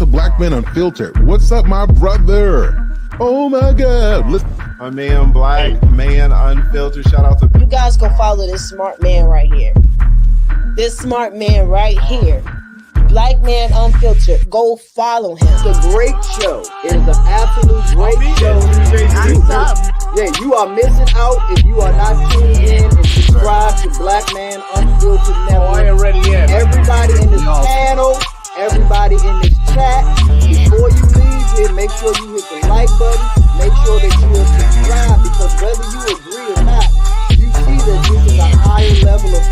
to Black Men Unfiltered. What's up, my brother? Oh my God. Listen. My man, Black Man Unfiltered. Shout out to you guys. Go follow this smart man right here. This smart man right here. Black Man Unfiltered. Go follow him. It's a great show. It is an absolute great show. Yeah, you are missing out if you are not tuned in and subscribe to Black Man Unfiltered Network. I ain't ready yet. Everybody in this panel, everybody in this chat, before you leave here, make sure you hit the like button. Make sure that you are subscribed, because whether you agree or not, you see that this is a higher level of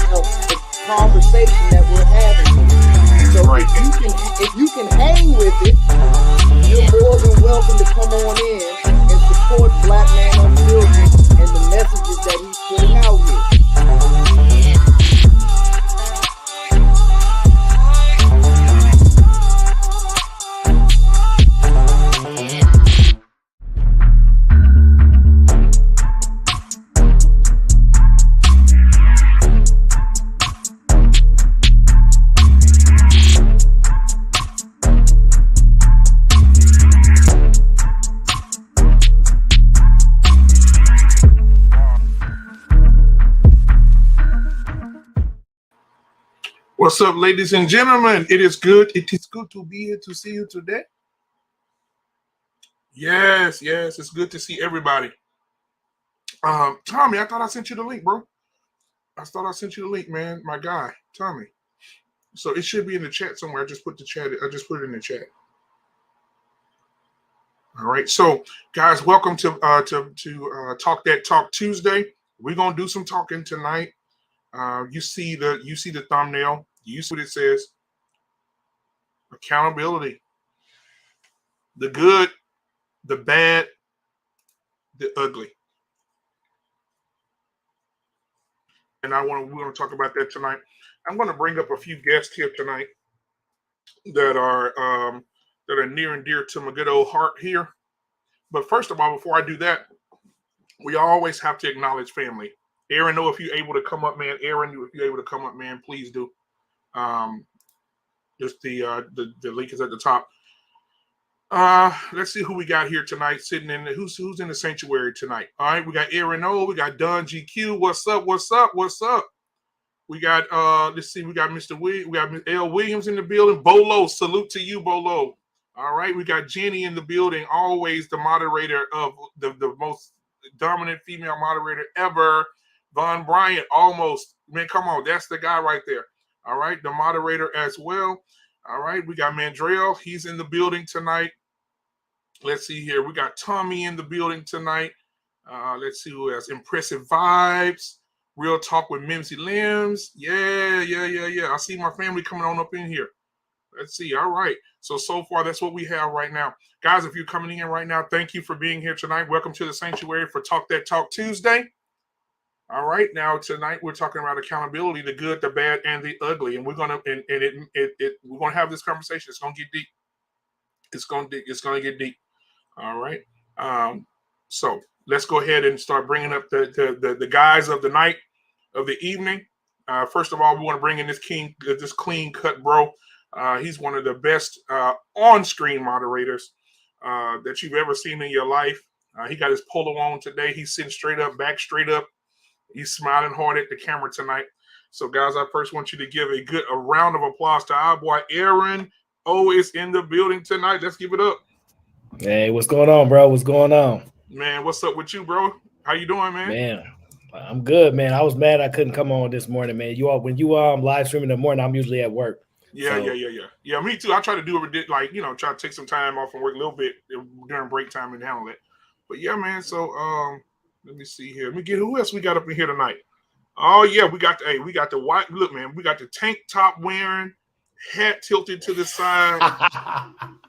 conversation that we're having. So if you can hang with it, you're more than welcome to come on in and support Black Man Unfiltered and the messages that he's putting out here. What's up, ladies and gentlemen? It is good to be here to see you today. Yes, it's good to see everybody. Tommy, I thought I sent you the link, bro. I thought I sent you the link, man. My guy, Tommy. So it should be in the chat somewhere. I just put it in the chat. All right. So, guys, welcome to Talk That Talk Tuesday. We're gonna do some talking tonight. You see the thumbnail. You see what it says. Accountability. The good, the bad, the ugly. And we're going to talk about that tonight. I'm going to bring up a few guests here tonight that are near and dear to my good old heart here. But first of all, before I do that, we always have to acknowledge family. Aaron, know if you're able to come up, man. Aaron, if you're able to come up, man, please do. Just the link is at the top. Let's see who we got here tonight. Sitting in who's in the sanctuary tonight. All right, we got Aaron O. We got Don GQ. What's up? What's up? What's up? We got let's see. We got Mr. We got L. Williams in the building. Bolo, salute to you, Bolo. All right, we got Jenny in the building. Always the moderator of the most dominant female moderator ever. Von Bryant, almost. Man, come on, that's the guy right there. All right, the moderator as well. All right, we got Mandrell. He's in the building tonight. Let's see here. We got Tommy in the building tonight. Let's see who else. Impressive Vibes. Real Talk with Mimsy Limbs. Yeah. I see my family coming on up in here. Let's see. All right. So far, that's what we have right now. Guys, if you're coming in right now, thank you for being here tonight. Welcome to the Sanctuary for Talk That Talk Tuesday. All right. Now, tonight, we're talking about accountability, the good, the bad, and the ugly. And we're going to we're going to have this conversation. It's going to get deep. It's going to get deep. All right. So let's go ahead and start bringing up the guys of the night, of the evening. First of all, we want to bring in this clean cut bro. He's one of the best on-screen moderators that you've ever seen in your life. He got his polo on today. He's sitting straight up, back straight up. He's smiling hard at the camera tonight. So, guys, I first want you to give a round of applause to our boy Aaron O is in the building tonight. Let's give it up. Hey, what's going on, bro? What's going on? Man, what's up with you, bro? How you doing, man? Man, I'm good, man. I was mad I couldn't come on this morning, man. When you live streaming in the morning, I'm usually at work. Yeah. Me too. I try to do it, like, try to take some time off and work a little bit during break time and handle it. But yeah, man. So let me see here. Let me get who else we got up in here tonight. Oh yeah, we got the white look, man. We got the tank top wearing, hat tilted to the side.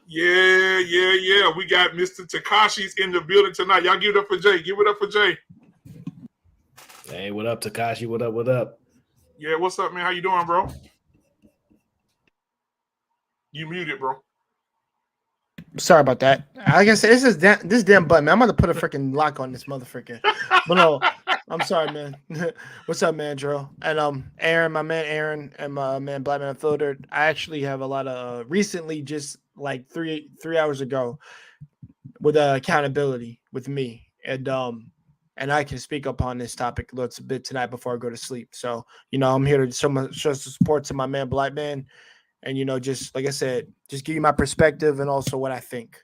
Yeah. We got Mr. Takashi's in the building tonight. Y'all give it up for Jay. Give it up for Jay. Hey, what up, Takashi? What up? Yeah, what's up, man? How you doing, bro? You muted, bro. Sorry about that. Like I said, this damn button, man. I'm about to put a freaking lock on this motherfucker. But no, I'm sorry, man. What's up, man, Drew? And Aaron, my man Aaron, and my man Blackman Unfiltered. I actually have a lot of recently, just like three hours ago, with accountability with me, and I can speak upon this topic a little bit tonight before I go to sleep. So I'm here to show some support to my man Blackman. And, just like I said, just give you my perspective and also what I think.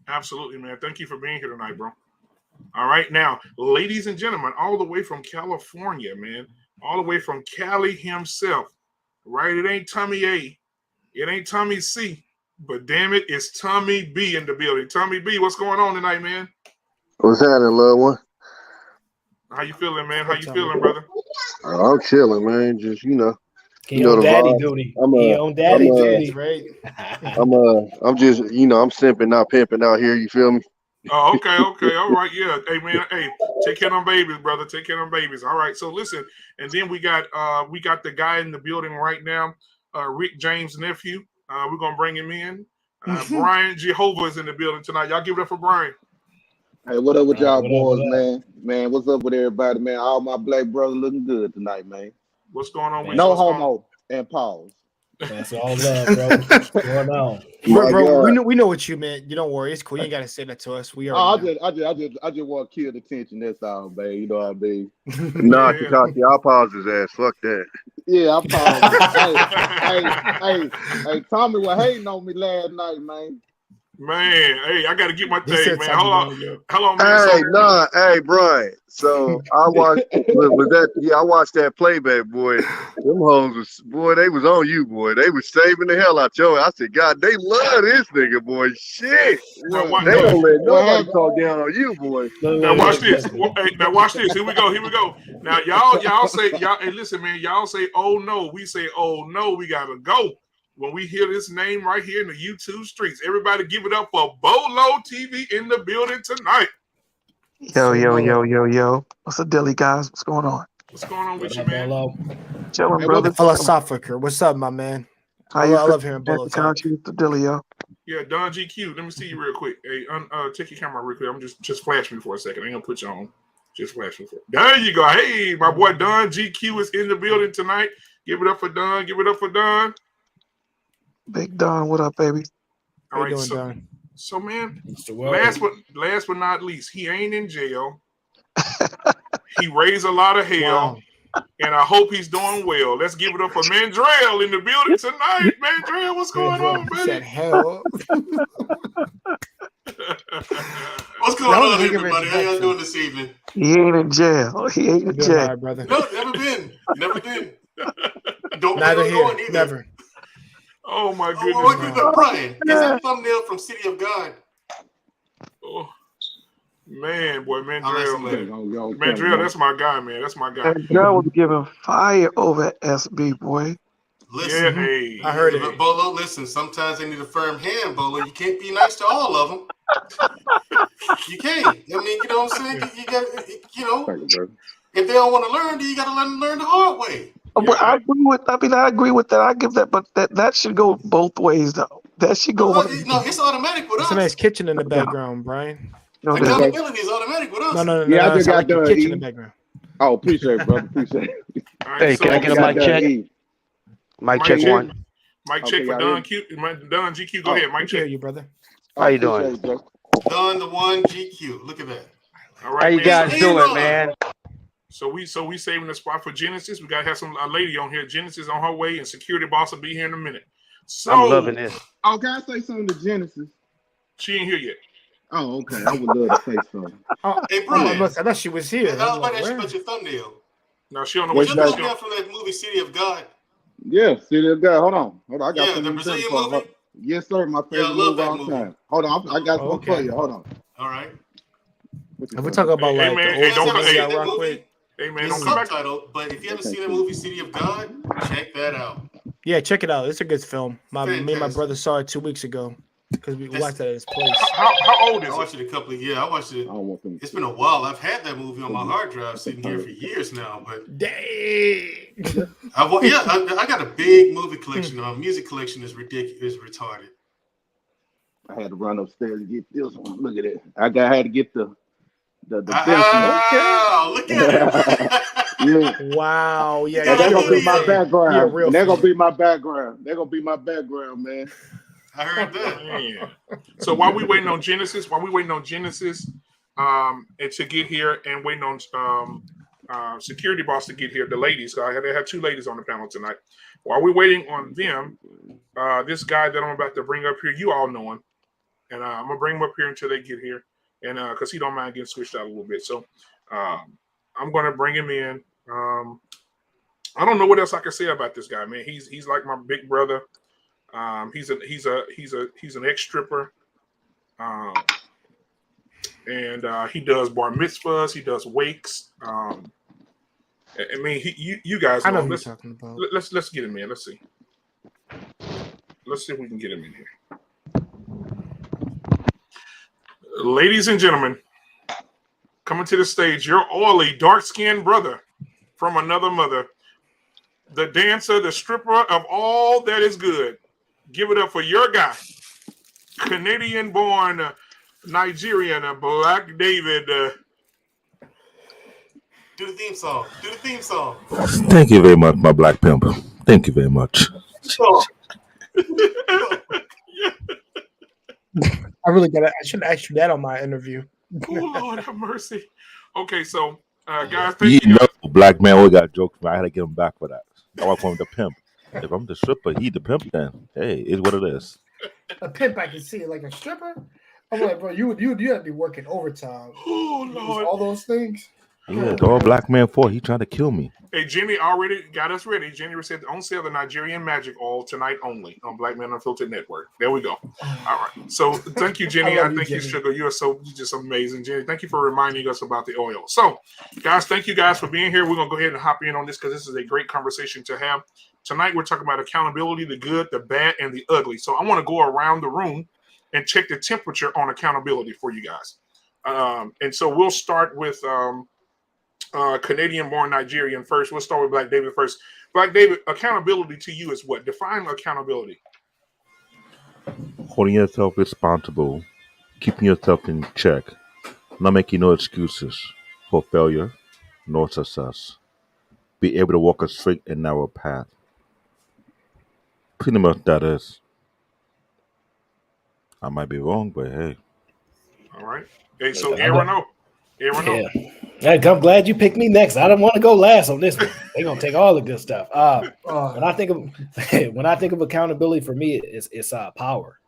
Absolutely, man. Thank you for being here tonight, bro. All right. Now, ladies and gentlemen, all the way from California, man, all the way from Cali himself, right? It ain't Tommy A. It ain't Tommy C. But damn it, it's Tommy B in the building. Tommy B, what's going on tonight, man? What's happening, loved one? How you feeling, man? How you feeling, brother? I'm chilling, man. Just, He on daddy duty. He on daddy duty, right? I'm just, I'm simping, not pimping out here. You feel me? Oh, okay. All right. Yeah. Hey, man. Hey, take care of them babies, brother. Take care of them babies. All right. So listen, and then we got the guy in the building right now, Rick James' nephew. We're gonna bring him in. Brian Jehovah is in the building tonight. Y'all give it up for Brian. Hey, what up with y'all boys, man? Man, what's up with everybody, man? All my black brothers looking good tonight, man. What's going on with no homo and pause. That's all love, bro. What's going on? Bro, we know what you meant. You don't worry, it's cool. You ain't gotta say that to us. We are. I just want to kill the tension. That's all, man. You know what I mean? Nah, Takashi, I'll pause his ass. Fuck that. Yeah, I paused. hey, Tommy was hating on me last night, man. Man, hey, I gotta get my thing, man. Hold on, man. Hey, Brian. So I watched. I watched that playback, boy. Them hoes they was on you, boy. They was saving the hell out you. I said, God, they love this nigga, boy. Shit, they don't let nobody talk down on you, boy. Now watch this. Now watch this. Here we go. Now y'all say Hey, listen, man. Y'all say, oh no. We say, oh no. We gotta go. When we hear this name right here in the YouTube streets, everybody give it up for Bolo TV in the building tonight. Yo. What's the dilly, guys? What's going on? What's going on with you, man? Chilling, brother. Philosophicer. What's up, my man? I love hearing Bolo talk. The dilly, yo. Yeah, Don GQ. Let me see you real quick. Hey, take your camera real quick. I'm just flash me for a second. I ain't gonna put you on. Just flashing for. There you go. Hey, my boy Don GQ is in the building tonight. Give it up for Don. Give it up for Don. Big Don, what up, baby? All right, doing, Don? So man, last but not least, he ain't in jail. He raised a lot of hell, and I hope he's doing well. Let's give it up for Mandrell in the building tonight. Mandrell, what's going on, baby? Said hell. What's going on, everybody? How y'all doing this evening? He ain't in jail. He ain't in jail. Right, brother. No, never been. Never been. Don't Neither plan on here. going either. Never. Oh my goodness. Oh, Brian, is that thumbnail from City of God? Oh, man, boy, Mandrell. Mandrell, that's my guy, man. That's my guy. And Joe was giving fire over at SB, boy. Listen, yeah, hey. I heard it. Bolo, listen, sometimes they need a firm hand, Bolo. You can't be nice to all of them. You can't. I mean, you know what I'm saying? You got, you know, if they don't want to learn, then you got to let them learn the hard way. Well, I agree with that. I give that, but that should go both ways, though. That should go. No, it's automatic with us. It's a nice kitchen in the background, Brian. No, accountability is automatic with us. No. Yeah, I just got done. Kitchen in the background. Oh, appreciate it, brother. Appreciate it. Right, hey, can I get a mic check? Mic check one. Mic check for Don GQ. Go ahead, mic check. You, brother. How you doing? Don the one GQ. Look at that. All right, how you guys doing, man? So we saving the spot for Genesis. We gotta have a lady on here. Genesis on her way, and security boss will be here in a minute. So I'm loving this. Oh, can I say something to Genesis? She ain't here yet. Oh, okay. I would love to say something. Hey, Brian. I thought she was here. I was about to ask you about your thumbnail. No, she don't know What's what your she's thumbnail from that movie City of God? Yeah, City of God. Hold on. I got the Brazilian movie? Yes, sir. My favorite I love movie all time. Hold on. I got one for you. Hold on. All right. If we talk about hey, man, hey, don't that movie. Hey man, It's don't come back. subtitled, but if you haven't seen that movie City of God, check that out. Yeah, check it out. It's a good film. Me and my Fantastic. brother saw it 2 weeks ago because we watched that at his place. How old is I it? watched it a couple of years. I watched it. It's been a while. I've had that movie on my hard drive sitting here for years now. But dang, I got a big movie collection. Music collection is ridiculous, retarded. I had to run upstairs to get this one. Look at it. I had to get the look at it. Yeah. Wow. Yeah. They're gonna be my background. Yeah, they're gonna be my background. They're gonna be my background, man. I heard that. Man. So while we waiting on Genesis, and to get here, and waiting on security boss to get here, the ladies. I had two ladies on the panel tonight. While we're waiting on them, this guy that I'm about to bring up here, you all know him, and I'm gonna bring him up here until they get here, and because he don't mind getting switched out a little bit. So I'm gonna bring him in. I don't know what else I can say about this guy, man. He's like my big brother. He's an ex-stripper, and he does bar mitzvahs. He does wakes. I mean, you guys know. I know who you're talking about. Let's get him in. Let's see if we can get him in here. Ladies and gentlemen, coming to the stage, your oily, dark-skinned brother from another mother, the dancer, the stripper of all that is good. Give it up for your guy, Canadian-born Nigerian, Black David. Do the theme song. Thank you very much, my black pimp. Thank you very much. I should ask you that on my interview. Oh, Lord have mercy. Okay, so guys, You thank you. know, black man always got jokes. I had to get him back for that. I want him the pimp. If I'm the stripper, he the pimp. Then hey, it's what it is. A pimp, I can see it like a stripper. I'm like, bro, you have to be working overtime. Oh Lord, all those things. Yeah, the all black man for he trying to kill me. Hey, Jenny already got us ready. Jenny said on sale the Nigerian Magic Oil tonight only on Black Man Unfiltered Network. There we go. All right. So thank you, Jenny. I thank you, Sugar. You're just amazing, Jenny. Thank you for reminding us about the oil. So, guys, thank you guys for being here. We're gonna go ahead and hop in on this because this is a great conversation to have. Tonight we're talking about accountability, the good, the bad, and the ugly. So I want to go around the room and check the temperature on accountability for you guys. And so we'll start with Canadian-born Nigerian first. We'll start with Black David first. Black David, accountability to you is what? Define accountability. Holding yourself responsible, keeping yourself in check, not making no excuses, for failure nor success. Be able to walk a straight and narrow path. Pretty much that is. I might be wrong, but hey. All right. Hey, so Aaron O. Yeah. I'm glad you picked me next. I didn't want to go last on this one. They're gonna take all the good stuff. When I think of accountability, for me, it's power.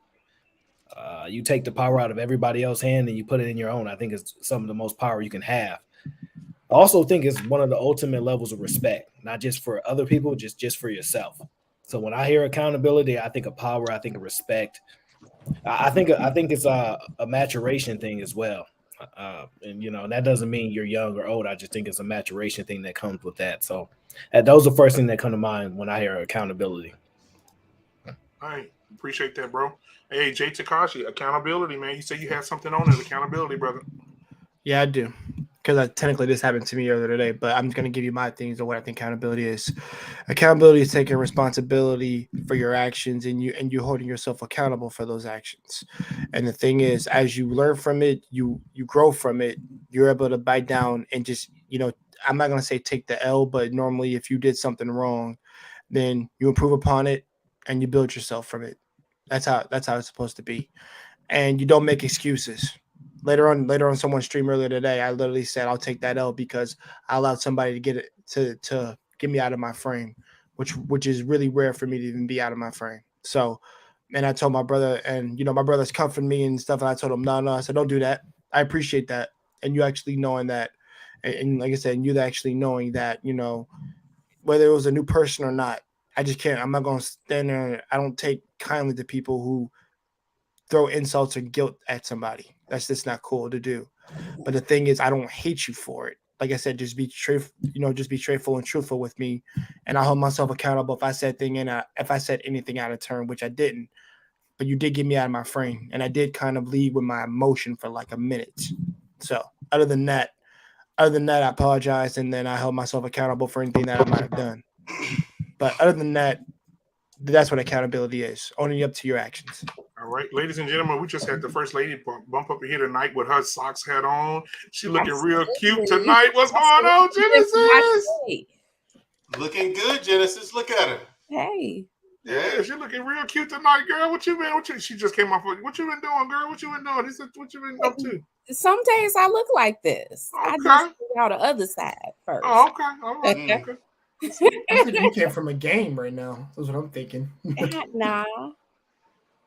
You take the power out of everybody else's hand and you put it in your own. I think it's some of the most power you can have. I also think it's one of the ultimate levels of respect, not just for other people, just for yourself. So when I hear accountability, I think of power. I think of respect. I think it's a maturation thing as well. And that doesn't mean you're young or old. I just think it's a maturation thing that comes with that. So those are the first thing that come to mind when I hear accountability. All right. Appreciate that, bro. Hey, Jay Takashi, accountability, man. You said you had something on it, accountability, brother. Yeah, I do. Because technically this happened to me earlier today, but I'm going to give you my things of what I think accountability is. Accountability is taking responsibility for your actions and you holding yourself accountable for those actions. And the thing is, as you learn from it, you grow from it, you're able to bite down and just, I'm not going to say take the L, but normally if you did something wrong, then you improve upon it and you build yourself from it. That's how it's supposed to be. And you don't make excuses. Later on someone's stream earlier today, I literally said I'll take that L because I allowed somebody to get it to get me out of my frame, which is really rare for me to even be out of my frame. So, and I told my brother, and my brother's comforting me and stuff, and I told him, no, I said, don't do that. I appreciate that, and you actually knowing that, and like I said, and you actually knowing that, whether it was a new person or not, I just can't. I'm not going to stand there. I don't take kindly to people who throw insults or guilt at somebody. That's just not cool to do. But the thing is, I don't hate you for it. Like I said, just be straightful and truthful with me, and I'll hold myself accountable if I said anything out of turn, which I didn't. But you did get me out of my frame, and I did kind of lead with my emotion for like a minute. So other than that, I apologized, and then I held myself accountable for anything that I might have done. But other than that, that's what accountability is: owning up to your actions. All right, ladies and gentlemen, we just had the first lady bump up here tonight with her socks hat on. She looking real cute tonight. What's going on, Genesis? Looking good, Genesis. Look at her. Hey. Yeah, she looking real cute tonight, girl. What you been? She just came off. What you been doing, girl? What you been doing? He said, what you been up to? Some days I look like this. Okay. I just figure out the other side first. Oh, okay. All right. Okay. I'm thinking you came from a game right now. That's what I'm thinking. Nah.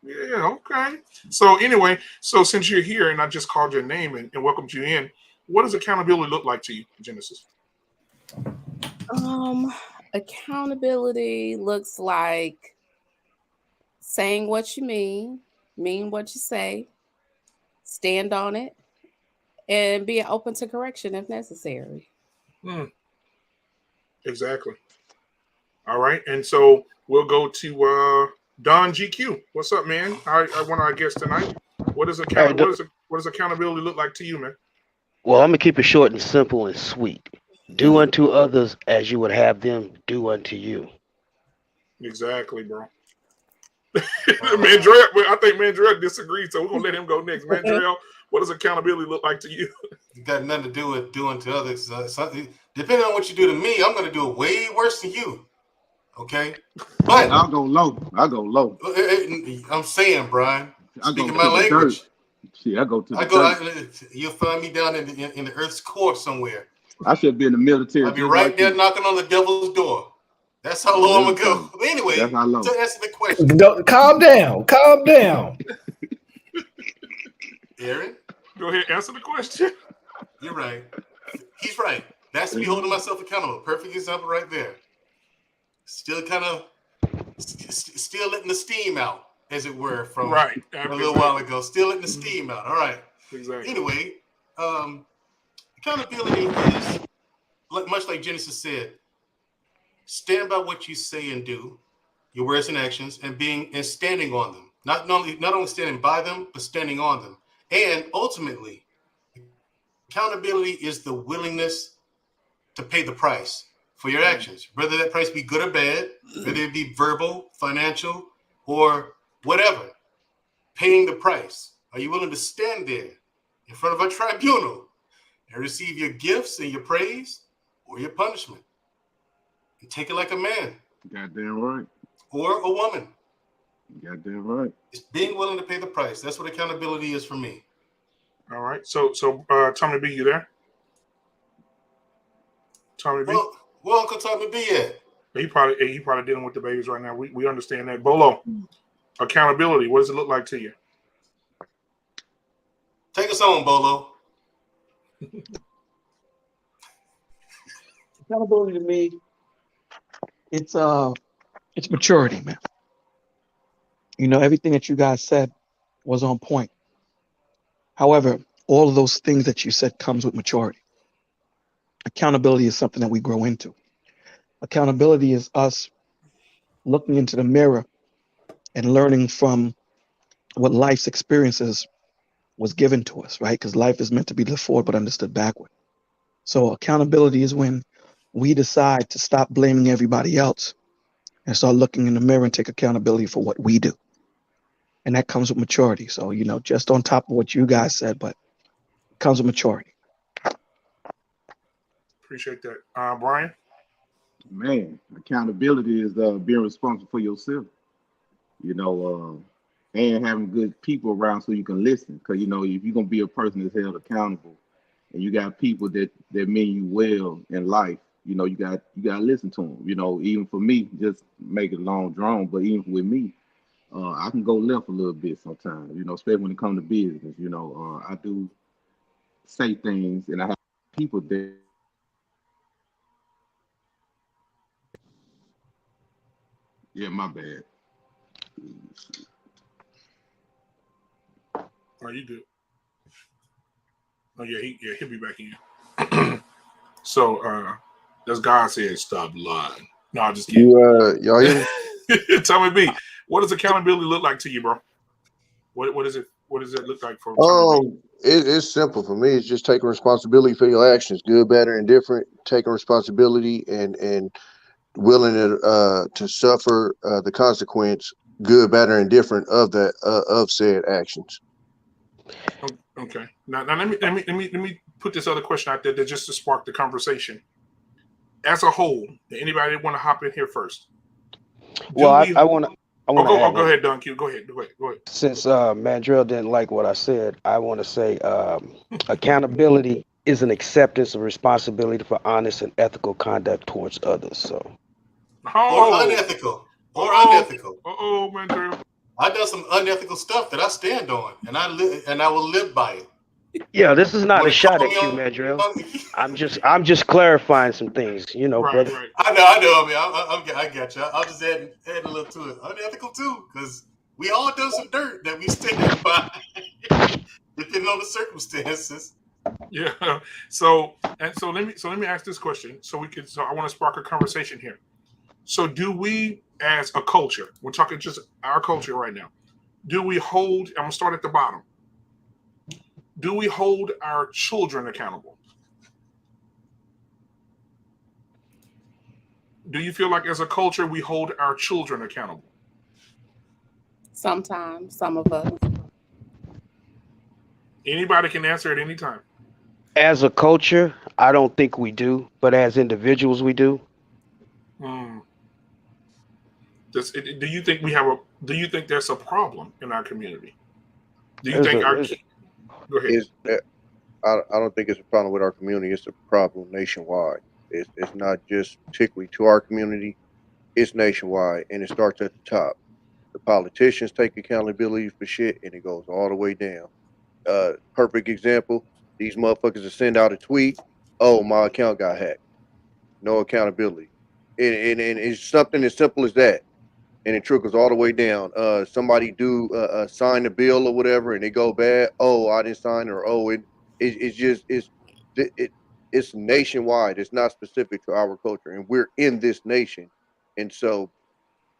Yeah, okay. So anyway, since you're here and I just called your name and welcomed you in, what does accountability look like to you, Genesis? Accountability looks like saying what you mean what you say, stand on it, and being open to correction if necessary. Exactly. All right, and so we'll go to Don GQ. What's up, man? I want our guest tonight. What does accountability look like to you, man? Well, I'm gonna keep it short and simple and sweet. Do unto others as you would have them do unto you. Exactly, bro. Mandrell, I think Mandrell disagrees, so we're gonna let him go next. Mandrell, what does accountability look like to you? It got nothing to do with doing to others. Depending on what you do to me, I'm gonna do it way worse than you. Okay, but I'll go low. I'm saying, Brian, speaking my language. See, I go to the dirt. You'll find me down in the earth's core somewhere. I should be in the military. I'll be right there knocking on the devil's door. That's how low I'm gonna go. But anyway, to answer the question. Calm down. Aaron, go ahead, answer the question. You're right. He's right. That's me holding myself accountable. Perfect example right there. Still letting the steam out, as it were, from a little while ago. Still letting the steam out. All right. Exactly. Anyway, accountability is much like Genesis said. Stand by what you say and do, your words and actions, and standing on them. Not only standing by them, but standing on them. And ultimately, accountability is the willingness to pay the price for your actions, whether that price be good or bad, whether it be verbal, financial, or whatever. Paying the price. Are you willing to stand there in front of a tribunal and receive your gifts and your praise or your punishment. And take it like a man. Goddamn right. Or a woman. Goddamn right. It's being willing to pay the price. That's what accountability is for me. All right. So Tommy B, you there? Tommy B? Well, Uncle Tommy B at? He probably dealing with the babies right now. We understand that. Bolo, accountability, what does it look like to you? Take us on, Bolo. Accountability to me, it's maturity, man. You know, everything that you guys said was on point. However, all of those things that you said comes with maturity. Accountability is something that we grow into. Accountability is us looking into the mirror and learning from what life's experiences was given to us, right? Because life is meant to be lived forward but understood backward. So accountability is when we decide to stop blaming everybody else and start looking in the mirror and take accountability for what we do. And that comes with maturity. So, you know, just on top of what you guys said, but it comes with maturity. Appreciate that. Brian? Man, accountability is being responsible for yourself. You know, and having good people around so you can listen. Because, you know, if you're going to be a person that's held accountable and you got people that mean you well in life, you know, you got to listen to them. You know, even for me, just make it long drawn, but even with me, I can go left a little bit sometimes, you know, especially when it comes to business. You know, I do say things and I have people that. Yeah, my bad. Are you good? Oh yeah, he'll be back in. So as God said, stop lying. No, I'm just kidding. Y'all hear me? Tommy B, what does accountability look like to you, bro? What does it look like for It's simple for me. It's just taking responsibility for your actions, good, bad, or indifferent. Taking responsibility and willing to suffer the consequence, good, bad, or indifferent of that of said actions. Okay. Now let me put this other question out there that just to spark the conversation. As a whole, anybody want to hop in here first? Well, I want to. Go ahead, Don Q. Go ahead. Since Mandrell didn't like what I said, I want to say accountability is an acceptance of responsibility for honest and ethical conduct towards others. So, Or unethical. Unethical. Mandrell. I done some unethical stuff that I stand on, and I will live by it. Yeah, this is not a shot at you, Mandrell. I'm just clarifying some things, you know, brother. Right. I know. I got you. I'll just add a little to it. Unethical too, because we all done some dirt that we stand by, depending on the circumstances. Yeah. So let me ask this question. So I want to spark a conversation here. So do we, as a culture, we're talking just our culture right now, do we hold? I'm gonna start at the bottom. Do we hold our children accountable? Do you feel like as a culture we hold our children accountable? Sometimes, some of us. Anybody can answer at any time. As a culture, I don't think we do, but as individuals, we do. Do you think do you think there's a problem in our community? Do you think Go ahead. I don't think it's a problem with our community. It's a problem nationwide. It's not just particularly to our community. It's nationwide, and it starts at the top. The politicians take accountability for shit, and it goes all the way down. Perfect example, these motherfuckers will send out a tweet, oh, my account got hacked. No accountability. And it's something as simple as that. And it trickles all the way down. Somebody sign a bill or whatever, and it go bad. Oh, I didn't sign, or it's nationwide. It's not specific to our culture, and we're in this nation, and so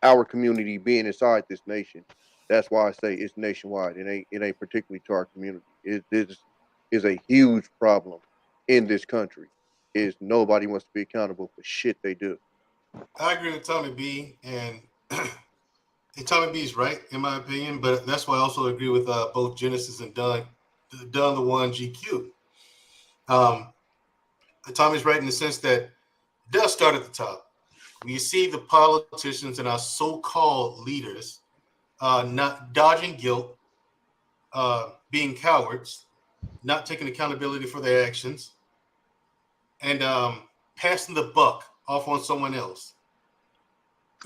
our community being inside this nation, that's why I say it's nationwide. It ain't particularly to our community. This is a huge problem in this country. Is nobody wants to be accountable for shit they do. I agree with Tommy B, and Tommy B's right in my opinion, but that's why I also agree with both Genesis and Don the one GQ. Tommy's right in the sense that it does start at the top. We see the politicians and our so-called leaders not dodging guilt, being cowards, not taking accountability for their actions, and passing the buck off on someone else.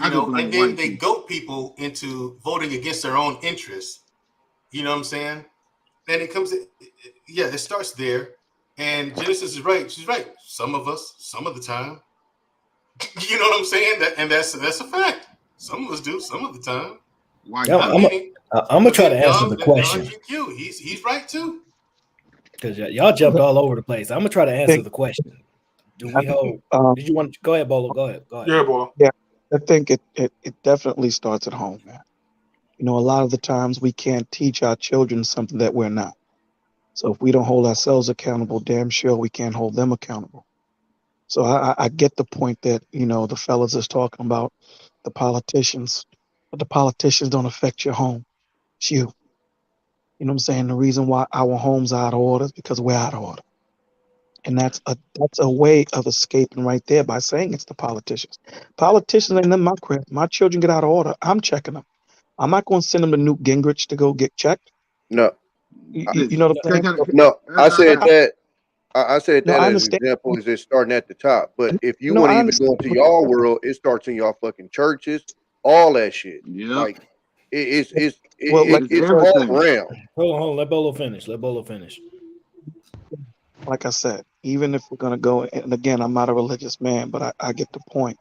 You know, and then they goat people into voting against their own interests. You know what I'm saying? And it comes, it starts there. And Genesis is right. She's right. Some of us, some of the time. You know what I'm saying? That's a fact. Some of us do, some of the time. I'm gonna try to answer the question. He's right too. Because y'all jumped all over the place. I'm gonna try to answer the question. Do we hold? Did you want to go ahead, Bolo? Go ahead. Yeah, Bolo. Yeah, I think it definitely starts at home, man. You know, a lot of the times we can't teach our children something that we're not. So if we don't hold ourselves accountable, damn sure we can't hold them accountable. So I get the point that, you know, the fellas is talking about the politicians, but the politicians don't affect your home. It's you. You know what I'm saying? The reason why our homes are out of order is because we're out of order. And that's a way of escaping right there by saying it's the politicians. Politicians ain't in my crib. My children get out of order, I'm checking them. I'm not going to send them to Newt Gingrich to go get checked. No. You know what I'm saying? No, I said that. I said that I as an understand. example is it starting at the top. But if you No, want to I even go understand. into y'all world, it starts in y'all fucking churches, all that shit. Yeah. Like it's everything. all around. Hold on. Let Bolo finish. Like I said, even if we're going to go, and again, I'm not a religious man, but I get the point.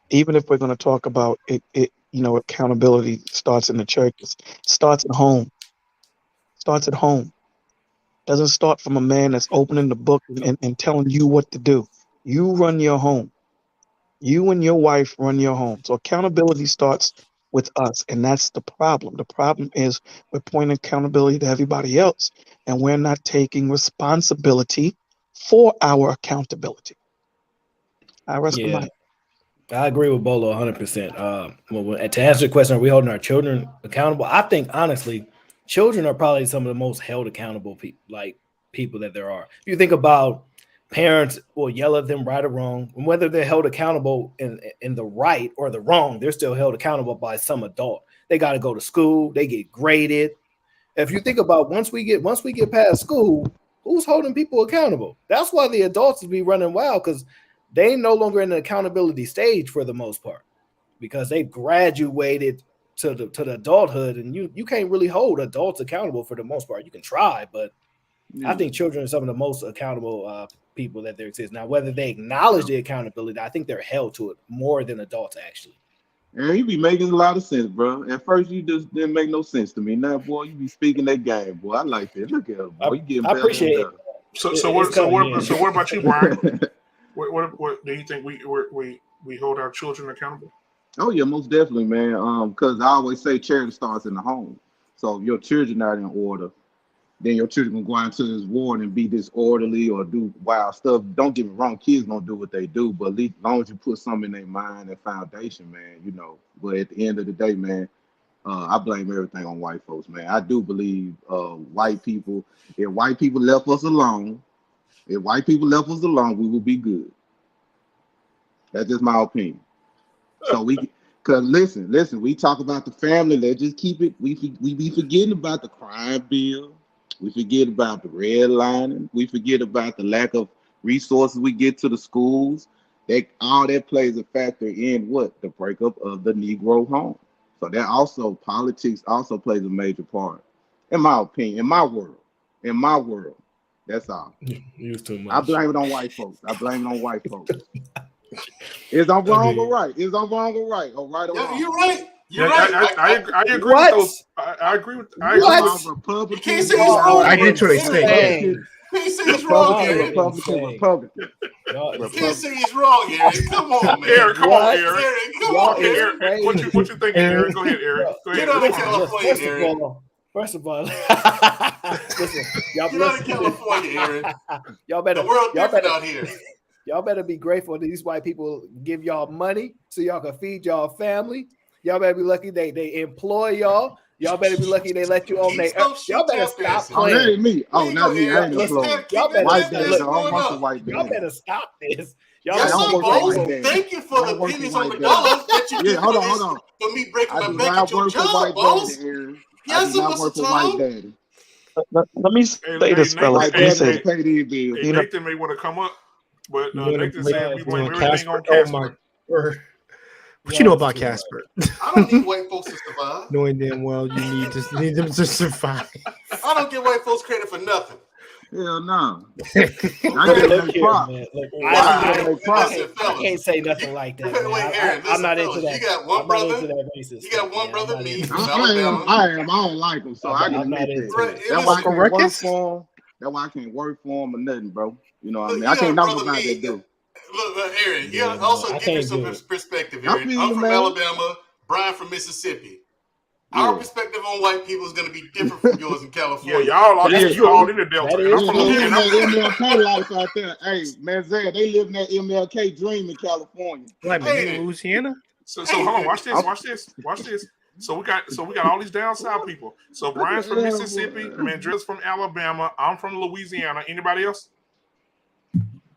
Even if we're going to talk about it, you know, accountability starts in the churches. It starts at home. Starts at home. Doesn't start from a man that's opening the book and telling you what to do. You run your home. You and your wife run your home. So accountability starts with us, and that's the problem. The problem is we're pointing accountability to everybody else, and we're not taking responsibility for our accountability. I rest the mic. I agree with Bolo 100%. Well, to answer the question, are we holding our children accountable? I think, honestly, children are probably some of the most held accountable people that there are. If you think about parents will yell at them right or wrong, and whether they're held accountable in the right or the wrong, they're still held accountable by some adult. They got to go to school. They get graded. If you think about once we get past school, who's holding people accountable? That's why the adults will be running wild, because they no longer in the accountability stage for the most part, because they've graduated to the adulthood, and you can't really hold adults accountable for the most part. You can try, but I think children are some of the most accountable people that there exist. Now, whether they acknowledge the accountability, I think they're held to it more than adults actually. And you be making a lot of sense, bro. At first, you just didn't make no sense to me. Now, boy, you be speaking that game, boy. I like that. Look at it, boy. You getting better. I appreciate it. So what about you, Brian? What do you think we hold our children accountable? Oh yeah, most definitely, man. Because I always say charity starts in the home. So if your children not in order, then your children can go out into this world and be disorderly or do wild stuff. Don't get me wrong, kids gonna do what they do, but at least as long as you put something in their mind and foundation, man, you know. But at the end of the day, man, I blame everything on white folks, man. I do believe white people, if white people left us alone, we will be good. That's just my opinion. So cause listen, we talk about the family, let's just keep it, we be forgetting about the crime bill. We forget about the redlining. We forget about the lack of resources we get to the schools. All that plays a factor in what? The breakup of the Negro home. So that also, politics also plays a major part. In my opinion, in my world. That's all. Too much. I blame it on white folks. Is I'm wrong or right? Or right or wrong? You're right. I agree with those. I agree with. You can't say he's wrong. I get what they say. You can't say he's wrong, Aaron. Republican. You can't say he's wrong, Aaron. Come on, man. Aaron, come on, Aaron. Come on, Aaron. What you thinking, Aaron? Go ahead, Aaron. Get out of California, Aaron. First of all, listen, y'all get out of California, Aaron. Y'all better. The world different out here. Y'all better be grateful that these white people give y'all money so y'all can feed y'all family. Y'all better be lucky they employ y'all. Y'all better be lucky they let you on there. Y'all better stop Oh, that playing. ain't me. Oh, not me. I ain't Listen, influenced. y'all better White stop. daddy. Look, I don't work for white y'all daddy. better stop this. Y'all Yes, better sir, don't work for Bo. white daddy. Thank you for I the don't work for pennies on white the daddy. dollar that you Yeah, give hold for on, this, hold on. for me breaking I my do back not at your work for job, white boss. daddy, Aaron. I Yes, do sir, not Mr. work for white Tom. daddy. Let me say this, fellas. White Let me daddy say don't this. pay these bills. Hey, You know, Nathan may want to come up, but You wanna Nathan said we blame want everything Casper? on Oh my Casper. word. What you know about Casper? I don't need white folks to survive. Knowing damn well you need them to survive. I don't give white folks credit for nothing. Hell no. Look here, man. Look, Listen, I fellas. can't say nothing like that, man. Wait, Aaron, I'm not fellas. into that. You got one I'm not brother. into that racist. You got one stuff, brother, me from I Alabama. don't like them, so I can I'm not admit into that. it. That's why I can't work Ruckus? for them. That's why I can't work for them or nothing, bro. You know what I Look, mean? you I can't got knock brother about me. that do. Look, Aaron, you Yeah, gotta also I give you can't some do it. perspective, I Aaron. feel I'm you, from man. Alabama, Brian from Mississippi. Our Yeah. perspective on white people is going to be different from yours in Yeah, California. y'all are That's you all true. in the Delta, That and I'm is from They true. living and that I'm MLK life out there. Hey, man, Zay, they living that MLK dream in California. What, man, you in Louisiana? so hold on, watch this. So we got all these down south people. So Brian's from Mississippi, Mandrell's from Alabama, I'm from Louisiana. Anybody else?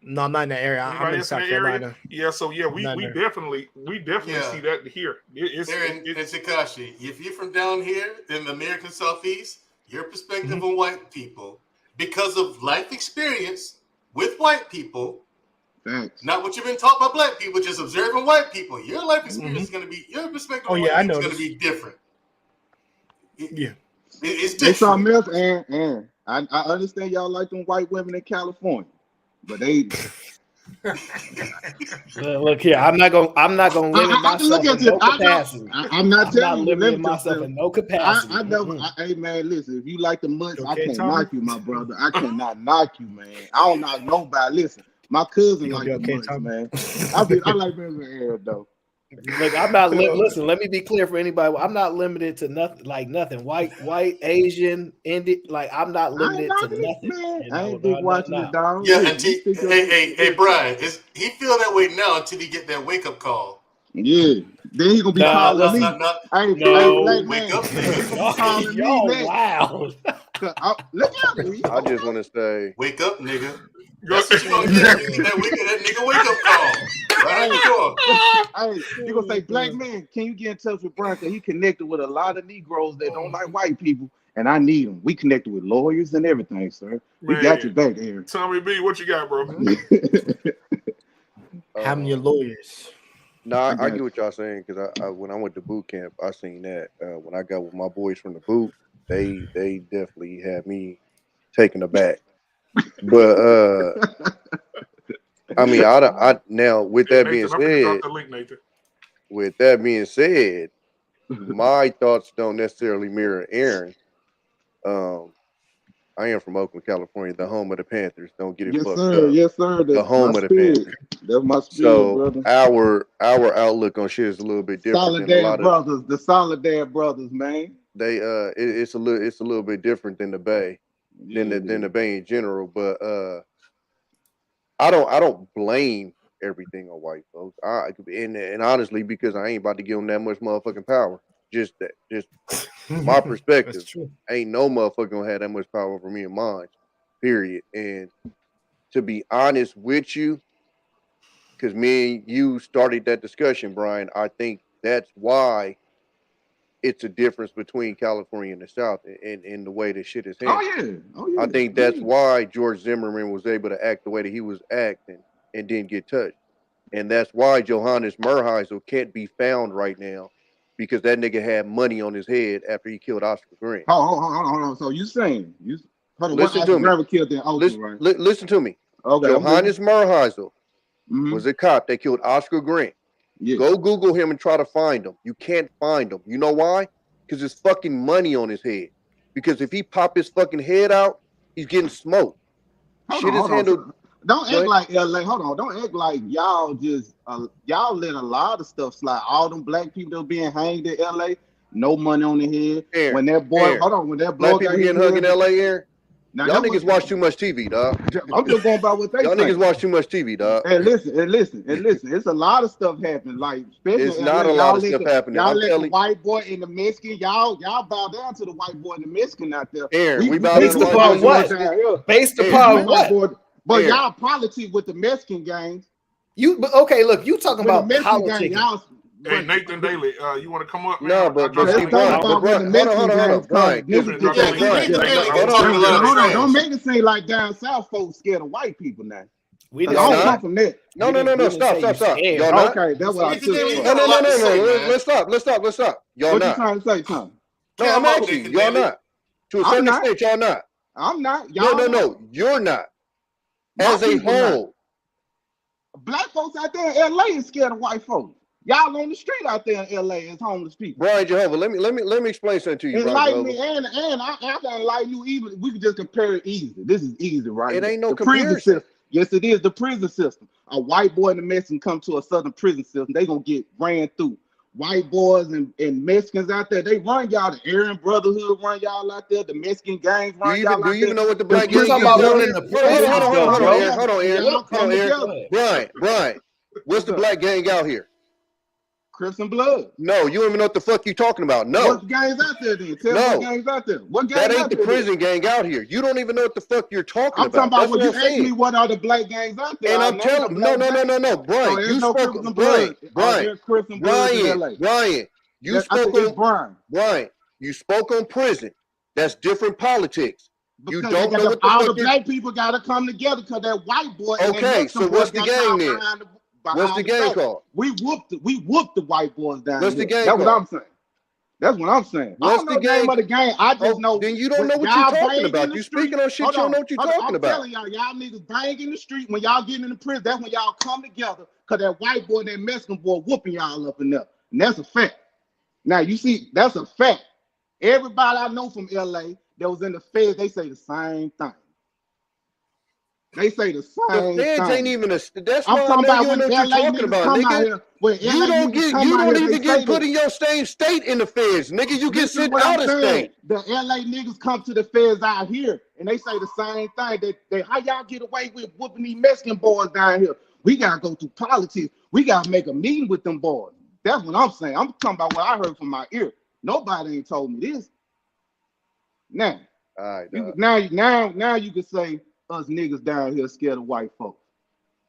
No, I'm not in the area. I'm Anybody in else in South the area? Carolina. Yeah, so yeah, we Not there. definitely Yeah. see that here. Aaron and Takashi, if you're from down here in the American Southeast, your perspective on white people, because of life experience with white people, Thanks. not what you've been taught by black people, just observing white people, your life experience is going to be, your perspective on white people is going to be different. Yeah. It's They different. something else, and I understand y'all like them white women in California, but they Look here, I'm not gonna limit myself in no capacity. I'm not telling you to limiting limit myself yourself. in no capacity. I know. Hey man, listen. If you like the mutts, I okay, can't Tommy? knock you, my brother. I cannot knock you, man. I don't knock nobody. Listen, my cousin You like gonna the be okay, mutts, Tommy? man. I like being in the air though. Look, I'm not listen. Let me be clear for anybody. I'm not limited to nothing. White, Asian, Indian. Like I'm not limited to nothing. Man, You I know, ain't big watching the dog. Yeah, Listen, hey, Brian, he feel that way now until he get that wake up call. Yeah, then he gonna be calling me. Hey, black wake man, up, nigga. calling me next. Wow. Look out, me. I just want to say, wake up, nigga. That's what you gonna get. You get that nigga wake up call. Right at the door. Hey, you gonna say, black man, can you get in touch with Brian? Cause he connected with a lot of Negroes that don't like white people, and I need them. We connected with lawyers and everything, sir. We got your back, Aaron. Tommy B, what you got, bro? Having your lawyers. No, I get what y'all saying because I when I went to boot camp, I seen that. When I got with my boys from the boot, they definitely had me taken aback. But I mean, I now with that being Nathan, I'm gonna drop said, the link, Nathan. with that being said, my thoughts don't necessarily mirror Aaron. I am from Oakland, California, the home of the Panthers. Don't get it fucked up. Yes, sir. The home of the Panthers. That's my spirit, So brother. our outlook on shit is a little bit different than a lot of the Solidad brothers, man. They it's a little bit different than the Bay, than the Bay in general. But I don't blame everything on white folks. And honestly, because I ain't about to give them that much motherfucking power. Just my perspective. Ain't no motherfucker gonna have that much power over me and mine. Period. And to be honest with you, because me and you started that discussion, Brian, I think that's why it's a difference between California and the South in the way that shit is handled. Oh yeah. I think that's why George Zimmerman was able to act the way that he was acting and didn't get touched. And that's why Johannes Merheisel can't be found right now because that nigga had money on his head after he killed Oscar Grant. Hold on. So you saying hold on? Listen what to me. Oscar killed in Oakland, right? Listen to me. Okay, Johannes Merheisel was a cop that killed Oscar Grant. Yeah. Go Google him and try to find him. You can't find him. You know why? Because there's fucking money on his head. Because if he pop his fucking head out, he's getting smoked. Hold on. Don't act like LA. Hold on. Don't act like y'all just y'all let a lot of stuff slide. All them black people that being hanged in LA, no money on their head. Aaron, when that boy, Aaron, hold on, when that boy black people got getting hung in LA, Aaron? Now, Y'all that niggas was- watch too much TV, dog. I'm just going by what they Y'all say. niggas watch too much TV, dog. And listen. It's a lot of stuff happening. Like, especially It's in not LA, a lot of y'all stuff let the- happening. Y'all I'm let the telling- white boy and the Mexican. Y'all bow down to the white boy and the Mexican out there. Aaron, we bow down Based to white upon boys what? and Mexicans. Based Aaron, upon The white what? boy- But Aaron. y'all politic with the Mexican gangs. Okay, look, you talking With the about Mexican gang, politics. y'all. Hey, Nathan Daly, you want to come up? No, man? but I dropped see, the link. Brian, about when the Mexican gangs come, Brian, niggas give- get Yeah, that- Brian, Nathan Daly hold talking on, a lot of Hold on, trash. don't make it seem like down south folks scared of white people now. We I didn't don't say come that. from that. No, We didn't stop. say you scared. Y'all not? Okay, that's what I Nathan took Daly, you from. got a lot to say, man. Let's stop. Y'all What you not. trying to say, Tom? No, Come I'm up, asking you. Nathan Y'all Daly. not. To a I'm certain not. extent, y'all not. I'm not. Y'all No. You're not. My As a people not. whole. Black folks out there in LA is scared of white folks. Y'all on the street out there in LA is homeless people. Brian Jehovah, let me explain something to you, Brian Enlighten Jehovah. me, and I can enlighten you. Even we can just compare it easy. This is easy, right? It ain't no the prison comparison. system. Yes, it is the prison system. A white boy and a Mexican come to a southern prison system, they gonna get ran through. White boys and Mexicans out there, they run y'all. The Aryan Brotherhood run y'all out there. The Mexican gangs run y'all out there. Do you even know what the black You gang talking is? about one in the prisons, Hold bro. on, Aaron. Brian, what's the black gang out here? Crips and Blood. No, you don't even know what the fuck you talking about. No. What gangs out there then? Tell me what gangs out there. What gangs That out ain't the there prison gang out here. You don't even know what the fuck you're talking I'm talking about. about That's when you what I'm asked me saying. what are the black gangs out there. And I I'm named telling the no, black gangs. no, Brian. there's You no spoke Crips and Brian, Blood. There's Crips and Bloods in LA. Brian. You I spoke said it's on Brian. You spoke on prison. That's different politics. You Because don't know what the all fuck the black people got to come together because that white boy and that Okay, Mexican so boy what's the got gang y'all then? behind What's the gang back. called? We whooped the white boys down What's here. the gang That's what called? I'm saying. That's what I'm saying. I What's don't know the the name gang? of the gang. I just know. Then you don't when know what y'all you're talking bang in about. the You street- speaking on shit Hold you don't know what you're talking I'm about. telling y'all niggas bang in the street when y'all getting in the prison. That's when y'all come together because that white boy and that Mexican boy whooping y'all up in there. And that's a fact. Now, you see, that's a fact. Everybody I know from LA that was in the feds, they say the same thing. They say the same The feds thing. ain't even a. That's I'm why I talking know about you don't when know what LA you're talking niggas about, come out nigga. here. When You LA don't niggas get. come You out don't here, even they get say put this. in your same state in the feds, nigga. You get Listen to sent what out I'm of saying. state. The LA niggas come to the feds out here and they say the same thing. They how y'all get away with whooping these Mexican boys down here? We gotta go through politics. We gotta make a meeting with them boys. That's what I'm saying. I'm talking about what I heard from my ear. Nobody ain't told me this. Now, All right, now you can say us niggas down here scared of white folks.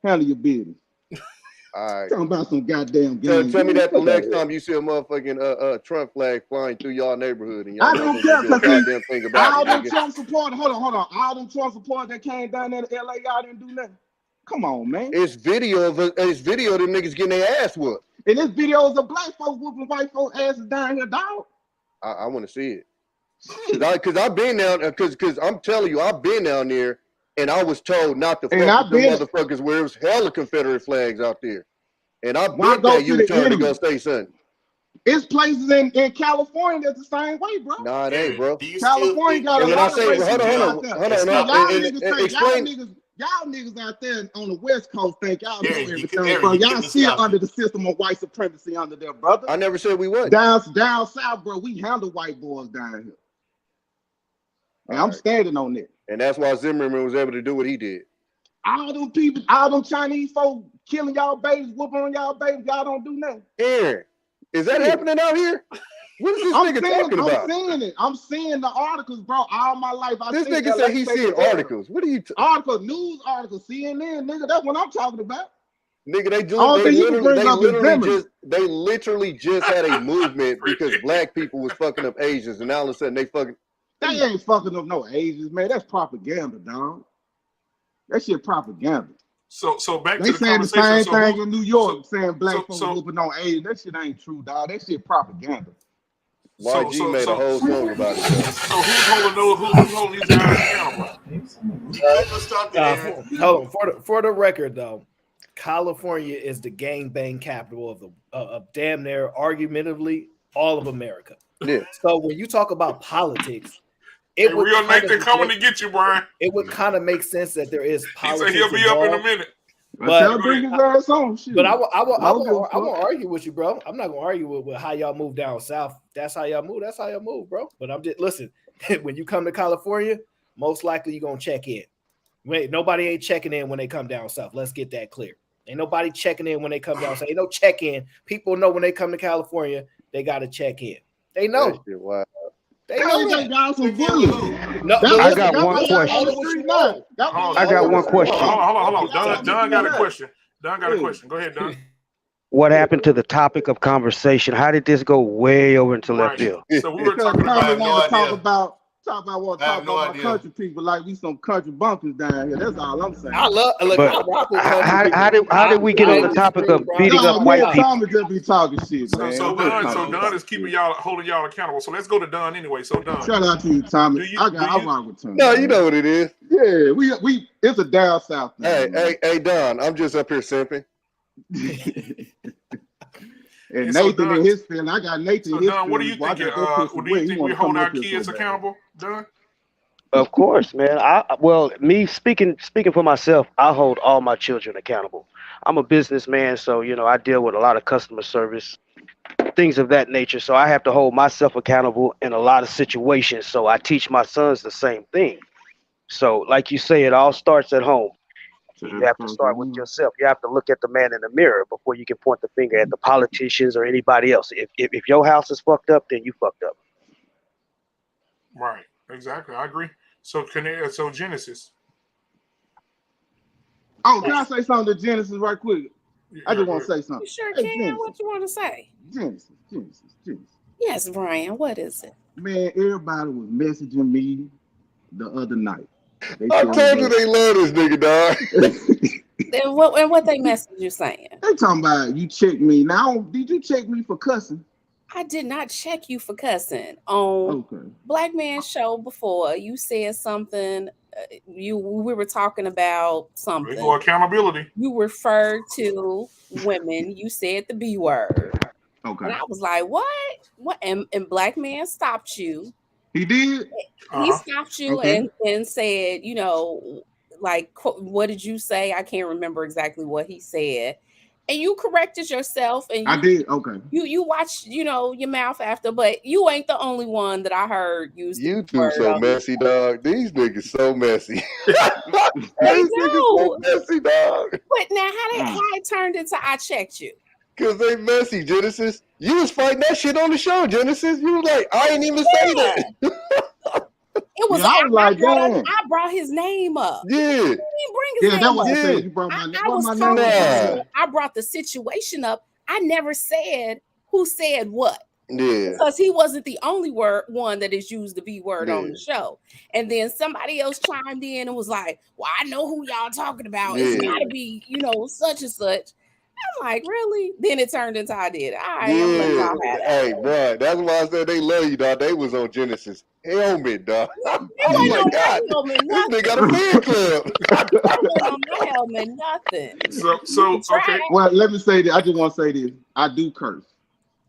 Handle your business. All right. Talking about some goddamn Tell games. me that the Fuck outta next here. time you see a motherfucking Trump flag flying through y'all neighborhood and y'all I not don't gonna care do a because goddamn thing about all it, them nigga. Trump supporters, hold on. All them Trump supporters that came down there to LA, y'all didn't do nothing. Come on, man. It's video of them niggas getting their ass whooped. And this videos of black folks whooping white folks asses down here, dog. I want to see it. Cause I've been down. Cause I'm telling you, I've been down there, and I was told not to And fuck with I've them been- motherfuckers where it was hella Confederate flags out there. And I Why bent go that to the U-turn to enemy? go say something. It's places in California that's the same way, bro. Nah, it ain't, bro. California got a And when I lot of say, racist hold people on, out there. hold on, See, no, y'all and niggas think explain. y'all niggas out there on the West Coast think y'all know Aaron, everything, Aaron, bro. you Y'all couldn't still stop under the system of white supremacy under there, brother. I never said we wasn't. Down south, bro, we handle white boys down here. And I'm standing on that. And that's why Zimmerman was able to do what he did. All them people, all them Chinese folks killing y'all babies, whooping on y'all babies, y'all don't do nothing. Aaron, is that happening out here? What is this nigga talking about? I'm seeing it. I'm seeing the articles, bro. All my life, I This seen nigga said he's seeing articles. What are you? Articles, news articles, CNN, nigga. That's what I'm talking about. Nigga, they literally just had a movement because black people was fucking up Asians, and now all of a sudden they fucking. They ain't fucking up no Asians, man. That's propaganda, dog. That shit propaganda. So back They to the saying the conversation. same thing in New York, saying black folks so- whooping on Asians. That shit ain't true, dog. That shit propaganda. YG made a whole song about it. So who's holding these guys accountable? Hold on. For the record, though, California is the gangbang capital of damn near argumentatively all of America. Yeah. So when you talk about politics, Hey, real Nathan coming to get you, Brian. It would kind of make sense that there is He politics. said he'll be up in a involved. minute. But bring his ass on. Shit. But I won't fuck. argue with you, bro. I'm not gonna argue with how y'all move down south. That's how y'all move. That's how y'all move, bro. But I'm just listen. When you come to California, most likely you're gonna check in. Wait, nobody ain't checking in when they come down south. Let's get that clear. Ain't nobody checking in when they come down south. Ain't no check in. People know when they come to California, they gotta check in. They know. Wow. They know that. Y'all some bullies. No, I got one question. I got one question. Hold on. Don got a question. Don got a question. Go ahead, Don. What happened to the topic of conversation? How did this go way over into left field? So we were talking Talk about my country people like we some country bumpkins down here. That's all I'm saying. I love. Look, But how did we get on the topic of beating up white people? Tommy just be talking shit, man. So Don is keeping y'all, holding y'all accountable. So let's go to Don anyway. So Don, shout out to you, Tommy. I rock with Tommy. No, you know what it is. Yeah, we it's a down south thing. Hey, Don, I'm just up here simping. And Nathan in his feeling, I got Nathan in his Don, what do you think? Do you think we hold our kids accountable, Don? Of course, man. Me speaking for myself, I hold all my children accountable. I'm a businessman, so I deal with a lot of customer service, things of that nature. So I have to hold myself accountable in a lot of situations. So I teach my sons the same thing. So, like you say, it all starts at home. You have to start with yourself. You have to look at the man in the mirror before you can point the finger at the politicians or anybody else. If your house is fucked up, then you fucked up. Right. Exactly. I agree. So Genesis. Oh, can I say something to Genesis right quick? I just want to say something. You sure can. Genesis. What you want to say? Genesis. Yes, Brian. What is it? Man, everybody was messaging me the other night. I told you they love this nigga, dog. And what they message you saying? They talking about you check me. Now, did you check me for cussing? I did not check you for cussing. On Black Man Show before, you said something. We were talking about something. For accountability. You referred to women. You said the B word. Okay. And I was like, what? And Black Man stopped you. He did? He stopped you and said, like, what did you say? I can't remember exactly what he said. And you corrected yourself. And I did. Okay. You watched, your mouth after, but you ain't the only one that I heard use. You two so messy, dog. These niggas so messy. They do. So messy, dog. But now, how it turned into I checked you? Because they messy, Genesis. You was fighting that shit on the show, Genesis. You was like, I ain't even say that. It was I brought his name up. Yeah. He didn't bring his name that's what up. I said. You brought my name. I was talking. I brought the situation up. I never said who said what. Yeah. Because he wasn't the only one that has used the B word on the show. And then somebody else chimed in and was like, well, I know who y'all talking about. It's gotta be, such and such. I'm like, really? Then it turned into I did. All right, I'm letting y'all have it. Hey, bro, that's why I said they love you, dog. They was on Genesis. Helmet, dog. Oh my God. This nigga got a fan club. On my helmet, nothing. So okay. Well, let me say this. I just want to say this. I do curse.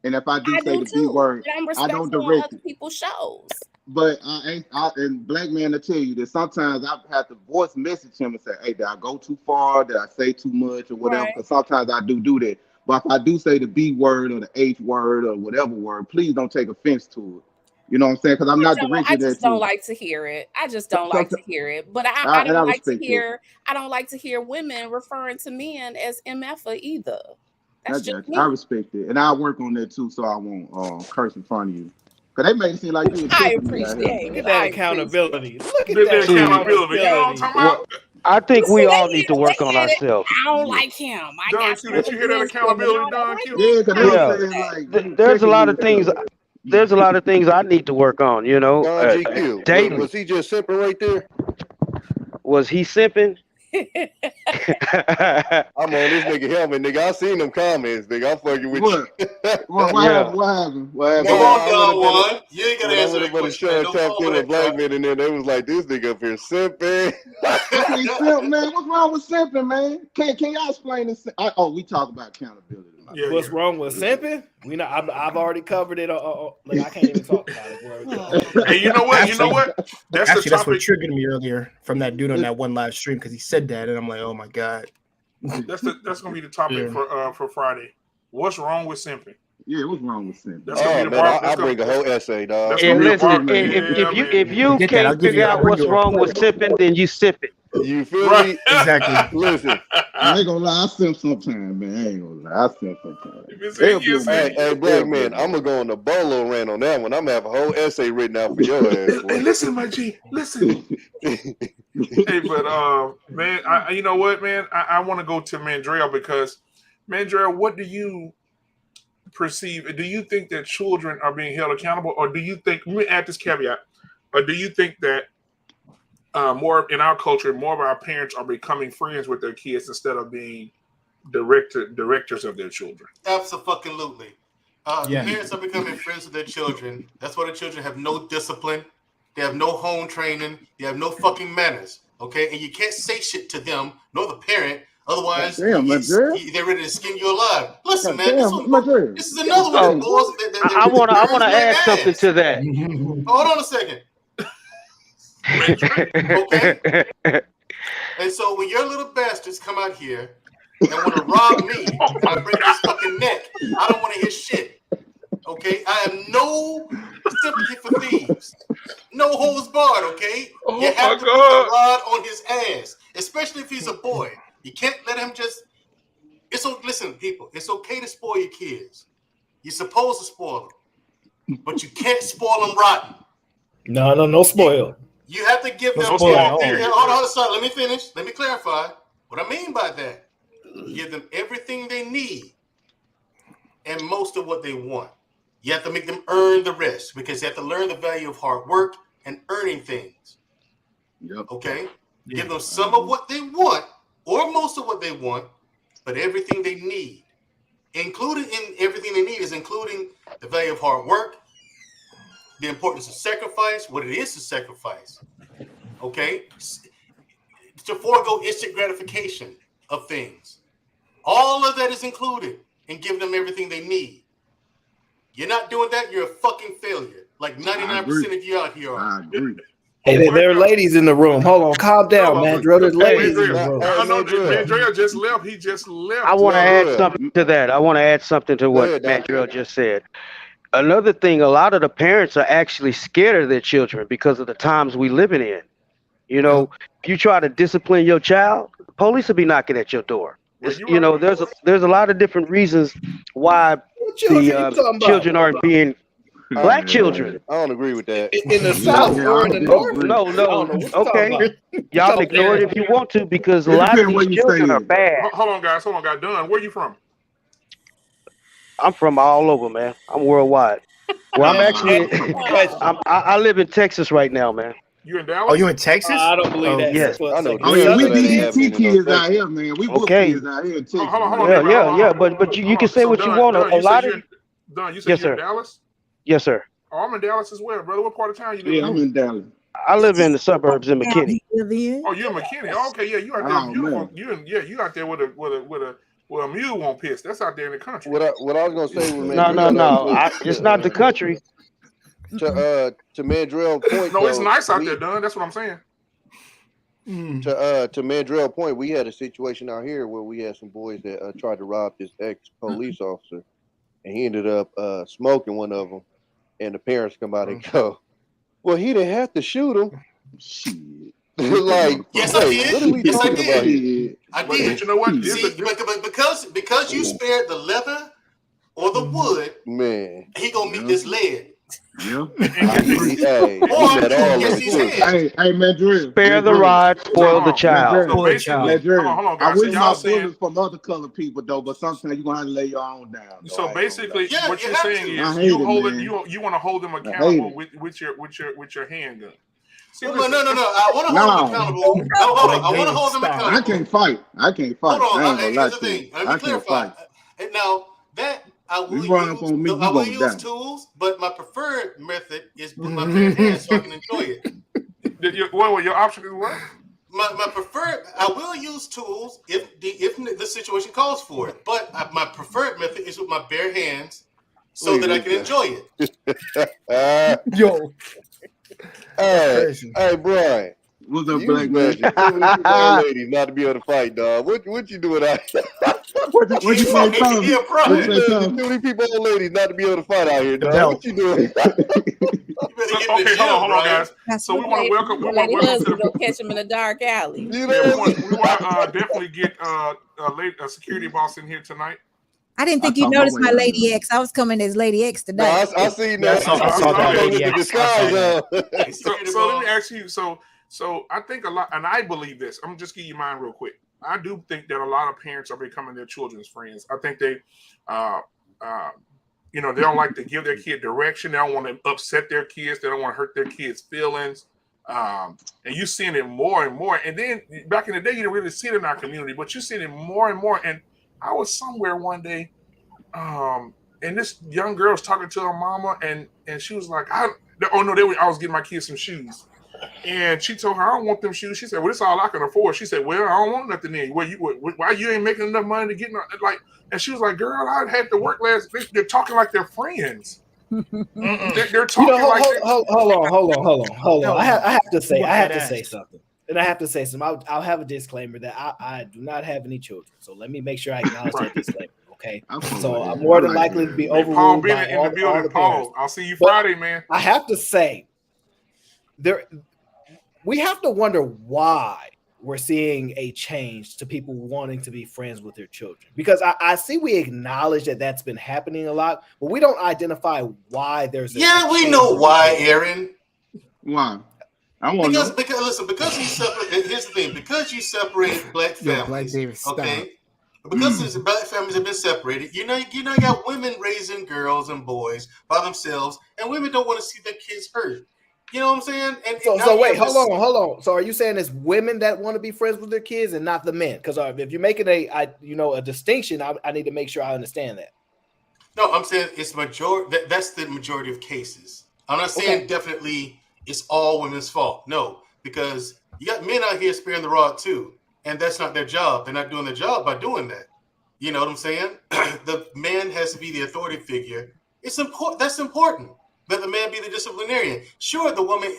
And if I do say the B word, I don't direct other people's shows. But and Black Man to tell you that sometimes I have to voice message him and say, hey, did I go too far? Did I say too much or whatever? Because sometimes I do that. But if I do say the B word or the H word or whatever word, please don't take offense to it. You know what I'm saying? Because I'm not directed at you. I just don't like to hear it. I just don't like to hear it. But I don't like to hear. I don't like to hear women referring to men as MF either. That's just me. I respect it, and I'll work on that too, so I won't curse in front of you. Because they make it seem like you. I appreciate it. That accountability. Look at that accountability. You know what I'm talking about? I think we all need to work on ourselves. I don't like him. Did you hear that accountability, Don? Yeah. There's a lot of things. There's a lot of things I need to work on. GQ. Daily. Was he just simping right there? Was he simping? I'm on this nigga helmet, nigga. I seen them comments, nigga. I'm fucking with you. What happened? Come on, y'all one. You ain't gonna answer that question. The show tapped in with Black Men, and then they was like, "This nigga up here simping." Simp, man. What's wrong with simping, man? Can y'all explain this? We talk about accountability. What's wrong with simping? I've already covered it. Like I can't even talk about it. Hey, you know what? That's what triggered me earlier from that dude on that one live stream because he said that, and I'm like, oh my God. That's gonna be the topic for Friday. What's wrong with simping? Yeah, what's wrong with simping? That's gonna be Oh the man, bar. I bring a whole essay, dog. That's Yeah, gonna be the listen. bar. If you Forget that. I'll can't give you. figure I'll out bring what's you a wrong with report. sipping, then you sip it. You feel Right. me? Exactly. Listen, I ain't gonna lie, I simp sometimes, man. I ain't gonna lie, I simp sometimes. If it's They'll in blow yes, my hey, mind. black They'll man, blow I'm my gonna go on the bolo rant on that one. I'm gonna have a whole essay written out for your ass, boy. Hey, listen, my G, listen. Hey, but man, you know what, man? I want to go to Mandrell because Mandrell, what do you perceive? Do you think that children are being held accountable, or do you think? Let me add this caveat. Or do you think that more in our culture, more of our parents are becoming friends with their kids instead of being directors of their children? Absolutely. Yeah. The parents are becoming friends with their children. That's why the children have no discipline. They have no home training. They have no fucking manners. Okay, and you can't say shit to them, nor the parent. Otherwise, Damn, my girl. they're ready to skin you alive. Listen, man, Damn, my girl. this is another one of the boys that I wanna burns my add something ass. to that. Hold on a second. Okay. And so when your little bastards come out here and want to rob me and I break this fucking neck, I don't want to hear shit. Okay? I have no sympathy for thieves. No holds barred, okay? Oh, you have to put a rod on his ass, especially if he's a boy. You can't let him just... Listen, people, it's okay to spoil your kids. You're supposed to spoil them. But you can't spoil them rotten. No spoil. You have to give them spoil everything. all. Hold on, sorry, let me finish. Let me clarify. What I mean by that, give them everything they need and most of what they want. You have to make them earn the rest because you have to learn the value of hard work and earning things. Yep. Okay? Give them some of what they want or most of what they want, but everything they need. Included in everything they need is including the value of hard work, the importance of sacrifice, what it is to sacrifice. Okay? To forego instant gratification of things. All of that is included in giving them everything they need. You're not doing that, you're a fucking failure. Like 99% of you out here are. I agree. Hey, there are ladies in the room. Hold on, calm down, man. There's ladies in the room. Mandrell just left. He just left. I want to add something to that. I want to add something to what Mandrell just said. Another thing, a lot of the parents are actually scared of their children because of the times we living in. You know, if you try to discipline your child, the police will be knocking at your door. You know, there's a lot of different reasons why the children aren't being black children. I don't agree with that. In the South or in the North? No. Okay. Y'all ignore it if you want to because a lot of these children are bad. Hold on, guys. Done. Where you from? I'm from all over, man. I'm worldwide. Well, I'm actually, I live in Texas right now, man. You in Dallas? Oh, you in Texas? I don't believe that. Yes. I know. Oh yeah, we BET kids out here, man. We book kids out here in Texas. Hold on. Yeah. But you can say what you want. A lot of Don, you said you're in Dallas? Yes, sir. Oh, I'm in Dallas as well, brother. What part of town you live in? Yeah, I'm in Dallas. I live in the suburbs in McKinney. Oh, you're in McKinney. Oh, okay, yeah, you out there beautiful. You out there with a mule won't piss. That's out there in the country. What I was gonna say was No. It's not the country. To Mandrell's point. No, it's nice out there, Don. That's what I'm saying. To Mandrell's point, we had a situation out here where we had some boys that tried to rob this ex-police officer, and he ended up smoking one of them. And the parents come out and go, "Well, he didn't have to shoot him." Shit. Like, yes, I did. What are we talking about here? I did. But you know what? See, because you spared the leather or the wood, man, he gonna meet this lead. Yeah. Hey, man, Drew. Spare the rod, spoil the child. So basically, hold on, I guys. wish So my y'all saying, bullets from other colored people though, but sometimes you're gonna have to lay your own down. Though. So basically, what you're saying is I hate you it, hold it. man. You want to hold them accountable with your handgun. See, no. I want to hold them accountable. No, hold on. I want to hold them accountable. I can't fight. Hold on. I ain't gonna lie Here's the to you. thing. Let I me can't clarify. fight. Now that I will use tools, but my preferred method is with my bare hands so I can enjoy it. Your option is what? My preferred, I will use tools if the situation calls for it, but my preferred method is with my bare hands so that I can enjoy it. Yo. Hey, Brian. What's up, You black man? imagine too many people old ladies not to be able to fight, dog. What you doing out here? What you say, Tom? Yeah, What bro. you say, Too Tom? many people old ladies not to be able to fight out here, The dog. belt. What you doing? You better So, get in the okay, gym, hold on, Brian. guys. That's So we what want to lady- welcome. We your want to lady welcome to husband the. go catch him in a dark alley. You Yeah, we know want to definitely get a security boss in here tonight. I didn't think I you talk my noticed way my out of Lady it. X. I was coming as Lady X No, today. I seen Yeah, I that. saw that With lady the X. I saw disguise that. on. Hey, So security let boss. me ask you. So I think a lot, and I believe this. I'm just give you mine real quick. I do think that a lot of parents are becoming their children's friends. I think they, they don't like to give their kid direction. They don't want to upset their kids. They don't want to hurt their kids' feelings. And you're seeing it more and more. And then back in the day, you didn't really see it in our community, but you're seeing it more and more. And I was somewhere one day, and this young girl was talking to her mama, and she was like, I was getting my kids some shoes. And she told her, I don't want them shoes. She said, well, it's all I can afford. She said, well, I don't want nothing in. Why you ain't making enough money to get like? And she was like, girl, I had to work last. They're talking like they're friends. They're talking like. Hold on. I have to say Ass. something. And I have to say something. I'll have a disclaimer that I do not have any children. So let me make sure I acknowledge that disclaimer. Okay. So I'm more than likely to be Paul overruled by Bennett in the building. all the parents. Paul, I'll see you Friday, man. I have to say, we have to wonder why we're seeing a change to people wanting to be friends with their children. Because I see we acknowledge that that's been happening a lot, but we don't identify why there's a We change know in why, behavior. Aaron. Why? I want to know. Because you separate. Here's the thing: because you separated black Yo, families, Black David, stop. okay. Because these black families have been separated, you got women raising girls and boys by themselves, and women don't want to see their kids hurt. You know what I'm saying? And So wait, hold on. So are you saying it's women that want to be friends with their kids and not the men? Because if you're making a distinction, I need to make sure I understand that. No, I'm saying it's majority. That's the majority of cases. I'm not saying definitely it's all women's fault. No, because you got men out here sparing the rod too, and that's not their job. They're not doing their job by doing that. You know what I'm saying? The man has to be the authority figure. It's important. That's important that the man be the disciplinarian. Sure, the woman,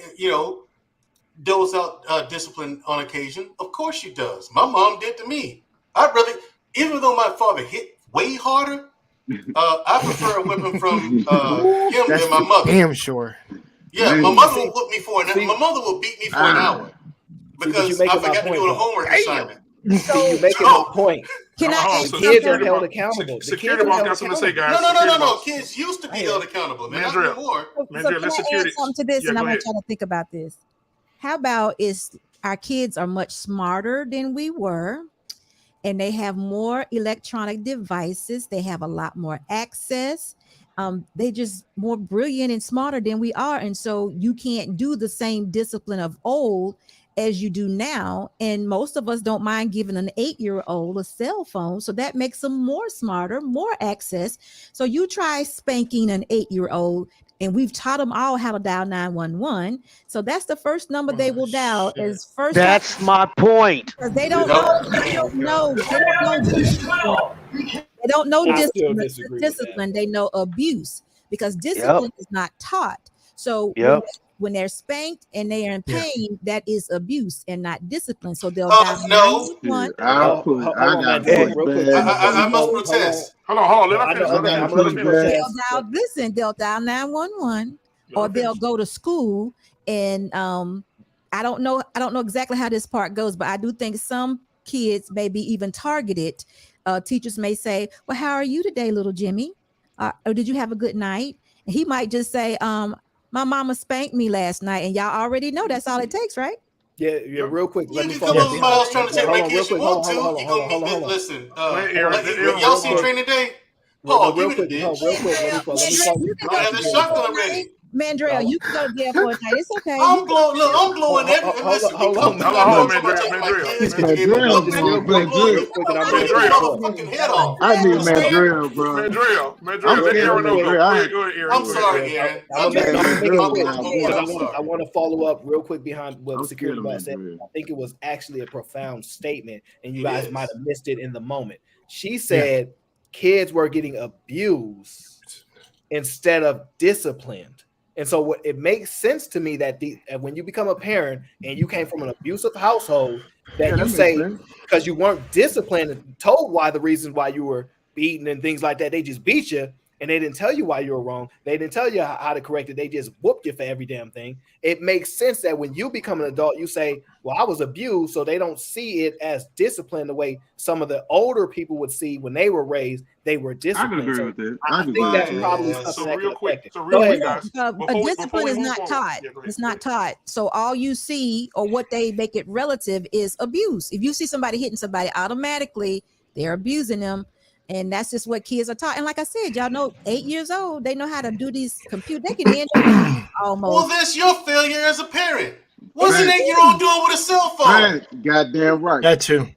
doles out discipline on occasion. Of course she does. My mom did to me. Even though my father hit way harder, I prefer a whipping from him than my mother. Damn sure. Yeah, my mother will whip me for an hour. My mother will beat me for an hour because I forgot to do a homework assignment. So you're making a point. Can I the kids are held accountable. Security boss got something to say, guys. No. Kids used to be held accountable. They're not anymore. So can I add something to this? And I want y'all to think about this. How about our kids are much smarter than we were, and they have more electronic devices. They have a lot more access. They just more brilliant and smarter than we are. And so you can't do the same discipline of old as you do now. And most of us don't mind giving an 8-year-old a cell phone. So that makes them more smarter, more access. So you try spanking an 8-year-old, and we've taught them all how to dial 911. So that's the first number they will dial is first. That's my point. Because they don't know. They don't know discipline. They know abuse, because discipline is not taught. So when they're spanked and they are in pain, that is abuse and not discipline. So they'll dial 911. I must protest. Hold on. They'll dial 911, or they'll go to school. And I don't know exactly how this part goes, but I do think some kids may be even targeted. Teachers may say, well, how are you today, little Jimmy? Or did you have a good night? And he might just say, my mama spanked me last night, and y'all already know that's all it takes, right? Yeah, real quick. You can come over to my house trying to take my kids. You want to? You gonna listen? Y'all see Training Day? Paul, give me the bitch. Let me shotgun ready. Mandrell, you can go there for a night. It's okay. I'm blowing everything. Listen, Hold on, I need Mandrell, bro. I'm sorry, Aaron. I want to follow up real quick behind what Security Boss said. I think it was actually a profound statement, and you guys might have missed it in the moment. She said kids were getting abused instead of disciplined. And so what it makes sense to me that when you become a parent and you came from an abusive household, that you say because you weren't disciplined and told why the reasons why you were beaten and things like that, they just beat you and they didn't tell you why you were wrong. They didn't tell you how to correct it. They just whooped you for every damn thing. It makes sense that when you become an adult, you say, well, I was abused, so they don't see it as discipline the way some of the older people would see when they were raised. They were disciplined. I can agree with that. I think that's probably something So that real could quick, affect it. so real quick, guys. A discipline is not taught. It's not taught. So all you see or what they make it relative is abuse. If you see somebody hitting somebody, automatically they're abusing them. And that's just what kids are taught. And like I said, y'all know 8 years old, they know how to do these computers. They can end your life almost. Well, that's your failure as a parent. What's an 8-year-old doing with a cell phone? Right. Goddamn right. That too.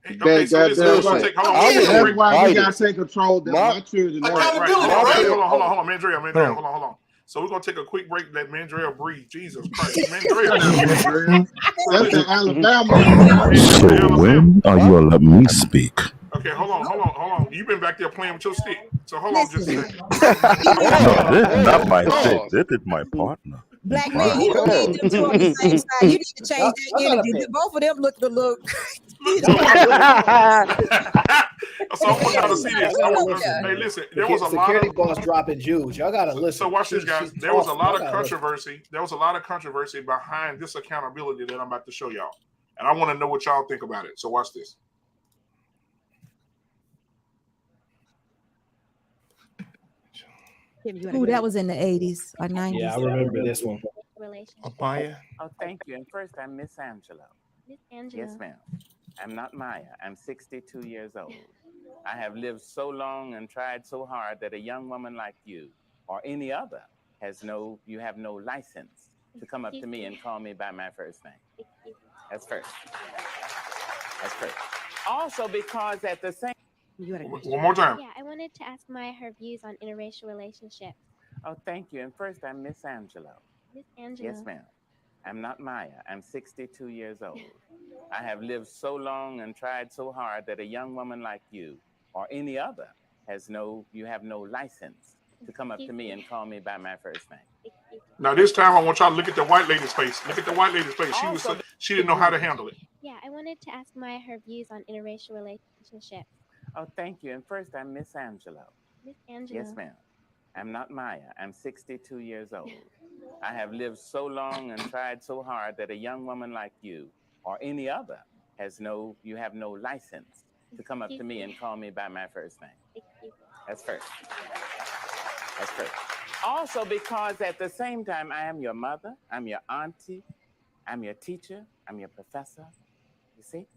Okay, so this is right. take. Hold on, That's why we gotta take control of my children. Accountability, right? Hold on, Mandrea, hold on. So we're gonna take a quick break. Let Mandrea breathe. Jesus Christ, Mandrea. That's the Alabama. So when are you gonna let me speak? Okay, hold on. You've been back there playing with your stick. So hold on just a second. No, this is not my stick. This is my partner. Black man, you don't need them two on the same side. You need to change that energy. Both of them look the look. So I want y'all to see this. Hey, listen, there was a lot security of boss dropping Jews. Y'all gotta listen. So watch this, guys. There was a lot of controversy. There was a lot of controversy behind this accountability that I'm about to show y'all, and I want to know what y'all think about it. So watch this. Ooh, that was in the 80s or 90s. Yeah, I remember this one. Maya. Oh, thank you. And first, I'm Miss Angela. Miss Angela. Yes, ma'am. I'm not Maya. I'm 62 years old. I have lived so long and tried so hard that a young woman like you or any other you have no license to come up to me and call me by my first name. That's first. That's first. Also, because at the same one more time. Yeah, I wanted to ask Maya her views on interracial relationships. Oh, thank you. And first, I'm Miss Angela. Miss Angela. Yes, ma'am. I'm not Maya. I'm 62 years old. I have lived so long and tried so hard that a young woman like you or any other you have no license to come up to me and call me by my first name. Now this time I want y'all to look at the white lady's face. Look at the white lady's face. She didn't know how to handle it. Yeah, I wanted to ask Maya her views on interracial relationships. Oh, thank you. And first, I'm Miss Angela. Miss Angela. Yes, ma'am. I'm not Maya. I'm 62 years old. I have lived so long and tried so hard that a young woman like you or any other you have no license to come up to me and call me by my first name. That's first. That's first. Also, because at the same time, I am your mother, I'm your auntie, I'm your teacher, I'm your professor. You see?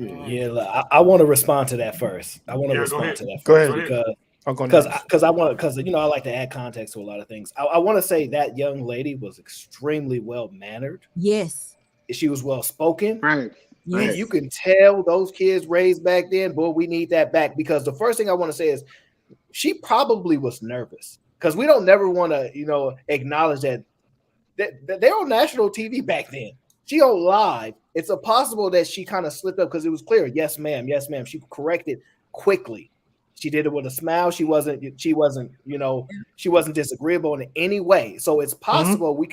Yeah, I want to respond to that first. I want to respond to that first. Go ahead. Because I like to add context to a lot of things. I want to say that young lady was extremely well mannered. Yes, she was well spoken. Right. Yes. You can tell those kids raised back then, boy, we need that back. Because the first thing I want to say is she probably was nervous because we don't never want to, acknowledge that they're on national TV back then. She on live. It's possible that she kind of slipped up because it was clear. Yes, ma'am. Yes, ma'am. She corrected quickly. She did it with a smile. She wasn't disagreeable in any way. So it's possible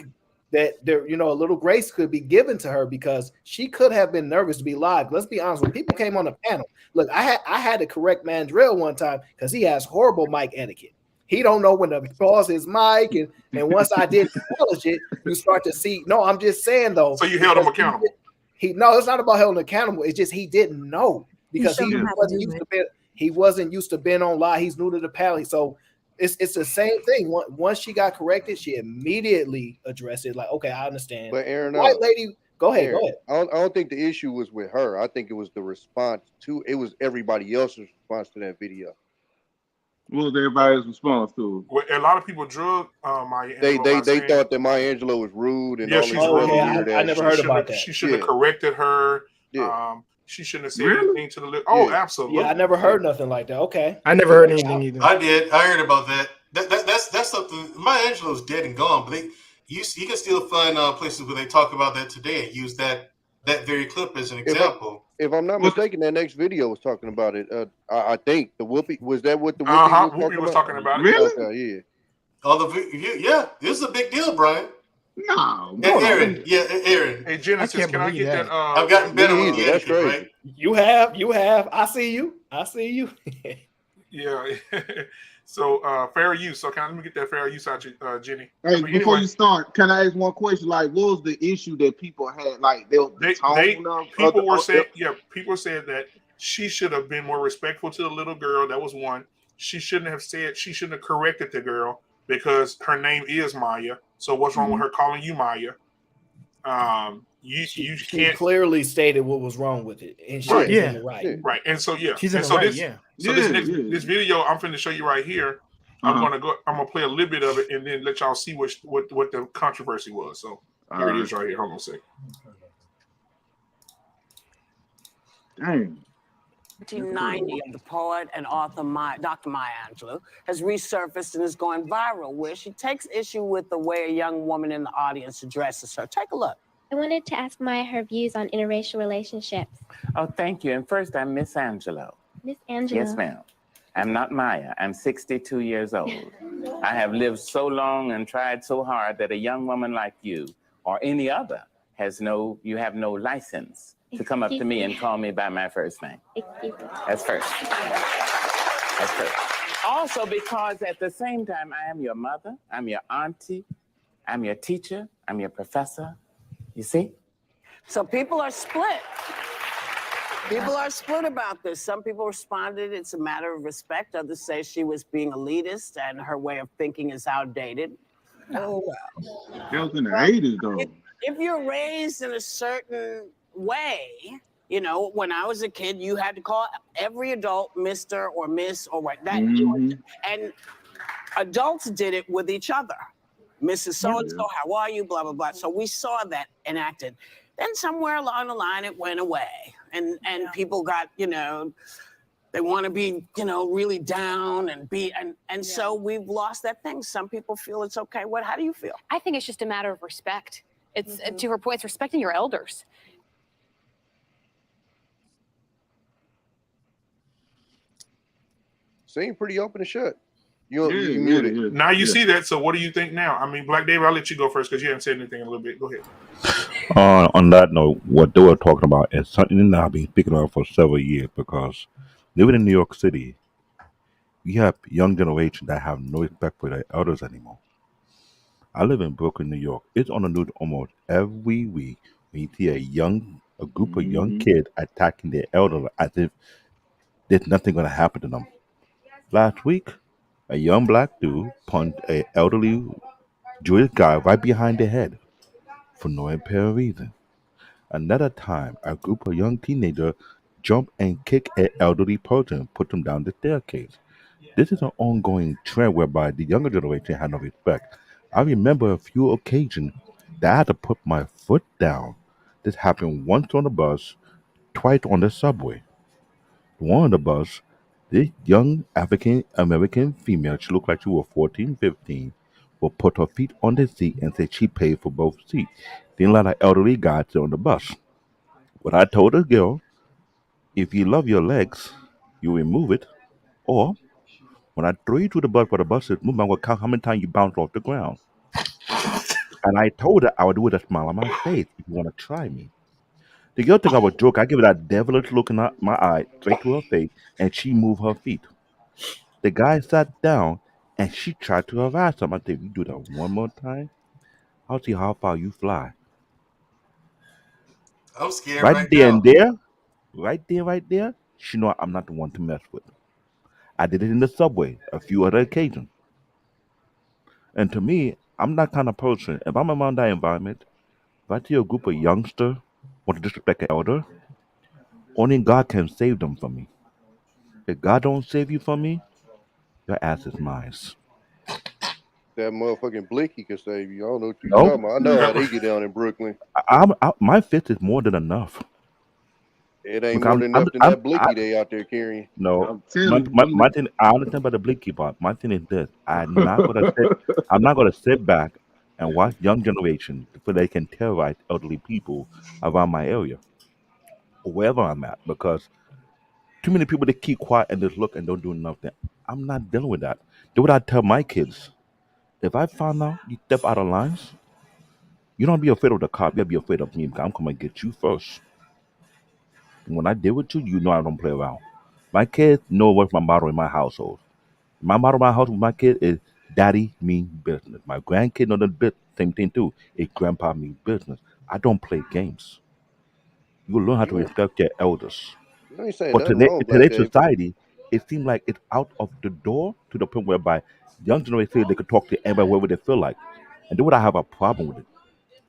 that there, a little grace could be given to her because she could have been nervous to be live. Let's be honest. When people came on the panel, look, I had to correct Mandrell one time because he has horrible mic etiquette. He don't know when to pause his mic, and once I did acknowledge it, you start to see. No, I'm just saying though. So you held him accountable. No, it's not about holding accountable. It's just he didn't know because he wasn't used to being on live. He's new to the panel, so it's the same thing. Once she got corrected, she immediately addressed it. Like, okay, I understand. But Aaron, white lady, go ahead. I don't think the issue was with her. I think it was the response to. It was everybody else's response to that video. What was everybody's response to? Well, a lot of people drug Maya. They thought that Maya Angelou was rude and all she's rude. I never heard about that. She should have corrected her. Yeah. She shouldn't have said anything to the list. Oh, absolutely. Yeah, I never heard nothing like that. Okay. I never heard anything either. I did. I heard about that. That's something. Maya Angelou's dead and gone, but you can still find places where they talk about that today and use that very clip as an example. If I'm not mistaken, that next video was talking about it. I think the Whoopi was that what the Whoopi was talking about. Really? Okay, Yeah, this is a big deal, Brian. No, Hey, Aaron. Yeah, Aaron. Hey, Genesis, can I get that? I've gotten better with the etiquette, right? You have. I see you. Yeah. So fair use. So let me get that fair use out you, Jenny. Hey, before you start, can I ask one question? Like, what was the issue that people had? Like, people said that she should have been more respectful to the little girl. That was one. She shouldn't have corrected the girl because her name is Maya. So what's wrong with her calling you Maya? She clearly stated what was wrong with it, and she's in the right. Right, and so she's in the right. This video I'm finna show you right here. I'm gonna play a little bit of it and then let y'all see what the controversy was. So here it is right here. Hold on a second. Dang. 1990 of the poet and author Dr. Maya Angelou has resurfaced and is going viral, where she takes issue with the way a young woman in the audience addresses her. Take a look. I wanted to ask Maya her views on interracial relationships. Oh, thank you. And first, I'm Miss Angelo. Miss Angelo. Yes, ma'am. I'm not Maya. I'm 62 years old. I have lived so long and tried so hard that a young woman like you or any other you have no license to come up to me and call me by my first name. That's first. That's first. Also, because at the same time, I am your mother, I'm your auntie, I'm your teacher, I'm your professor. You see? So people are split. People are split about this. Some people responded it's a matter of respect. Others say she was being elitist and her way of thinking is outdated. Oh, well. That was in the 80s, though. If you're raised in a certain way, you know, when I was a kid, you had to call every adult Mr. or Miss or what. And adults did it with each other. Mrs. So-and-so, how are you? Blah, blah, blah. So we saw that enacted. Then somewhere along the line, it went away. And people got, you know, they want to be, you know, really down and so we've lost that thing. Some people feel it's okay. How do you feel? I think it's just a matter of respect. It's to her point, it's respecting your elders. Seemed pretty open and shut. Now you see that. So what do you think now? I mean, Black David, I'll let you go first because you haven't said anything in a little bit. Go ahead. On that note, what they were talking about is something that I've been speaking about for several years, because living in New York City, you have young generation that have no respect for their elders anymore. I live in Brooklyn, New York. It's on the news almost every week when you see a group of young kids attacking their elders as if there's nothing going to happen to them. Last week, a young black dude punched an elderly Jewish guy right behind the head for no apparent reason. Another time, a group of young teenagers jumped and kicked an elderly person and put them down the staircase. This is an ongoing trend whereby the younger generation had no respect. I remember a few occasions that I had to put my foot down. This happened once on the bus, twice on the subway. One on the bus, this young African American female, she looked like she was 14, 15, will put her feet on the seat and say she paid for both seats. Then let an elderly guy sit on the bus. What I told the girl, if you love your legs, you remove it, or when I throw you to the bus where the bus is moving, I'm going to count how many times you bounce off the ground. And I told her I would do it with a smile on my face if you want to try me. The girl think I was joking. I give her that devilish look in my eye, straight to her face, and she moved her feet. The guy sat down, and she tried to harass him. I said, if you do that one more time, I'll see how far you fly. I'm scared right there, she know I'm not the one to mess with. I did it in the subway, a few other occasions. And to me, I'm that kind of person. If I'm around that environment, if I see a group of youngsters want to disrespect an elder, only God can save them from me. If God don't save you from me, your ass is mine. That motherfucking Blicky can save you. I don't know what you're talking about. I know how they get down in Brooklyn. My fist is more than enough. It ain't more than enough than that Blicky they out there carrying. No, my thing. I understand about the Blicky part. My thing is this: I'm not gonna sit back and watch young generation so they can terrorize elderly people around my area or wherever I'm at, because too many people, they keep quiet and just look and don't do nothing. I'm not dealing with that. Do what I tell my kids. if I found out you step out of lines, you don't be afraid of the cop. You gotta be afraid of me because I'm coming to get you first. And when I deal with you, you know I don't play around. My kids know what's my motto in my household. My motto in my house with my kid is daddy mean business. My grandkid know the same thing too. It's grandpa mean business. I don't play games. You learn how to respect your elders. You ain't saying But nothing wrong, Black today's Dave. society, it seems like it's out of the door to the point whereby young generation feel they could talk to anybody wherever they feel like. And then would I have a problem with it?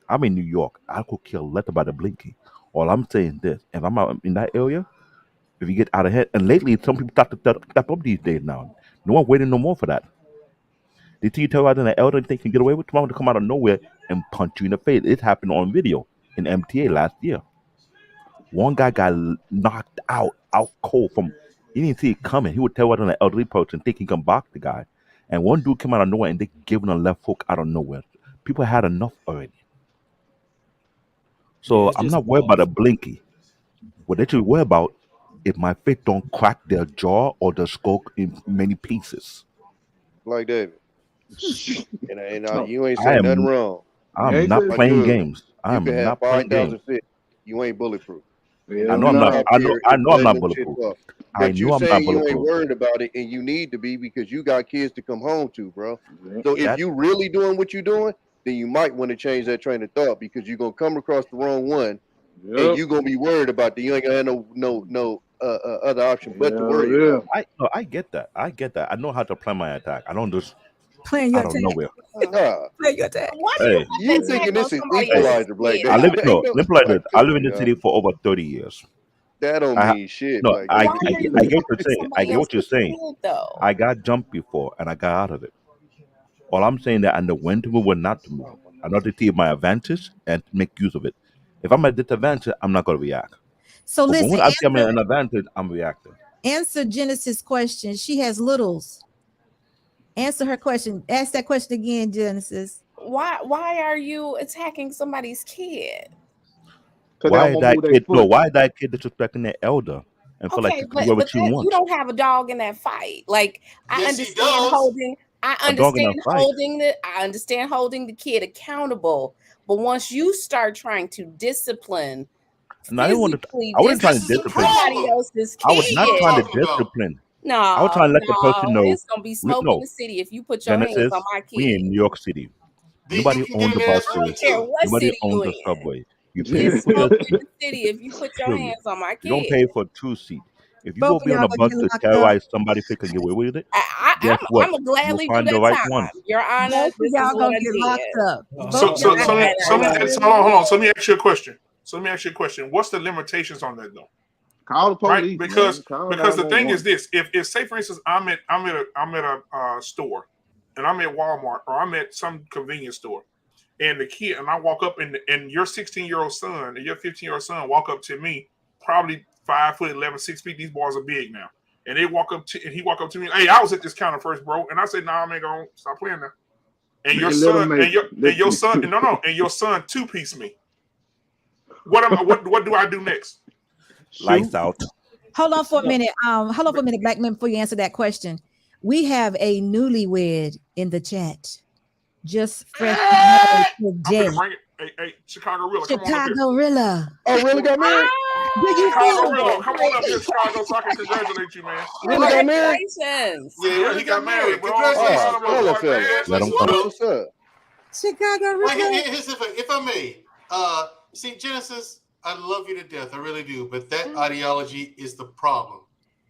I'm in New York. I could care less about the blinky. All I'm saying this, if I'm out in that area, if you get out of hand, and lately some people start to step up these days now. No one waiting no more for that. They see you tell out an elder they can get away with tomorrow to come out of nowhere and punch you in the face. It happened on video in MTA last year. One guy got knocked out cold from. He didn't see it coming. He would tell out an elderly person, think he can box the guy, and one dude came out of nowhere and they giving a left hook out of nowhere. People had enough already. So I'm not worried about a blinky. What they should worry about if my face don't crack their jaw or their skull in many pieces. Black David. And No, you ain't I saying am- nothing wrong. I'm not Like, playing dude, games. You I'm can have not playing 5,000 games. feet. You ain't bulletproof. I know I'm not. I know I'm not bulletproof. I But know you I'm not saying you ain't bulletproof. worried about it, and you need to be because you got kids to come home to, bro. So if That- you really doing what you're doing, then you might want to change that train of thought because you're gonna come across the wrong one, and you're gonna be worried about that. You ain't gonna have no other option but to worry about. I get that. I get that. I know how to plan my attack. I don't just Plan your out of attack. nowhere. Plan your attack. Why do Hey, you You let thinking that this is attack on somebody else's equalizer, Black kid? David? I live Ain't no. no- Let me play like, this. I come live on, in the y'all. city for over 30 years. That don't I, mean shit, no, Black I David. Why are you get what you're letting saying. I somebody get what you're else's saying. kid though? I got jumped before and I got out of it. All I'm saying that I know when to move, when not to move. I know to see my advantage and make use of it. If I'm at disadvantage, I'm not going to react. So But listen, when I see I'm at an advantage, I'm reacting. answer Genesis' question. She has littles. Answer her question. Ask that question again, Genesis. Why are you attacking somebody's kid? Why that kid disrespecting their elder and feel like Okay, she can do whatever but she that, you wants? don't have a dog in that fight. Like I Yes, he understand does. holding. I A dog in a understand fight. holding the kid accountable. But once you start trying to discipline, And I didn't want to. physically I wasn't trying to This is the discipline. somebody problem. else's I was This is not what I'm kid, trying to talking about. discipline. no, I was trying to let the person know. it's gonna be smoke in No, the city if you put your hands Genesis, on my we kid. in New York City. Then you Nobody can owns get the an ass I don't whooping buses. care too. what Nobody city you owns the in. subway. You pay It's for smoke it. in the city if you put your Period. hands on my You don't kid. pay for 2 seats. If you Both go of be on y'all a gonna bus get to locked up. terrorize somebody, if they can get away with it, guess what? I'm gonna You'll gladly do find the that right time. one. Your Honor, Both of this is y'all what gonna I get did. locked up. So, Both so, of so, y'all so, let me, got so let me, locked up. so hold on. So let me ask you a question. What's the limitations on that though? Call the police, Right? Because man. Call the thing is 911. this: if say for instance I'm at a store, and I'm at Walmart or I'm at some convenience store, and the kid and I walk up and your 16-year-old son or your 15-year-old son walk up to me, probably 5'11", 6 feet. These boys are big now, and he walk up to me. Hey, I was at this counter first, bro, and I said, "Nah, I'm ain't gonna stop playing now." And your Man, let 'em son make and your son and your son two-piece me. What do I do next? Lights out. Hold on for a minute. Hold on for a minute, Black man, before you answer that question. We have a newlywed in the chat. Just fresh married today. I'm gonna bring it. Hey, Chicago Rilla, come on up here. Chicago Rilla. Oh, really got married? Do you Chicago feel Rilla, that? come on up here, Chicago, so I can congratulate you, man. Really got married? Congratulations. Yeah, he got married, bro. Congratulations, Oh, bro. hella fellas. Let 'em Congratulations, come. bro. What's up? Chicago Well, Rilla. here's the thing. If I may, see, Genesis, I love you to death. I really do. But that ideology is the problem.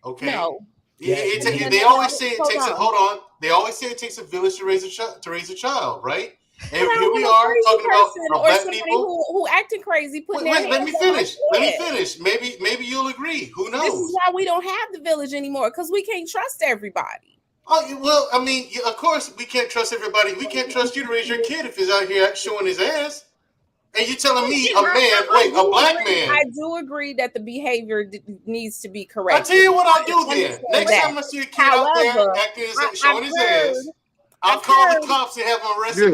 Okay. No. They always say it Hold takes. on. Hold on. They always say it takes a village to raise a child, right? And But I here don't we want a are crazy talking about person our or black somebody people. who acting crazy putting Wait, their let hands me on my finish. Let me kid. finish. Maybe you'll agree. Who knows? This is why we don't have the village anymore, because we can't trust everybody. Oh, well, I mean, of course we can't trust everybody. We can't trust you to raise your kid if he's out here showing his ass. And you're telling me a black man. I do agree that the behavior needs to be I corrected. tell you what I'll do then. Understand Next that. time I see a kid out there However, acting as showing his ass. I'll call the cops and have him arrested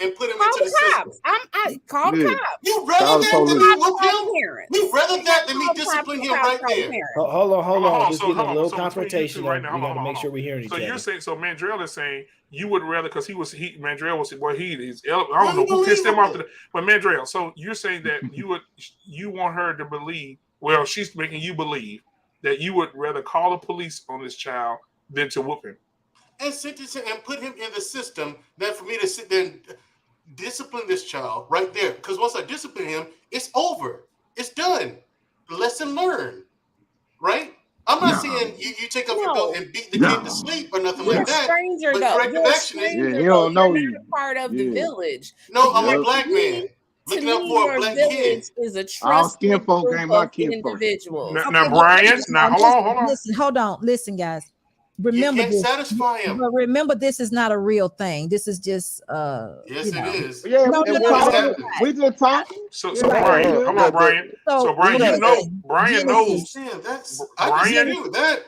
and put him into the system. I call the cops. You rather that than me whoop him? You rather that than me discipline him right there? Hold on. Just So, getting a hold on. little So between you confrontation. two right now, We got to hold make on. sure we're hearing each So other. you're saying, so Mandrell is saying you would rather, because Mandrell was, well, he's, I don't know who pissed him off today, but Mandrell. So you're saying that you want her to believe, well, she's making you believe that you would rather call the police on this child than to whoop him. And sentence him and put him in the system than for me to sit there and discipline this child right there. Because once I discipline him, it's over. It's done. Lesson learned. Right? I'm not saying you take up your belt and beat the kid to sleep or nothing like that. Stranger, but though. corrective action is he don't know You're you. not a part of the village. No, I'm a black man. Looking out for a your black village kid. is a All skin trusted folk group ain't my of kin folk. individuals. Now, Brian, hold on. Listen, hold on. Listen, guys. Remember can't this. satisfy him. But remember, this is not a real thing. This is just Yes, it is. Yeah, No, we just talking. So Yeah, Brian, yeah, come on, Brian. So Brian, you know, Brian knows. Man, that's Brian, I disagree with that.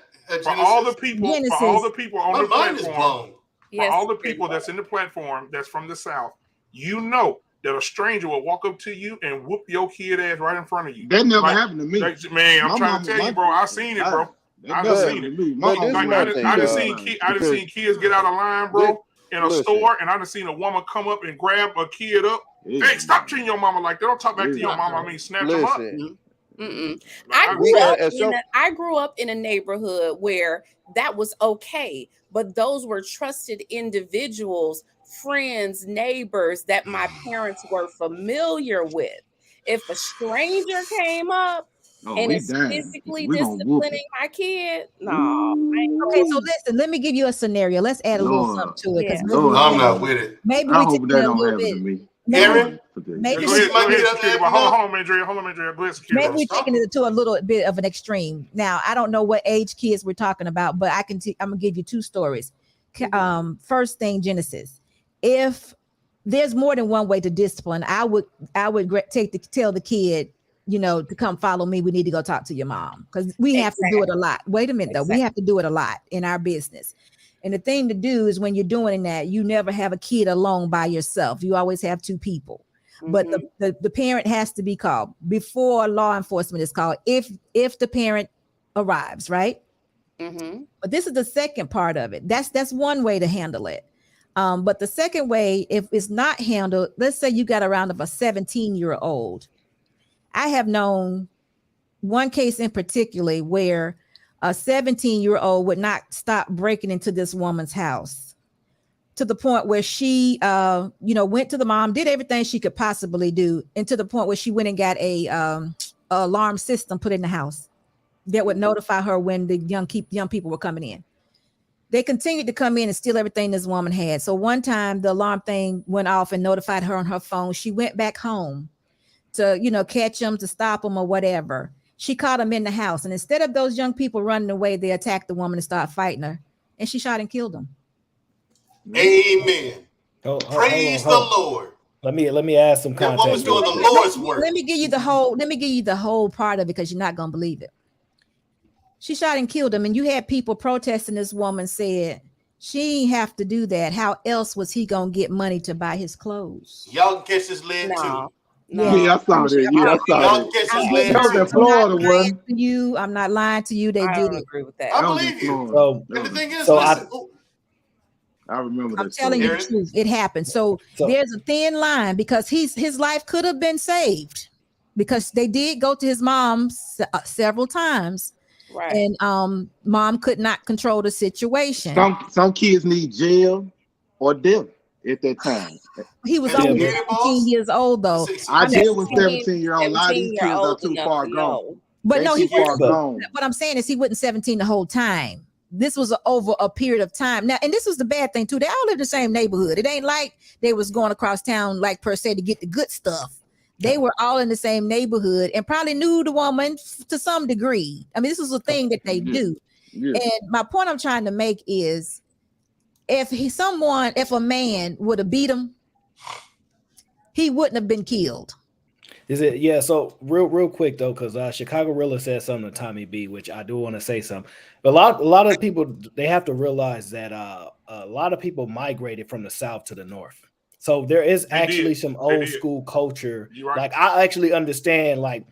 For all the people on My the mind is platform, blown. for all the people that's in the platform that's from the South, you know that a stranger will walk up to you and whoop your kid ass right in front of you. That never happened to me. Man, I'm My trying mama- to tell you, bro. I seen it, bro. I never done seen happened to me. it. My Like, uncle I was done like, seen kids get out of line, bro, in a listen. store, and I done seen a woman come up and grab a kid up. Hey, stop treating your mama like that. Don't talk back to your mama. I mean, snatch them up. Mm-mm. Listen. I grew up in a neighborhood where that was okay, but those were trusted individuals, friends, neighbors that my parents were familiar with. If a stranger came up and is physically disciplining my kid, no. Okay, so listen, let me give you a scenario. Let's add a little something to it. Yeah. I'm not with it. Maybe I we hope take that it a don't little happen to bit. me. Aaron, Maybe Go ahead, security. Hold on, Mandria. Hold on, Mandria. Go ahead, security. Maybe we're taking it to a little bit of an extreme. Now, I don't know what age kids we're talking about, but I'm gonna give you two stories. First thing, Genesis. If there's more than one way to discipline, I would tell the kid, to come follow me. We need to go talk to your mom because we have to do it a lot. Wait a minute, though. We have to do it a lot in our business. And the thing to do is when you're doing that, you never have a kid alone by yourself. You always have two people. But the parent has to be called before law enforcement is called if the parent arrives, right? But this is the second part of it. That's one way to handle it. But the second way, if it's not handled, let's say you got around of a 17-year-old. I have known one case in particular where a 17-year-old would not stop breaking into this woman's house to the point where she, went to the mom, did everything she could possibly do, and to the point where she went and got a alarm system put in the house that would notify her when the young people were coming in. They continued to come in and steal everything this woman had. So one time the alarm thing went off and notified her on her phone. She went back home to, catch them, to stop them or whatever. She caught them in the house. And instead of those young people running away, they attacked the woman and started fighting her. And she shot and killed them. Amen. Praise the Lord. Let me add some context. That woman's doing the Lord's work. Let me give you the whole part of it because you're not gonna believe it. She shot and killed him, and you had people protesting this woman said she ain't have to do that. How else was he gonna get money to buy his clothes? Y'all can catch this lead too. Yeah, I saw that. Yeah, I saw that. That was in Florida, wasn't it? I'm not lying to you. They did it. Agree with that. I believe you. So, and the thing is, I remember that. I'm telling you the truth. It happened. So there's a thin line because his life could have been saved because they did go to his mom several times. Right. And mom could not control the situation. Some kids need jail or death at that time. He was only 17 years old, though. I deal with 17-year-old. A lot of these kids are too far gone. But no, he wasn't. Gone. What I'm saying is he wasn't 17 the whole time. This was over a period of time. Now, and this was the bad thing too. They all live in the same neighborhood. It ain't like they was going across town, like per se, to get the good stuff. They were all in the same neighborhood and probably knew the woman to some degree. I mean, this was a thing that they do. Yeah. And my point I'm trying to make is if a man would have beat him, he wouldn't have been killed. Is it? Yeah. So real quick though, because Chicago Rilla said something to Tommy B, which I do want to say something. But a lot of people, they have to realize that a lot of people migrated from the South to the North. So there is actually some old school culture. You're right. Like I actually understand. Like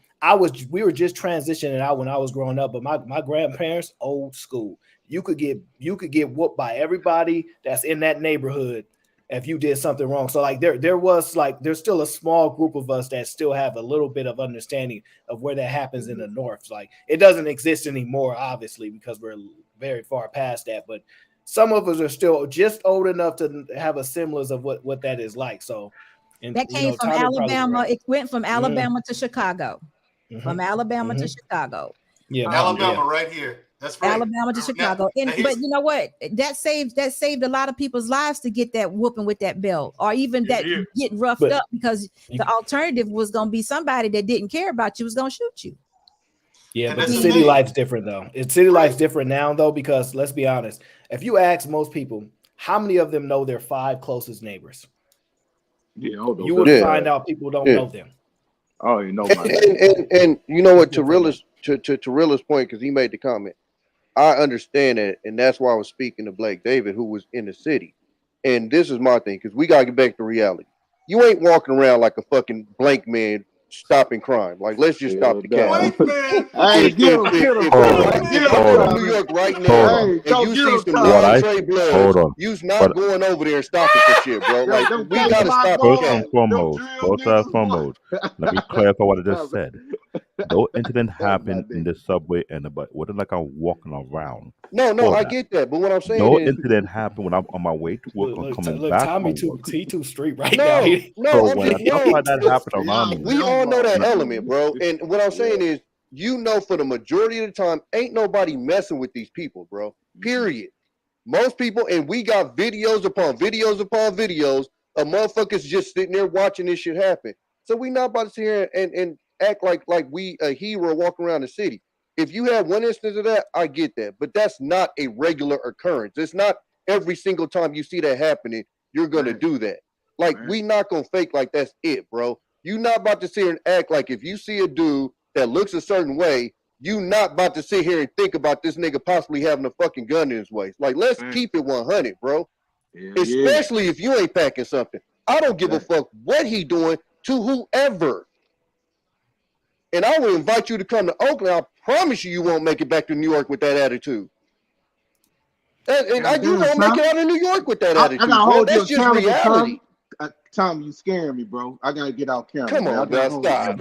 we were just transitioning out when I was growing up, but my grandparents old school. You could get whooped by everybody that's in that neighborhood if you did something wrong. So like there's still a small group of us that still have a little bit of understanding of where that happens in the North. Like it doesn't exist anymore, obviously, because we're very far past that, but some of us are still just old enough to have a semblance of what that is like. So, and that came from Alabama. It went from Alabama to Chicago. From Alabama to Chicago. Yeah, Alabama right here. That's right. Alabama to Chicago. But you know what? That saved a lot of people's lives to get that whooping with that belt, or even that get roughed up, because the alternative was going to be somebody that didn't care about you was going to shoot you. Yeah, but the city life's different though. Life's different now though, because let's be honest. If you ask most people, how many of them know their 5 closest neighbors? Yeah, you would find out people don't know them. Oh, you know, and you know what? To Rilla's point, because he made the comment, I understand that, and that's why I was speaking to Blake David, who was in the city. And this is my thing, because we gotta get back to reality. You ain't walking around like a fucking blank man stopping crime. Like, let's just stop the cap. Hey, get him. If I'm in New York right now and you see some Trey Bloods, you's not going over there and stopping for shit, bro. Like, we gotta stop First the and cap. foremost, let me clarify what I just said. No incident happened in the subway and the but wasn't like I'm walking around. No, I get that, but what I'm saying no is incident happened when I'm on my way to work or coming Look, back Tommy from work. too street right now. So when stuff like that happened around me, we all know that element, bro. And what I'm saying is, you know, for the majority of the time, ain't nobody messing with these people, bro. Period. Most people, and we got videos upon videos upon videos of motherfuckers just sitting there watching this shit happen. So we not about to sit here and act like we a hero walking around the city. If you have one instance of that, I get that, but that's not a regular occurrence. It's not every single time you see that happening, you're gonna do that. Like, we not gonna fake like that's it, bro. You not about to sit here and act like if you see a dude that looks a certain way, you not about to sit here and think about this nigga possibly having a fucking gun in his waist. Like, let's keep it 100, bro. Especially if you ain't packing something. I don't give a fuck what he doing to whoever. And I will invite you to come to Oakland. I promise you won't make it back to New York with that attitude. And you won't make it out of New York with that attitude. I gotta hold That's just reality. Tom, you scaring me, bro. I gotta get out camera. Come on, man, stop.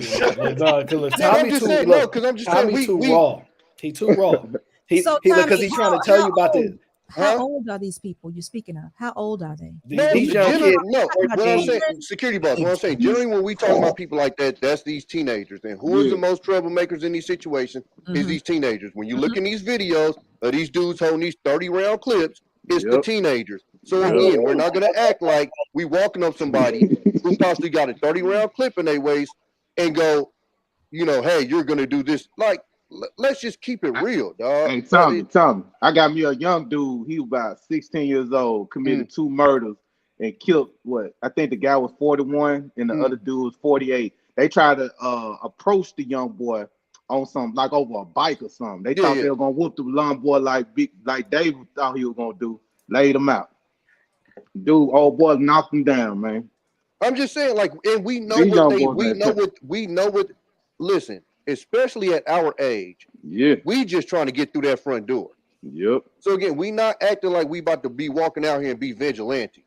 Tommy too raw. He too raw. Because he's trying to tell you about this. How old are these people you're speaking of? How old are they? These young kids. What I'm saying, security boss. What I'm saying, generally when we talk about people like that, that's these teenagers. And who is the most troublemakers in these situations is these teenagers. When you look in these videos of these dudes holding these 30-round clips, it's the teenagers. So again, we're not gonna act like we walking up somebody who possibly got a 30-round clip in their waist and go, you know, hey, you're gonna do this. Like, let's just keep it real, dog. Hey, Tommy, I got me a young dude. He was about 16 years old, committed 2 murders and killed I think the guy was 41 and the other dude was 48. They tried to approach the young boy on some, like over a bike or something. They thought they were gonna whoop the young boy like David thought he was gonna do. Laid him out. Dude, old boy knocked him down, man. I'm just saying, like, and we know what. Listen, especially at our age, we just trying to get through that front door. So again, we not acting like we about to be walking out here and be vigilantes.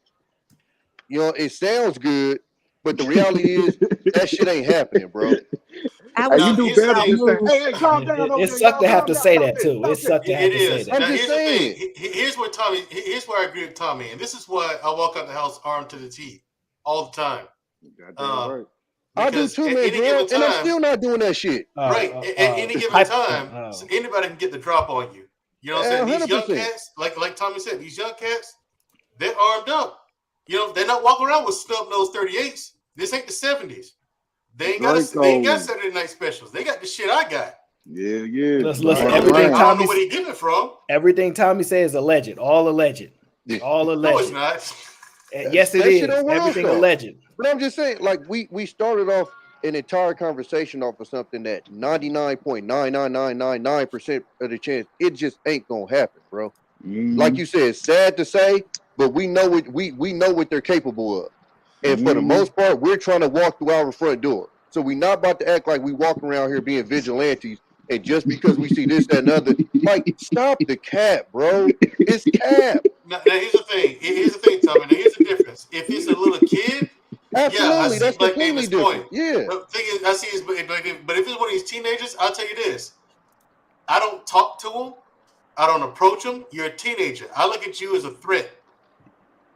You know, it sounds good, but the reality is that shit ain't happening, bro. You do better than hey, calm down. It sucked to have to say that too. It sucked to have to say that. I'm just saying. Here's where I agree with Tommy, and this is why I walk out the house armed to the teeth all the time. I do too, man, bro, and I'm still not doing that shit. Right. At any given time, so anybody can get the drop on you. You know what I'm saying? These young cats, like Tommy said, these young cats, they're armed up. You know, they're not walking around with snub-nosed 38s. This ain't the 70s. They ain't got Saturday night specials. They got the shit I got. Listen, everything I don't know where he get it from. Everything Tommy says is alleged. All alleged. All alleged. No, it's not. Yes, it is. Everything alleged. But I'm just saying, like, we started off an entire conversation off of something that 99.99999% of the chance it just ain't gonna happen, bro. Like you said, sad to say, but we know what they're capable of. And for the most part, we're trying to walk through our front door. So we're not about to act like we walk around here being vigilantes. And just because we see this, that, and other, like, stop the cap, bro. It's cap. Now here's the thing. Here's the thing, Tommy. Now here's the difference. If it's a little kid, Absolutely, I that's see Black completely David's different. point. Yeah. The thing is, I see his, but if it's one of these teenagers, I'll tell you this: I don't talk to them. I don't approach them. You're a teenager. I look at you as a threat,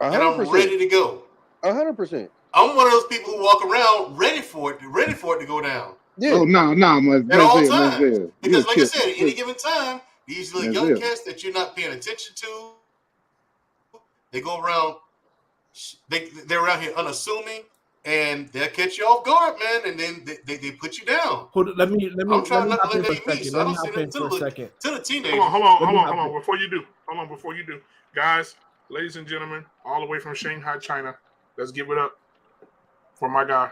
and I'm ready to go. 100%. I'm one of those people who walk around ready for it to go down. Yeah. Oh no, At all times. Manziel. Because like I said, at any given time, these little young Manziel. cats that you're not paying attention to, they go around, they're around here unassuming, and they'll catch you off guard, man, and then they put you down. Hold on, let me I'm trying not hop to in let for that a be me, second. so I Let me don't say hop in nothing for a second. to the teenagers. Hold on. Before you do, guys, ladies and gentlemen, all the way from Shanghai, China, let's give it up for my guy.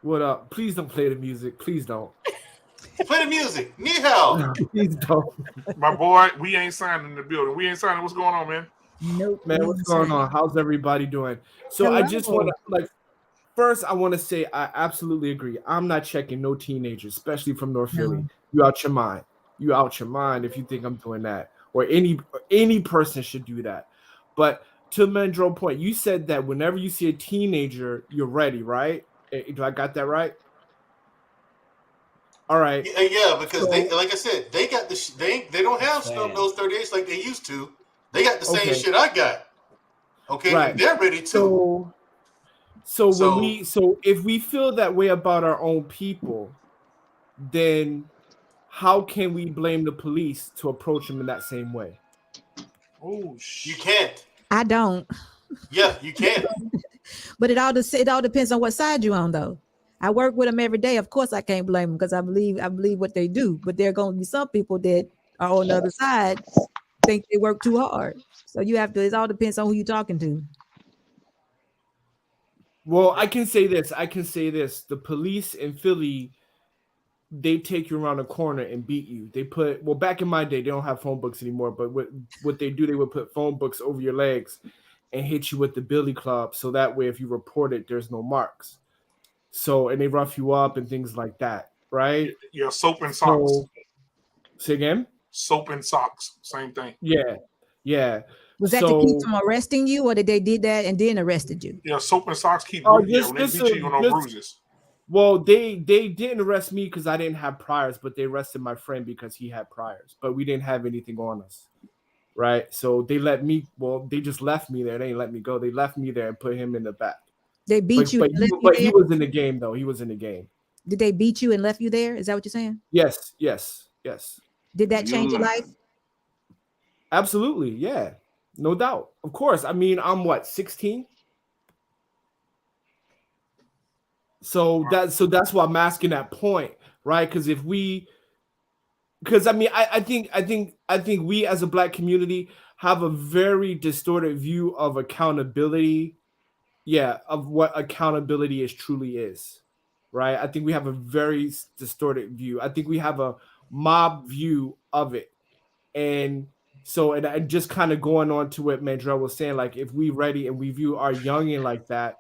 What up? Please don't play the music. Please don't. Play the music. Ni hao. No, please don't. My boy, we ain't signing in the building. We ain't signing. What's going on, man? Nope. Man, what's going on? How's everybody doing? So I just want to first I want to say I absolutely agree. I'm not checking no teenagers, especially from North Philly. You out your mind. You out your mind if you think I'm doing that. Or any person should do that. But to Mandro's point, you said that whenever you see a teenager, you're ready, right? Do I got that right? All right. Yeah, because they, like I said, they got the they don't have snub nose 38s like they used to. They got the same shit I got. Okay, right. And they're ready too. So if we feel that way about our own people, then how can we blame the police to approach them in that same way? Oh, you can't. I don't. Yeah, you can. But it all depends on what side you're on, though. I work with them every day. Of course, I can't blame them because I believe what they do. But there are going to be some people that are on the other side think they work too hard. So you have to. It all depends on who you're talking to. Well, I can say this. The police in Philly, they take you around the corner and beat you. They put, well, back in my day, they don't have phone books anymore, but what they do, they would put phone books over your legs and hit you with the billy club. So that way, if you report it, there's no marks. So, and they rough you up and things like that, right? Yeah, soap and socks. Say again? Soap and socks, same thing. Yeah. Was that to keep from arresting you, or did they did that and then arrested you? Yeah, soap and socks keep when they beat you on no bruises. Well, they didn't arrest me because I didn't have priors, but they arrested my friend because he had priors, but we didn't have anything on us, right? So they just left me there. They didn't let me go. They left me there and put him in the back. They beat you, but he was in the game though. He was in the game. Did they beat you and left you there? Is that what you're saying? Yes. Did that change your life? Absolutely, yeah, no doubt. Of course. I mean, I'm 16. So that's why I'm asking that point, right? Because I think we as a Black community have a very distorted view of accountability. Yeah, of what accountability truly is, right? I think we have a very distorted view. I think we have a mob view of it. And so, and just kind of going on to what Mandrell was saying, like if we ready and we view our youngin like that,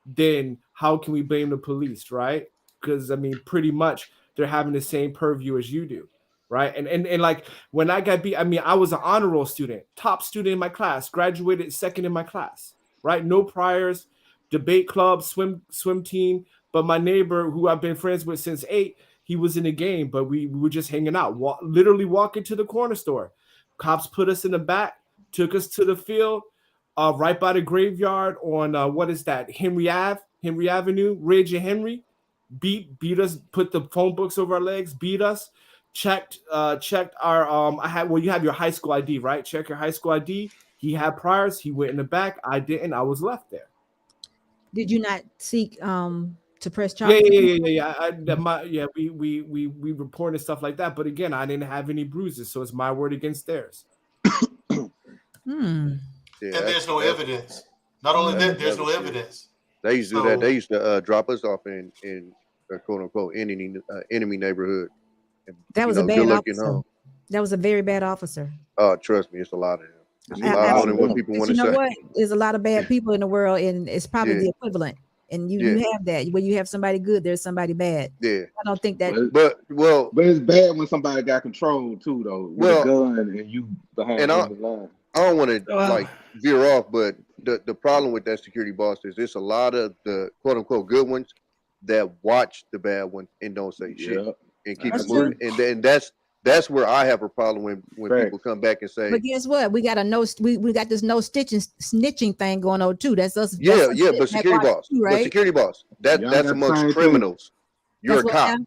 then how can we blame the police, right? Because I mean, pretty much they're having the same purview as you do, right? And like when I got beat, I mean, I was an honor roll student, top student in my class, graduated second in my class, right? No priors, debate club, swim team. But my neighbor, who I've been friends with since 8, he was in the game, but we were just hanging out, literally walking to the corner store. Cops put us in the back, took us to the field, right by the graveyard on what is that? Henry Avenue, Ridge and Henry. Beat us, put the phone books over our legs, beat us, checked our you have your high school ID, right? Check your high school ID. He had priors, he went in the back, I didn't, I was left there. Did you not seek to press charges? Yeah. We reported stuff like that, but again, I didn't have any bruises, so it's my word against theirs. And there's no evidence. Not only that, there's no evidence. They used to do that. They used to drop us off in quote unquote enemy neighborhood. And, that was a bad officer. That was a very bad officer. Oh, trust me, it's a lot of them. It's a lot more than what people want You to know say. what? There's a lot of bad people in the world, and it's probably Yeah. the equivalent. And you Yeah. have that. When you have somebody good, there's somebody bad. Yeah. I don't think that. But it's bad when somebody got control too, though, with a gun and you behind and enemy line. I don't want to like veer off, but the problem with that security boss is there's a lot of the quote unquote good ones that watch the bad ones and don't say shit and keep it moving. And that's where I have a problem when people come back and say, But guess what? We got we got this no snitching thing going on too. That's us. yeah, that's us yeah, but security boss, too, right? but security boss, that's amongst criminals. You're a cop.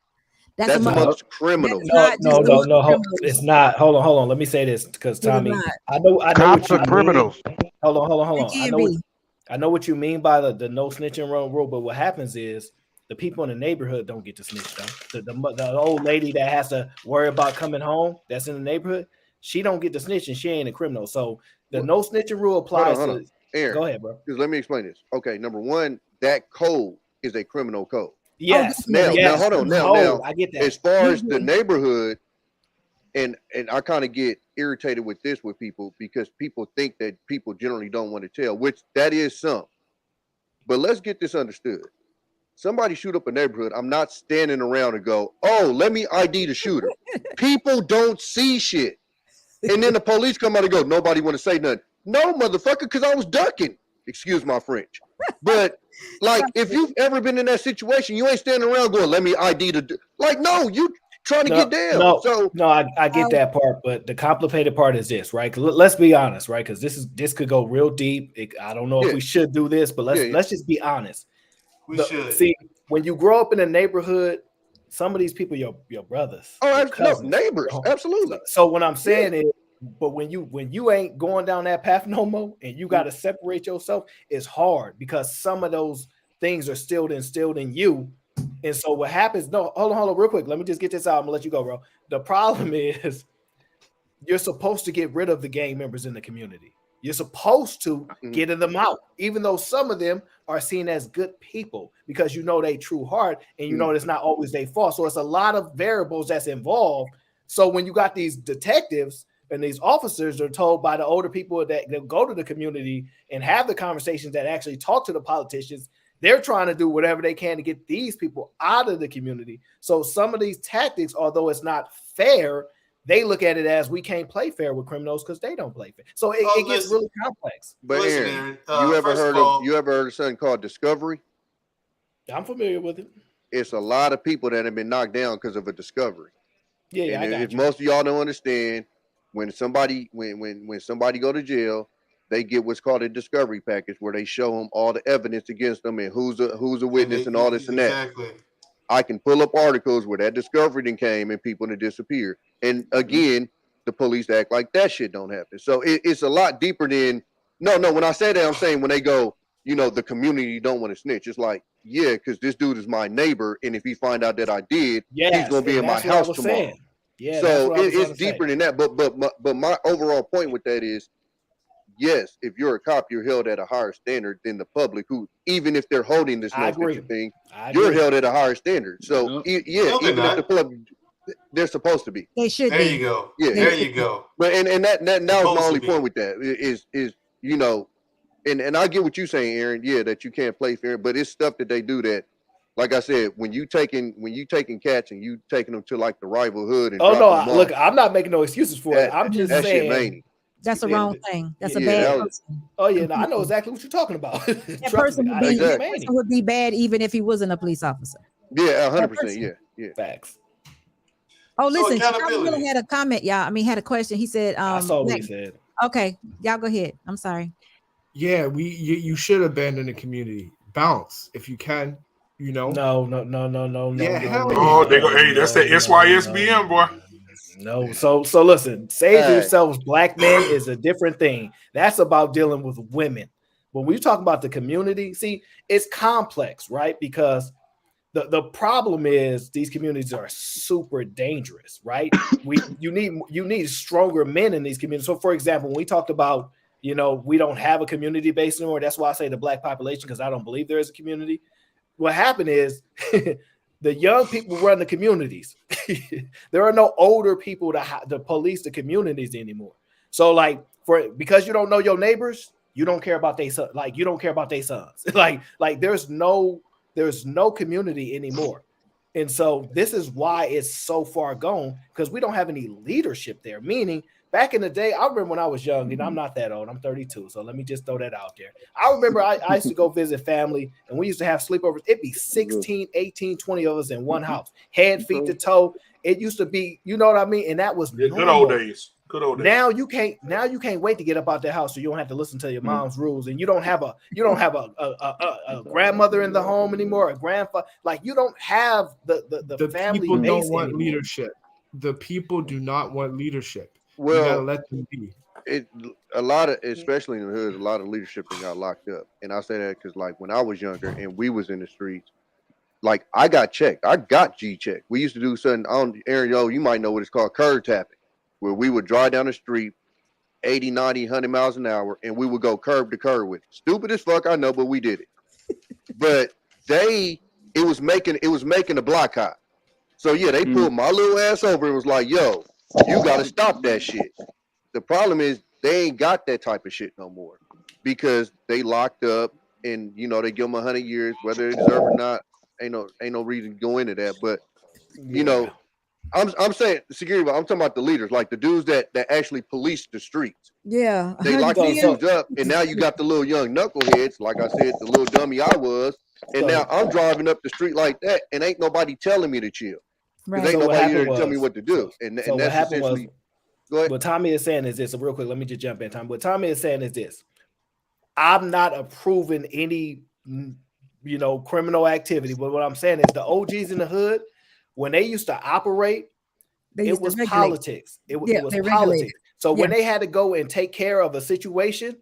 That's amongst criminals. No. It's not. Hold on. Let me say this because Tommy, I know Cops what are you criminals. mean. Hold on. It can I know what you mean by the no snitching rule, but what happens is the people in the neighborhood don't get to snitch though. The old lady that has to worry about coming home that's in the neighborhood, she don't get to snitch and she ain't a criminal. So the no snitching rule applies Hold on. Aaron, go ahead, bro. Because let me explain this. Okay, number one, that code is a criminal code. Yes. Now hold on. Now I get that. As far as the neighborhood, and I kind of get irritated with this with people because people think that people generally don't want to tell, which that is some. But let's get this understood. Somebody shoot up a neighborhood. I'm not standing around and go, oh, let me ID the shooter. People don't see shit. And then the police come out and go, nobody want to say nothing. No, motherfucker, because I was ducking. Excuse my French. But like, if you've ever been in that situation, you ain't standing around going, let me ID the like, no, you trying to get down. I get that part, but the complicated part is this, right? Let's be honest, right? Because this could go real deep. I don't know if we should do this, but let's just be honest. We should see when you grow up in a neighborhood, some of these people your brothers. Oh, no, neighbors, absolutely. So what I'm saying is, but when you ain't going down that path no more, and you got to separate yourself, it's hard because some of those things are still instilled in you. And so what happens? No, hold on, real quick. Let me just get this out. I'm gonna let you go, bro. The problem is you're supposed to get rid of the gang members in the community. You're supposed to get them out, even though some of them are seen as good people because you know they true heart and you know it's not always their fault. So it's a lot of variables that's involved. So when you got these detectives and these officers are told by the older people that go to the community and have the conversations that actually talk to the politicians, they're trying to do whatever they can to get these people out of the community. So some of these tactics, although it's not fair, they look at it as we can't play fair with criminals because they don't play fair. So it gets really complex. But Aaron, you ever heard of something called discovery? I'm familiar with it. It's a lot of people that have been knocked down because of a discovery. Yeah, and if most of y'all don't understand, when somebody go to jail, they get what's called a discovery package where they show them all the evidence against them and who's a witness and all this and that. Exactly. I can pull up articles where that discovery then came and people that disappeared. And again, the police act like that shit don't happen. So it's a lot deeper than no. When I say that, I'm saying when they go, the community don't want to snitch. It's like, yeah, because this dude is my neighbor, and if he find out that I did, he's gonna be in my house tomorrow. Saying. Yeah, so it's deeper than that. But my overall point with that is, yes, if you're a cop, you're held at a higher standard than the public, who, even if they're holding this no snitching thing, you're held at a higher standard. So, even if the public, they're supposed to be. They should be. There you go. Yeah, there you go. But and that now is my only point with that is and I get what you're saying, Aaron. Yeah, that you can't play fair, but it's stuff that they do that. Like I said, when you taking cats and you taking them to like the rival hood and look, I'm not making no excuses for it. I'm just saying that's a wrong thing. That's a bad person. Oh yeah, no, I know exactly what you're talking about. That person would be bad even if he wasn't a police officer. Yeah, 100%. Yeah. Facts. Oh, listen, Sean really had a comment, y'all. I mean, had a question. He said, I saw what he said. Okay, y'all go ahead. I'm sorry. Yeah, you should abandon the community. Bounce if you can. No. Yeah, they go. Hey, that's the SYSBM, boy. No, so listen, save yourselves. Black men is a different thing. That's about dealing with women. When we talk about the community, see, it's complex, right? Because the problem is these communities are super dangerous, right? You need stronger men in these communities. So, for example, when we talked about, we don't have a community base anymore. That's why I say the black population, because I don't believe there is a community. What happened is The young people run the communities. There are no older people to police the communities anymore. So like because you don't know your neighbors, you don't care about their son. Like you don't care about their sons. like there's no community anymore. And so this is why it's so far gone, because we don't have any leadership there. Meaning back in the day, I remember when I was young, and I'm not that old, I'm 32. So let me just throw that out there. I remember I used to go visit family, and we used to have sleepovers. It'd be 16, 18, 20 of us in one house, head, feet to toe. It used to be, you know what I mean? And that was good old days. Good old days. Now you can't wait to get up out the house, so you don't have to listen to your mom's rules, and you don't have a grandmother in the home anymore, a grandfather. Like you don't have the family. People don't want anymore. leadership. The people do not want leadership. Well, you gotta let them be. A lot of, especially in the hood, a lot of leadership got locked up, and I say that because like when I was younger and we was in the streets, like I got checked. I got G checked. We used to do something on Aaron, you might know what it's called, curb tapping, where we would drive down the street 80, 90, 100 miles an hour, and we would go curb to curb with it. Stupid as fuck, I know, but we did it. But it was making the block hot. So yeah, they pulled my little ass over and was like, yo, you gotta stop that shit. The problem is they ain't got that type of shit no more because they locked up and they give them 100 years, whether they deserve or not. Ain't no reason to go into that. But I'm saying security, but I'm talking about the leaders, like the dudes that actually police the streets. Yeah. They lock these dudes up, and now you got the little young knuckleheads, like I said, the little dummy I was, and now I'm driving up the street like that, and ain't nobody telling me to chill. Right. Ain't nobody here to tell me what to do. And that's essentially. What Tommy is saying is this. So real quick, let me just jump in. Tommy. What Tommy is saying is this. I'm not approving any, criminal activity, but what I'm saying is the OGs in the hood, when they used to operate, it was politics. It was politics. So when they had to go and take care of a situation,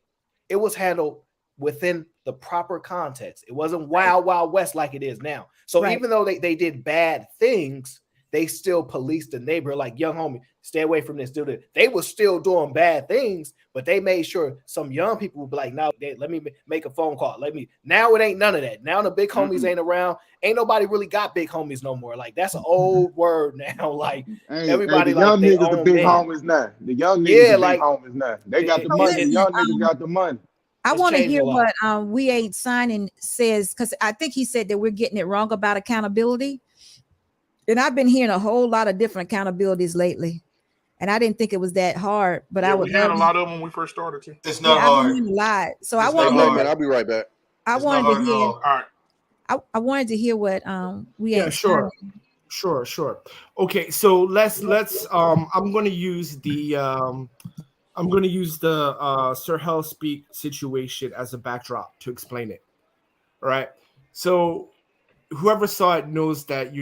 it was handled within the proper context. It wasn't wild, wild west like it is now. So even though they did bad things, they still policed the neighborhood. Like, young homie, stay away from this dude. They were still doing bad things, but they made sure some young people would be like, "Now, let me make a phone call. Now it ain't none of that. Now the big homies ain't around. Ain't nobody really got big homies no more. Like, that's an old word now. Like, everybody the young like niggas the big homies now. The young niggas the big homies now. They got the money. The young niggas got the money. I want to hear what We Ain't Signing says, because I think he said that we're getting it wrong about accountability. And I've been hearing a whole lot of different accountabilities lately. And I didn't think it was that hard, but we had a lot of them when we first started too. It's not hard. I've been hearing a lot. So I want to hear, man. I'll be right back. I wanted to hear. All right. I wanted to hear what we ain't sure. Okay, so let's I'm going to use the Sir Hell Speak situation as a backdrop to explain it. All right. So whoever saw it knows that,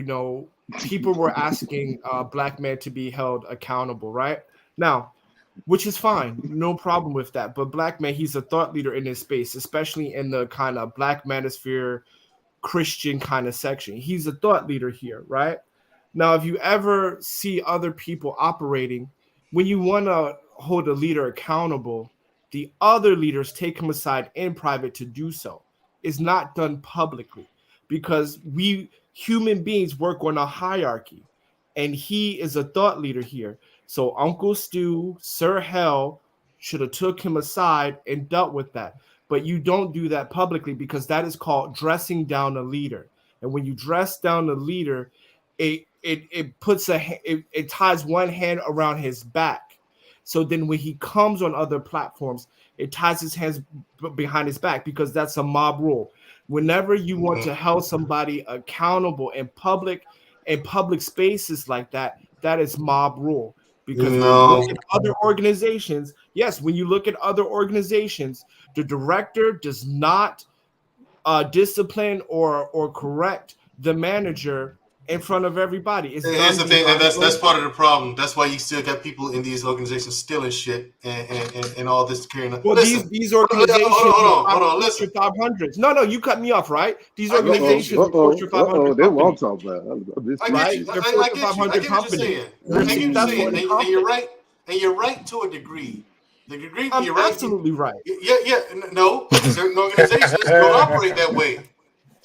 people were asking black men to be held accountable, right? Now, which is fine, no problem with that. But black man, he's a thought leader in this space, especially in the kind of black manosphere, Christian kind of section. He's a thought leader here, right? Now, if you ever see other people operating, when you want to hold a leader accountable, the other leaders take him aside in private to do so. It's not done publicly because we human beings work on a hierarchy, and he is a thought leader here. So Uncle Stu, Sir Hell should have took him aside and dealt with that. But you don't do that publicly because that is called dressing down a leader. And when you dress down a leader, it ties one hand around his back. So then when he comes on other platforms, it ties his hands behind his back because that's a mob rule. Whenever you want to hold somebody accountable in public spaces like that, that is mob rule. Because when you look at other organizations, when you look at other organizations, the director does not discipline or correct the manager in front of everybody. Here's the thing, and that's part of the problem. That's why you still got people in these organizations stealing shit and all this carrying on. Well, these organizations hold on, listen. 500s. No, you cut me off, right? These organizations push your 500. That's what I'm talking about. I get you. I get what you're saying. And you're right. And you're right to a degree. The degree you're right. Absolutely right. Yeah. No, certain organizations don't operate that way.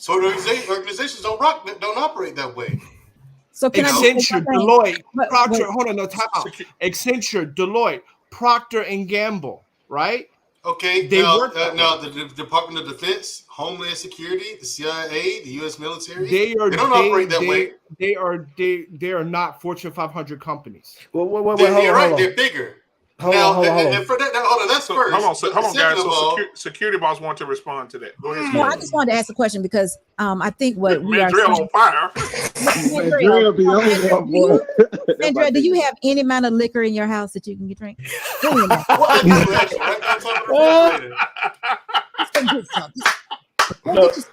So organizations don't operate that way. So can Accenture, I Deloitte, but, Procter. wait. Hold on, no time out. Accenture, Deloitte, Procter and Gamble, right? Okay, They now, work that now way. the Department of Defense, Homeland Security, the CIA, the U.S. military, They don't operate that way. They are not Fortune 500 companies. Wait, You're hold right. on. They're bigger. Hold now, on. and for that, hold on. That's So, first. hold on, Second guys. of So, all, security boss want to respond to that. Go ahead. No, I just wanted to ask a question because I think what we are Mandrell on fire. Mandrell be on that, boy. Andrea, do you have any amount of liquor in your house that you can drink? Well, I do actually. Right on top of the refrigerator.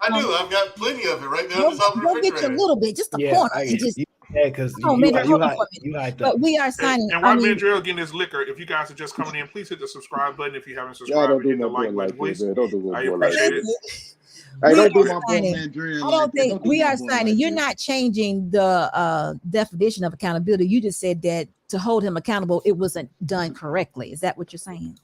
I do. I've got plenty of it right there on the top of the Go get you a refrigerator. little bit, just a corner. And just because hold on, Mandrell, hold on for a minute. But we are signing. And while Mandrell getting his liquor, if you guys are just coming in, please hit the subscribe button. If you haven't subscribed, Y'all don't do hit the my boy like like button, that, please. man. Don't do my I boy like appreciate that. it. Hey, We don't do are my boy signing. Mandrell I like don't that. think Don't do we my are boy signing. like You're that. not changing the definition of accountability. You just said that to hold him accountable, it wasn't done correctly. Is that what you're saying?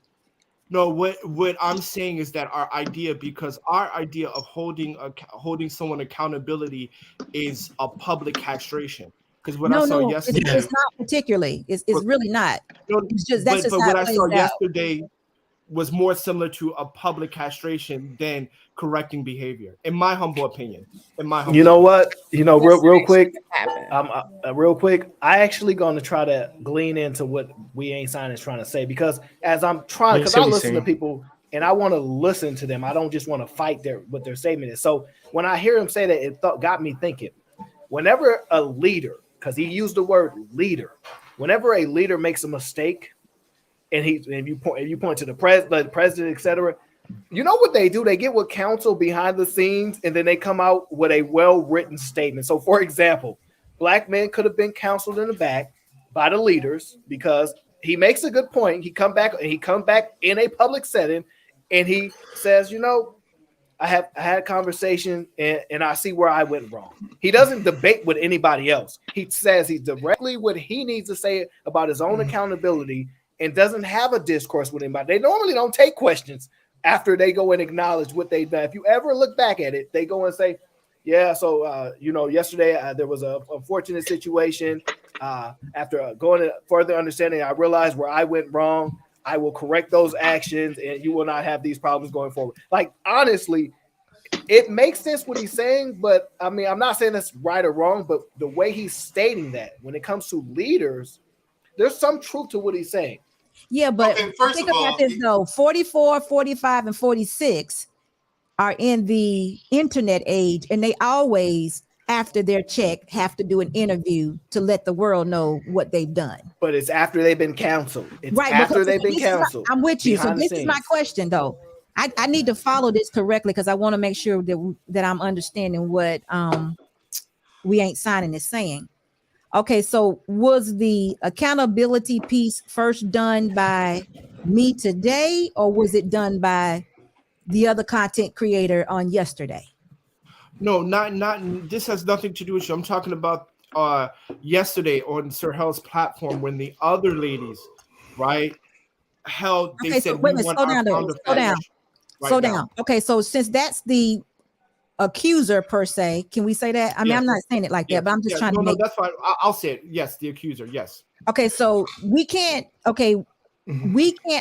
No, what I'm saying is that our idea, because our idea of holding someone accountability is a public castration. Because what I saw yesterday, it's not particularly. It's really not. It's just that's but just how what it I saw plays out. yesterday was more similar to a public castration than correcting behavior, in my humble opinion. You know what? Real quick. Real quick. I actually going to try to glean into what We Ain't Signing is trying to say, because as I'm trying, because I listen to people and I want to listen to them. I don't just want to fight what their statement is. So when I hear him say that, it got me thinking. Whenever a leader, because he used the word leader, whenever a leader makes a mistake, and you point to the president, etc. You know what they do? They get with counsel behind the scenes, and then they come out with a well-written statement. So, for example, black men could have been counseled in the back by the leaders because he makes a good point. He comes back in a public setting, and he says, I had a conversation and I see where I went wrong. He doesn't debate with anybody else. He says he's directly what he needs to say about his own accountability and doesn't have a discourse with anybody. They normally don't take questions after they go and acknowledge what they've done. If you ever look back at it, they go and say, yeah, so, yesterday there was a unfortunate situation. After going to further understanding, I realized where I went wrong. I will correct those actions and you will not have these problems going forward. Like, honestly, it makes sense what he's saying, but I mean, I'm not saying that's right or wrong, but the way he's stating that when it comes to leaders, there's some truth to what he's saying. Yeah, but think about this though. 44, 45, and 46 are in the internet age, and they always, after their check, have to do an interview to let the world know what they've done. But it's after they've been counseled. It's right, after they've been counseled. I'm with you. So this is my question though. I need to follow this correctly because I want to make sure that I'm understanding what We Ain't Signing is saying. Okay, so was the accountability piece first done by me today, or was it done by the other content creator on yesterday? No, not this has nothing to do with you. I'm talking about yesterday on Sir Hell's platform when the other ladies, right, held. They said, wait a minute, slow down. Okay, so since that's the accuser per se, can we say that? I mean, I'm not saying it like that, but I'm just trying to make. No, that's fine. I'll say it. Yes, the accuser. Yes. Okay, so we can't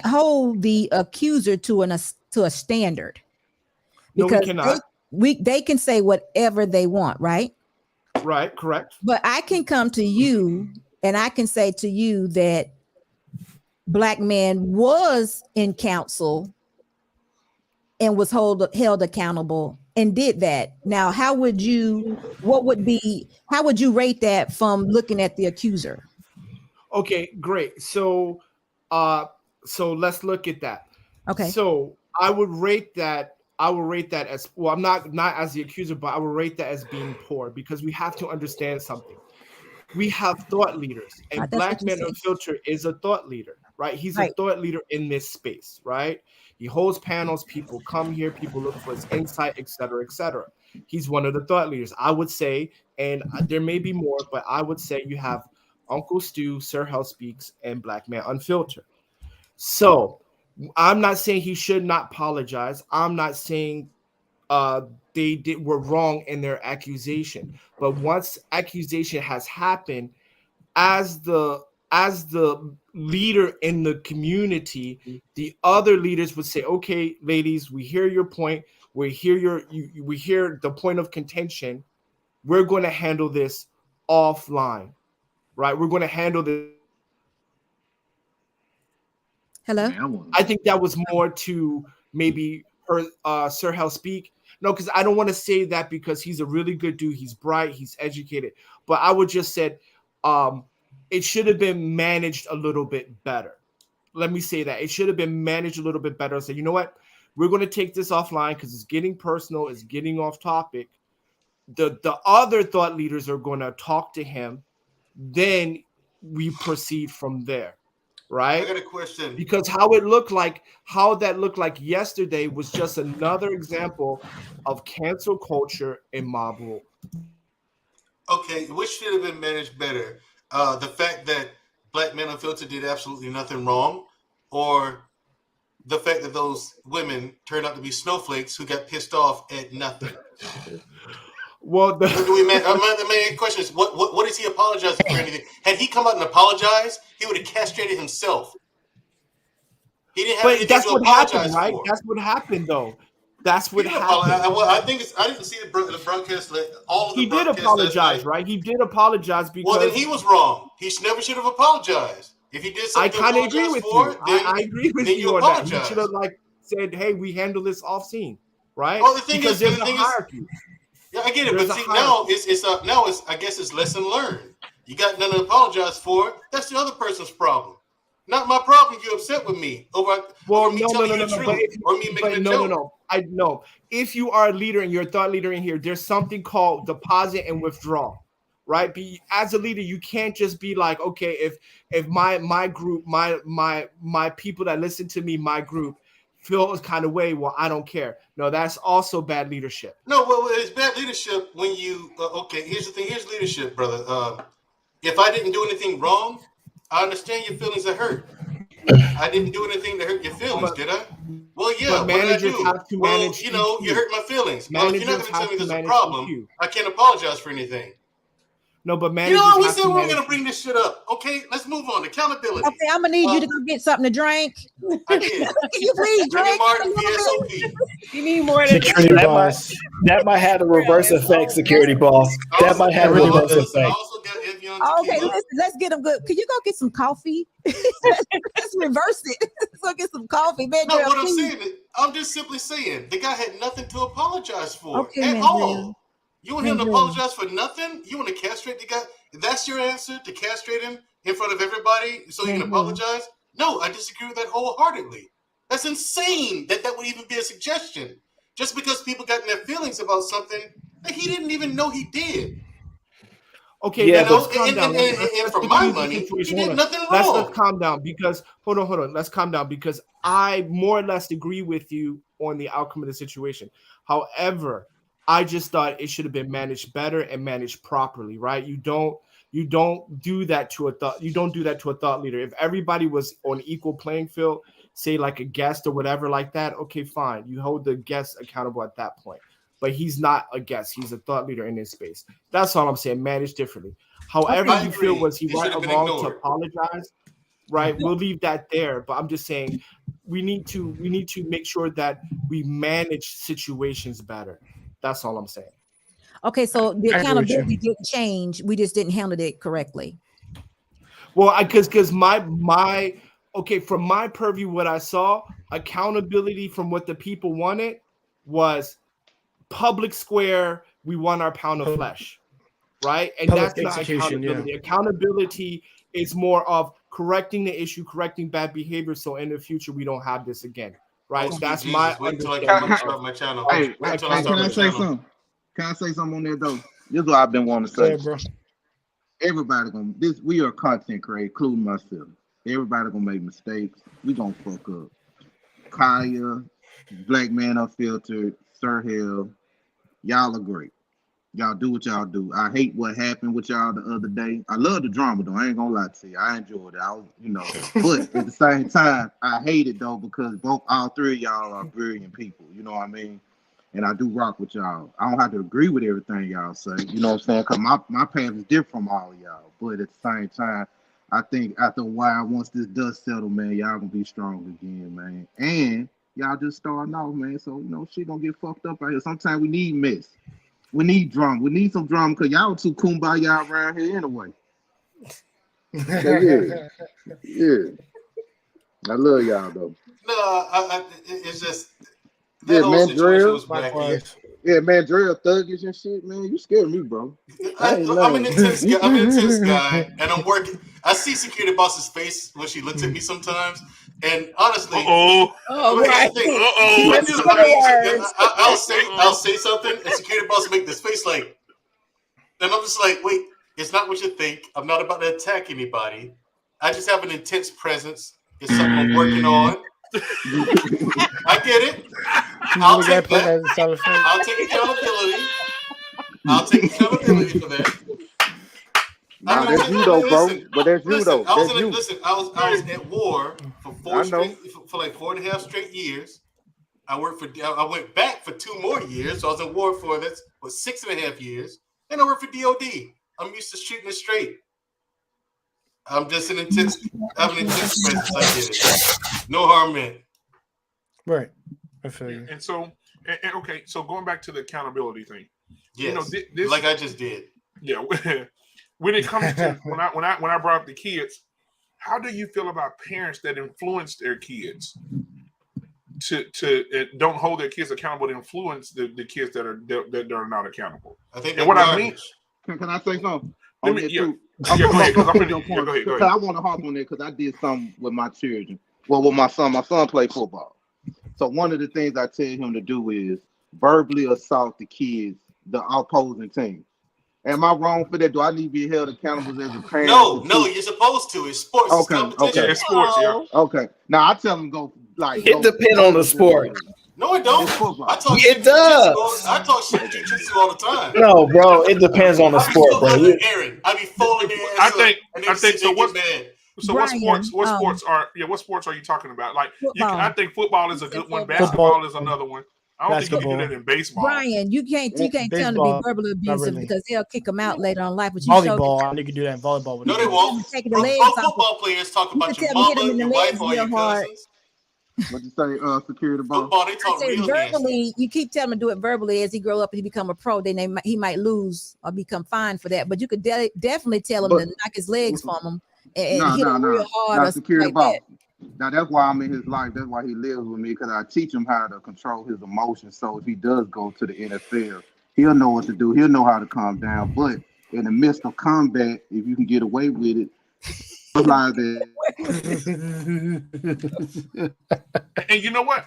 hold the accuser to a standard, because no, we cannot. They can say whatever they want, right? Right, correct. But I can come to you and I can say to you that black man was in counsel and was held accountable and did that. Now, how would you rate that from looking at the accuser? Okay, great. So let's look at that. Okay. So I would rate that as, well, I'm not as the accuser, but I would rate that as being poor, because we have to understand something. We have thought leaders, and Black Man Unfiltered is a thought leader, right? He's a thought leader in this space, right? He holds panels, people come here, people look for his insight, et cetera, et cetera. He's one of the thought leaders, I would say, and there may be more, but I would say you have Uncle Stu, Sir Hell Speaks, and Black Man Unfiltered. So I'm not saying he should not apologize. I'm not saying they were wrong in their accusation. But once accusation has happened, as the leader in the community, the other leaders would say, okay, ladies, we hear your point. We hear we hear the point of contention. We're going to handle this offline, right? We're going to handle this. Hello? I think that was more to maybe Sir Hell speak. No, because I don't want to say that because he's a really good dude. He's bright. He's educated. But I would just said it should have been managed a little bit better. Let me say that. It should have been managed a little bit better. So you know what? We're going to take this offline because it's getting personal. It's getting off topic. The other thought leaders are going to talk to him. Then we proceed from there. Right? I got a question. Because how that looked like yesterday was just another example of cancel culture and mob rule. Okay, which should have been managed better? The fact that Black Men Unfiltered did absolutely nothing wrong, or the fact that those women turned out to be snowflakes who got pissed off at nothing? Well, the main question is, what is he apologizing for? Anything? Had he come out and apologized, he would have castrated himself. He didn't have anything that's to what apologize happened, right? for. That's what happened, though. That's what happened. I think I didn't see the broadcast. All of the he did apologize, right? He did apologize because. Well, then he was wrong. He never should have apologized. If he did something, I kind of agree with you. I agree with you on that. He should have said, "Hey, we handle this off scene," right? Oh, the thing because is, there's a hierarchy. Yeah, I get it, but see, now it's I guess it's lesson learned. You got nothing to apologize for. That's the other person's problem, not my problem. You're upset with me over me telling you the truth or me making a joke. No. I know. If you are a leader and you're a thought leader in here, there's something called deposit and withdraw, right? As a leader, you can't just be like, okay, if my group, my people that listen to me, my group feel this kind of way, well, I don't care. No, that's also bad leadership. No, well, it's bad leadership when you okay. Here's the thing. Here's leadership, brother. If I didn't do anything wrong, I understand your feelings are hurt. I didn't do anything to hurt your feelings, did I? Well, yeah. But managers have to manage. Well, you hurt my feelings. Well, if you're not going to tell me there's a manage problem, EQ. I can't apologize for anything. No, but You managers know what? We have said to we were manage. going to bring this shit up. Okay, let's move on. Accountability. Okay, I'm gonna need you to go get something to drink. I did. Can you please drink? Martin, VSOP. You need more than Security boss. That might have a reverse effect, security boss. That might have a reverse effect. Okay, let's get them good. Can you go get some coffee? Let's reverse it. Let's go get some coffee, man. No, girl, what I'm please. saying is, I'm just simply saying the guy had nothing to apologize for Okay, at man, all. You want him to man. apologize for nothing? You want to castrate the guy? That's your answer, to castrate him in front of everybody so you can apologize? No, I disagree with that wholeheartedly. That's insane that would even be a suggestion. Just because people got in their feelings about something that he didn't even know he did. Okay, Yeah, let's calm down. And for my money, he did nothing wrong. Let's calm down because hold on. Let's calm down because I more or less agree with you on the outcome of the situation. However, I just thought it should have been managed better and managed properly, right? You don't do that to a thought. You don't do that to a thought leader. If everybody was on equal playing field, say like a guest or whatever like that, okay, fine. You hold the guest accountable at that point. But he's not a guest. He's a thought leader in his space. That's all I'm saying. Managed differently. However you feel, was he right or wrong to apologize? Right. We'll leave that there. But I'm just saying we need to make sure that we manage situations better. That's all I'm saying. Okay, so the accountability didn't change. We just didn't handle it correctly. Well, because my okay, from my purview, what I saw, accountability from what the people wanted was public square. We want our pound of flesh, right? And Public that's not execution, accountability. Accountability is more of correcting the issue, correcting bad behavior, so in the future we don't have this again, right? Oh, that's Jesus, my wait till I understanding. start my channel. Hey, Wait till can start I my say channel. something? Can I say something on that though? This is what I've been wanting to say. Yeah, bro. Everybody we are content creators, including myself. Everybody gonna make mistakes. We gonna fuck up. Kaya, Black Man Unfiltered, Sir Hell, y'all are great. Y'all do what y'all do. I hate what happened with y'all the other day. I love the drama though. I ain't gonna lie to you. I enjoyed it. I was, but at the same time, I hate it though because all three of y'all are brilliant people. You know what I mean? and I do rock with y'all. I don't have to agree with everything y'all say. You know what I'm saying? Because my path is different from all of y'all. But at the same time, I think after a while, once this dust settle, man, y'all gonna be strong again, man. And y'all just starting off, man. So, you know, shit gonna get fucked up out here. Sometimes we need mess. We need drama. We need some drama because y'all too kumbaya around here anyway. So, yeah. I love y'all, though. No, it's just Yeah, that whole man, situation Drill. was wacky. Yeah, man, Drill thuggish and shit, man. You scared me, bro. I'm an intense guy. I'm an intense guy, and I'm working. I see security boss's face when she looks at me sometimes, and honestly, right. I'll say something, and security boss will make this face like, and I'm just like, wait, it's not what you think. I'm not about to attack anybody. I just have an intense presence. It's something I'm working on. I get it. I'll take that. I'll take accountability. I'll take accountability for that. Nah, that's you though, bro. But that's you though. I was That's you. I was at war for for like 4.5 straight years. I went back for 2 more years, so I was at war for 6.5 years. Then I worked for DOD. I'm used to shooting it straight. I'm just an intense presence. I get it. No harm meant. Right. I feel you. And so, okay, so going back to the accountability thing. Yes. You know, this, like I just did. Yeah. When it comes to when I brought up the kids, how do you feel about parents that influence their kids to don't hold their kids accountable to influence the kids that are not accountable? I think and what I mean. Can I say something? Go ahead. Go ahead. I want to harp on that because I did something with my children. Well, with my son. My son played football. So one of the things I tell him to do is verbally assault the kids, the opposing team. Am I wrong for that? Do I need to be held accountable as a parent? No, you're supposed to. It's sports. It's competition. Yeah, it's sports. Yeah. Okay. Now I tell them go like. It depends on the sport. No, it don't. I talk It does. I talk shit jujitsu all the time. No, bro, it depends on the sport, bro. Aaron, I be folding their ass I think so. Brian, what sports are you talking about? Like, I think football is a good one. Football. Basketball is another one. I don't think you can do that in baseball. Brian, you can't tell them to be verbally abusive because they'll kick them out later in life. But you volleyball, I think you can do that in volleyball. No, they won't. Pro football players talk about your mother, your wife, or your cousins. What you say, security boss? Football, they talk real verbally. You keep telling him to do it verbally as he grow up and he become a pro. Then he might lose or become fined for that. But you could definitely tell him to knock his legs from him and hit him real hard. Not or security like boss. that. Now that's why I'm in his life. That's why he lives with me because I teach him how to control his emotions. So if he does go to the NFL, he'll know what to do. He'll know how to calm down. But in the midst of combat, if you can get away with it, realize that. And you know what?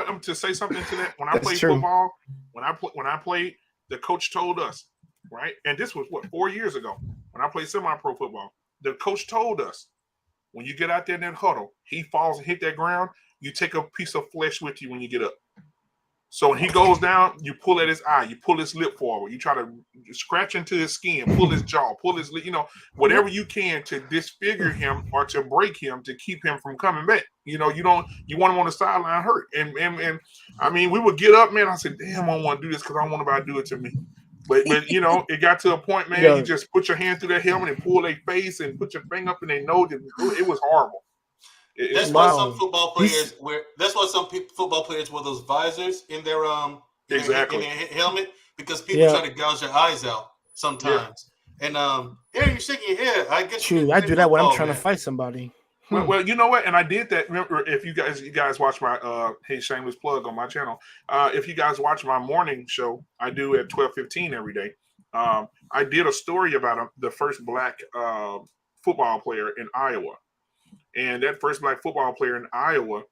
I'm to say something to that. When I played football, when I played, the coach told us, right? And this was 4 years ago when I played semi-pro football. The coach told us, when you get out there in that huddle, he falls and hit that ground, you take a piece of flesh with you when you get up. So when he goes down, you pull at his eye, you pull his lip forward, you try to scratch into his skin, pull his jaw, pull his lip, whatever you can to disfigure him or to break him to keep him from coming back. You want him on the sideline hurt. And I mean, we would get up, man. I said, damn, I don't want to do this because I don't want nobody to do it to me. But it got to a point, man, you just put your hand through their helmet and pull their face and put your finger up in their nose. It was horrible. That's why some football players wear those visors in their in their helmet because people try to gouge their eyes out sometimes. And Aaron, you're shaking your head. I guess I do that when I'm trying to fight somebody. Well, you know what? And I did that. Remember, if you guys watch my shameless plug on my channel. If you guys watch my morning show, I do at 12:15 every day. I did a story about the first black football player in Iowa, and that first black football player in Iowa,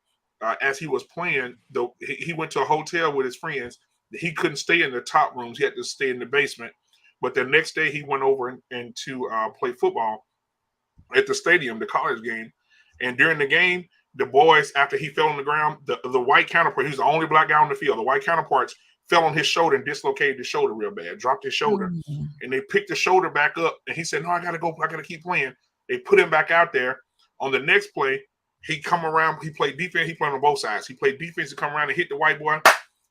as he was playing, he went to a hotel with his friends. He couldn't stay in the top rooms; he had to stay in the basement. But the next day, he went over and to play football at the stadium, the college game. And during the game, the boys, after he fell on the ground, the white counterpart, he's the only black guy on the field, the white counterparts fell on his shoulder and dislocated his shoulder real bad, dropped his shoulder. And they picked the shoulder back up. And he said, no, I got to go. I got to keep playing. They put him back out there. On the next play, he come around. He played defense. He played on both sides. He played defense to come around and hit the white boy.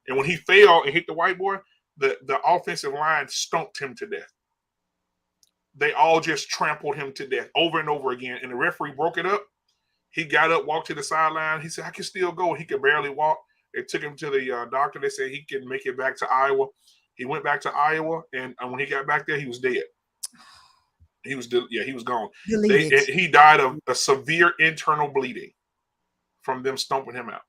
And when he fell and hit the white boy, the offensive line stomped him to death. They all just trampled him to death over and over again. And the referee broke it up. He got up, walked to the sideline. He said, I can still go. He could barely walk. They took him to the doctor. They said he can make it back to Iowa. He went back to Iowa, and when he got back there, he was dead. He was gone. He died of a severe internal bleeding from them stomping him out.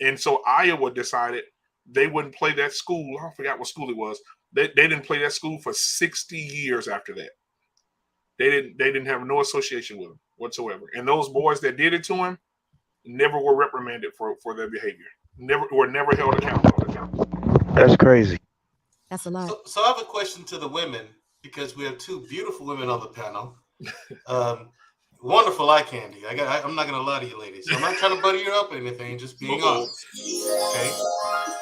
And so Iowa decided they wouldn't play that school. I forgot what school it was. They didn't play that school for 60 years after that. They didn't have no association with him whatsoever. And those boys that did it to him never were reprimanded for their behavior. Never held accountable. That's crazy. That's a lot. So I have a question to the women, because we have two beautiful women on the panel. Wonderful eye candy. I'm not gonna lie to you, ladies. I'm not trying to butter you up or anything, just being honest.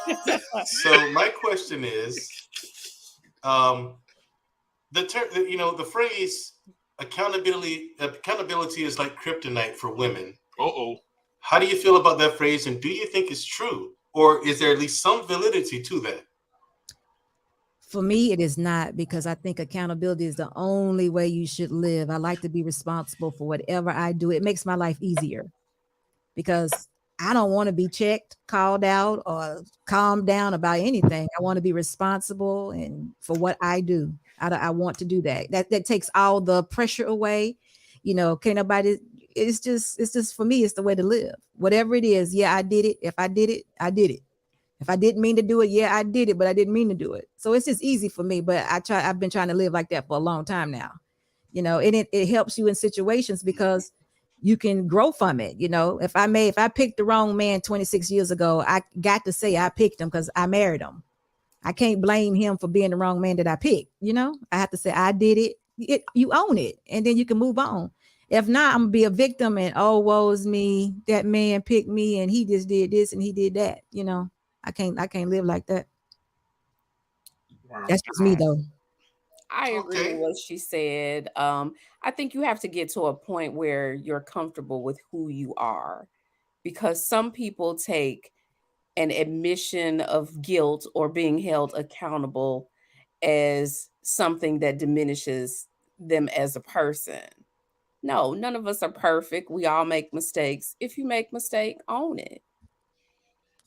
Okay. So my question is, the phrase accountability is like kryptonite for women. How do you feel about that phrase, and do you think it's true, or is there at least some validity to that? For me, it is not, because I think accountability is the only way you should live. I like to be responsible for whatever I do. It makes my life easier, because I don't want to be checked, called out, or calmed down about anything. I want to be responsible and for what I do. I want to do that. That takes all the pressure away. Can't nobody. It's just for me, it's the way to live. Whatever it is, yeah, I did it. If I did it, I did it. If I didn't mean to do it, yeah, I did it, but I didn't mean to do it. So it's just easy for me. But I've been trying to live like that for a long time now. And it helps you in situations, because you can grow from it. If I picked the wrong man 26 years ago, I got to say I picked him because I married him. I can't blame him for being the wrong man that I picked. I have to say I did it. You own it, and then you can move on. If not, I'm gonna be a victim, and woe is me. That man picked me, and he just did this and he did that. I can't live like that. Wow. That's just me, though. I agree with what she said. I think you have to get to a point where you're comfortable with who you are, because some people take an admission of guilt or being held accountable as something that diminishes them as a person. No, none of us are perfect. We all make mistakes. If you make mistake, own it.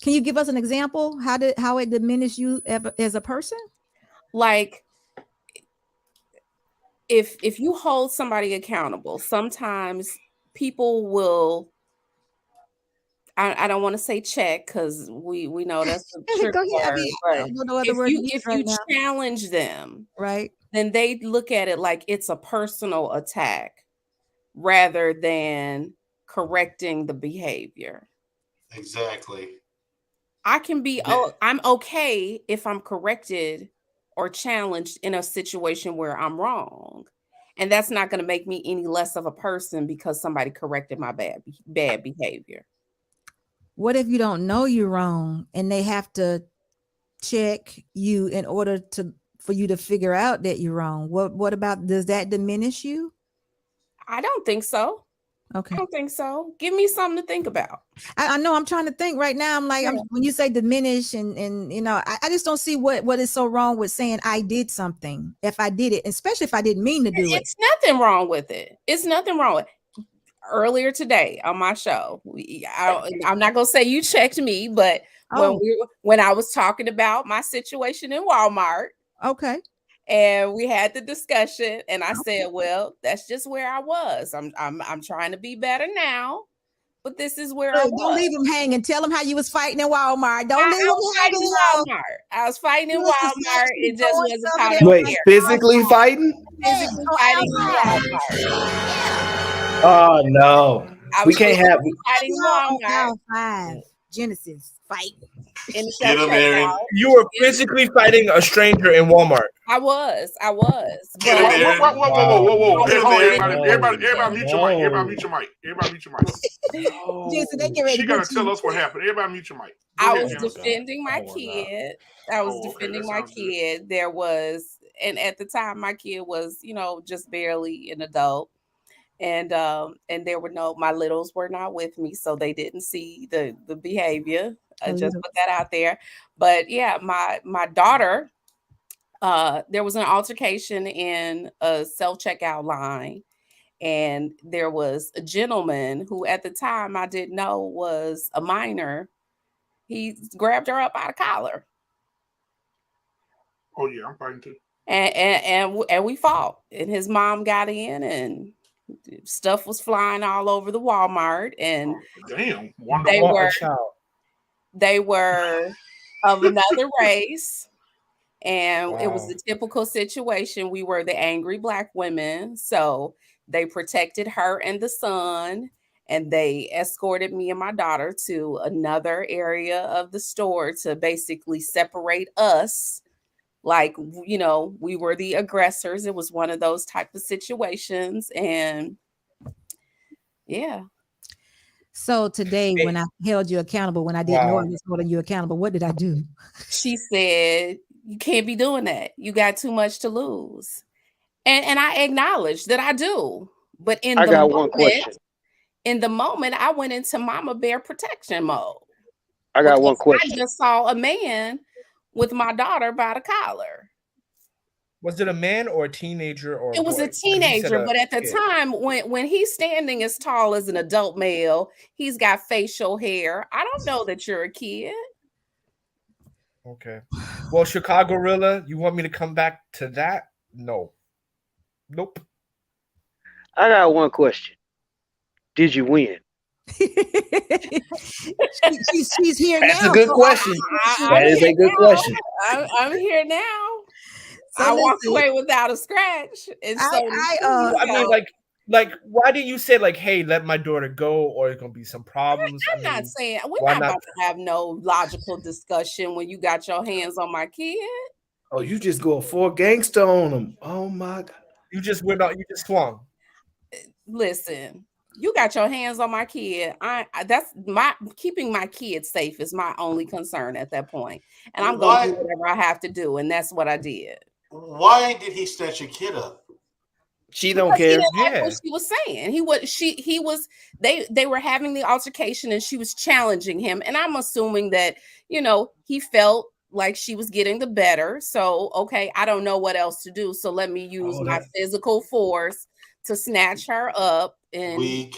Can you give us an example how it diminished you as a person? Like, if you hold somebody accountable, sometimes people will, I don't want to say check, because we know that's a trick word, but I don't know other word to use right now. challenge them, right, then they look at it like it's a personal attack rather than correcting the behavior. Exactly. I can be, I'm okay if I'm corrected or challenged in a situation where I'm wrong. And that's not going to make me any less of a person because somebody corrected my bad behavior. What if you don't know you're wrong and they have to check you in order for you to figure out that you're wrong? What about, does that diminish you? I don't think so. Okay. I don't think so. Give me something to think about. I know, I'm trying to think right now. I'm like, when you say diminish and I just don't see what is so wrong with saying I did something if I did it, especially if I didn't mean to do it. It's nothing wrong with it. It's nothing wrong with it. Earlier today on my show, I'm not gonna say you checked me, but when I was talking about my situation in Walmart, okay, and we had the discussion, and I said, well, that's just where I was. I'm trying to be better now, but this is where I was. Don't leave him hanging. Tell him how you was fighting in Walmart. Don't leave him hanging. I was fighting in Walmart. It just wasn't caught. Wait, physically fighting? Physically fighting in Walmart. Oh no, we can't have fighting Walmart. 5 Genesis fight. Get him, Aaron. You were physically fighting a stranger in Walmart. I was. Get him, Aaron. Whoa. Everybody mute your mic. Everybody mute your mic. Jason, they get ready She gotta tell us what happened. Everybody mute your mic. I was defending my kid. There was, and at the time my kid was, just barely an adult. And there were my littles were not with me, so they didn't see the behavior. Just put that out there. But yeah, my daughter, there was an altercation in a self-checkout line, and there was a gentleman who at the time I didn't know was a minor. He grabbed her up by the collar. Oh yeah, I'm fighting too. And we fought, and his mom got in, and stuff was flying all over the Walmart, and damn, they were of another race, and it was a typical situation. We were the angry Black women, so they protected her and the son, and they escorted me and my daughter to another area of the store to basically separate us. Like, you know, we were the aggressors. It was one of those type of situations. And yeah. So today, when I held you accountable, when I didn't know I was holding you accountable, what did I do? She said, you can't be doing that. You got too much to lose. And I acknowledge that I do. But in the moment, I went into mama bear protection mode. I got one question. I just saw a man with my daughter by the collar. Was it a man or a teenager or it was a teenager, but at the time when he's standing as tall as an adult male, he's got facial hair. I don't know that you're a kid. Okay. Well, Chicago Gorilla, you want me to come back to that? No. Nope. I got one question. Did you win? She's here now. That's a good question. That is a good question. I'm here now. So I walked away without a scratch. And so I mean, like, why didn't you say like, hey, let my daughter go, or it's gonna be some problems? I'm not saying we're not about to have no logical discussion when you got your hands on my kid. Oh, you just go full gangster on them. Oh my God. You just went out, you just swung. Listen, you got your hands on my kid. That's my keeping my kid safe is my only concern at that point. And I'm gonna do whatever I have to do, and that's what I did. Why did he snatch your kid up? She don't care. Like what she was saying. They were having the altercation and she was challenging him. And I'm assuming that, you know, he felt like she was getting the better. So, okay, I don't know what else to do. So let me use my physical force to snatch her up. And weak.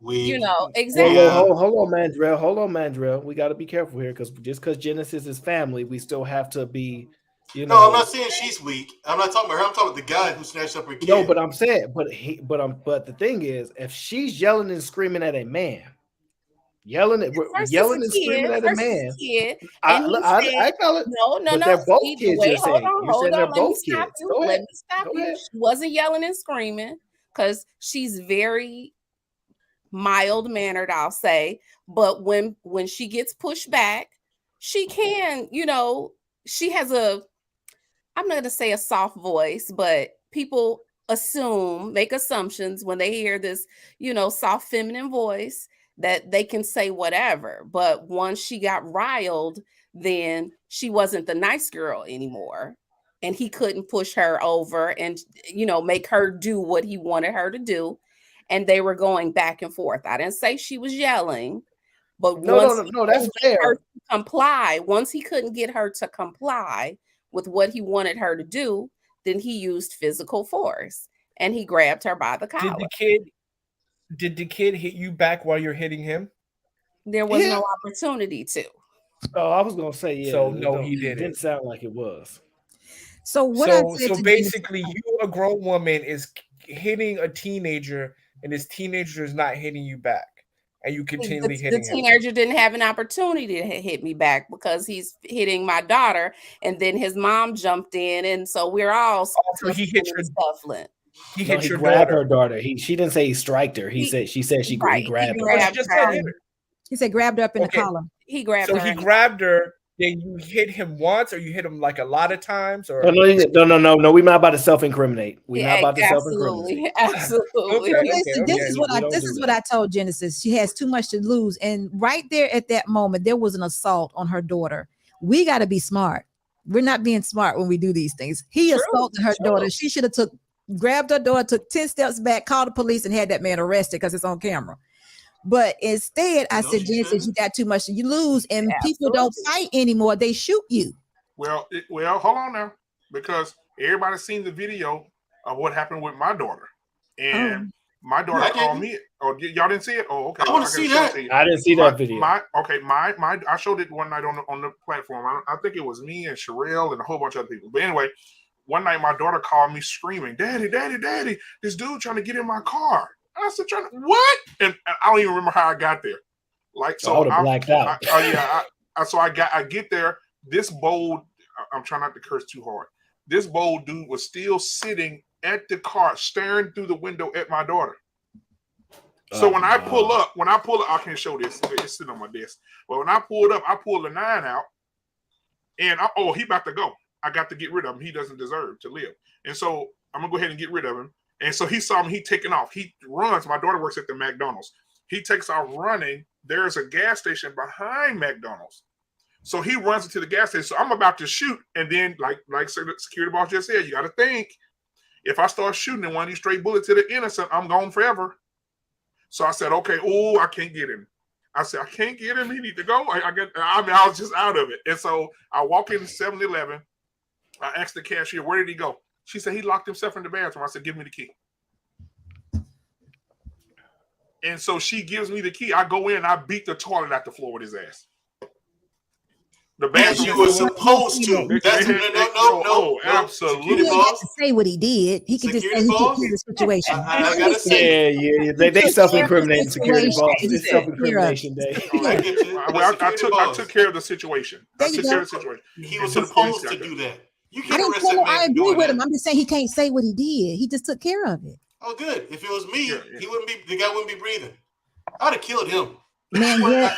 You know, exactly. Hold on, Mandrell. We got to be careful here because just because Genesis is family, we still have to be. You know, no, I'm not saying she's weak. I'm not talking about her. I'm talking about the guy who snatched up her kid. No, but I'm saying, but the thing is, if she's yelling and screaming at a man, screaming at a man, I call it. No. They're both kids. Wait, hold on. They're both kids. Let me stop you. She wasn't yelling and screaming because she's very mild-mannered, I'll say. But when she gets pushed back, she can, you know, she has I'm not going to say a soft voice, but people make assumptions when they hear this, you know, soft feminine voice that they can say whatever. But once she got riled, then she wasn't the nice girl anymore. And he couldn't push her over and, you know, make her do what he wanted her to do. And they were going back and forth. I didn't say she was yelling. But that's fair. Once he couldn't get her to comply with what he wanted her to do, then he used physical force and he grabbed her by the collar. Did the kid hit you back while you're hitting him? There was no opportunity to. Oh, I was gonna say So no, he didn't. It didn't sound like it was. So basically, you, a grown woman, is hitting a teenager, and this teenager is not hitting you back. And you continually hitting the teenager didn't have an opportunity to hit me back because he's hitting my daughter, and then his mom jumped in, and so we're all he hit your scuffling. He grabbed her daughter. She didn't say he striked her. She said he grabbed her. He said grabbed her up in the collar. He grabbed her. So he grabbed her. Then you hit him once, or you hit him like a lot of times, or no. We're not about to self-incriminate. We're not about to self-incriminate. Absolutely. This is what I told Genesis. She has too much to lose, and right there at that moment, there was an assault on her daughter. We got to be smart. We're not being smart when we do these things. He assaulted her daughter. She should have grabbed her daughter, took 10 steps back, called the police, and had that man arrested because it's on camera. But instead, I said, Genesis, you got too much, you lose, and people don't fight anymore. They shoot you. Well, hold on now, because everybody's seen the video of what happened with my daughter, and my daughter called me. Oh, y'all didn't see it? Oh, okay. I want to see that. I didn't see that video. I showed it one night on the platform. I think it was me and Sherelle and a whole bunch of other people. But anyway, one night my daughter called me screaming, "Daddy, Daddy, Daddy! This dude trying to get in my car." I said, "What?" And I don't even remember how I got there. Like, so I would have blacked out. I get there. This bold, I'm trying not to curse too hard. This bold dude was still sitting at the car, staring through the window at my daughter. So when I pull up, I can't show this. It's sitting on my desk. But when I pulled up, I pulled the 9 out, and he about to go. I got to get rid of him. He doesn't deserve to live. And so I'm gonna go ahead and get rid of him. And so he saw me. He taking off. He runs. My daughter works at the McDonald's. He takes off running. There's a gas station behind McDonald's. So he runs into the gas station. So I'm about to shoot. And then, like the security boss just said, you got to think, if I start shooting and one of these straight bullets to the innocent, I'm gone forever. So I said, okay, I can't get him. I said, I can't get him. He need to go. I was just out of it. And so I walk into 7-Eleven. I asked the cashier, where did he go? She said, he locked himself in the bathroom. I said, give me the key. And so she gives me the key. I go in, I beat the toilet out the floor with his ass. The bathroom. You were supposed to. No, absolutely. He didn't have to say what he did. He could just say he took care of the situation. I gotta say, yeah. They self-incriminating security boss. It's self-incrimination day. I took care of the situation. He was supposed to do that. I agree with him. I'm just saying he can't say what he did. He just took care of it. Oh, good. If it was me, the guy wouldn't be breathing. I'd have killed him. Man, I'd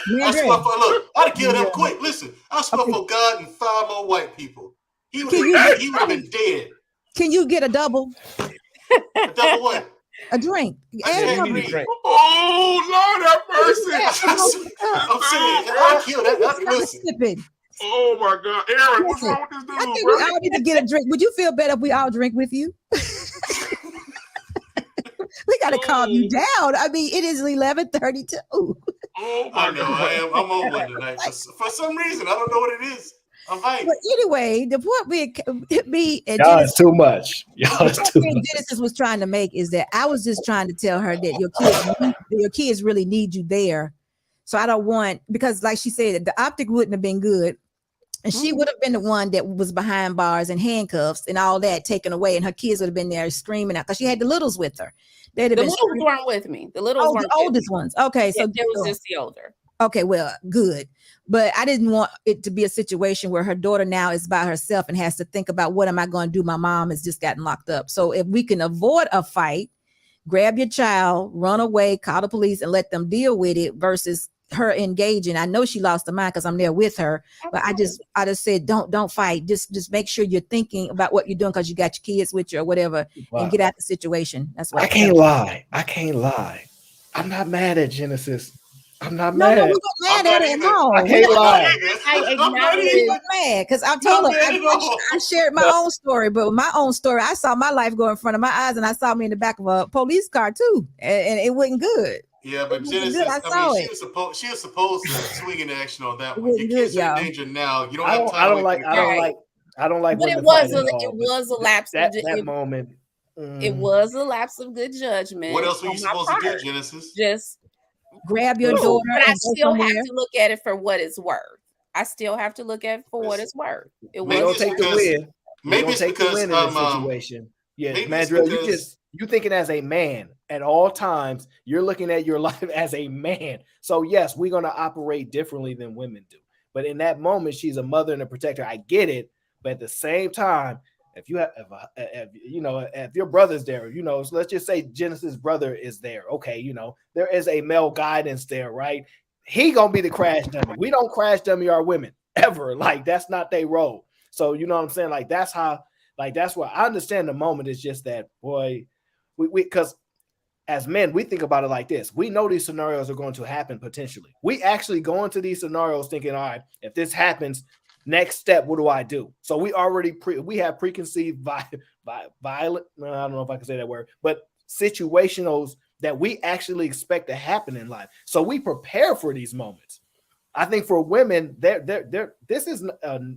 have killed him quick. Listen, I swear for God and 5 more white people. He would have been dead. Can you get a double? A double what? A drink. Oh, Lord have mercy. I'm saying, I killed that. Listen. Oh my God, Aaron, what's wrong with this dude? I think we all need to get a drink. Would you feel better if we all drink with you? We got to calm you down. I mean, it is 11:32. Oh my God, I'm on one tonight. For some reason, I don't know what it is. I'm fine. But anyway, the point me and y'all is too much. Y'all is too much. Genesis was trying to make is that I was just trying to tell her that your kids really need you there. So I don't want, because like she said, the optic wouldn't have been good. And she would have been the one that was behind bars and handcuffs and all that taken away. And her kids would have been there screaming out because she had the littles with her. The littles weren't with me. The littles weren't the oldest ones. Okay. So there was just the older. Okay, well, good. But I didn't want it to be a situation where her daughter now is by herself and has to think about what am I going to do? My mom has just gotten locked up. So if we can avoid a fight, grab your child, run away, call the police and let them deal with it versus her engaging. I know she lost her mind because I'm there with her, but I just said don't fight. Just make sure you're thinking about what you're doing because you got your kids with you or whatever, and get out the situation. That's what I can't lie. I'm not mad at Genesis. I'm not mad. No, we're not mad at it. No, I can't lie. I'm not mad because I told her I shared my own story, but my own story, I saw my life go in front of my eyes, and I saw me in the back of a police car too, and it wasn't good. Yeah, but Genesis, she was supposed to swing into action on that one. Your kids are in danger now. You don't have time. I don't like. But it was a lapse. That moment. It was a lapse of good judgment. What else were you supposed to do, Genesis? Just grab your daughter. But I still have to look at it for what it's worth. I still have to look at it for what it's worth. It was take the win. Maybe it's take the win in this situation. Yeah, Mandrill, you thinking as a man at all times. You're looking at your life as a man. So yes, we're gonna operate differently than women do. But in that moment, she's a mother and a protector. I get it, but at the same time, if you have, if your brother's there, so let's just say Genesis' brother is there. Okay, there is a male guidance there, right? He gonna be the crash dummy. We don't crash dummy our women ever. Like that's not their role. So you know what I'm saying? Like that's how. Like that's why I understand the moment. It's just that boy, we because as men we think about it like this. We know these scenarios are going to happen potentially. We actually go into these scenarios thinking, all right, if this happens. Next step, what do I do? So we already we have preconceived violent. I don't know if I can say that word, but situational that we actually expect to happen in life. So we prepare for these moments. I think for women, this is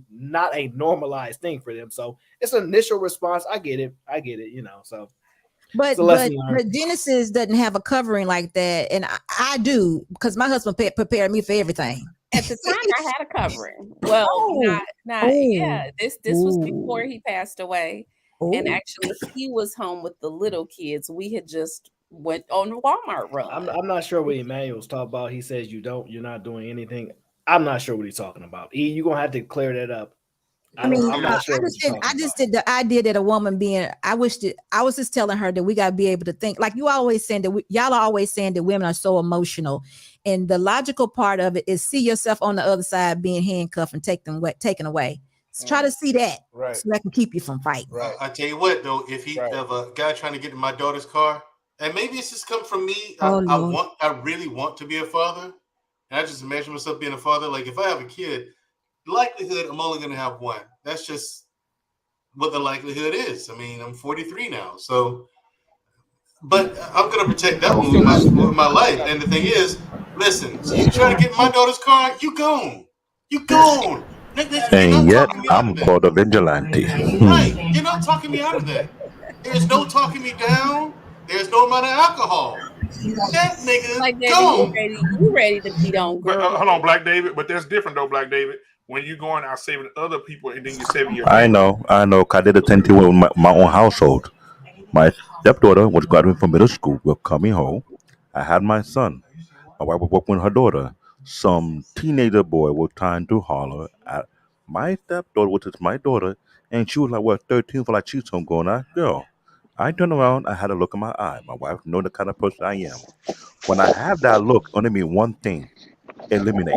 not a normalized thing for them. So it's an initial response. I get it, you know. So but Genesis doesn't have a covering like that, and I do, because my husband prepared me for everything. At the time, I had a covering. Well, yeah. This was before he passed away, and actually, he was home with the little kids. We had just went on the Walmart run. I'm not sure what Emmanuel's talking about. He says you're not doing anything. I'm not sure what he's talking about. You're gonna have to clear that up. I'm not sure. I just did the idea that a woman being. I was just telling her that we gotta be able to think. Like you always saying that y'all are always saying that women are so emotional, and the logical part of it is see yourself on the other side being handcuffed and taken away. So try to see that, so that can keep you from fighting. Right. I tell you what, though, if a guy trying to get in my daughter's car, and maybe it's just come from me. I really want to be a father, and I just imagine myself being a father. Like if I have a kid. Likelihood I'm only going to have one. That's just what the likelihood is. I mean, I'm 43 now, so but I'm going to protect that one with my life. And the thing is, listen, so you try to get in my daughter's car, you gone. And yet I'm called a vigilante. Right, you're not talking me out of that. There's no talking me down. There's no amount of alcohol. That nigga like gone. You ready to beat on girl? But, hold on, Black David. But that's different though, Black David. When you're going out saving other people and then you're saving your I know. I did the same thing with my own household. My stepdaughter was graduating from middle school. We're coming home. I had my son. My wife was working with her daughter. Some teenager boy was trying to holler at my stepdaughter, which is my daughter, and she was like, 13 for like she's home going, girl. I turned around, I had a look in my eye. My wife knows the kind of person I am. When I have that look, only mean one thing: eliminate.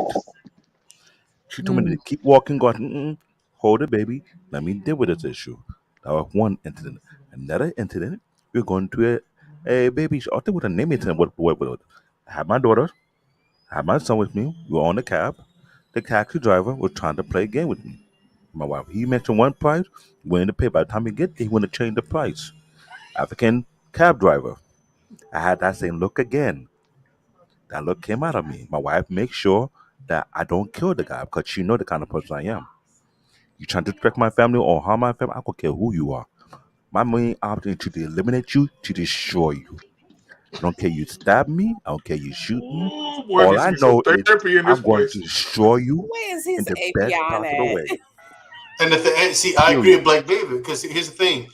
She told me to keep walking, going, hold it, baby. Let me deal with this issue. That was one incident. Another incident, we're going to a baby. I think with a name incident. What? I had my daughter, I had my son with me. We were on the cab. The taxi driver was trying to play a game with me. My wife, he mentioned one price, willing to pay. By the time he get there, he wanted to change the price. African cab driver. I had that same look again. That look came out of me. My wife makes sure that I don't kill the guy because she know the kind of person I am. You trying to distract my family or harm my family, I don't care who you are. My main option is to eliminate you, to destroy you. I don't care you stab me, I don't care you shoot me. Boy, all I know is I'm going place. to destroy you Where's in the best possible way. And I agree with Black David, because here's the thing.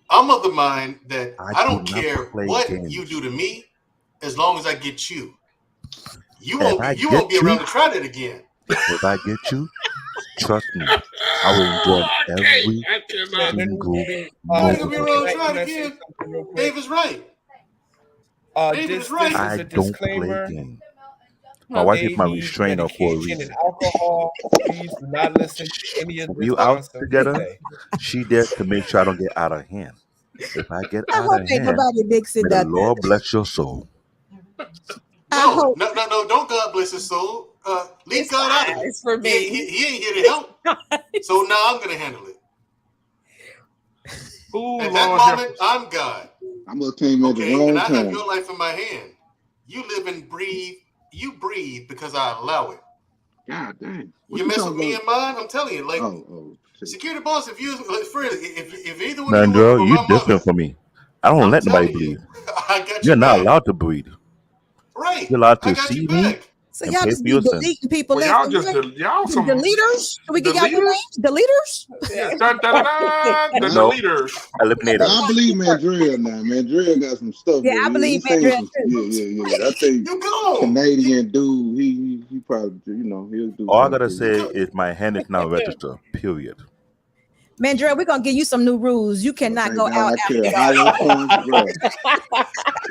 I'm of the mind that I don't care what you do to me as long as I get you. You won't be around to try that again. If I get you, trust me, I will enjoy every single moment. Dave is right. Dave is right. I don't play games. My wife is my restrainer for a reason. Alcohol, please do not listen to any of this We out nonsense together. we say. She there to make sure I don't get out of hand. If I get I out hope of ain't hand, nobody mixing may the that. Lord bless your soul. No, don't God bless his soul. Leave God out of it. It's for me. He ain't here to help. So now I'm going to handle it. Ooh, at that moment, I'm God. I must came at the wrong and I have time. your life in my hand. You live and breathe. You breathe because I allow it. God damn. You mess with me and mine, I'm telling you, like security boss. If you, like, friend, if either one of you Girl, or you my different mother, from me. I don't let nobody breathe. You're not allowed to breathe. Right. You're allowed to see me So and y'all pay just for be your sins. deleting people Well, left y'all and just right. y'all some Deleters? Can we get y'all the names? Deleters? Yeah, the leaders. Eliminator. I believe Mandrill now. Mandrill got some stuff. Yeah, I believe Mandrill too. Yeah. I think Canadian dude, he probably, he'll do All I something. gotta say is my hand is now registered. Period. Mandrill, we're gonna give you some new rules. You cannot Thank go God out I after carry dark. hollow points, bro.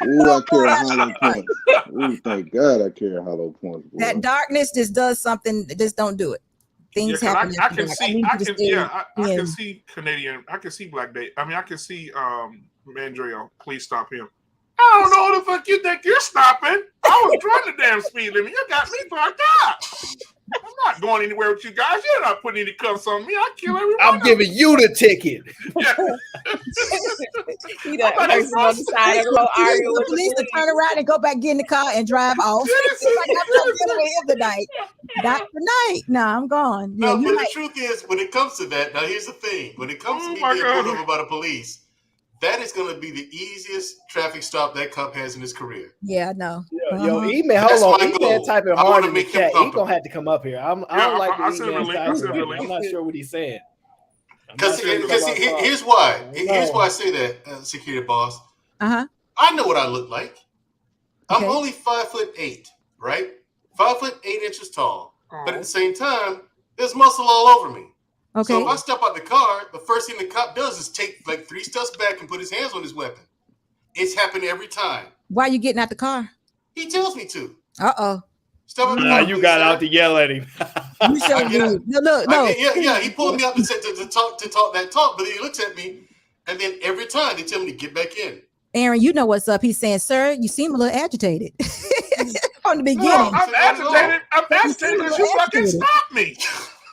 Ooh, I carry hollow points. Ooh, thank God I carry hollow points, bro. That darkness just does something. Just don't do it. Things happen. I can see. I can see Canadian. I can see Black Day. I mean, I can see Mandrill. Please stop him. I don't know what the fuck you think you're stopping. I was trying the damn speed limit. You got me fucked up. I'm not going anywhere with you guys. You're not putting any cuffs on me. I kill everyone. I'm giving you the ticket. He that person on the side of the road arguing with the police to turn around and go back, get in the car, and drive off. It's like, I'm not dealing with him tonight. Not tonight. No, I'm gone. Yeah, No, you but might. the truth is, when it comes to that, now here's the thing: when it comes to me being pulled over by the police, that is going to be the easiest traffic stop that cop has in his career. Yeah, no. Yo, E-Man, That's hold my on. E-Man goal. typing I hard wanna in the make him chat. He comfortable. gonna have to come up here. I don't like what E-Man's typing. I'm not sure what he's saying. Because here's why. Here's why I say that, security boss. Uh-huh. I know what I look like. I'm Okay. only 5'8", right? 5'8" tall. But at the same time, there's muscle all over me. Okay. So if I step out the car, the first thing the cop does is take like 3 steps back and put his hands on his weapon. It's happened every time. Why are you getting out the car? He tells me to. Uh-oh. Step out the car, You please, got sir. out to yell at him. You sure did. No. Yeah. He pulled me up and said to talk that talk, but then he looks at me, and then every time they tell me to get back in. Aaron, you know what's up. He's saying, sir, you seem a little agitated. From the beginning. No, I'm agitated. I'm agitated because you fucking stopped me.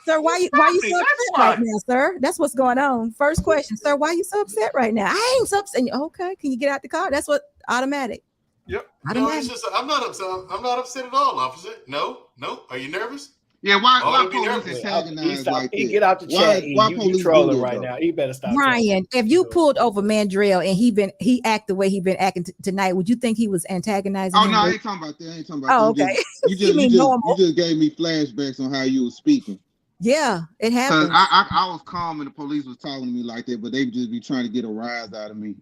Sir, why you so upset right now, sir? That's what's going on. First question, sir, why you so upset right now? I ain't so upset. Okay, can you get out the car? That's what automatic. Yep. No, it's just I'm not upset. I'm not upset at all, officer. No. Are you nervous? Yeah, why be police nervous? antagonize like He that? get out the chat. Why You police trolling do right that, now. though? He better stop. Brian, if you pulled over Mandrell and he act the way he been acting tonight, would you think he was antagonizing? Oh him? no, I ain't talking about that. I ain't talking about Oh, that. okay. You You mean normal? just gave me flashbacks on how you were speaking. Yeah, it Cause happened. I was calm and the police was talking to me like that, but they just be trying to get a rise out of me.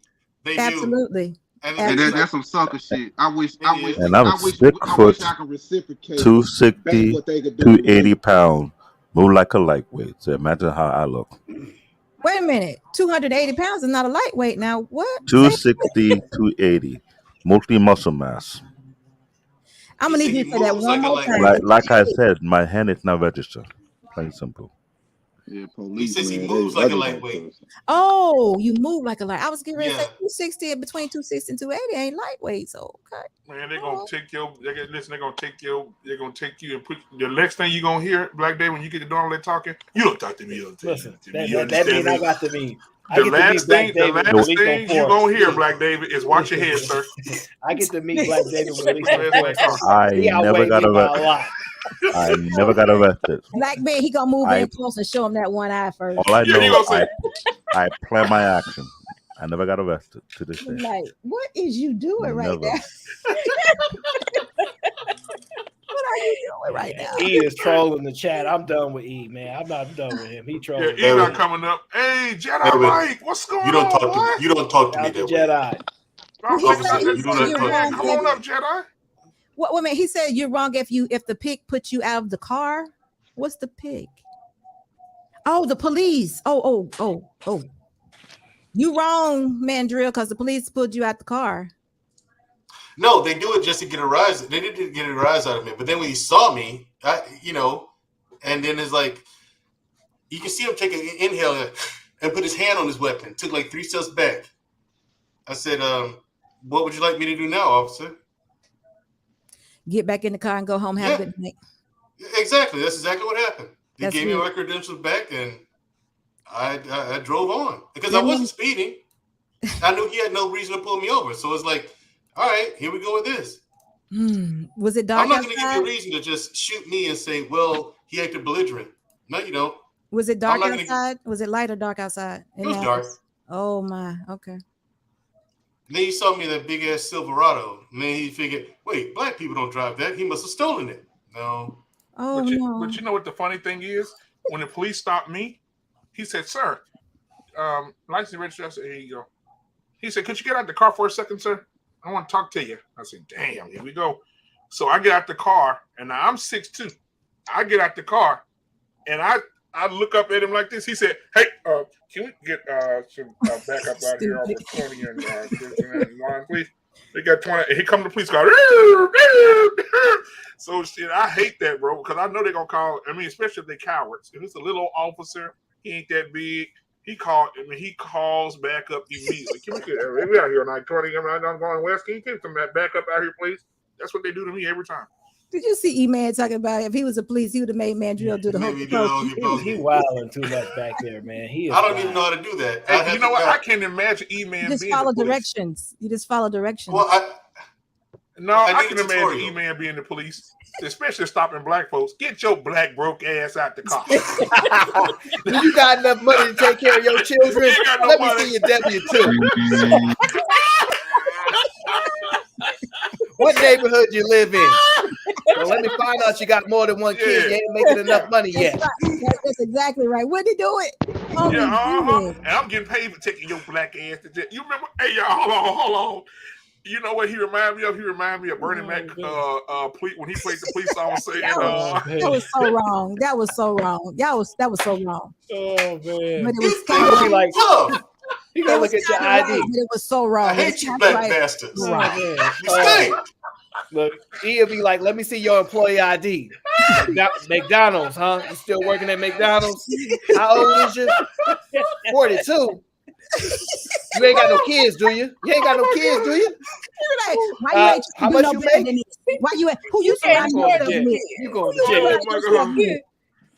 Absolutely. And that's some sucker shit. I wish And I'm I wish 6 foot, I could reciprocate 260, back what they could do. 280 pounds, move like a lightweight. So imagine how I look. Wait a minute. 280 pounds is not a lightweight now. What? 260, 280, mostly muscle mass. I'm gonna need you to say that one more time. Like I said, my hand is not registered. Plain simple. Yeah, He says he moves like a lightweight. Oh, you move like a light. I was getting ready to Yeah. say 260 between 260 and 280 ain't lightweight. So okay. Man, they're gonna take your. They're gonna take you and put the next thing you gonna hear, Black Day, when you get the door, they talking. You don't talk to me. Listen, You that understand means me? I got to be. The last thing you gonna hear, Black David, is watch your head, sir. I get to meet Black David with Lisa Force. I He never outweighed got me by a arrested. lot. I never got arrested. Black man, he gonna move I- in close and show him that one eye first. All I know, I plan my action. I never got arrested to this day. Like, what is you doing right Never. now? What are you doing right now? E is trolling the chat. I'm done with E, man. I'm not done with him. He Yeah, trolling. he's not coming up. Hey, Jedi David, Mike, what's going You don't on, talk boy? to me. You don't talk to me Out the that way. Jedi. I'm He like, said- you do not you're talk wrong, to come me. on up, Jedi. What? Wait a minute. He said you're wrong if the pig put you out of the car. What's the pig? Oh, the police. Oh. You wrong, Mandrill, because the police pulled you out the car. No, they do it just to get a rise. They didn't get a rise out of me. But then when he saw me, and then it's like you can see him take an inhale and put his hand on his weapon. Took like 3 steps back. I said, "What would you like me to do now, officer?" Get back in the car and go home. Have a good night. Exactly. That's exactly what happened. They That's gave me good. my credentials back, and I drove on because That I wasn't means- speeding. I knew he had no reason to pull me over. So it's like, all right, here we go with this. Was it dark I'm not going to give you outside? a reason to just shoot me and say, well, he acted belligerent. No, you don't. Was it I'm dark not gonna- outside? Was it light or dark outside? It was dark. Oh my. Okay. Then he saw me in that big ass Silverado. And then he figured, wait, black people don't drive that. He must have stolen it. No. Oh But no. you know what the funny thing is? When the police stopped me, he said, "Sir, license and registration." Here you go. He said, "Could you get out the car for a second, sir? I want to talk to you." I said, "Damn, here we go." So I get out the car, and now I'm 6'2". I get out the car, and I look up at him like this. He said, "Hey, can we get some backup out here off of 20 and line, please?" They got 20. Here come the police car. So shit, I hate that, bro, because I know they're gonna call. I mean, especially if they cowards. If it's a little officer, he ain't that big. He calls back up immediately. Can we get we out here on 920? I'm going west. Can you get some backup out here, please? That's what they do to me every time. Did you see E-Man talking about if he was a police, he would have made Mandrill do the whole He wilding too much back there, man. He is I don't even know how to do that. Hey, you know what? I can't imagine E-Man You just being follow the police. directions. You just follow directions. Well, I can imagine E-Man being the police, especially stopping black folks. Get your black broke ass out the car. Do you got enough money to take care of your children? Let me see your W-2. What neighborhood you live in? So let me find out you got more than one kid. You ain't making enough money yet. That's exactly right. When did he do it? Oh, And I'm getting paid for taking your black ass to jail. You remember? Hey, y'all, hold on. You know what he reminded me of? He reminded me of Bernie Mac when he played the police officer. That was so wrong. That was so wrong. That was so wrong. Oh man! But it was kind of like he gonna look at your ID. Right, but it was so wrong. I hate you, black bastards. Right. You stink. Look, he'll be like, "Let me see your employee ID." McDonald's, huh? You still working at McDonald's? How old is you? 42. You ain't got no kids, do you? You ain't got no kids, do you? Why how much you make? Why you? Who you surround yourself with? You going to jail?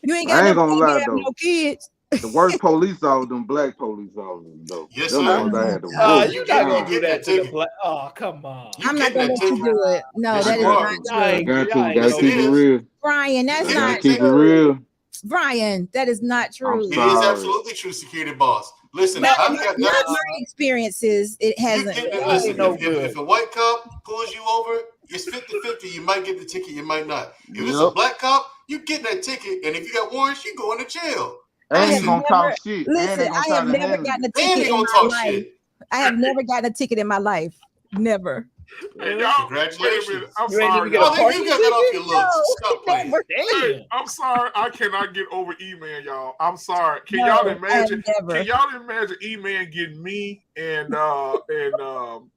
You ain't I got ain't gonna lie no though. kids. The worst police officers, them black police officers, though. Yes, them sir. ones I had to You not gonna do that to the black. Oh, come on. I'm not gonna let you do it. No, Yes, that is you are. not true. Gotta keep it real. Brian, that's Gotta not keep it true. real. Brian, that is not true. It is absolutely true, security boss. Listen, Not I've got my experiences. It hasn't. Listen, if a white cop pulls you over, it's 50-50. You might get the ticket, you might not. If it's a black cop, you get that ticket, and if you got warrants, you go into jail. And ain't gonna talk shit. Listen, I have never gotten a ticket in my life. I have never gotten a ticket in my life. Never. Hey, y'all, Congratulations. I'm You ain't sorry. even get a parking ticket? Off your looks. Stop playing. Hey, I'm sorry. I cannot get over E-Man, y'all. I'm sorry. Can No, y'all I imagine? have never. Can y'all imagine E-Man getting me and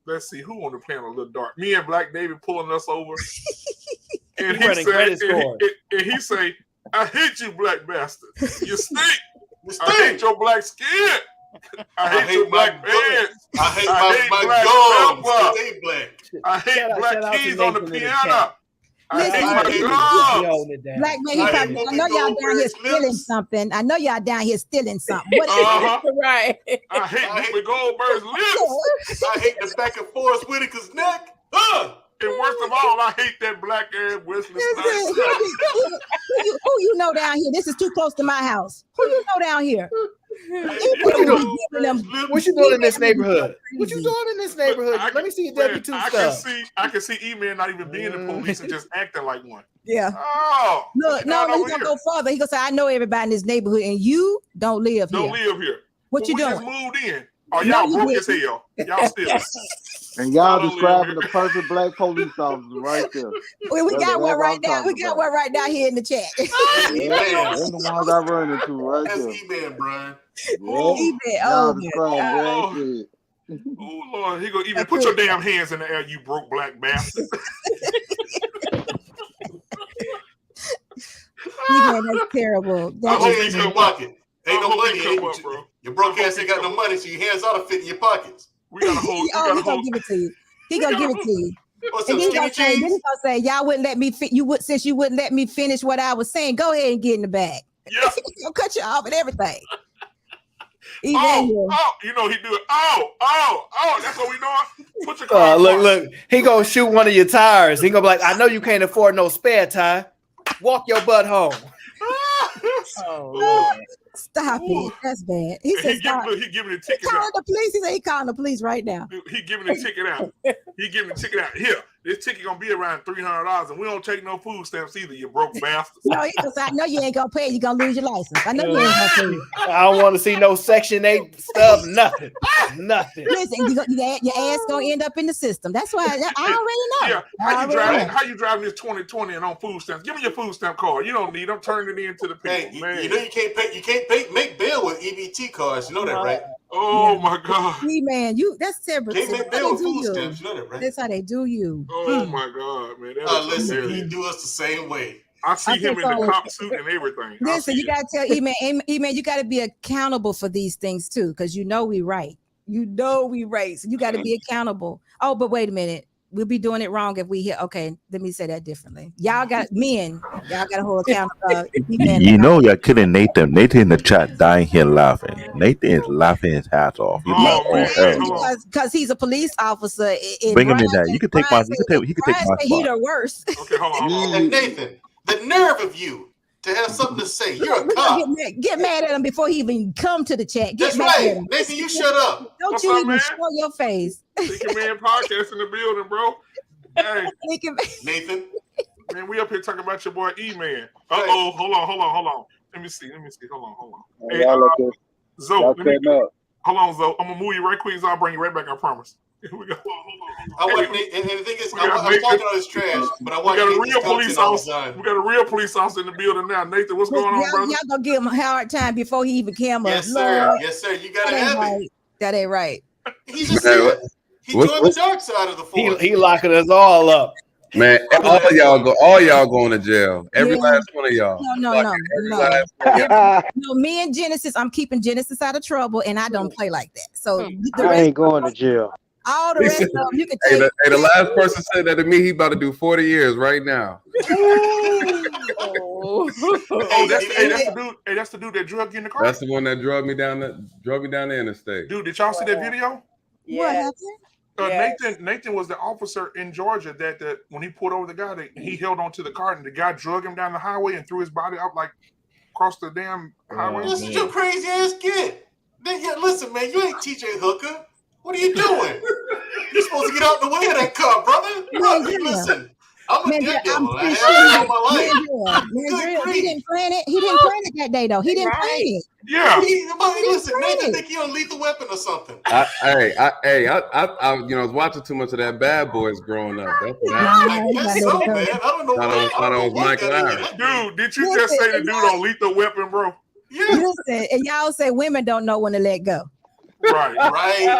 let's see who on the panel. A little dark. Me and Black David pulling us over, and he say, "I hate you, black bastard. You stink. I hate your black skin. I hate your black pants. I hate my black gums. pepper. They black. I hate black keys on the piano. I Listen, hate my gums." Black man, I know y'all down here stealing something. I know y'all down here stealing something. What is it? Right. I hate Whoopi Goldberg's lips. I hate the back of Forrest Whitaker's neck. And worst of all, I hate that black ass Wesley Snipes. Who you know down here? This is too close to my house. Who you know down here? What you doing in this neighborhood? What you doing in this neighborhood? Let me see your W-2 stuff. I can see E-Man not even being the police and just acting like one. Yeah. Oh. Look, no, he's gonna go further. He's gonna say, I know everybody in this neighborhood, and you don't live here. Don't live here. What you We doing? just moved in. Oh, y'all broke as hell. Y'all still. And y'all describing the perfect black police officer right there. We got one right now. We got one right now here in the chat. That's the ones I run into right there. That's E-Man, Brian. Y'all describing Oh Lord, he gonna even put your damn hands in the air, you broke black bastard. That's terrible. I hope he's in your pocket. Ain't no money, bro. Your broke ass ain't got no money, so your hands ought to fit in your pockets. We gotta hold. He's gonna give it to you. He gonna give it to you. And then he's gonna say, y'all wouldn't let me since you wouldn't let me finish what I was saying. Go ahead and get in the bag. Yeah. He'll cut you off and everything. You know he do it. That's what we doing. Put your car. Look. He gonna shoot one of your tires. He gonna be like, I know you can't afford no spare tire. Walk your butt home. Oh, stop it. That's bad. He said, he giving the ticket calling out. the police. He said he calling the police right now. He giving the ticket out. He giving the ticket out. Here, this ticket gonna be around $300, and we don't take no food stamps either. You broke bastard. No, he said, I know you ain't gonna pay. You're gonna lose your license. I know you ain't gonna pay. I don't want to see no Section 8 stuff. Nothing. Listen, your ass gonna end up in the system. That's why I already know. Yeah. How you driving this 2020 and on food stamps? Give me your food stamp card. You don't need them. Turn it into the people. Hey, you know you can't make bail with EBT cards. You know that, right? Oh my God. Man, that's terrible. Can't make bail with food stamps. You know that, right? That's how they do you. Oh my God, man. Listen, he do us the same way. I see him in the cop suit and everything. Listen, you gotta tell E-Man, you gotta be accountable for these things too, because you know we right. You know we right. So you gotta be accountable. Oh, but wait a minute. we'll be doing it wrong if we hear. Okay, let me say that differently. Y'all got men. Y'all got to hold account. You know you're killing Nathan. Nathan in the chat dying here laughing. Nathan is laughing his ass off. He's like, oh hell. Because he's a police officer. Bring him in there. You can take my. He can take my He spot. the worst. Okay, hold on. And Nathan, the nerve of you to have something to say. You're a cop. Get mad at him before he even come to the chat. That's mad at right. him. Nathan, you shut up. Don't What's you up, even man? show your face. Thinking Man podcast in the building, bro. Hey, Nathan. Man, we up here talking about your boy E-Man. Uh-oh, hold on. Let me see. Hold on. Hey, Zoe, hold on, Zoe. I'm gonna move you right quick, so I'll bring you right back, I promise. Here we go. I want Nate, and the thing is, I'm talking all this trash, but I want we got a Nathan's real police content all the officer. time. We got a real police officer in the building now. Nathan, what's going on, brother? Y'all gonna give him a hard time before he even came up. Yes, sir. Yes, sir. You gotta have it. That ain't right. He's just saying. He joined the dark side of the force. He locking us all up. Man, all y'all going to jail. Every last one of y'all. No. Me and Genesis, I'm keeping Genesis out of trouble, and I don't play like that. So I ain't going to jail. All the rest of them, you can take. The last person said that to me. He about to do 40 years right now. That's the dude that drug you in the car. That's the one that drove me down the interstate. Dude, did y'all see that video? What happened? Nathan was the officer in Georgia that when he pulled over the guy, he held onto the car and the guy drug him down the highway and threw his body up like across the damn highway. This is your crazy ass kid. Listen, man, you ain't TJ Hooker. What are you doing? You're supposed to get out the way of that car, brother. Listen, I'm a daredevil. I have it all my life. He didn't plan it. He didn't plan it that day, though. He didn't plan it. Yeah. Listen, Nathan think he on Lethal Weapon or something. I was watching too much of that Bad Boys growing up. That's what happened. I guess so, man. I don't know. I don't know Michael Irons. Dude, did you just say the dude on Lethal Weapon, bro? Yeah. Listen, and y'all say women don't know when to let go. Right.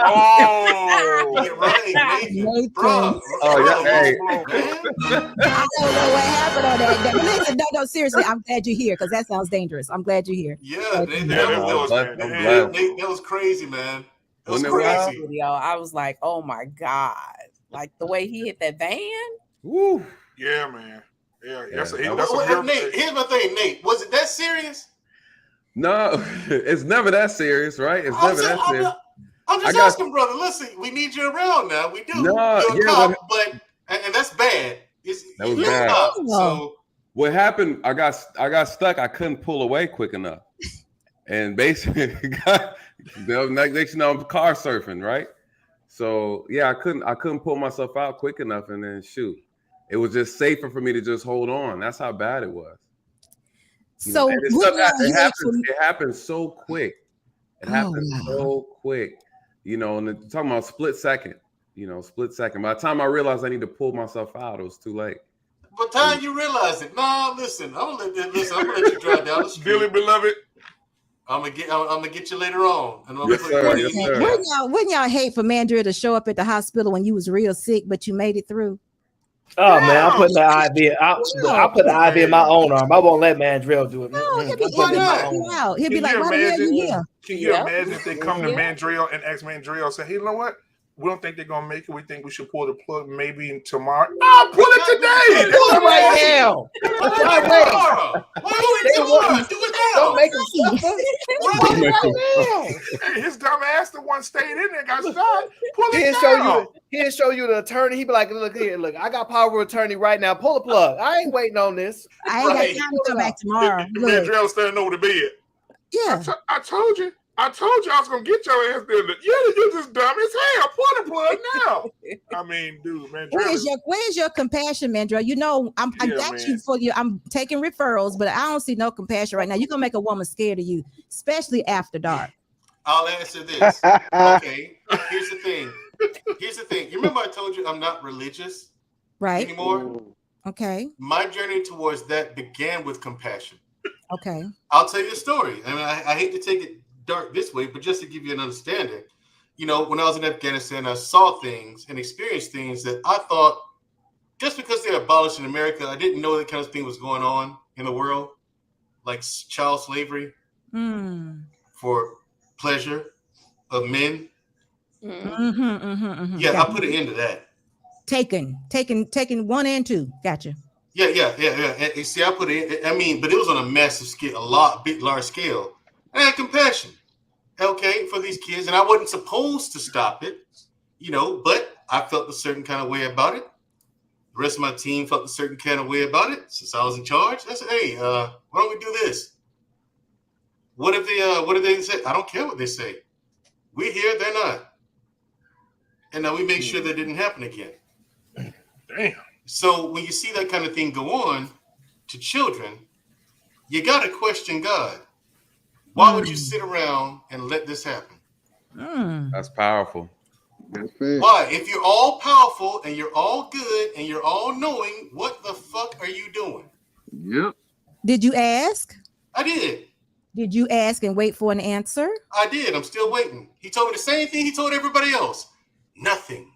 Oh. You're right, Nathan. Bro. Hey. I don't know what happened on that day. But listen, no, seriously, I'm glad you're here because that sounds dangerous. I'm glad you're here. Yeah, that was crazy, man. That was crazy. Video, I was like, oh my God. Like the way he hit that van. Woo. Yeah, man. Yeah. Nate, here's my thing, Nate. Was it that serious? No, it's never that serious, right? It's never that serious. I'm just asking, brother. Listen, we need you around now. We do. You're a cop, but that's bad. That was bad. So what happened? I got stuck. I couldn't pull away quick enough, and basically, next I'm car surfing, right? So yeah, I couldn't pull myself out quick enough, and then shoot, it was just safer for me to just hold on. That's how bad it was. So it happened so quick. It happened so quick. And talking about split second. Split second. By the time I realized I need to pull myself out, it was too late. By the time you realize it, listen, I'm gonna let you drive down the street. Billy beloved. I'm gonna get you later on. And Yes, sir. Wouldn't y'all hate for Mandria to show up at the hospital when you was real sick, but you made it through? Oh man, I'm putting the IV. I'll put the IV in my own arm. I won't let Mandrill do it. No, he'll be like, why the hell you here? Can you imagine if they come to Mandrill and ask Mandrill, say, hey, you know what? We don't think they're gonna make it. We think we should pull the plug maybe tomorrow. Oh, pull it today. Pull it right now. Do it now. Don't make him suffer. Hey, his dumb ass the one stayed in there, got shot. Pull it down. He'll show you the attorney. He'd be like, look here, look, I got power of attorney right now. Pull the plug. I ain't waiting on this. I ain't got time to come back tomorrow. Mandrill standing over the bed. Yeah. I told you I was gonna get your ass there. You're just dumb as hell. Pull the plug now. I mean, dude, man. Where's your compassion, Mandrill? I got you for you. I'm taking referrals, but I don't see no compassion right now. You're gonna make a woman scared of you, especially after dark. I'll answer this. Okay. Here's the thing. You remember I told you I'm not religious anymore? Okay. My journey towards that began with compassion. Okay. I'll tell you a story. I mean, I hate to take it dark this way, but just to give you an understanding, when I was in Afghanistan, I saw things and experienced things that I thought just because they abolished in America, I didn't know that kind of thing was going on in the world, like child slavery for pleasure of men. Mm-hmm. Yeah, I put an end to that. taken 1 and 2. Gotcha. Yeah. And see, I put it. I mean, but it was on a massive scale, large scale. I had compassion, okay, for these kids, and I wasn't supposed to stop it, but I felt a certain kind of way about it. The rest of my team felt a certain kind of way about it. Since I was in charge, I said, "Hey, why don't we do this? What if they say? I don't care what they say. We're here, they're not, and now we make sure that didn't happen again." Damn. So when you see that kind of thing go on to children, you got to question God. Why would you sit around and let this happen? That's powerful. Why? If you're all powerful and you're all good and you're all knowing, what the fuck are you doing? Yep. Did you ask? I did. Did you ask and wait for an answer? I did. I'm still waiting. He told me the same thing he told everybody else. Nothing.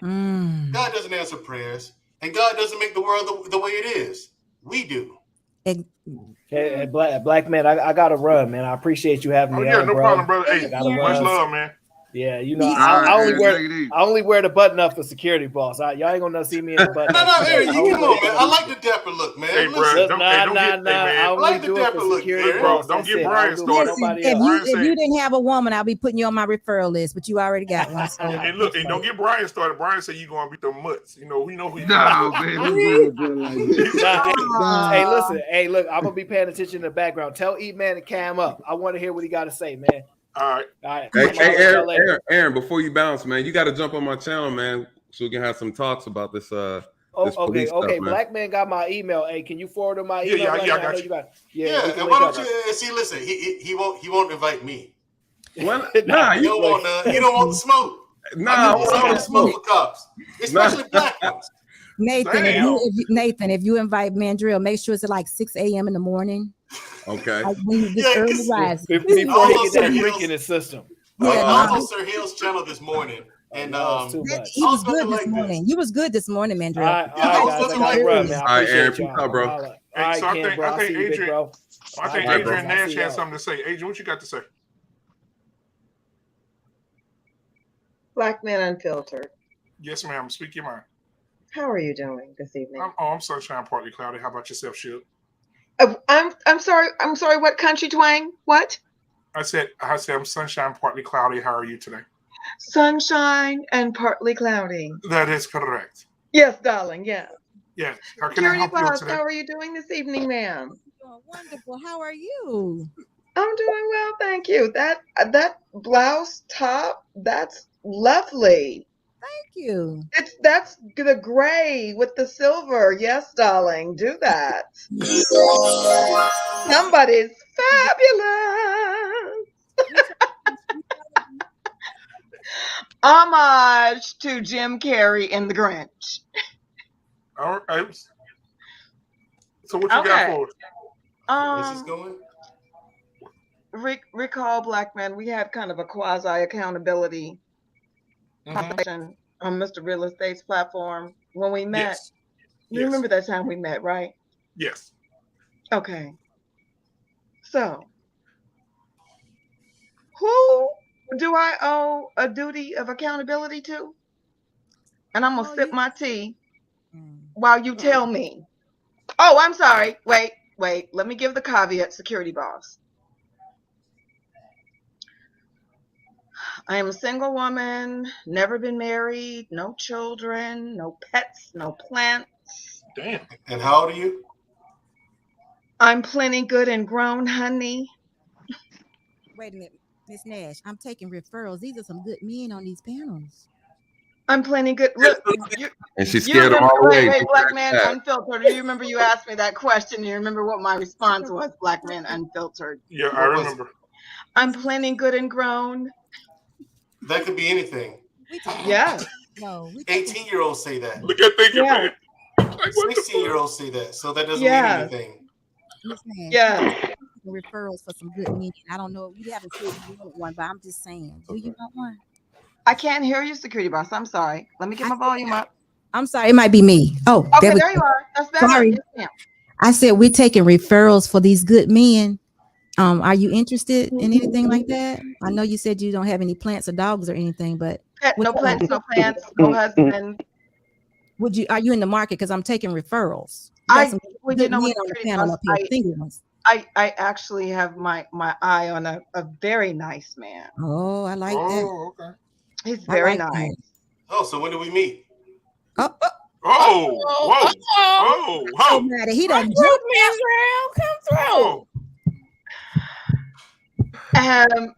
God doesn't answer prayers, and God doesn't make the world the way it is. We do. Hey, black man, I gotta run, man. I appreciate you having me. Yeah, on, no bro. problem, brother. Hey, Gotta much run. love, man. Yeah, I only wear the button up for security, boss. Y'all ain't gonna see me in the button. No, Aaron, you come on, man. I like the dapper look, man. Hey, bro, don't get I like the dapper look, bro. Don't get Brian started. If you didn't have a woman, I'll be putting you on my referral list, but you already got one. So. And look, and don't get Brian started. Brian said you gonna beat the mutts. We know who you No, man. Hey, listen. Hey, look, I'm gonna be paying attention in the background. Tell Eat Man to cam up. I want to hear what he got to say, man. All right. Hey, Aaron, before you bounce, man, you got to jump on my channel, man, so we can have some talks about this. This okay. stuff, man. Black man got my email. Hey, can you forward him my email? Yeah, I got you. Yeah, and why don't you see? Listen, he won't invite me. Well, he don't want the smoke. Nah, I don't want smoke for cops, especially black ones. Nathan, if you invite Mandrill, make sure it's at like 6 a.m. in the morning. Okay. Like when you get early rise. Before he get that drink in his system. I was on Sir Hill's channel this morning, and he was good this morning. You was good this morning, Mandrill. All right, Aaron, peace out, bro. So I think Adrian Nash has something to say. Adrian, what you got to say? Black Man Unfiltered. Yes, ma'am. Speak your mind. How are you doing this evening? I'm sunshine, partly cloudy. How about yourself, Shield? I'm sorry. What country twang? What? I said I'm sunshine, partly cloudy. How are you today? Sunshine and partly cloudy. That is correct. Yes, darling. Yes. Yes. How can I help you today? How are you doing this evening, ma'am? Wonderful. How are you? I'm doing well, thank you. That blouse top, that's lovely. Thank you. That's the gray with the silver. Yes, darling, do that. Somebody's fabulous. Homage to Jim Carrey in The Grinch. All right. So what you got for us? This is going. Recall, Black Man, we had kind of a quasi accountability on Mr. Real Estate's platform when we met. Yes. You remember that time we met, right? Yes. Okay. So, who do I owe a duty of accountability to? And I'm gonna sip my tea while you tell me. Oh, I'm sorry. Wait. Let me give the caveat, security boss. I am a single woman, never been married, no children, no pets, no plants. Damn. And how old are you? I'm plenty good and grown, honey. Wait a minute, Miss Nash. I'm taking referrals. These are some good men on these panels. I'm plenty good. Look, and she scared him all the way. Wait, Black Man Unfiltered. Do you remember you asked me that question? Do you remember what my response was, Black Man Unfiltered? Yeah, I remember. I'm plenty good and grown. That could be anything. Yeah. No. 18-year-olds say that. Look at thinking, man. 16-year-olds say that. So that doesn't mean anything. Yeah. Referrals for some good men. I don't know. You haven't said you want one, but I'm just saying. Do you want one? I can't hear you, security boss. I'm sorry. Let me get my volume up. I'm sorry. It might be me. Oh, okay. There you are. That's better. Sorry. Yes, I said we're taking referrals for these good men. Are you interested in anything like that? I know you said you don't have any plants or dogs or anything, but no plants, no husband, Are you in the market? Because I'm taking referrals. You know what, on the panel up here, single ones. I actually have my eye on a very nice man. Oh, I like that. Oh, okay. He's very nice. That. Oh, so when do we meet? Whoa. Oh, Maddie, he done come through.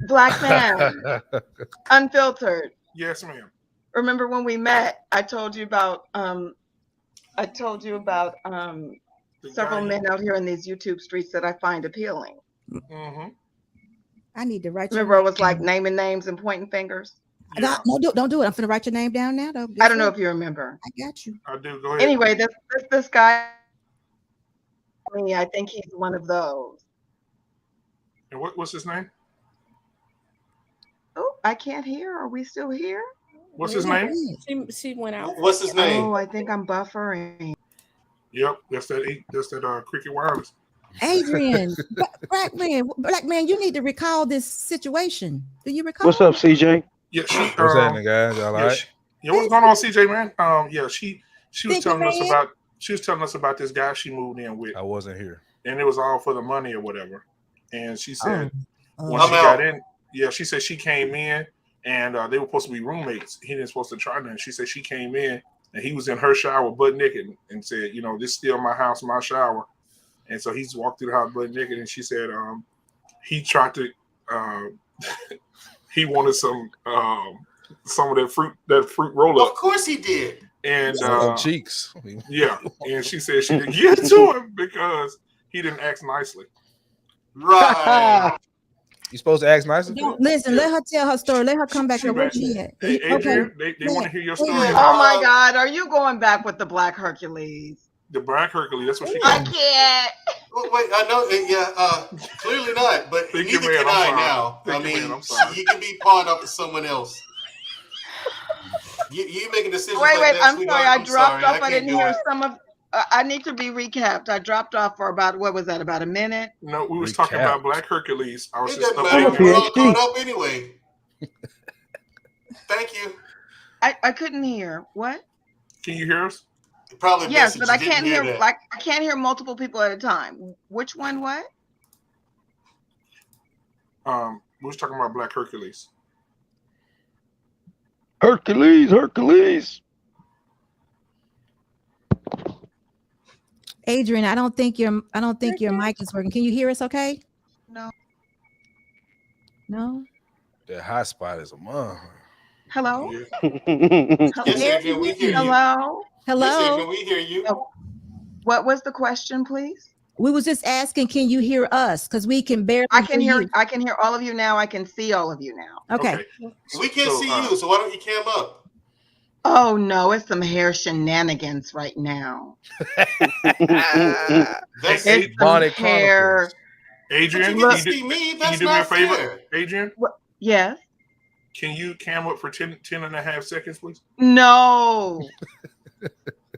Black man, unfiltered. Yes, ma'am. Remember when we met? I told you about several men out here in these YouTube streets that I find appealing. Mm-hmm. I need to write. Remember, I was like naming names and pointing fingers. Yeah. No, don't do it. I'm finna write your name down now. Though. I don't know if you remember. I got you. I do. Go ahead. Anyway, this guy. I think he's one of those. And what's his name? Oh, I can't hear. Are we still here? What's his name? She went out. What's his name? Oh, I think I'm buffering. Yep, that's that Cricket Wireless. Adrian, black man, you need to recall this situation. Do you recall? What's up, CJ? Yeah, What's happening, guys? Y'all all right? What's going on, CJ, man? Yeah, she was Thank telling you, us man. about this guy she moved in with. I wasn't here. And it was all for the money or whatever. And she said when I'm she out. got in, she said she came in and they were supposed to be roommates. He didn't supposed to try nothing. She said she came in and he was in her shower butt naked and said, this is still my house, my shower. And so he's walked through the house butt naked, and she said he tried to he wanted some of that fruit roll up. Of course he did. And cheeks. Yeah. And she said she didn't give it to him because he didn't ask nicely. Right. You supposed to ask nicely? Listen, let her tell her story. Let her come back and back. what she had. Hey, Adrian, they want to hear your story. Oh my God, are you going back with the Black Hercules? The Black Hercules, that's what she I called it. can't. Oh, wait, I know. Yeah, clearly not. But Thank neither you, man. can I'm I sorry. now. Thank I you, mean, man. I'm sorry. he can be pawned off to someone else. You making decisions. Wait, like that, I'm sweetheart? sorry. I I'm dropped sorry. off. I can't didn't do hear it. some of. I need to be recapped. I dropped off for about about a minute? No, we was talking about Black Hercules. I was It just doesn't matter. updating We're you. all caught up anyway. Thank you. I couldn't hear. What? Can you hear us? Probably Yes, best but that I you didn't can't hear. that. Like I can't hear multiple people at a time. Which one? What? We was talking about Black Hercules. Hercules. Adrian, I don't think your mic is working. Can you hear us okay? No. No? That hot spot is a mom. Hello? Yes, Adrian, we hear you. Hello? Yes, Adrian, we hear you. What was the question, please? We was just asking, can you hear us? Because we can barely I can hear you. I can hear all of you now. I can see all of you now. Okay. We can't see you, so why don't you cam up? Oh no, it's some hair shenanigans right now. That's It's some hair. Adrian, But you can can see me. That's you do me a not favor? fair. Adrian? Yes. Can you cam up for 10 and a half seconds, please? No.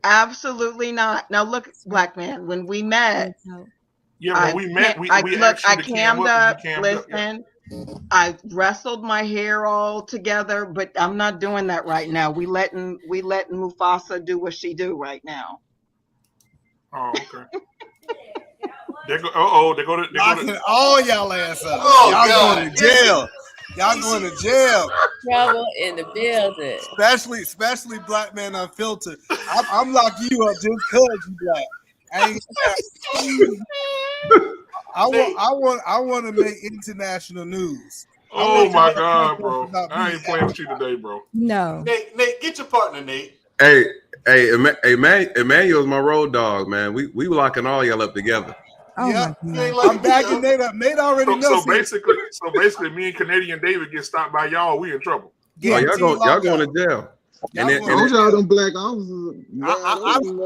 Absolutely not. Now look, black man, when we met. Yeah, when we met, we I asked you to cam cammed up. up. You cammed up. Listen, I wrestled my hair all together, but I'm not doing that right now. We letting Mufasa do what she do right now. Oh, okay. They go. They go to. Locking all y'all ass up. Oh, y'all God. going to jail. Y'all going to jail. Trouble in the building. Especially Black Man Unfiltered. I'm locking you up just because you black. I want to make international news. Oh my God, bro! I ain't playing with you today, bro. No. Nate, get your partner, Nate. Hey, Emmanuel's my road dog, man. We locking all y'all up together. Oh yeah, like I'm backing Nate up. Nate already knows. So basically, me and Canadian David get stopped by y'all. We in trouble. Yeah, y'all going to jail. Y'all And going Y'all them black officers.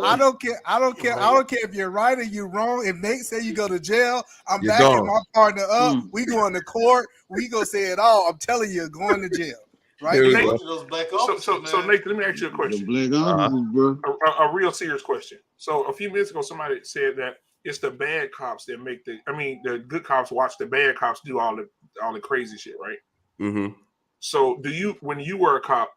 I don't care. I don't care if you're right or you're wrong. If Nate say you go to jail, I'm You're backing gone. my partner up. We going to court. We gonna say it all. I'm telling you, going to jail. Right? Here we Nate? go. Those black So officers, Nathan, let me ask you a question. Black officers, bro. A real serious question. So a few minutes ago, somebody said that it's the bad cops that make the good cops watch the bad cops do all the crazy shit, right? Mm-hmm. So when you were a cop,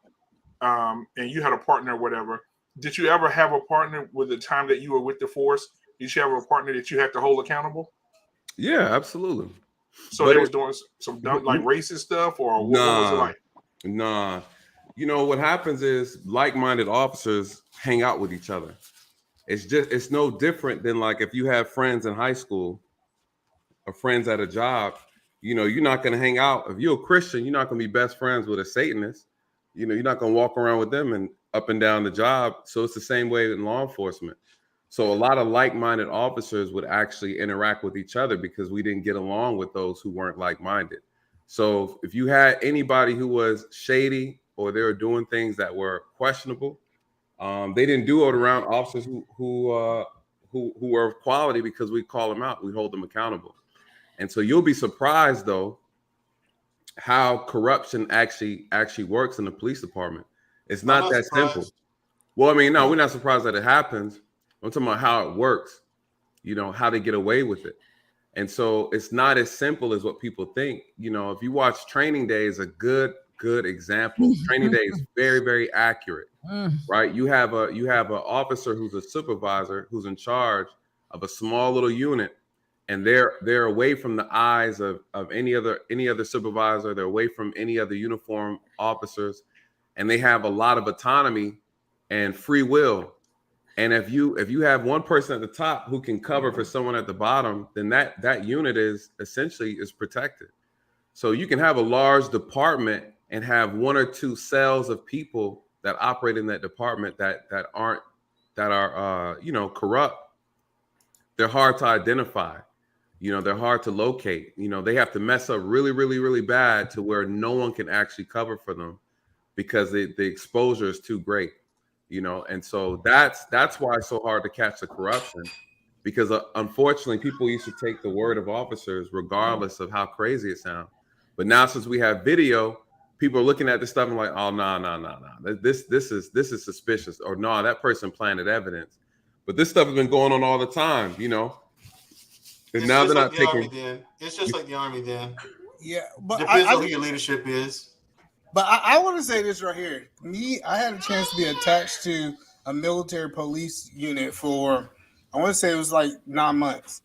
and you had a partner or whatever, Did you ever have a partner with the time that you were with the force? Did you have a partner that you had to hold accountable? Yeah, absolutely. So they was doing some dumb, like racist stuff, or what was it like? Nah. You know what happens is like-minded officers hang out with each other. It's no different than like if you have friends in high school or friends at a job. You know, you're not going to hang out. If you're a Christian, you're not going to be best friends with a Satanist. You know, you're not going to walk around with them and up and down the job. So it's the same way in law enforcement. So a lot of like-minded officers would actually interact with each other because we didn't get along with those who weren't like-minded. So if you had anybody who was shady or they were doing things that were questionable, they didn't do it around officers who were of quality because we call them out, we hold them accountable. And so you'll be surprised though how corruption actually works in the police department. It's not that simple. Well, I mean, no, we're not surprised that it happens. I'm talking about how it works, you know, how they get away with it. And so it's not as simple as what people think. You know, if you watch Training Day is a good example. Training Day is very, very accurate, right? You have an officer who's a supervisor who's in charge of a small little unit, and they're away from the eyes of any other supervisor. They're away from any other uniformed officers, and they have a lot of autonomy and free will. And if you have one person at the top who can cover for someone at the bottom, then that unit is essentially protected. So you can have a large department and have one or two cells of people that operate in that department that are you know, corrupt. They're hard to identify. You know, they're hard to locate. You know, they have to mess up really, really, really bad to where no one can actually cover for them because the exposure is too great. You know, and so that's why it's so hard to catch the corruption, because unfortunately people used to take the word of officers regardless of how crazy it sounds. But now since we have video, people are looking at this stuff and like, oh no, this is suspicious, or no, that person planted evidence. But this stuff has been going on all the time, you know. And now they're not taking. It's just like the Army then. Yeah, but depends on who your leadership is. But I want to say this right here. I had a chance to be attached to a military police unit for, I want to say it was like 9 months.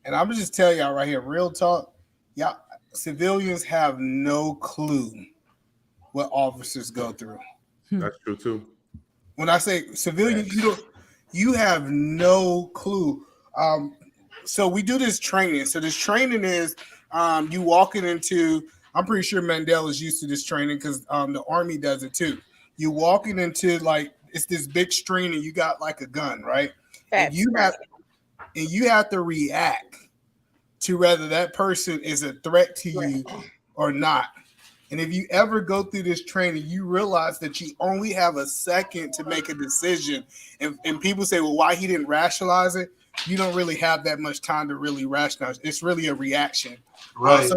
And I'm just tell y'all right here, real talk, y'all civilians have no clue what officers go through. That's true too. When I say civilians, you have no clue. So we do this training. So this training is you walking into, I'm pretty sure Mandela is used to this training because the Army does it too. You walking into like, it's this big screen and you got like a gun, right? And you have to react to whether that person is a threat to you or not. And if you ever go through this training, you realize that you only have a second to make a decision. And people say, well, why he didn't rationalize it? You don't really have that much time to really rationalize. It's really a reaction. Right.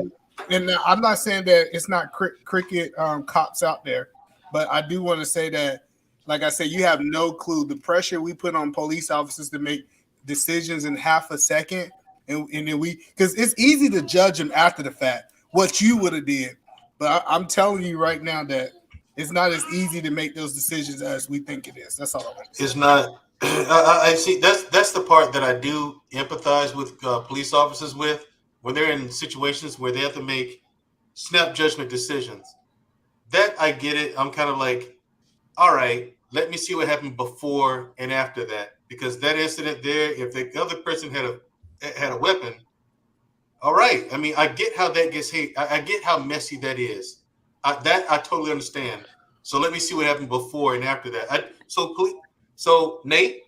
And I'm not saying that it's not cricket cops out there, but I do want to say that, like I said, you have no clue. The pressure we put on police officers to make decisions in half a second, and then because it's easy to judge them after the fact, what you would have did. But I'm telling you right now that it's not as easy to make those decisions as we think it is. That's all I want to say. It's not. I see. That's the part that I do empathize with police officers with. When they're in situations where they have to make snap judgment decisions, that I get it. I'm kind of like, all right, let me see what happened before and after that, because that incident there, if the other person had a weapon, all right. I mean, I get how that gets hate. I get how messy that is. That I totally understand. So let me see what happened before and after that. So Nate,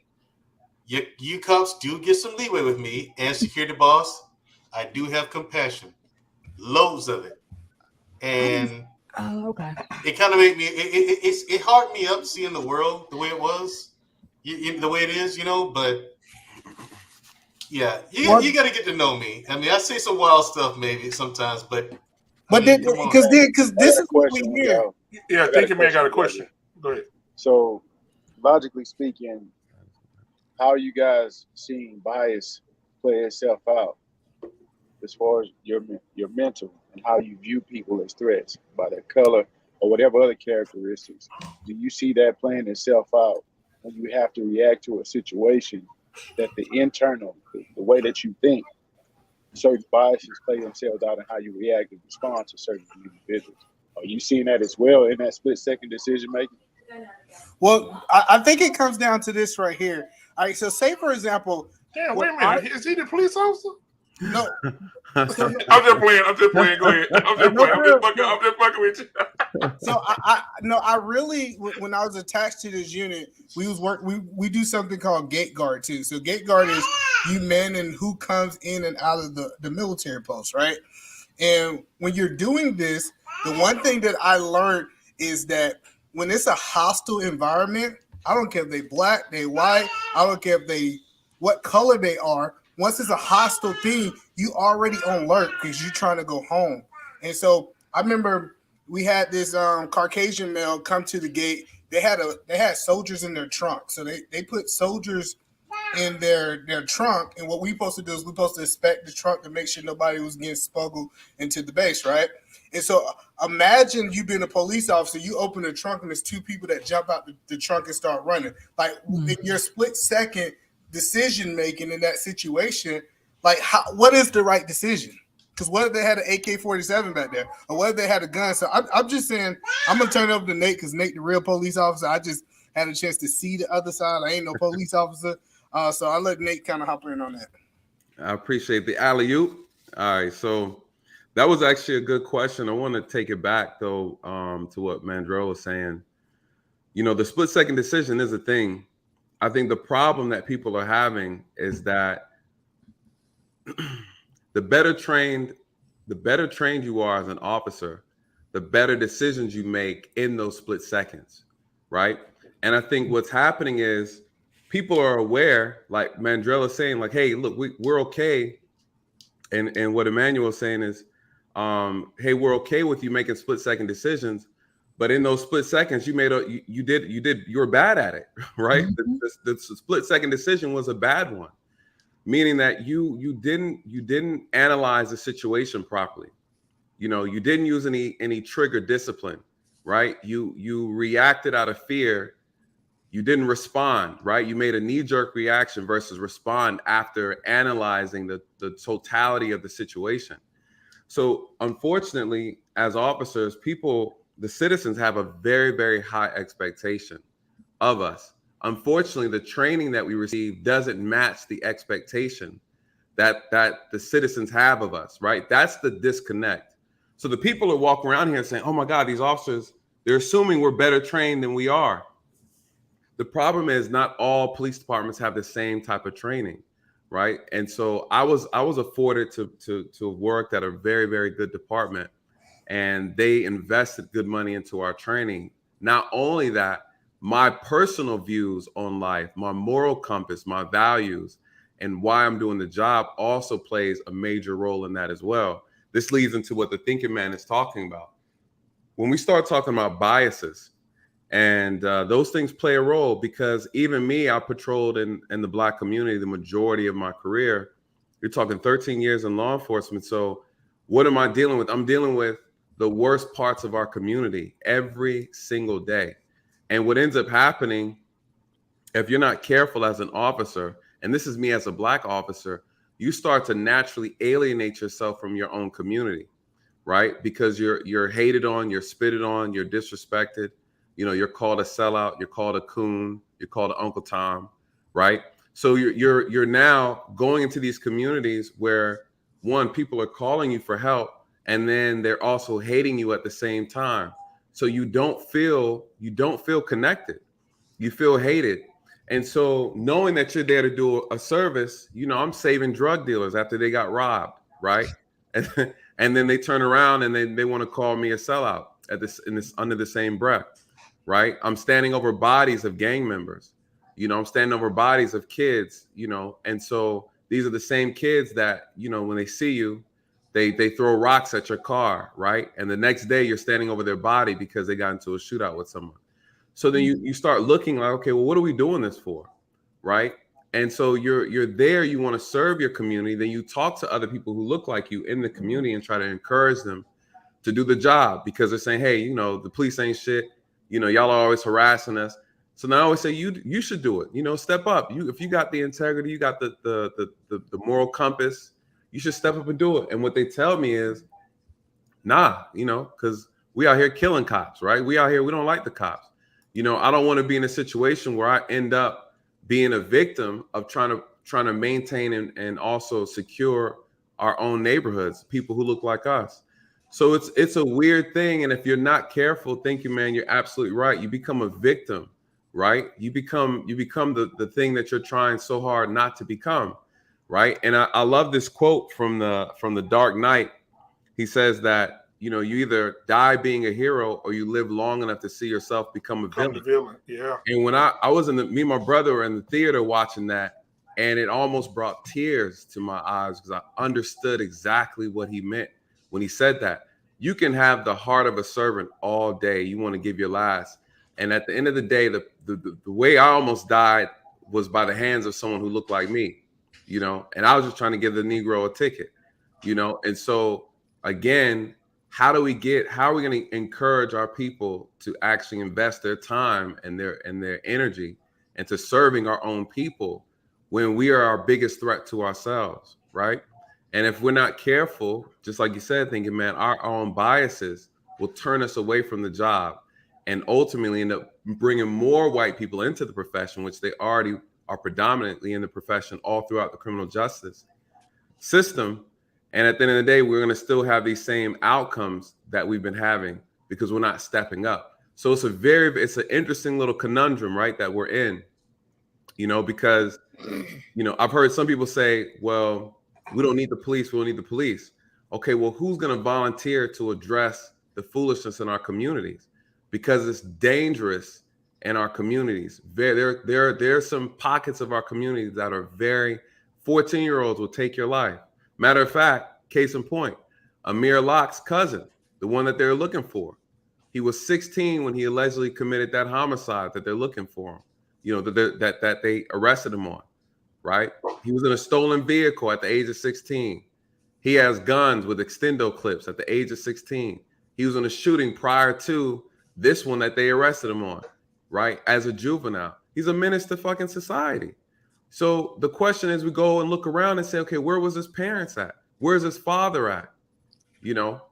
you cops do get some leeway with me, and security boss, I do have compassion, loads of it, and okay. It kind of made me. It hardened me up seeing the world the way it was, the way it is, you know. But yeah, you got to get to know me. I mean, I say some wild stuff maybe sometimes, but because this is what we hear. Yeah, Thinking Man got a question. Go ahead. So, logically speaking, how are you guys seeing bias play itself out as far as your mental and how you view people as threats by their color or whatever other characteristics? Do you see that playing itself out when you have to react to a situation that the way that you think, certain biases play themselves out in how you react and respond to certain individuals. Are you seeing that as well in that split-second decision making? Well, I think it comes down to this right here. All right, so say for example, damn, wait a minute, is he the police officer? No. I'm just playing. Go ahead. I'm just fucking with you. So I really, when I was attached to this unit, we do something called gate guard too. So gate guard is you man and who comes in and out of the military post, right? And when you're doing this, the one thing that I learned is that when it's a hostile environment, I don't care if they black, they white, I don't care if what color they are. Once it's a hostile thing, you already on alert because you're trying to go home. And so I remember we had this Caucasian male come to the gate. They had soldiers in their trunk. So they put soldiers in their trunk. And what we supposed to do is we supposed to inspect the trunk to make sure nobody was getting smuggled into the base, right? And so imagine you being a police officer, you open the trunk and there's two people that jump out the trunk and start running. Like in your split second decision making in that situation, like what is the right decision? Because what if they had an AK-47 back there, or what if they had a gun? So I'm just saying, I'm gonna turn it over to Nate because Nate, the real police officer. I just had a chance to see the other side. I ain't no police officer, so I let Nate kind of hop in on that. I appreciate the alley-oop. All right, so that was actually a good question. I want to take it back though to what Mandrell was saying. You know, the split-second decision is a thing. I think the problem that people are having is that the better trained you are as an officer, the better decisions you make in those split seconds, right? And I think what's happening is people are aware, like Mandrell is saying, like, hey, look, we're okay. And what Emmanuel is saying is, hey, we're okay with you making split second decisions. But in those split seconds, you were bad at it, right? Mm-hmm. The split second decision was a bad one, meaning that you didn't analyze the situation properly. You know, you didn't use any trigger discipline, right? You reacted out of fear. You didn't respond, right? You made a knee-jerk reaction versus respond after analyzing the totality of the situation. So unfortunately, as officers, the citizens have a very, very high expectation of us. Unfortunately, the training that we receive doesn't match the expectation that the citizens have of us, right? That's the disconnect. So the people are walking around here saying, oh my God, these officers, they're assuming we're better trained than we are. The problem is not all police departments have the same type of training, right? And so I was afforded to work at a very, very good department, and they invested good money into our training. Not only that, my personal views on life, my moral compass, my values, and why I'm doing the job also plays a major role in that as well. This leads into what the thinking man is talking about. When we start talking about biases, and those things play a role, because even me, I patrolled in the Black community the majority of my career. You're talking 13 years in law enforcement. So what am I dealing with? I'm dealing with the worst parts of our community every single day. And what ends up happening, if you're not careful as an officer, and this is me as a Black officer, you start to naturally alienate yourself from your own community, right? Because you're hated on, you're spitted on, you're disrespected. You know, you're called a sellout, you're called a coon, you're called an Uncle Tom, right? So you're now going into these communities where, one, people are calling you for help, and then they're also hating you at the same time. So you don't feel connected. You feel hated. And so knowing that you're there to do a service, you know, I'm saving drug dealers after they got robbed, right? And then they turn around and they want to call me a sellout under the same breath, right? I'm standing over bodies of gang members. You know, I'm standing over bodies of kids, you know, and so these are the same kids that, you know, when they see you, they throw rocks at your car, right? And the next day you're standing over their body because they got into a shootout with someone. So then you start looking like, okay, well, what are we doing this for, right? And so you're there, you want to serve your community, then you talk to other people who look like you in the community and try to encourage them to do the job, because they're saying, hey, you know, the police ain't shit. You know, y'all are always harassing us. So now I always say you should do it. You know, step up. If you got the integrity, you got the moral compass, you should step up and do it. And what they tell me is, nah, you know, because we out here killing cops, right? We out here, we don't like the cops. You know, I don't want to be in a situation where I end up being a victim of trying to maintain and also secure our own neighborhoods, people who look like us. So it's a weird thing. And if you're not careful, thank you, man, you're absolutely right. You become a victim, right? You become the thing that you're trying so hard not to become, right? And I love this quote from the Dark Knight. He says that, you know, you either die being a hero or you live long enough to see yourself become a villain. Yeah. And when I was me and my brother were in the theater watching that, and it almost brought tears to my eyes because I understood exactly what he meant when he said that. You can have the heart of a servant all day. You want to give your last. And at the end of the day, the way I almost died was by the hands of someone who looked like me, you know, and I was just trying to give the Negro a ticket, you know. And so again, how are we going to encourage our people to actually invest their time and their energy into serving our own people when we are our biggest threat to ourselves, right? And if we're not careful, just like you said, thinking, man, our own biases will turn us away from the job and ultimately end up bringing more white people into the profession, which they already are predominantly in the profession all throughout the criminal justice system. And at the end of the day, we're going to still have these same outcomes that we've been having because we're not stepping up. So it's an interesting little conundrum, right, that we're in, you know, because, you know, I've heard some people say, well, we don't need the police. We don't need the police. Okay, well, who's going to volunteer to address the foolishness in our communities? Because it's dangerous in our communities. There are some pockets of our communities that are 14-year-olds will take your life. Matter of fact, case in point, Amir Locke's cousin, the one that they're looking for, he was 16 when he allegedly committed that homicide that they're looking for him, you know, that they arrested him on, right? He was in a stolen vehicle at the age of 16. He has guns with extendo clips at the age of 16. He was in a shooting prior to this one that they arrested him on, right? As a juvenile. He's a menace to fucking society. So the question is, we go and look around and say, okay, where was his parents at? Where's his father at? You know,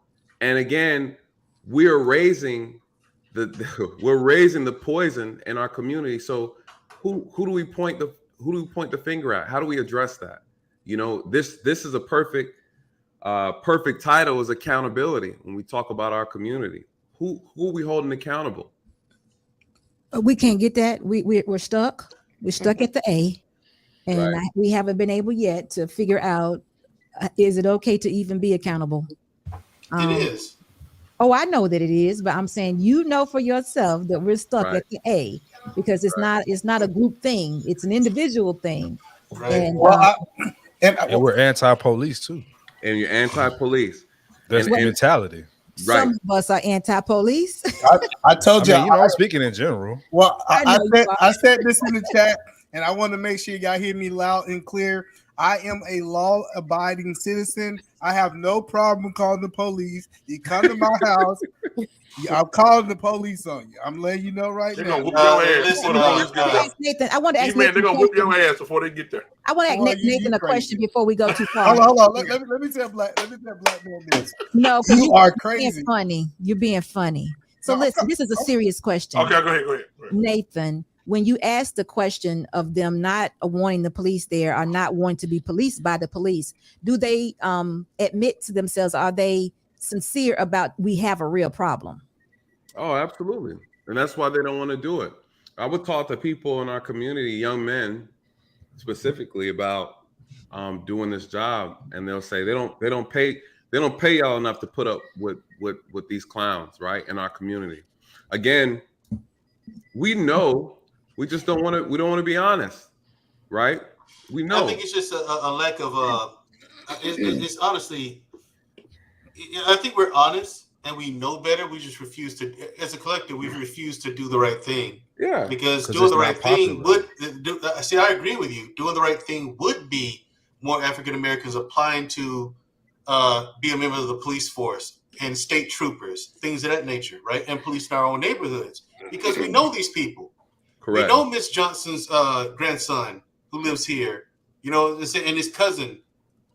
and again, we're raising the poison in our community. So who do we point the finger at? How do we address that? You know, this is a perfect title is accountability. When we talk about our community, who are we holding accountable? We can't get that. We're stuck. We're stuck at the A. And Right. we haven't been able yet to figure out, is it okay to even be accountable? It is. Oh, I know that it is, but I'm saying, you know, for yourself that we're stuck Right. at the A, because it's not a group thing. It's an individual thing. Right. And, And we're anti-police too. And you're anti-police. That's the mentality. some of us are anti-police. I told you. I mean, you know, I'm speaking in general. Well, I know you I said this in the chat, and I want to make sure y'all hear me loud and clear. I am a law-abiding citizen. I have no problem calling the police. You come to my house, I'm calling the police on you. I'm letting you know right They're now. gonna whoop your ass before the police get there. Nathan, I want to ask These men, they're Nathan gonna whoop your ass before they get there. I want to ask Boy, you Nathan a crazy. question before we go too far. Hold on. Let me tell black man this. No, 'cause You are You're crazy. being funny. You're being funny. So No, listen, this is a serious question. Okay, go ahead. Nathan, when you ask the question of them not wanting the police there or not wanting to be policed by the police, do they admit to themselves, are they sincere about, we have a real problem? Oh, absolutely. And that's why they don't want to do it. I would talk to people in our community, young men specifically, about doing this job, and they'll say they don't pay y'all enough to put up with these clowns, right, in our community. Again, we know, we just don't want to be honest, right? We know. I think it's just a lack of it's honestly, I think we're honest and we know better. We just refuse to, as a collective, we refuse to do the right thing. Yeah, because doing the right thing would see. I agree with you. Doing the right thing would be more African Americans applying to be a member of the police force and state troopers, things of that nature, right? And police in our own neighborhoods, because we know these people. Correct. We know Miss Johnson's grandson who lives here, you know, and his cousin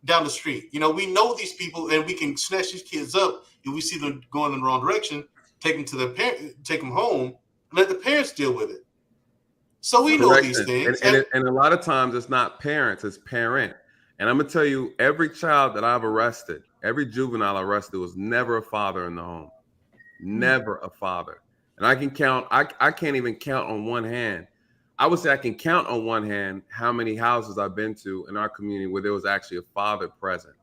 down the street. You know, we know these people, and we can snatch these kids up if we see them going in the wrong direction. Take them to their parents, take them home, and let the parents deal with it. So we know these things, and a lot of times it's not parents, it's parent. And I'm gonna tell you, every child that I've arrested, every juvenile arrested, was never a father in the home, never a father. And I can count. I can't even count on one hand. I would say I can count on one hand how many houses I've been to in our community where there was actually a father present.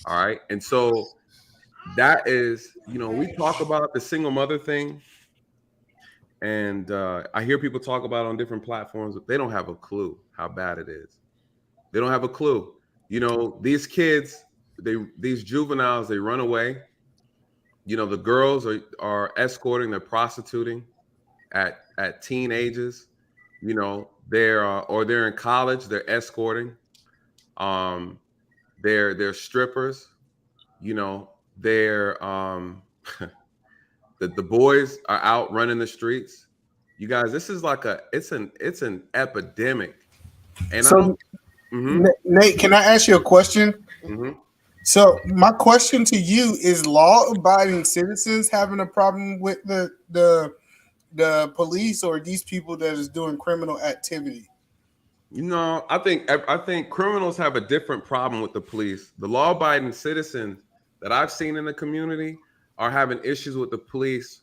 All right, and so that is, you know, we talk about the single mother thing. And I hear people talk about it on different platforms, but they don't have a clue how bad it is. They don't have a clue. You know, these kids, these juveniles, they run away. You know, the girls are escorting, they're prostituting at teen ages. You know, they're in college, they're escorting. They're strippers. You know, they're the boys are out running the streets. You guys, this is like it's an epidemic. And so, Nate, can I ask you a question? Mm-hmm. So my question to you is: law-abiding citizens having a problem with the police, or these people that is doing criminal activity? You know, I think criminals have a different problem with the police. The law-abiding citizens that I've seen in the community are having issues with the police,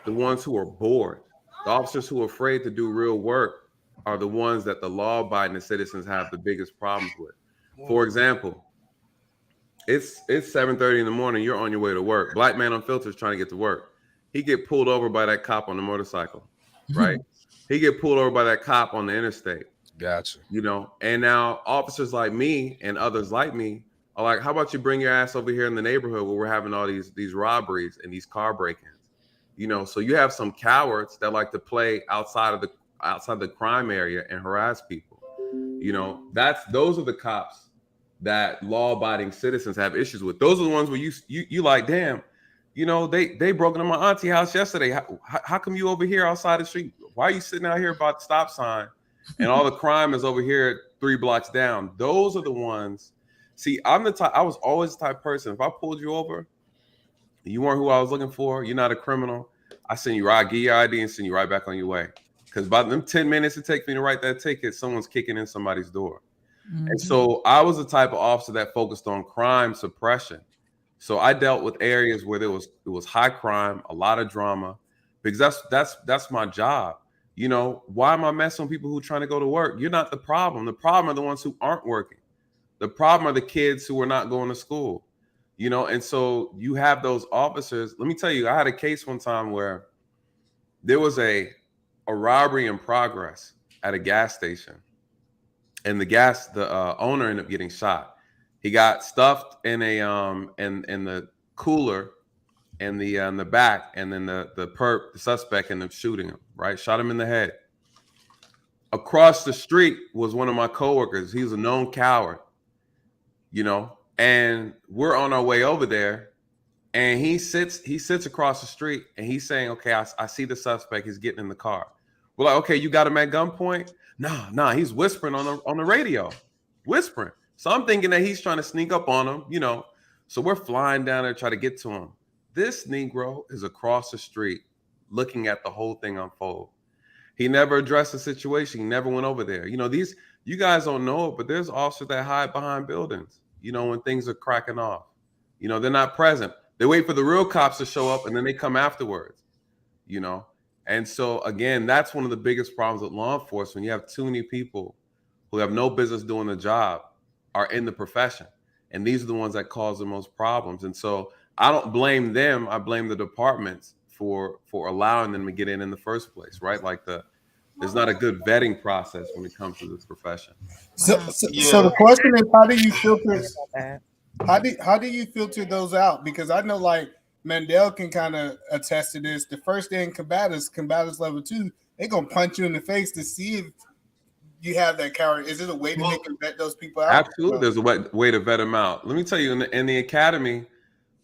the ones who are bored. The officers who are afraid to do real work are the ones that the law-abiding citizens have the biggest problems with. For example, it's 7:30 in the morning, you're on your way to work. Black man unfiltered is trying to get to work. He get pulled over by that cop on the motorcycle, right? He get pulled over by that cop on the interstate. Gotcha. You know, and now officers like me and others like me are like, how about you bring your ass over here in the neighborhood where we're having all these robberies and these car break-ins? You know, so you have some cowards that like to play outside the crime area and harass people. You know, those are the cops that law-abiding citizens have issues with. Those are the ones where you like, damn, you know, they broke into my auntie house yesterday. How come you over here outside the street? Why are you sitting out here by the stop sign? And all the crime is over here 3 blocks down. Those are the ones. See, I was always the type of person. If I pulled you over, you weren't who I was looking for, you're not a criminal, I send you right, get your ID and send you right back on your way. Because by them 10 minutes it takes me to write that ticket, someone's kicking in somebody's door. Mm-hmm. And so I was the type of officer that focused on crime suppression. So I dealt with areas where it was high crime, a lot of drama, because that's my job. You know, why am I messing with people who are trying to go to work? You're not the problem. The problem are the ones who aren't working. The problem are the kids who are not going to school. You know, and so you have those officers. Let me tell you, I had a case one time where there was a robbery in progress at a gas station, and the owner ended up getting shot. He got stuffed in a in the cooler in the back, and then the suspect ended up shooting him, right? Shot him in the head. Across the street was one of my coworkers. He was a known coward, you know, and we're on our way over there, and he sits across the street, and he's saying, okay, I see the suspect, he's getting in the car. We're like, okay, you got him at gunpoint? Nah, he's whispering on the radio, whispering. So I'm thinking that he's trying to sneak up on him, you know. So we're flying down there, try to get to him. This Negro is across the street looking at the whole thing unfold. He never addressed the situation. He never went over there. You know, you guys don't know it, but there's officers that hide behind buildings, you know, when things are cracking off. You know, they're not present. They wait for the real cops to show up, and then they come afterwards, you know. And so, again, that's one of the biggest problems with law enforcement. You have too many people who have no business doing the job are in the profession. And these are the ones that cause the most problems. And so I don't blame them. I blame the departments for allowing them to get in the first place, right? Like there's not a good vetting process when it comes to this profession. So the question is, how do you filter? How do you filter those out? Because I know, like, Mandel can kind of attest to this. The first day in combatants level 2, they're gonna punch you in the face to see if you have that character. Is it a way to make them vet those people out? Absolutely, there's a way to vet them out. Let me tell you, in the academy,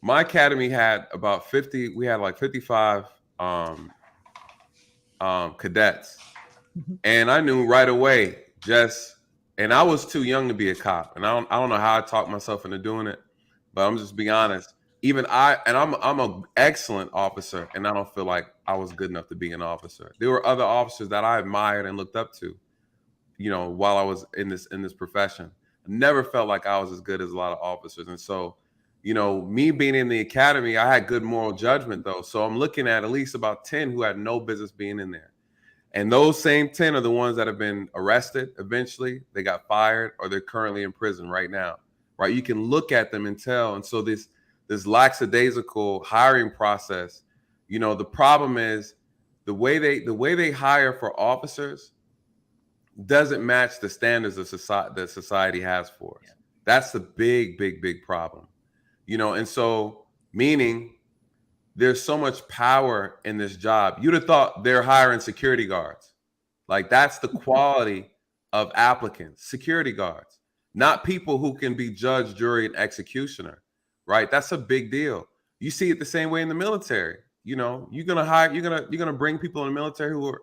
my academy had about 50. We had like 55 cadets, And I knew right away, and I was too young to be a cop. And I don't know how I talked myself into doing it, but I'm just being honest. Even I'm an excellent officer, and I don't feel like I was good enough to be an officer. There were other officers that I admired and looked up to, while I was in this profession. I never felt like I was as good as a lot of officers. And so, me being in the academy, I had good moral judgment though. So I'm looking at least about 10 who had no business being in there. And those same 10 are the ones that have been arrested eventually. They got fired or they're currently in prison right now, right? You can look at them and tell. And so this lackadaisical hiring process, the problem is the way they hire for officers doesn't match the standards of society that society has for us. That's the big problem, and so meaning there's so much power in this job. You'd have thought they're hiring security guards. Like that's the quality of applicants, security guards, not people who can be judge, jury, and executioner, right? That's a big deal. You see it the same way in the military. You're gonna bring people in the military who are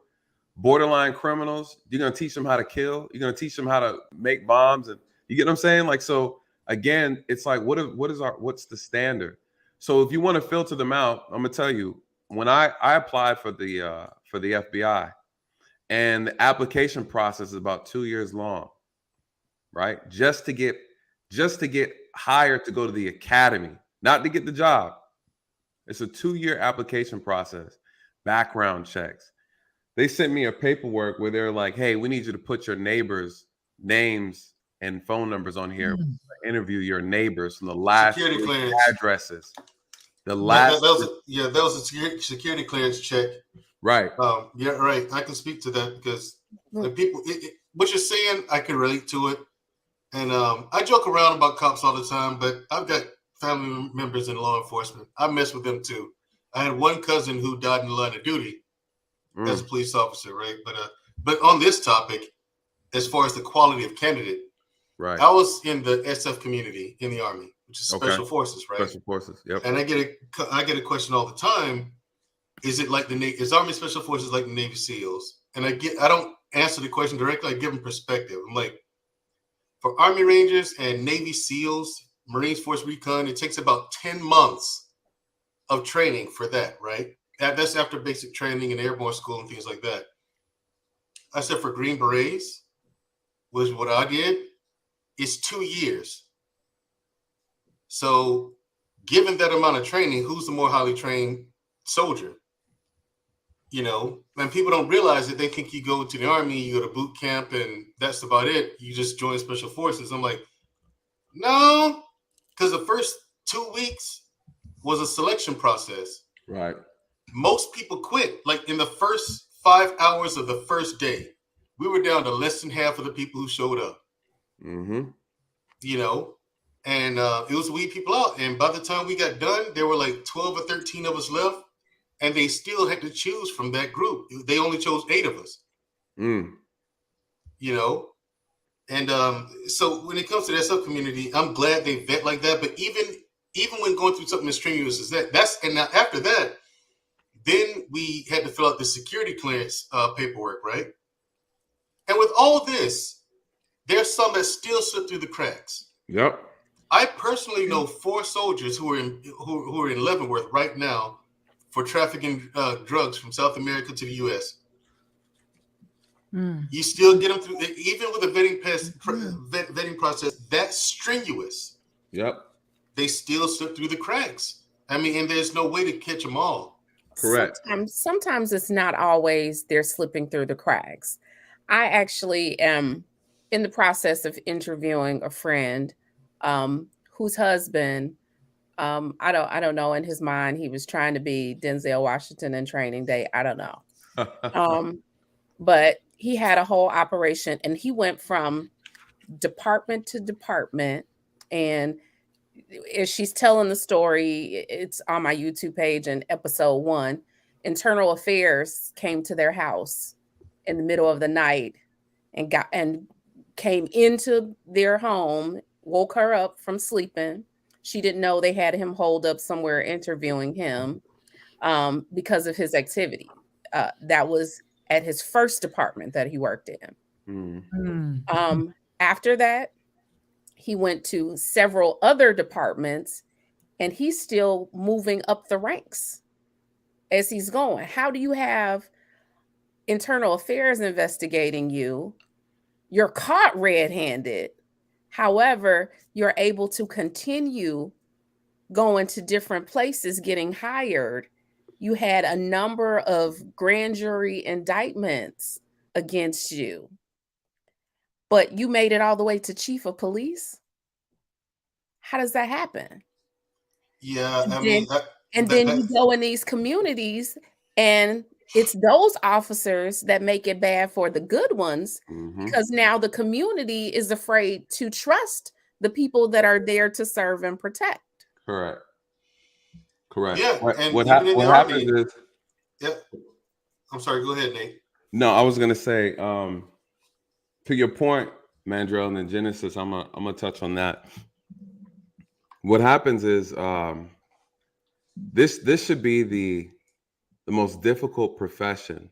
borderline criminals. You're gonna teach them how to kill. You're gonna teach them how to make bombs, and you get what I'm saying? Like, so again, it's like, what's the standard? So if you want to filter them out, I'm gonna tell you, when I applied for the FBI, and the application process is about 2 years long, right? Just to get hired to go to the academy, not to get the job. It's a 2-year application process, background checks. They sent me a paperwork where they're like, hey, we need you to put your neighbors' names and phone numbers on here. Interview your neighbors from the last Security clearance addresses. That was a security clearance check. Right. Yeah, right. I can speak to that because the people, what you're saying, I can relate to it. And I joke around about cops all the time, but I've got family members in law enforcement. I mess with them too. I had one cousin who died in the line of duty as a police officer, right? But on this topic, as far as the quality of candidate, right? I was in the SF community in the Army, which is Special Forces, right? Special Forces, yep. And I get a question all the time. Is it like is Army Special Forces like the Navy SEALs? And I don't answer the question directly. I give them perspective. I'm like, for Army Rangers and Navy SEALs, Marines Force Recon, it takes about 10 months of training for that, right? That's after basic training and airborne school and things like that. I said for Green Berets, was what I did, is 2 years. So given that amount of training, who's the more highly trained soldier? And people don't realize it. They think you go to the Army, you go to boot camp, and that's about it. You just join Special Forces. I'm like, no, because the first 2 weeks was a selection process. Right. Most people quit. Like in the first 5 hours of the first day, we were down to less than half of the people who showed up. Mm-hmm. And it was weed people out. And by the time we got done, there were like 12 or 13 of us left. And they still had to choose from that group. They only chose 8 of us. And so when it comes to that sub community, I'm glad they vet like that. But even when going through something as strenuous as and now after that, then we had to fill out the security clearance paperwork, right? And with all this, there's some that still slip through the cracks. Yep. I personally know 4 soldiers who are in Leavenworth right now for trafficking drugs from South America to the U.S. You still get them through, even with a vetting process that's strenuous. Yep. They still slip through the cracks. I mean, and there's no way to catch them all. Correct. Sometimes it's not always they're slipping through the cracks. I actually am in the process of interviewing a friend whose husband, I don't know, in his mind, he was trying to be Denzel Washington in Training Day. I don't know. But he had a whole operation and he went from department to department. And as she's telling the story, it's on my YouTube page in episode 1. Internal Affairs came to their house in the middle of the night and came into their home, woke her up from sleeping. She didn't know they had him holed up somewhere interviewing him because of his activity. That was at his first department that he worked in. Mm. After that, he went to several other departments, and he's still moving up the ranks as he's going. How do you have internal affairs investigating you? You're caught red-handed. However, you're able to continue going to different places, getting hired. You had a number of grand jury indictments against you, but you made it all the way to chief of police. How does that happen? Yeah, And I then, mean, you go in these communities, and it's those officers that make it bad for the good ones, because now the community is afraid to trust the people that are there to serve and protect. Correct. Correct. yeah, and What even in the happens army. is, Yeah, I'm sorry. Go ahead, Nate. no, I was gonna say, to your point, Mandrell, and then Genesis, I'm gonna touch on that. What happens is, this should be the most difficult profession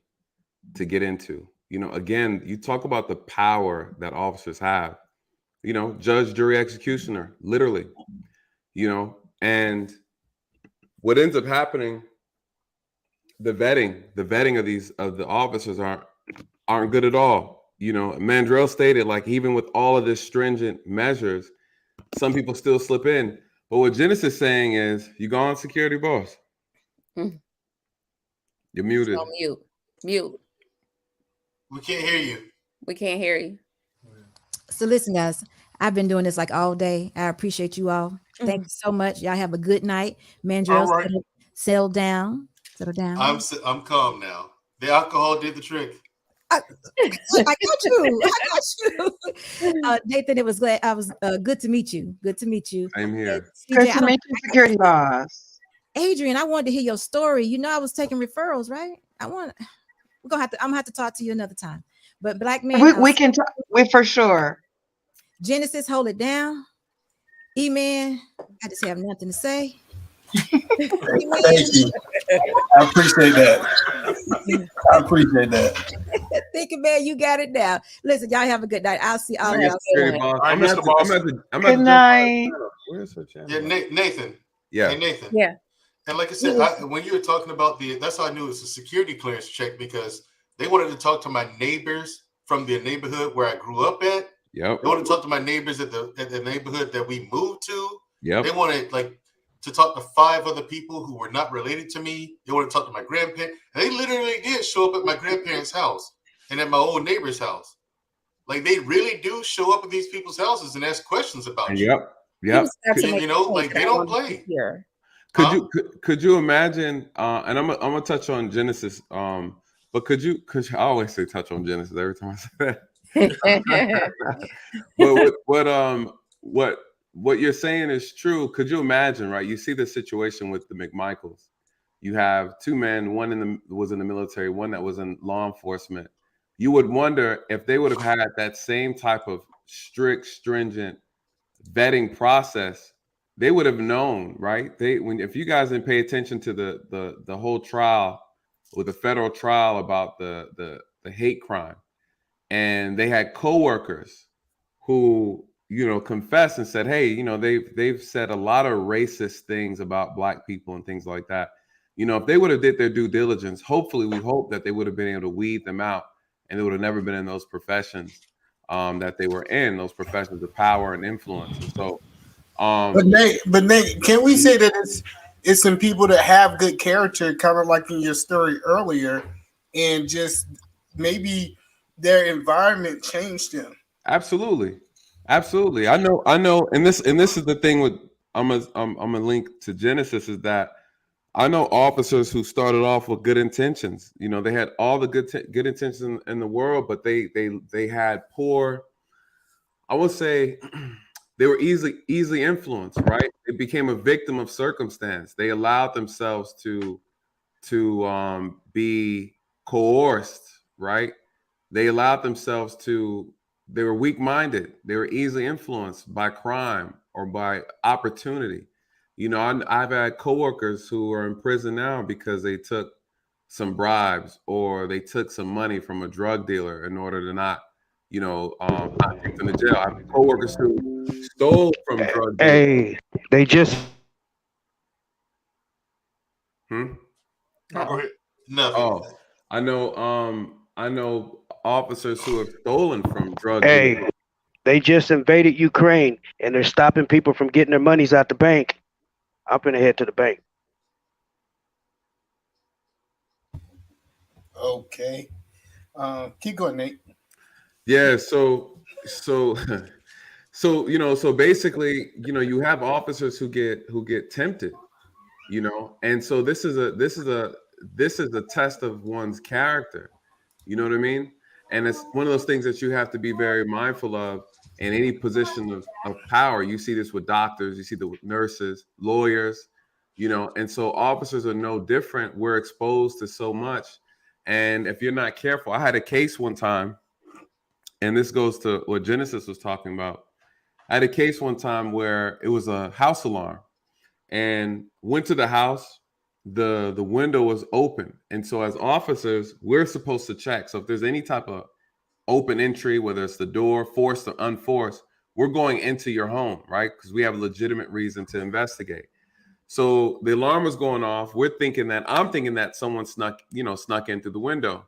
to get into. You know, again, you talk about the power that officers have. You know, judge, jury, executioner, literally. You know, and what ends up happening, the vetting of the officers aren't good at all. You know, Mandrell stated, like, even with all of this stringent measures, some people still slip in. But what Genesis is saying is, you go on security, boss. You're muted. So mute. We can't hear you. We can't hear you. So listen, guys, I've been doing this like all day. I appreciate you all. Thank you so much. Y'all have a good night. Mandrell, All right. settle down. Settle down. I'm calm now. The alcohol did the trick. I got you. Nathan, it was good to meet you. Good to meet you. I'm here. Good to meet you, security boss. Adrian, I wanted to hear your story. You know, I was taking referrals, right? I'm gonna have to talk to you another time. But Black Man, we can talk. We for sure. Genesis, hold it down. E-Man, I just have nothing to say. Thank you. I appreciate that. Thinking, man, you got it now. Listen, y'all have a good night. I'll see all y'all soon. Good night. Where's her channel? Yeah, Nathan. Yeah. Hey, Nathan. Yeah. And like I said, when you were talking about that's how I knew it was a security clearance check, because they wanted to talk to my neighbors from the neighborhood where I grew up at. Yep. They wanted to talk to my neighbors at the neighborhood that we moved to. Yep. They wanted to talk to 5 other people who were not related to me. They wanted to talk to my grandparents. And they literally did show up at my grandparents' house and at my old neighbor's house. Like, they really do show up at these people's houses and ask questions about you. Yep. You know, like, they don't play. Could you imagine? And I'm gonna touch on Genesis. But could you? I always say touch on Genesis every time I say that. But what you're saying is true. Could you imagine? Right? You see the situation with the McMichaels. You have 2 men. One was in the military. One that was in law enforcement. You would wonder if they would have had that same type of strict, stringent vetting process. They would have known, right? If you guys didn't pay attention to the whole trial, or the federal trial about the hate crime, and they had coworkers who, you know, confessed and said, hey, you know, they've said a lot of racist things about Black people and things like that. You know, if they would have did their due diligence, hopefully we hope that they would have been able to weed them out, and they would have never been in those professions that they were in, those professions of power and influence. And so, but Nate, can we say that it's some people that have good character, kind of like in your story earlier, and just maybe their environment changed them? Absolutely. I know, and this is the thing with I'm a link to Genesis, is that I know officers who started off with good intentions. You know, they had all the good intentions in the world, but they had poor, I would say, they were easily influenced, right? They became a victim of circumstance. They allowed themselves to be coerced, right? They allowed themselves they were weak-minded. They were easily influenced by crime or by opportunity. You know, I've had coworkers who are in prison now because they took some bribes or they took some money from a drug dealer in order to not take them to jail. I have coworkers who stole from drug dealers. Hey, they just. Hmm? No, go ahead. Nothing. Oh, I know officers who have stolen from drug dealers. Hey, they just invaded Ukraine and they're stopping people from getting their monies out the bank. I'm gonna head to the bank. Okay. Keep going, Nate. Yeah, so so basically, you have officers who get tempted, and so this is a test of one's character. You know what I mean? And it's one of those things that you have to be very mindful of in any position of power. You see this with doctors, you see this with nurses, lawyers, and so officers are no different. We're exposed to so much. And if you're not careful, I had a case one time, and this goes to what Genesis was talking about. I had a case one time where it was a house alarm, and went to the house. The window was open, and so as officers, we're supposed to check. So if there's any type of open entry, whether it's the door, forced or unforced, we're going into your home, right? Because we have a legitimate reason to investigate. So the alarm was going off. I'm thinking that someone snuck in through the window.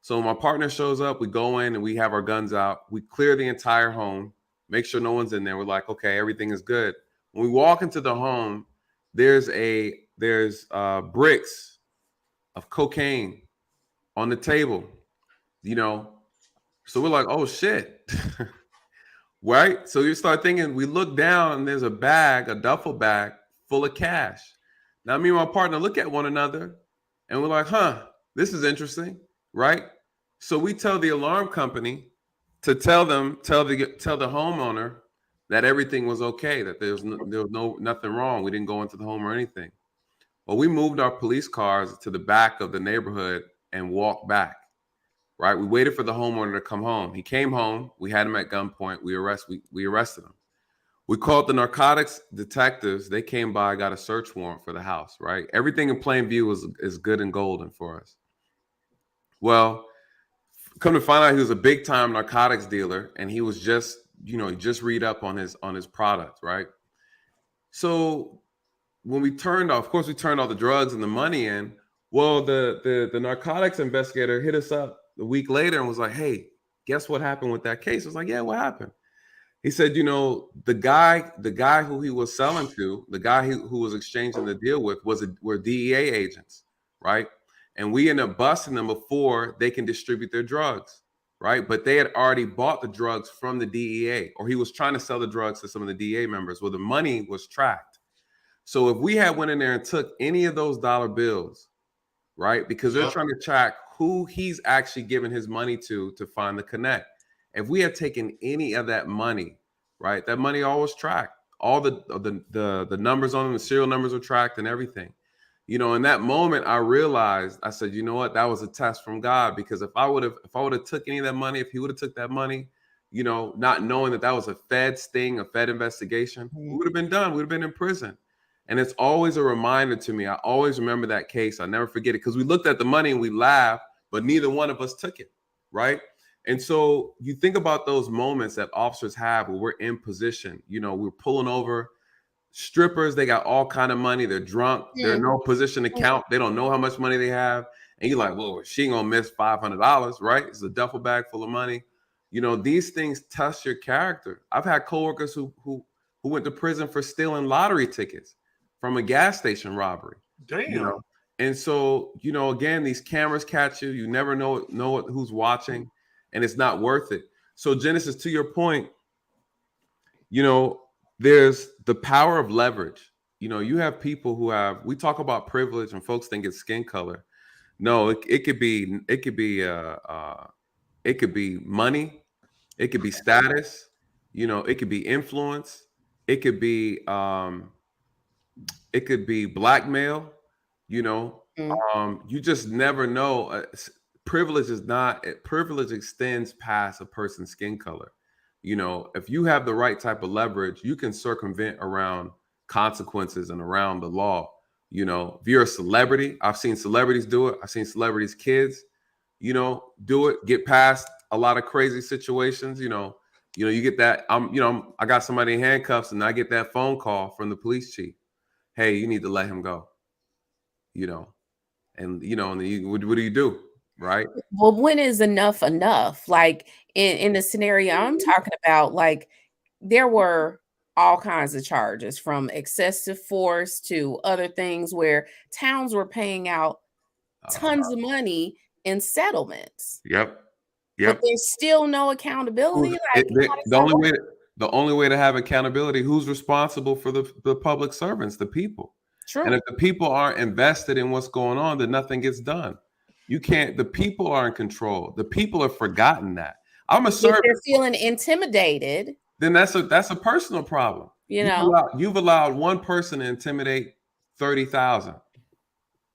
So my partner shows up, we go in and we have our guns out. We clear the entire home, make sure no one's in there. We're like, okay, everything is good. When we walk into the home, there's bricks of cocaine on the table, so we're like, oh shit. Right? So you start thinking, we look down and there's a duffel bag full of cash. Now me and my partner look at one another and we're like, this is interesting, right? So we tell the alarm company to tell the homeowner that everything was okay, that there was nothing wrong. We didn't go into the home or anything. Well, we moved our police cars to the back of the neighborhood and walked back, right? We waited for the homeowner to come home. He came home. We had him at gunpoint. We arrested him. We called the narcotics detectives. They came by, got a search warrant for the house, right? Everything in plain view is good and golden for us. Well, come to find out, he was a big time narcotics dealer, and he was just read up on his product, right? So when we turned all the drugs and the money in. Well, the narcotics investigator hit us up a week later and was like, hey, guess what happened with that case? I was like, yeah, what happened? He said, the guy who he was selling to, the guy who was exchanging the deal with were DEA agents, right? And we ended up busting them before they can distribute their drugs, right? But they had already bought the drugs from the DEA, or he was trying to sell the drugs to some of the DEA members. Well, the money was tracked. So if we had went in there and took any of those dollar bills, right? Because they're trying to track who he's actually giving his money to find the connect. If we had taken any of that money, right? That money always tracked. All the numbers on them, the serial numbers were tracked and everything. In that moment, I realized, I said, you know what? That was a test from God, because if I would have took any of that money, if he would have took that money, not knowing that was a Fed sting, a Fed investigation, we would have been done. We would have been in prison. And it's always a reminder to me. I always remember that case. I never forget it, because we looked at the money and we laughed, but neither one of us took it, right? And so you think about those moments that officers have where we're in position. We're pulling over strippers. They got all kind of money. They're drunk. They're in no position to count. They don't know how much money they have. And you're like, well, she ain't gonna miss $500, right? It's a duffel bag full of money. These things test your character. I've had coworkers who went to prison for stealing lottery tickets from a gas station robbery. Damn. And so, again, these cameras catch you. You never know who's watching, and it's not worth it. So, Genesis, to your point, there's the power of leverage. You have people we talk about privilege and folks think it's skin color. No, it could be money. It could be status. It could be influence. It could be blackmail. You just never know. Privilege extends past a person's skin color. If you have the right type of leverage, you can circumvent around consequences and around the law. You know, if you're a celebrity, I've seen celebrities do it. I've seen celebrities' kids, you know, do it, get past a lot of crazy situations. You know, you get that. I got somebody in handcuffs, and I get that phone call from the police chief. Hey, you need to let him go. You know, and what do you do, right? Well, when is enough enough? Like in the scenario I'm talking about, like there were all kinds of charges from excessive force to other things where towns were paying out tons of money in settlements. Yep. But there's still no accountability. Like The only way to have accountability, who's responsible for the public servants, the people. True. And if the people aren't invested in what's going on, then nothing gets done. The people are in control. The people have forgotten that. I'm a if servant. they're feeling intimidated, Then that's a personal problem. You've allowed one person to intimidate 30,000,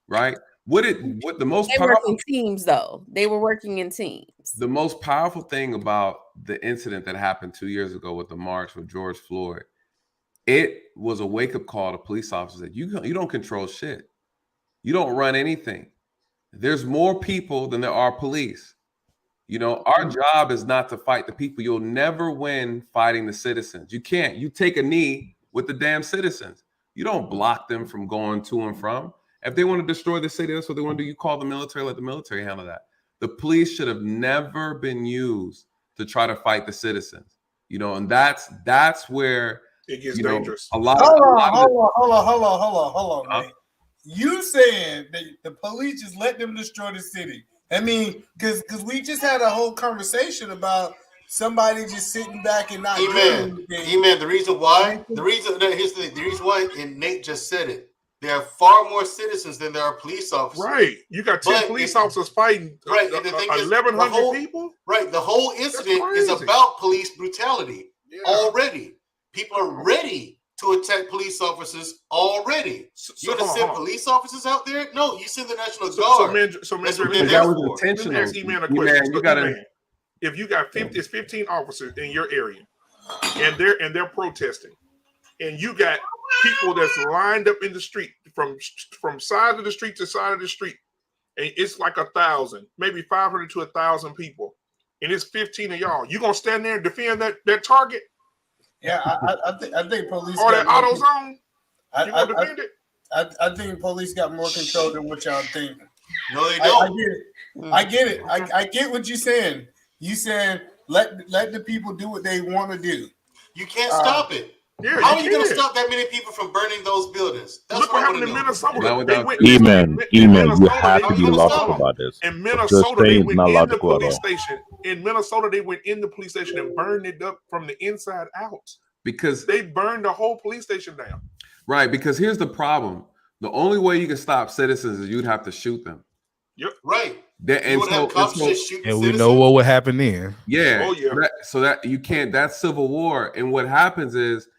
right? What the most they powerful work in teams though. They were working in teams. The most powerful thing about the incident that happened 2 years ago with the march with George Floyd, it was a wake-up call to police officers that you don't control shit. You don't run anything. There's more people than there are police. You know, our job is not to fight the people. You'll never win fighting the citizens. You can't. You take a knee with the damn citizens. You don't block them from going to and from. If they want to destroy the city, that's what they want to do. You call the military, let the military handle that. The police should have never been used to try to fight the citizens. You know, and that's where it gets dangerous. Hold on, man. You saying that the police just let them destroy the city? I mean, because we just had a whole conversation about somebody just sitting back and not doing anything. Amen. The reason why, here's the thing. The reason why, and Nate just said it. There are far more citizens than there are police officers. Right. You got 10 police officers fighting 1,100 people. Right. The whole incident is about police brutality already. People are ready to attack police officers already. You're going to send police officers out there? No, you send the National Guard. That was intentional. Let me ask E-Man a question. If you got 15 officers in your area and they're protesting, and you got people that's lined up in the street from side of the street to side of the street, and it's like 1,000, maybe 500 to 1,000 people, and it's 15 of y'all, you gonna stand there and defend that target? Yeah, I think police or that auto zone. You gonna defend it? I think police got more control than what y'all think. No, they don't. I get it. I get what you're saying. You saying let the people do what they want to do. You can't stop it. Yeah, how are you going to stop that many people from burning those buildings? That's Look what happened in Minnesota. E-Man, you have to be lawful about this. In Minnesota, they went in the police station. In Minnesota, they went in the police station and burned it up from the inside out. Because they burned the whole police station down. Right, because here's the problem. The only way you can stop citizens is you'd have to shoot them. Yep. Right. And we know what would happen then. Yeah. Oh, yeah. So that you can't, that's civil war. And what happens is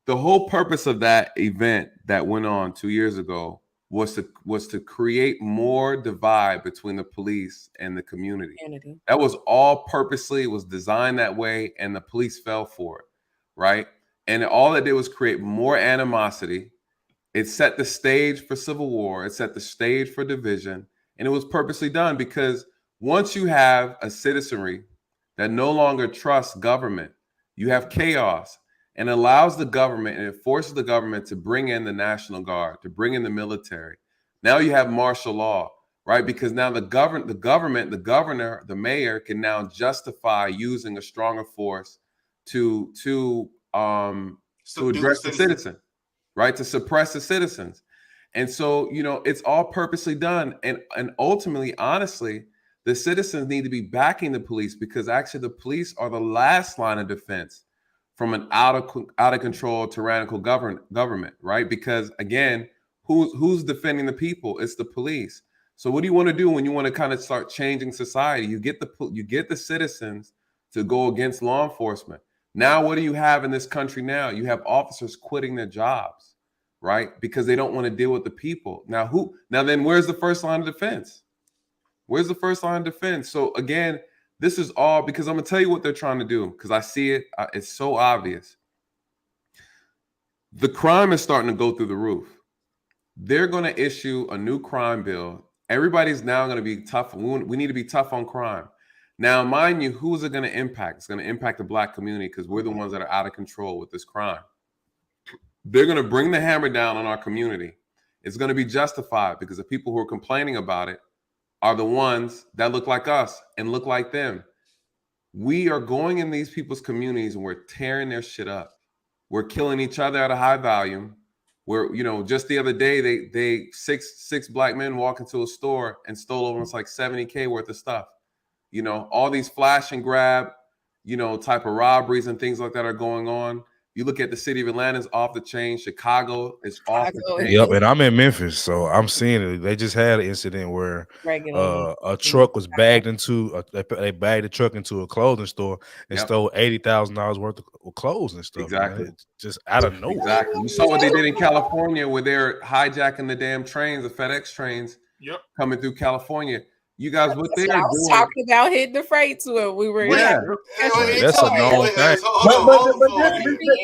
the whole purpose of that event that went on 2 years ago was to create more divide between the police and the community. That was all purposely, it was designed that way, and the police fell for it, right? And all it did was create more animosity. It set the stage for civil war. It set the stage for division. And it was purposely done because once you have a citizenry that no longer trusts government, you have chaos, and allows the government and it forces the government to bring in the National Guard, to bring in the military. Now you have martial law, right? Because now the governor, the mayor can now justify using a stronger force to address the citizen, right? To suppress the citizens. And so, you know, it's all purposely done. And ultimately, honestly, the citizens need to be backing the police because actually the police are the last line of defense from an out of control tyrannical government, right? Because again, who's defending the people? It's the police. So what do you want to do when you want to kind of start changing society? You get the citizens to go against law enforcement. Now, what do you have in this country now? You have officers quitting their jobs, right? Because they don't want to deal with the people. Now then where's the first line of defense? Where's the first line of defense? So again, this is all because I'm going to tell you what they're trying to do because I see it. It's so obvious. The crime is starting to go through the roof. they're going to issue a new crime bill. Everybody's now going to be tough. We need to be tough on crime. Now, mind you, who's it going to impact? It's going to impact the Black community because we're the ones that are out of control with this crime. They're going to bring the hammer down on our community. It's going to be justified because the people who are complaining about it are the ones that look like us and look like them. We are going in these people's communities and we're tearing their shit up. We're killing each other at a high volume. We're, just the other day, they six Black men walked into a store and stole almost like $70K worth of stuff. All these flash and grab, type of robberies and things like that are going on. You look at the city of Atlanta's off the chain. Chicago is off the chain. Yep, and I'm in Memphis, so I'm seeing it. They just had an incident where a truck was bagged into. They bagged the truck into a clothing store and stole $80,000 worth of clothes and stuff. Exactly, man. It's just out of nowhere. Exactly. You saw what they did in California, where they're hijacking the damn trains, the FedEx trains, coming through California. You guys, what they are I was doing? talking about hitting the freight to it. We were that's a known thing. But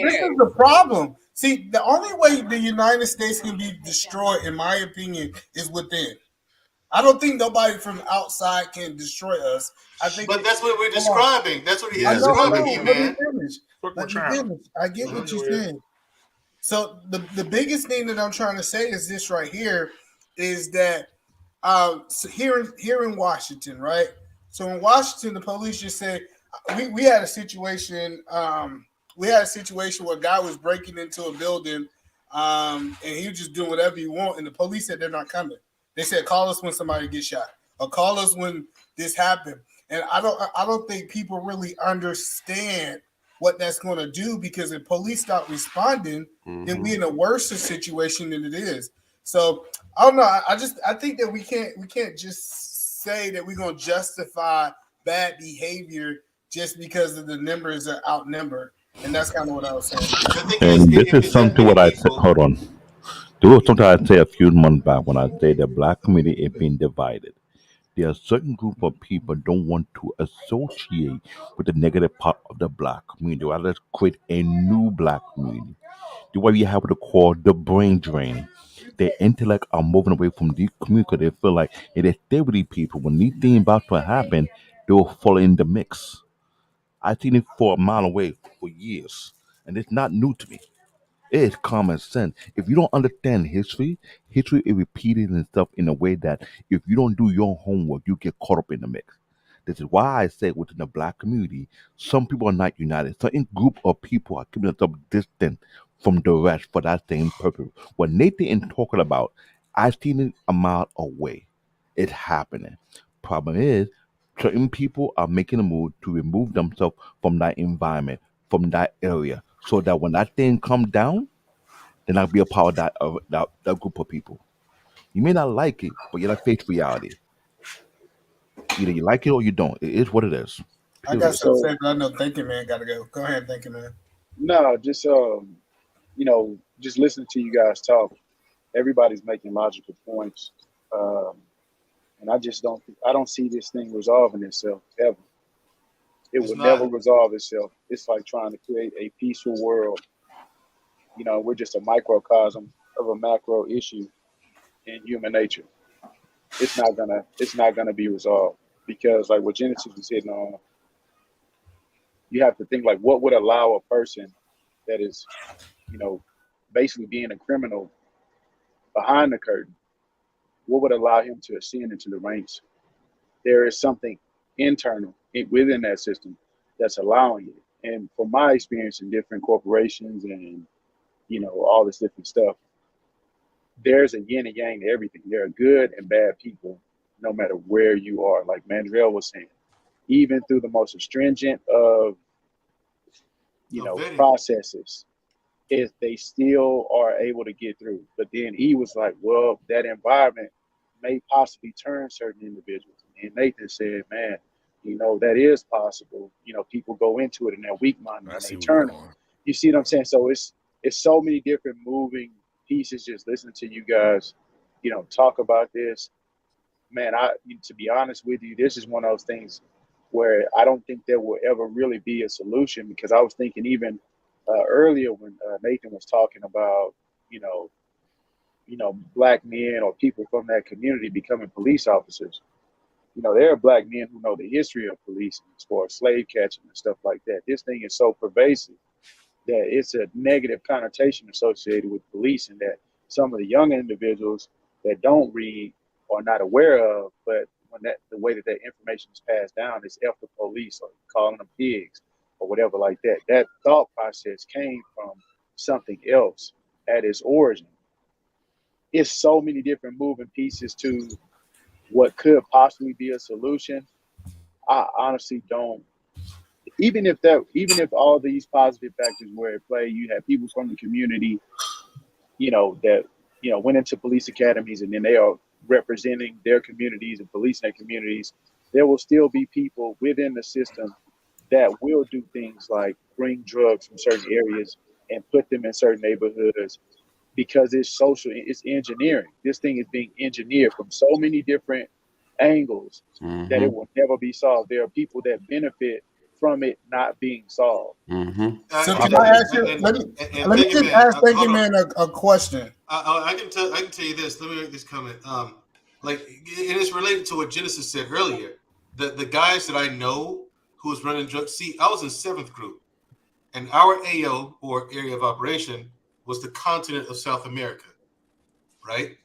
this is the problem. See, the only way the United States can be destroyed, in my opinion, is within. I don't think nobody from outside can destroy us. But that's what we're describing. That's what he's describing, man. I get what you're saying. So the biggest thing that I'm trying to say is this right here, is that so here in Washington, right? So in Washington, the police just said we had a situation. We had a situation where a guy was breaking into a building, and he was just doing whatever he want. And the police said they're not coming. They said call us when somebody gets shot, or call us when this happened. And I don't think people really understand what that's going to do, because if police stop responding, then we're in a worse situation than it is. So I don't know. I think that we can't just say that we're going to justify bad behavior just because of the numbers are outnumbered, and that's kind of what I was saying. And this is something what I said. Hold on. There was something I said a few months back when I said the Black community is being divided. There are certain group of people don't want to associate with the negative part of the Black community. They rather create a new Black community. The way you have what they call the brain drain. Their intellect are moving away from these communities because they feel like if they stay with these people, when these things about to happen, they will fall in the mix. I've seen it for a mile away for years, and it's not new to me. It is common sense. If you don't understand history is repeating itself in a way that if you don't do your homework, you get caught up in the mix. This is why I say within the Black community, some people are not united. Certain group of people are keeping themselves distant from the rest for that same purpose. What Nathan is talking about, I've seen it a mile away. It's happening. Problem is, certain people are making a move to remove themselves from that environment, from that area, so that when that thing comes down, then I'll be a part of that group of people. You may not like it, but you gotta face reality. Either you like it or you don't. It is what it is. I got something to say, but I know Thinking Man got to go. Go ahead, Thinking Man. No, just just listening to you guys talk. Everybody's making logical points, and I don't see this thing resolving itself ever. It will never resolve itself. It's like trying to create a peaceful world. We're just a microcosm of a macro issue in human nature. It's not gonna be resolved, because like what Genesis was hitting on, you have to think like what would allow a person that is, basically being a criminal behind the curtain, what would allow him to ascend into the ranks? There is something internal within that system that's allowing it. And from my experience in different corporations and all this different stuff, there's a yin and yang to everything. There are good and bad people, no matter where you are. Like Mandrell was saying, even through the most stringent of processes, if they still are able to get through. But then he was like, well, that environment may possibly turn certain individuals. And Nathan said, man, that is possible. People go into it and they're weak-minded and they turn. You see what I'm saying? So it's so many different moving pieces. Just listening to you guys, talk about this, man. To be honest with you, this is one of those things where I don't think there will ever really be a solution, because I was thinking even earlier when Nathan was talking about, black men or people from that community becoming police officers. There are black men who know the history of policing as far as slave catching and stuff like that. This thing is so pervasive that it's a negative connotation associated with policing that some of the young individuals that don't read are not aware of. But when the way that information is passed down is F the police or calling them pigs or whatever like that. That thought process came from something else at its origin. It's so many different moving pieces to what could possibly be a solution. I honestly don't. Even if all these positive factors were at play, you have people from the community, that went into police academies and then they are representing their communities and policing their communities. There will still be people within the system that will do things like bring drugs from certain areas and put them in certain neighborhoods because it's engineering. This thing is being engineered from so many different angles that it will never be solved. There are people that benefit from it not being solved. So can I ask you? Let me just ask Thinking Man a question. I can tell you this. Let me make this comment. And it's related to what Genesis said earlier. The guys that I know who was running drugs. See, I was in 7th group, and our AO or area of operation was the continent of South America, right?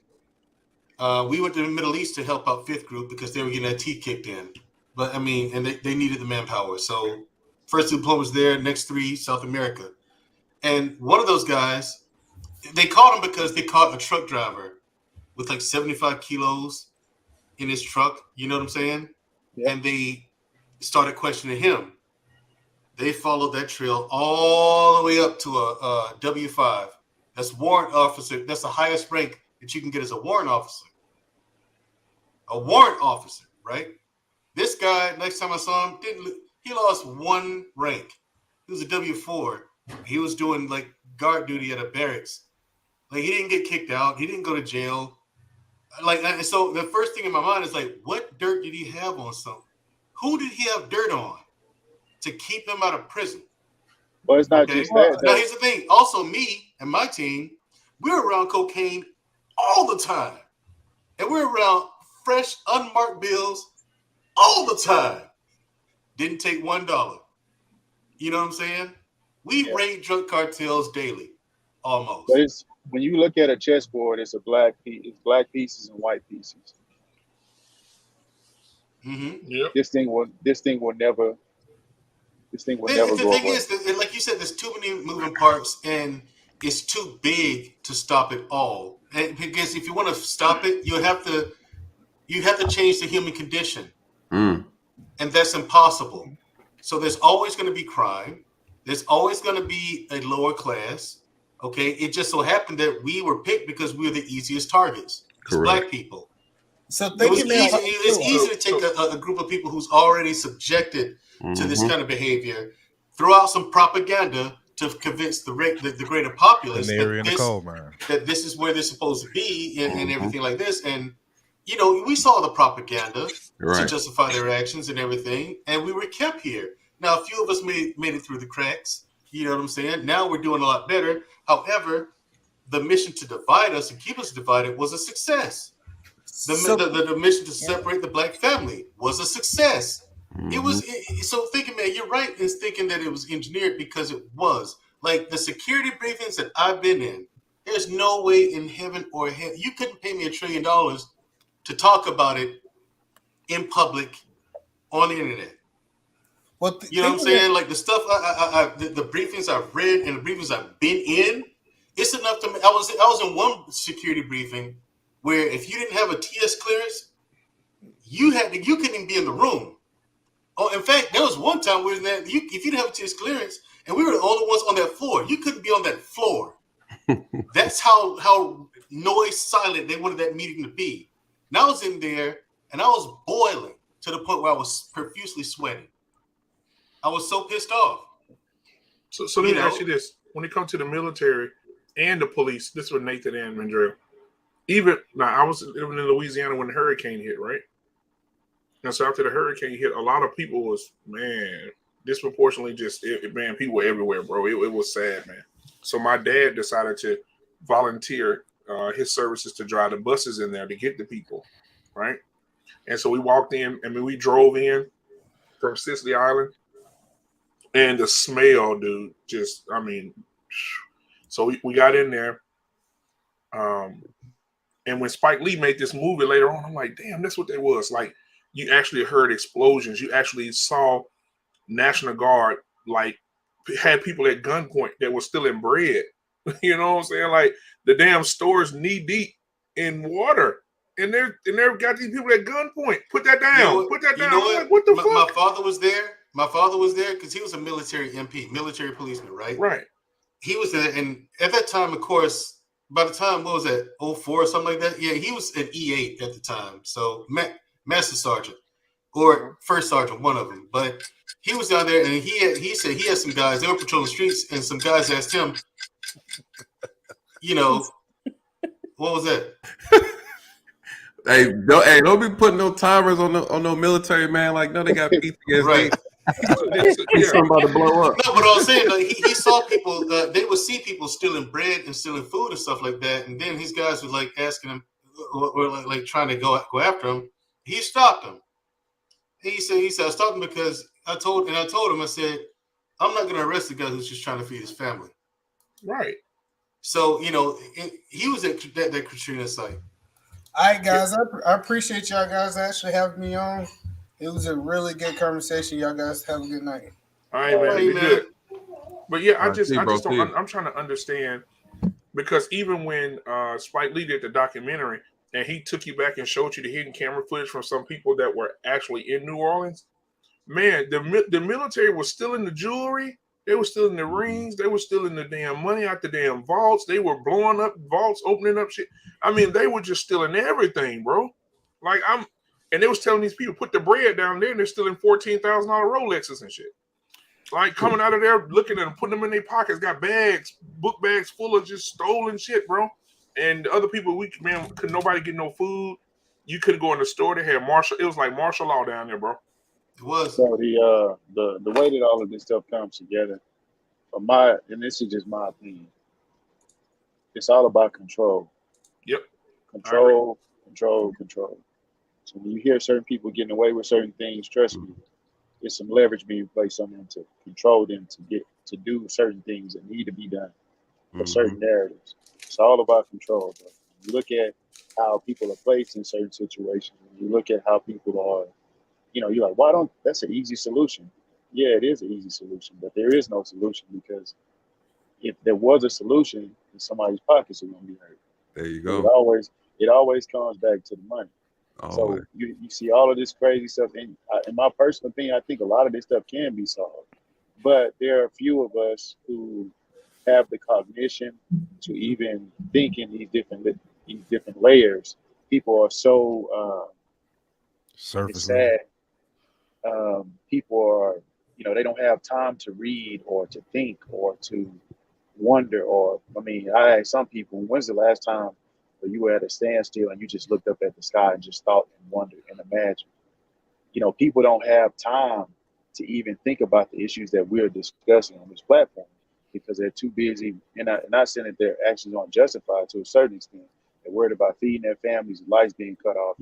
We went to the Middle East to help out 5th group because they were getting their teeth kicked in. But and they needed the manpower. So first 2 diplomas there, next 3 South America. And one of those guys, they caught him because they caught a truck driver with like 75 kilos in his truck. You know what I'm saying? Yeah. And they started questioning him. They followed that trail all the way up to a W5. That's warrant officer. That's the highest rank that you can get as a warrant officer. A warrant officer, right? This guy, next time I saw him, he lost 1 rank. He was a W4. He was doing like guard duty at a barracks. Like he didn't get kicked out. He didn't go to jail. And so the first thing in my mind is like, what dirt did he have on something? Who did he have dirt on to keep him out of prison? But it's not just that. Now here's the thing. Also, me and my team, we're around cocaine all the time, and we're around fresh, unmarked bills all the time. Didn't take $1. You know what I'm saying? We raid drug cartels daily, almost. But when you look at a chessboard, it's black pieces and white pieces. Yep. This thing will never. This thing will never go away. The thing is, like you said, there's too many moving parts, and it's too big to stop it all. And because if you want to stop it, you have to change the human condition, and that's impossible. So there's always going to be crime. There's always going to be a lower class. Okay, it just so happened that we were picked because we were the easiest targets. It's black people. So it's easy to take a group of people who's already subjected to this kind of behavior, throw out some propaganda to convince the greater populace that this is where they're supposed to be and everything like this. And we saw the propaganda to justify their actions and everything, and we were kept here. Now, a few of us made it through the cracks. You know what I'm saying? Now we're doing a lot better. However, the mission to divide us and keep us divided was a success. The mission to separate the black family was a success. It was so Thinking Man, you're right in thinking that it was engineered because it was. Like the security briefings that I've been in, there's no way in heaven or hell you couldn't pay me $1 trillion to talk about it in public on the internet. You know what I'm saying? Like the stuff the briefings I've read and the briefings I've been in, it's enough to. I was in one security briefing where if you didn't have a TS clearance, you couldn't even be in the room. Oh, in fact, there was one time where if you didn't have a TS clearance and we were the only ones on that floor, you couldn't be on that floor. That's how noise silent they wanted that meeting to be. And I was in there and I was boiling to the point where I was profusely sweating. I was so pissed off. So let me ask you this. When it comes to the military and the police, this is what Nathan and Mandrell. I was living in Louisiana when the hurricane hit, right? And so after the hurricane hit, a lot of people was, disproportionately people were everywhere, bro. It was sad, man. So my dad decided to volunteer his services to drive the buses in there to get the people, right? And so we walked in. I mean, we drove in from Sicily Island, and the smell, dude, just, I mean, so we got in there. And when Spike Lee made this movie later on, I'm like, damn, that's what they was. Like, you actually heard explosions. You actually saw National Guard, like, had people at gunpoint that were still in bread. You know what I'm saying? Like, the damn store's knee deep in water. And they're got these people at gunpoint. Put that down. Put that down. I'm like, what the fuck? My father was there. My father was there because he was a military MP, military policeman, right? Right. He was there, and at that time, of course, by the time, what was that, 04 or something like that? Yeah, he was an E8 at the time. So Master Sergeant or First Sergeant, one of them. But he was down there, and he said he had some guys, they were patrolling the streets, and some guys asked him, you know, what was that? Hey, don't be putting no timers on no military man. Like, no, they got PTSD. Right. He's about to blow up. No, but I was saying, like, he saw people. They would see people stealing bread and stealing food and stuff like that, and then these guys were like asking him, or like trying to go after him. He stopped him. He said, I stopped him because I told him, I said, I'm not going to arrest the guy who's just trying to feed his family. Right. So, you know, he was at that Katrina site. All right, guys. I appreciate y'all guys actually having me on. It was a really good conversation. Y'all guys have a good night. All right, man. Be good. But yeah, I'm trying to understand, because even when Spike Lee did the documentary and he took you back and showed you the hidden camera footage from some people that were actually in New Orleans, man, the military was still in the jewelry. They were still in the rings. They were still in the damn money out the damn vaults. They were blowing up vaults, opening up shit. I mean, they were just stealing everything, bro. Like, and they was telling these people, put the bread down there, and they're stealing $14,000 Rolexes and shit. Like, coming out of there, looking at them, putting them in their pockets, got bags, book bags full of just stolen shit, bro. And the other people, could nobody get no food. You couldn't go in the store. They had it was like martial law down there, bro. It was. So the way that all of this stuff comes together, and this is just my opinion, it's all about control. Yep. Control. So when you hear certain people getting away with certain things, trust me, there's some leverage being placed on them to control them to do certain things that need to be done for certain narratives. It's all about control, bro. You look at how people are placed in certain situations. You look at how people are, you're like, that's an easy solution. Yeah, it is an easy solution, but there is no solution, because if there was a solution, then somebody's pockets are going to be hurt. There you go. It always comes back to the money. So you see all of this crazy stuff, and in my personal opinion, I think a lot of this stuff can be solved, but there are a few of us who have the cognition to even think in these different layers. People are so surface sad. People are, they don't have time to read or to think or to wonder. I ask some people, when's the last time you were at a standstill and you just looked up at the sky and just thought and wondered and imagined? People don't have time to even think about the issues that we're discussing on this platform, because they're too busy. And I'm not saying that their actions aren't justified to a certain extent. They're worried about feeding their families, lights being cut off,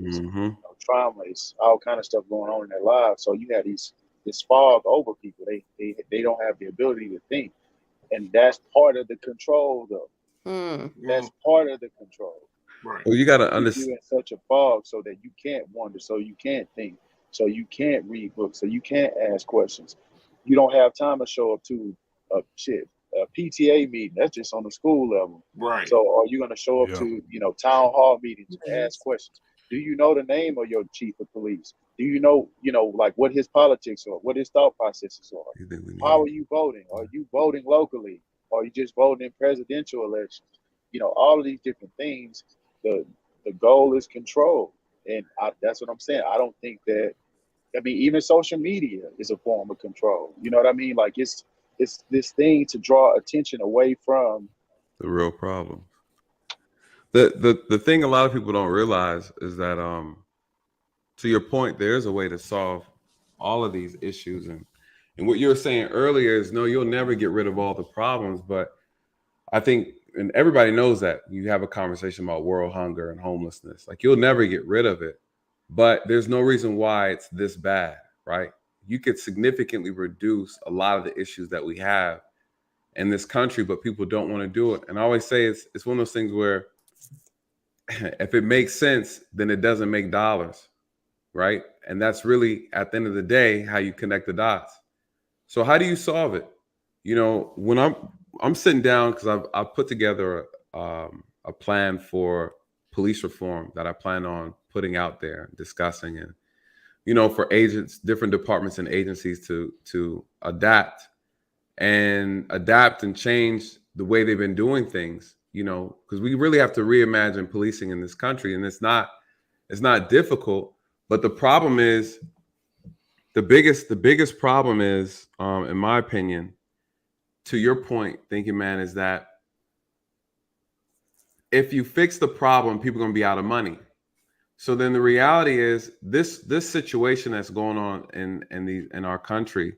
trauma, it's all kind of stuff going on in their lives. So you have this fog over people. They don't have the ability to think, and that's part of the control, though. That's part of the control. Right. Well, you got to understand. You're in such a fog so that you can't wonder, so you can't think, so you can't read books, so you can't ask questions. You don't have time to show up to a PTA meeting. That's just on the school level. Right. So are you going to show up to, town hall meetings and ask questions? Do you know the name of your chief of police? Do you know, like what his politics are, what his thought processes are? How are you voting? Are you voting locally? Or are you just voting in presidential elections? All of these different things, the goal is control. And that's what I'm saying. I don't think that, even social media is a form of control. You know what I mean? Like it's this thing to draw attention away from the real problem. The thing a lot of people don't realize is that, to your point, there's a way to solve all of these issues. And what you were saying earlier is, no, you'll never get rid of all the problems. But I think and everybody knows that you have a conversation about world hunger and homelessness. Like you'll never get rid of it, but there's no reason why it's this bad, right? You could significantly reduce a lot of the issues that we have in this country, but people don't want to do it. And I always say it's one of those things where if it makes sense, then it doesn't make dollars, right? And that's really, at the end of the day, how you connect the dots. So how do you solve it? You know, when I'm sitting down, because I've put together a plan for police reform that I plan on putting out there, discussing, and you know, for agents, different departments and agencies to adapt and change the way they've been doing things. You know, because we really have to reimagine policing in this country, and it's not difficult. But the problem is, the biggest problem is, in my opinion, to your point, thinking man, is that if you fix the problem, people are going to be out of money. So then the reality is this situation that's going on in our country,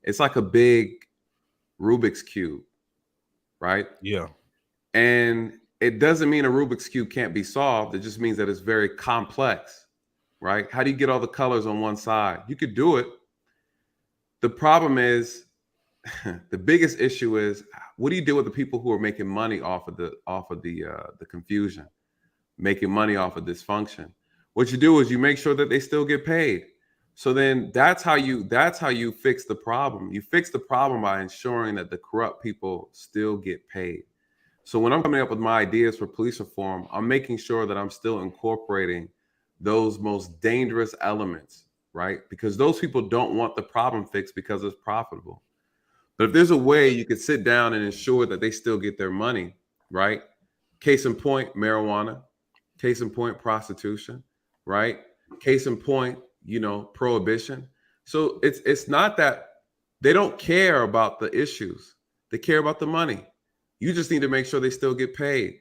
it's like a big Rubik's Cube, right? Yeah. And it doesn't mean a Rubik's Cube can't be solved. It just means that it's very complex, right? How do you get all the colors on one side? You could do it. The problem is, the biggest issue is, what do you do with the people who are making money off of the confusion, making money off of dysfunction? What you do is you make sure that they still get paid. So then that's how you fix the problem. You fix the problem by ensuring that the corrupt people still get paid. So when I'm coming up with my ideas for police reform, I'm making sure that I'm still incorporating those most dangerous elements, right? Because those people don't want the problem fixed because it's profitable. But if there's a way you could sit down and ensure that they still get their money, right? Case in point, marijuana. Case in point, prostitution, right? Case in point, you know, prohibition. So it's not that they don't care about the issues. They care about the money. You just need to make sure they still get paid.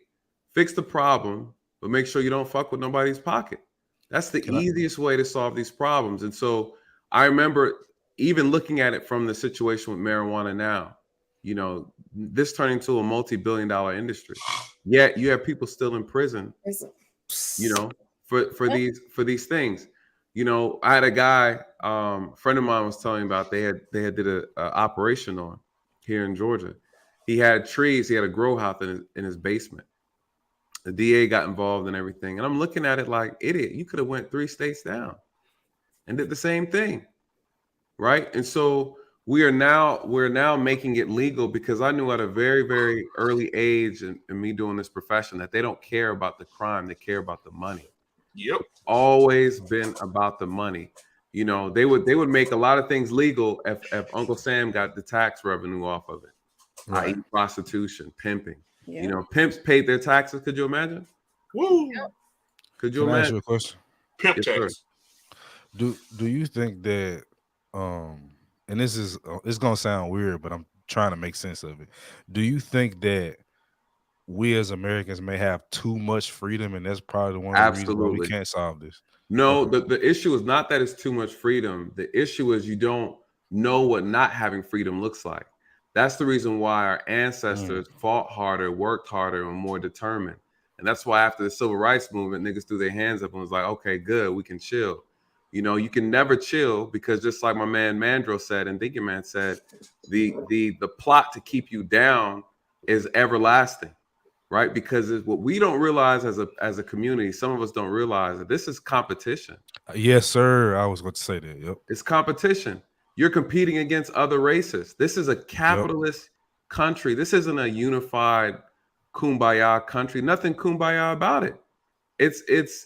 Fix the problem, but make sure you don't fuck with nobody's pocket. That's the easiest way to solve these problems. And so I remember even looking at it from the situation with marijuana now, you know, this turning into a multi-billion-dollar industry. Yet you have people still in prison, you know, for these things. You know, I had a guy, friend of mine was telling me about they had did a operation on here in Georgia. He had trees, he had a grow house in his basement. The DA got involved and everything. And I'm looking at it like, idiot, you could have went 3 states down and did the same thing. Right. And so we're now making it legal, because I knew at a very, very early age in me doing this profession that they don't care about the crime, they care about the money. Yep. It's always been about the money. You know, they would make a lot of things legal if Uncle Sam got the tax revenue off of it. Right. I.e. prostitution, pimping. Yeah. You know, pimps paid their taxes. Could you imagine? Woo. Could you Can I ask imagine? you a question? Pimp Yes, sir. tax. Do you think that and this is it's gonna sound weird, but I'm trying to make sense of it. Do you think that we as Americans may have too much freedom, and that's probably one of the reasons why we Absolutely. can't solve this? No, the issue is not that it's too much freedom. The issue is you don't know what not having freedom looks like. That's the reason why our ancestors fought harder, worked harder, and more determined. And that's why after the civil rights movement, niggas threw their hands up and was like, okay, good, we can chill. You know, you can never chill, because just like my man Mandro said and Thinking Man said, the plot to keep you down is everlasting, right? Because what we don't realize as a community, some of us don't realize that this is competition. Yes, sir. I was going to say that. Yep. It's competition. You're competing against other races. This is a capitalist country. This isn't a unified kumbaya country. Nothing kumbaya about it. It's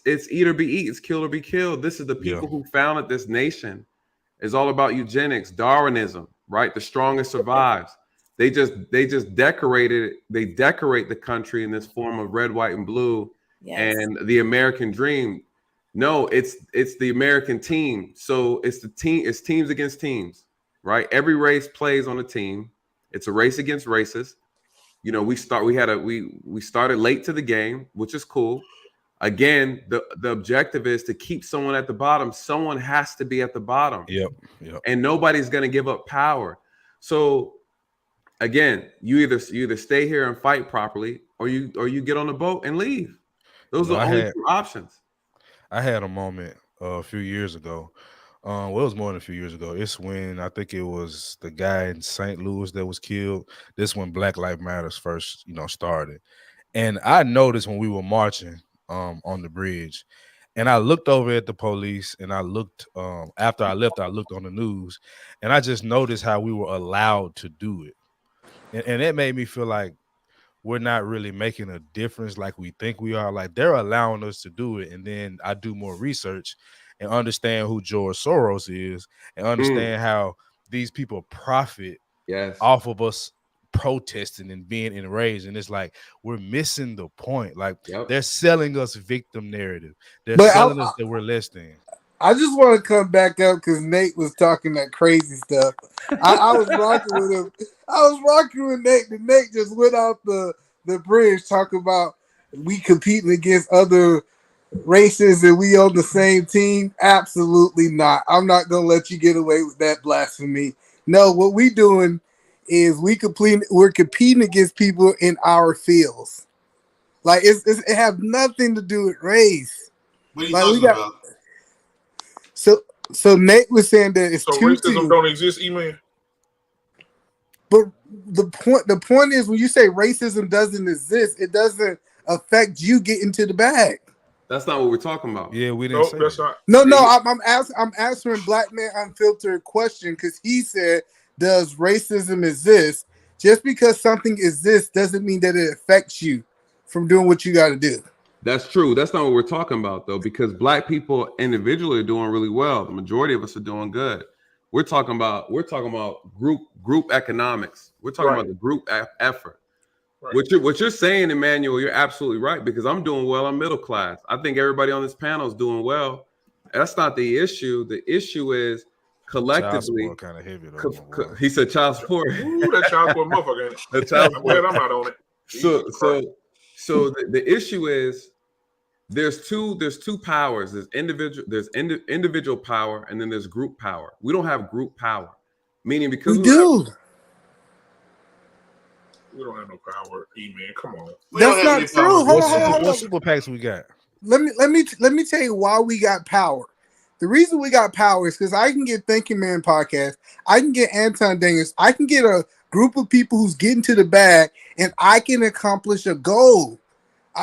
eat or be eat. It's kill or be killed. This is the people who founded this nation. It's all about eugenics, Darwinism, right? The strongest survives. They just decorated it. They decorate the country in this form of red, white, and blue, and the American dream. No, it's the American team. So it's the team. It's teams against teams, right? Every race plays on a team. It's a race against races. You know, we started late to the game, which is cool. Again, the objective is to keep someone at the bottom. Someone has to be at the bottom. Yep. And nobody's going to give up power. So again, you either stay here and fight properly, or you get on the boat and leave. Those are the only two options. I had a moment a few years ago. Well, it was more than a few years ago. It's when I think it was the guy in St. Louis that was killed. This when Black Lives Matters first, started. And I noticed when we were marching on the bridge, and I looked over at the police, and I looked after I left, I looked on the news, and I just noticed how we were allowed to do it. And it made me feel like we're not really making a difference like we think we are. Like, they're allowing us to do it. And then I do more research and understand who George Soros is and understand how these people profit off of us protesting and being enraged. And it's like, we're missing the point. Like, they're selling us victim narrative. They're selling us that we're less than. I just want to come back up because Nate was talking that crazy stuff. I was rocking with him. I was rocking with Nate. And Nate just went off the bridge talking about we competing against other races and we on the same team. Absolutely not. I'm not going to let you get away with that blasphemy. No, what we doing is we're competing against people in our fields. Like, it have nothing to do with race. What are you talking about? So Nate was saying that it's so racism don't exist, E-Man. But the point is, when you say racism doesn't exist, it doesn't affect you getting to the bag. That's not what we're talking about. Yeah, we didn't say that's that. not. No, I'm answering Black Man Unfiltered question because he said, does racism exist? Just because something exists doesn't mean that it affects you from doing what you got to do. That's true. That's not what we're talking about, though, because Black people individually are doing really well. The majority of us are doing good. We're talking about group economics. We're talking about the group effort. Right. What you're saying, Emmanuel, you're absolutely right, because I'm doing well. I'm middle class. I think everybody on this panel is doing well. That's not the issue. The issue is collectively. Kind of heavy though, he said child support. Ooh, that child support motherfucker. I'm glad I'm not on it. So the issue is there's two powers. There's individual power, and then there's group power. We don't have group power, meaning because we do. We don't have no power, E-Man. Come on. That's not true. Hold on. What super PACs we got? Let me tell you why we got power. The reason we got power is because I can get Thinking Man podcast. I can get Anton Daniels. I can get a group of people who's getting to the bag, and I can accomplish a goal.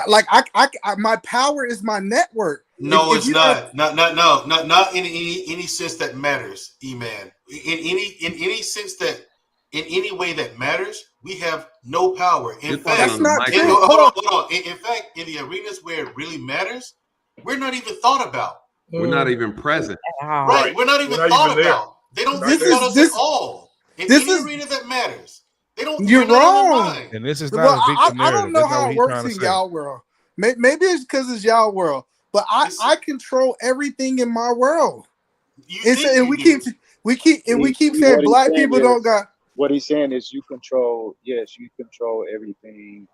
My power is my network. No, it's not. Not in any sense that matters, E-Man. In any sense that, in any way that matters, we have no power. In fact, that's not true. Hold on. In fact, in the arenas where it really matters, we're not even thought about. We're not even present. Right. We're not even thought about. They don't think about us at all. In any arena that matters. They don't. You're wrong. And this is not a victim narrative. I don't know how it works in y'all world. Maybe it's because it's y'all world, but I control everything in my world. And we keep saying Black people don't got. What he's saying is you control everything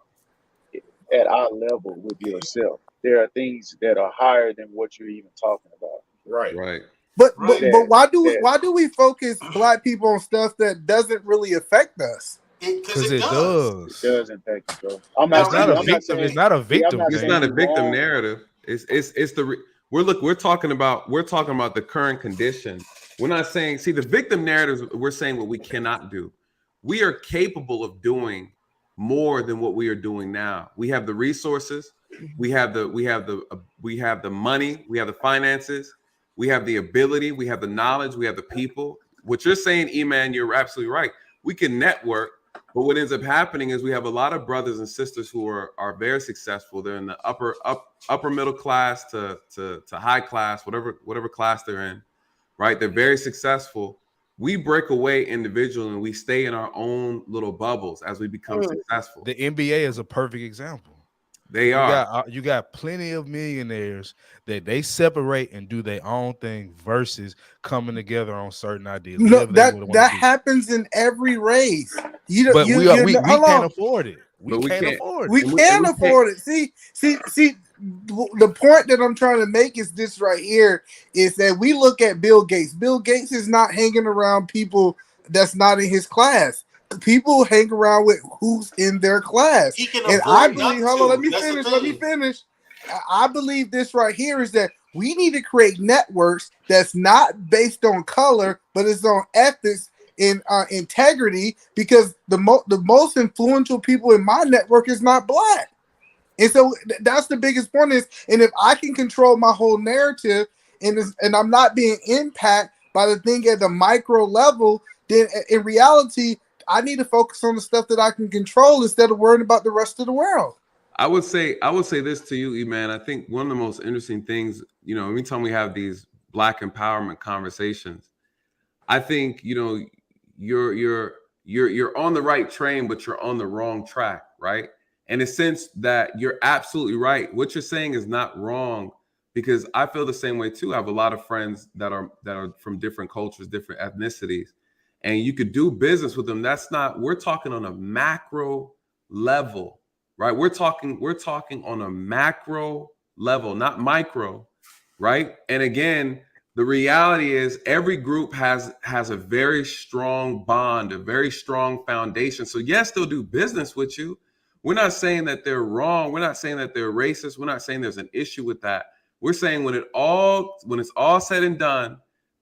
at our level with yourself. There are things that are higher than what you're even talking about. Right. But why do we focus Black people on stuff that doesn't really affect us? Because it does. It does impact you, bro. It's not a victim. It's not a victim narrative. We're talking about the current condition. We're not saying, see, the victim narratives, we're saying what we cannot do. We are capable of doing more than what we are doing now. We have the resources, we have the money, we have the finances, we have the ability, we have the knowledge, we have the people. What you're saying, E-Man, you're absolutely right. We can network, but what ends up happening is we have a lot of brothers and sisters who are very successful. They're in the upper middle class to high class, whatever class they're in. Right, they're very successful. We break away individually and we stay in our own little bubbles as we become successful. The NBA is a perfect example. They are. You got plenty of millionaires that they separate and do their own thing versus coming together on certain ideas. That happens in every race. We can't afford it. We can't afford it. See. The point that I'm trying to make is this right here is that we look at Bill Gates. Bill Gates is not hanging around people that's not in his class. people hang around with who's in their class. And I believe, hold on, let me finish. I believe this right here is that we need to create networks that's not based on color, but it's on ethics and integrity, because the most influential people in my network is not black. And so that's the biggest point is, and if I can control my whole narrative and I'm not being impacted by the thing at the micro level, then in reality, I need to focus on the stuff that I can control instead of worrying about the rest of the world. I would say this to you, E-Man. I think one of the most interesting things, anytime we have these Black empowerment conversations, I think, you're on the right train, but you're on the wrong track, right? In a sense that you're absolutely right. What you're saying is not wrong, because I feel the same way too. I have a lot of friends that are from different cultures, different ethnicities, and you could do business with them. We're talking on a macro level, right? We're talking on a macro level, not micro, right? And again, the reality is every group has a very strong bond, a very strong foundation. So yes, they'll do business with you. We're not saying that they're wrong. We're not saying that they're racist. We're not saying there's an issue with that. We're saying when it's all said and done,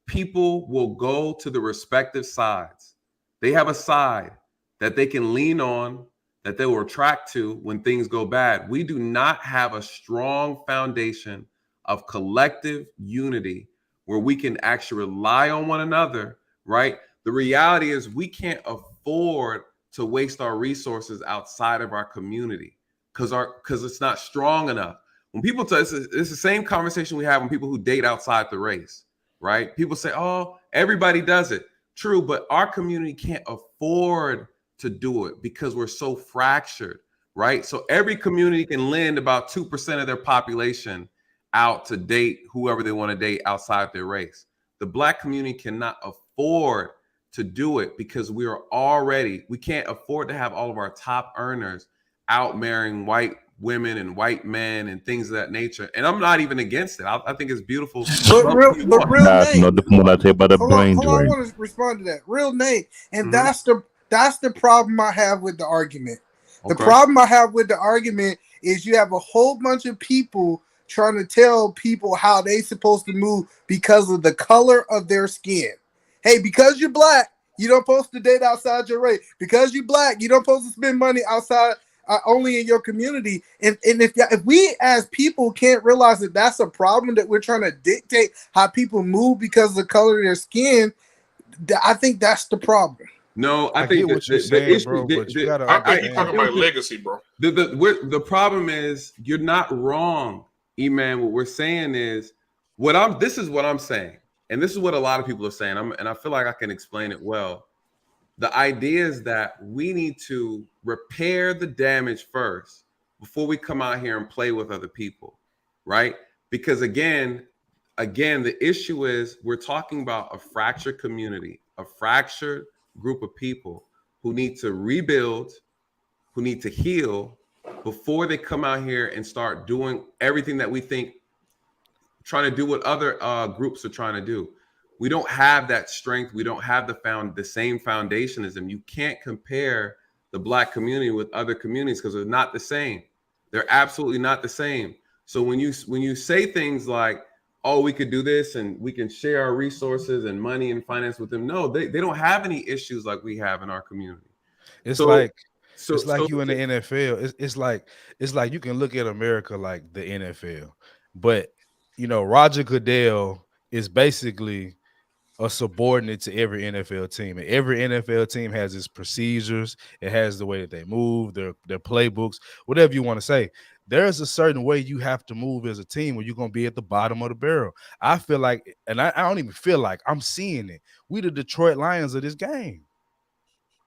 people will go to the respective sides. They have a side that they can lean on, that they will attract to when things go bad. We do not have a strong foundation of collective unity where we can actually rely on one another, right? The reality is we can't afford to waste our resources outside of our community because it's not strong enough. When people tell us, it's the same conversation we have when people who date outside the race, right? People say, oh, everybody does it. True, but our community can't afford to do it because we're so fractured, right? So every community can lend about 2% of their population out to date whoever they want to date outside their race. The Black community cannot afford to do it because we can't afford to have all of our top earners out marrying white women and white men and things of that nature. And I'm not even against it. I think it's beautiful. But real That's Nate, not the point I say about the brain hold on, I drain. want to respond to that. Real Nate, and that's the problem I have with the argument. The problem I have with the argument is you have a whole bunch of people trying to tell people how they supposed to move because of the color of their skin. Hey, because you're Black, you don't supposed to date outside your race. Because you're Black, you don't supposed to spend money outside only in your community. And if we as people can't realize that that's a problem, that we're trying to dictate how people move because of the color of their skin, I think that's the problem. No, I think what you're saying, bro, but you gotta I think you're talking about legacy, bro. The problem is you're not wrong, E-Man. What we're saying is this is what I'm saying, and this is what a lot of people are saying. And I feel like I can explain it well. The idea is that we need to repair the damage first before we come out here and play with other people, right? Because again, the issue is we're talking about a fractured community, a fractured group of people who need to rebuild, who need to heal before they come out here and start doing everything that we think, trying to do what other groups are trying to do. We don't have that strength. We don't have the same foundation as them. You can't compare the Black community with other communities because they're not the same. They're absolutely not the same. So when you say things like, oh, we could do this and we can share our resources and money and finance with them. No, they don't have any issues like we have in our community. It's like you in the NFL. It's like you can look at America like the NFL, but Roger Goodell is basically a subordinate to every NFL team, and every NFL team has its procedures. It has the way that they move, their playbooks, whatever you want to say. There's a certain way you have to move as a team, or you're going to be at the bottom of the barrel. I feel like, and I don't even feel like, I'm seeing it. We the Detroit Lions of this game.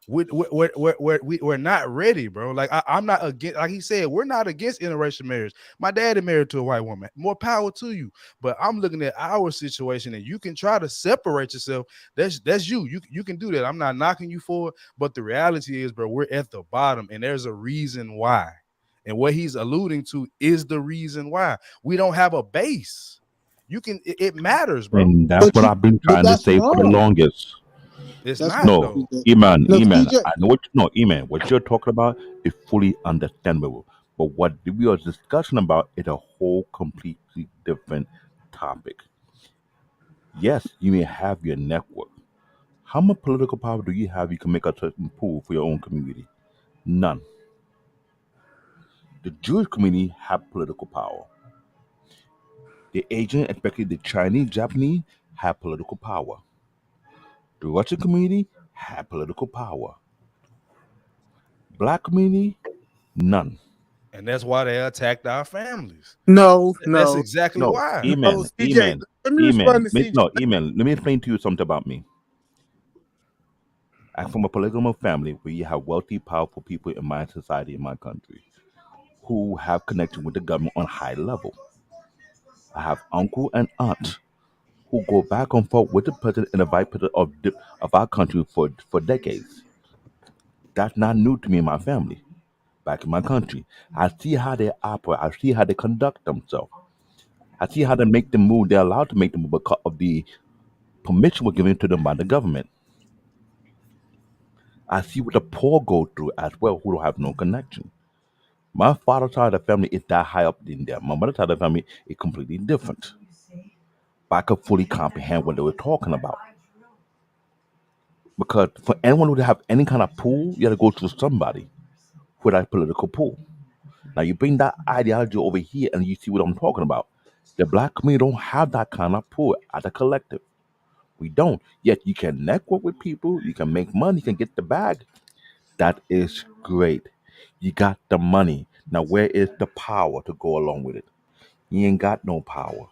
We're not ready, bro. Like I'm not against, like he said, we're not against interracial marriage. My daddy married to a white woman. More power to you. But I'm looking at our situation, and you can try to separate yourself. That's you. You can do that. I'm not knocking you for it. But the reality is, bro, we're at the bottom, and there's a reason why. And what he's alluding to is the reason why. We don't have a base. It matters, bro. And that's what I've been trying to say for the longest. It's That's not No, though. E-Man, no, E-Man. CJ. I know what E-Man. What you're talking about is fully understandable. But what we are discussing about is a whole completely different topic. Yes, you may have your network. How much political power do you have? You can make a certain pool for your own community. None. The Jewish community have political power. The Asian, especially the Chinese, Japanese, have political power. The Russian community have political power. Black community, none. And that's why they attacked our families. No, That's no, exactly No, why. no, CJ. Let me respond to CJ. No, E-Man. Let me explain to you something about me. I'm from a polygamous family where you have wealthy, powerful people in my society, in my country, who have connection with the government on high level. I have uncle and aunt who go back and forth with the president and the vice president of our country for decades. That's not new to me and my family. Back in my country, I see how they operate. I see how they conduct themselves. I see how they make the move. They're allowed to make the move because of the permission was given to them by the government. I see what the poor go through as well, who don't have no connection. My father's side of the family is that high up in there. My mother's side of the family is completely different. But I could fully comprehend what they were talking about. Because for anyone who have any kind of pool, you got to go through somebody with that political pool. Now you bring that ideology over here and you see what I'm talking about. The black community don't have that kind of pool as a collective. We don't. Yet you can network with people, you can make money, you can get the bag. That is great. You got the money. Now where is the power to go along with it? You ain't got no power.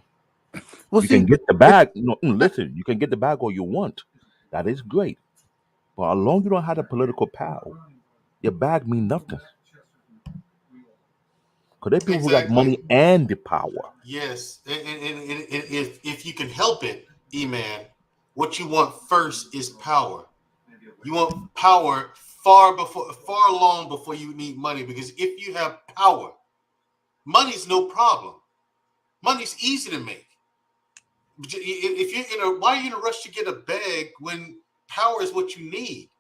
Well, You see, can get the bag. No, listen, you can get the bag all you want. That is great. But as long as you don't have the political power, your bag mean nothing. Because there are people who got Exactly. money and the power. Yes, and if you can help it, E-Man, what you want first is power. You want power far long before you need money, because if you have power, money's no problem. Money's easy to make. If you're why are you in a rush to get a bag when power is what you need?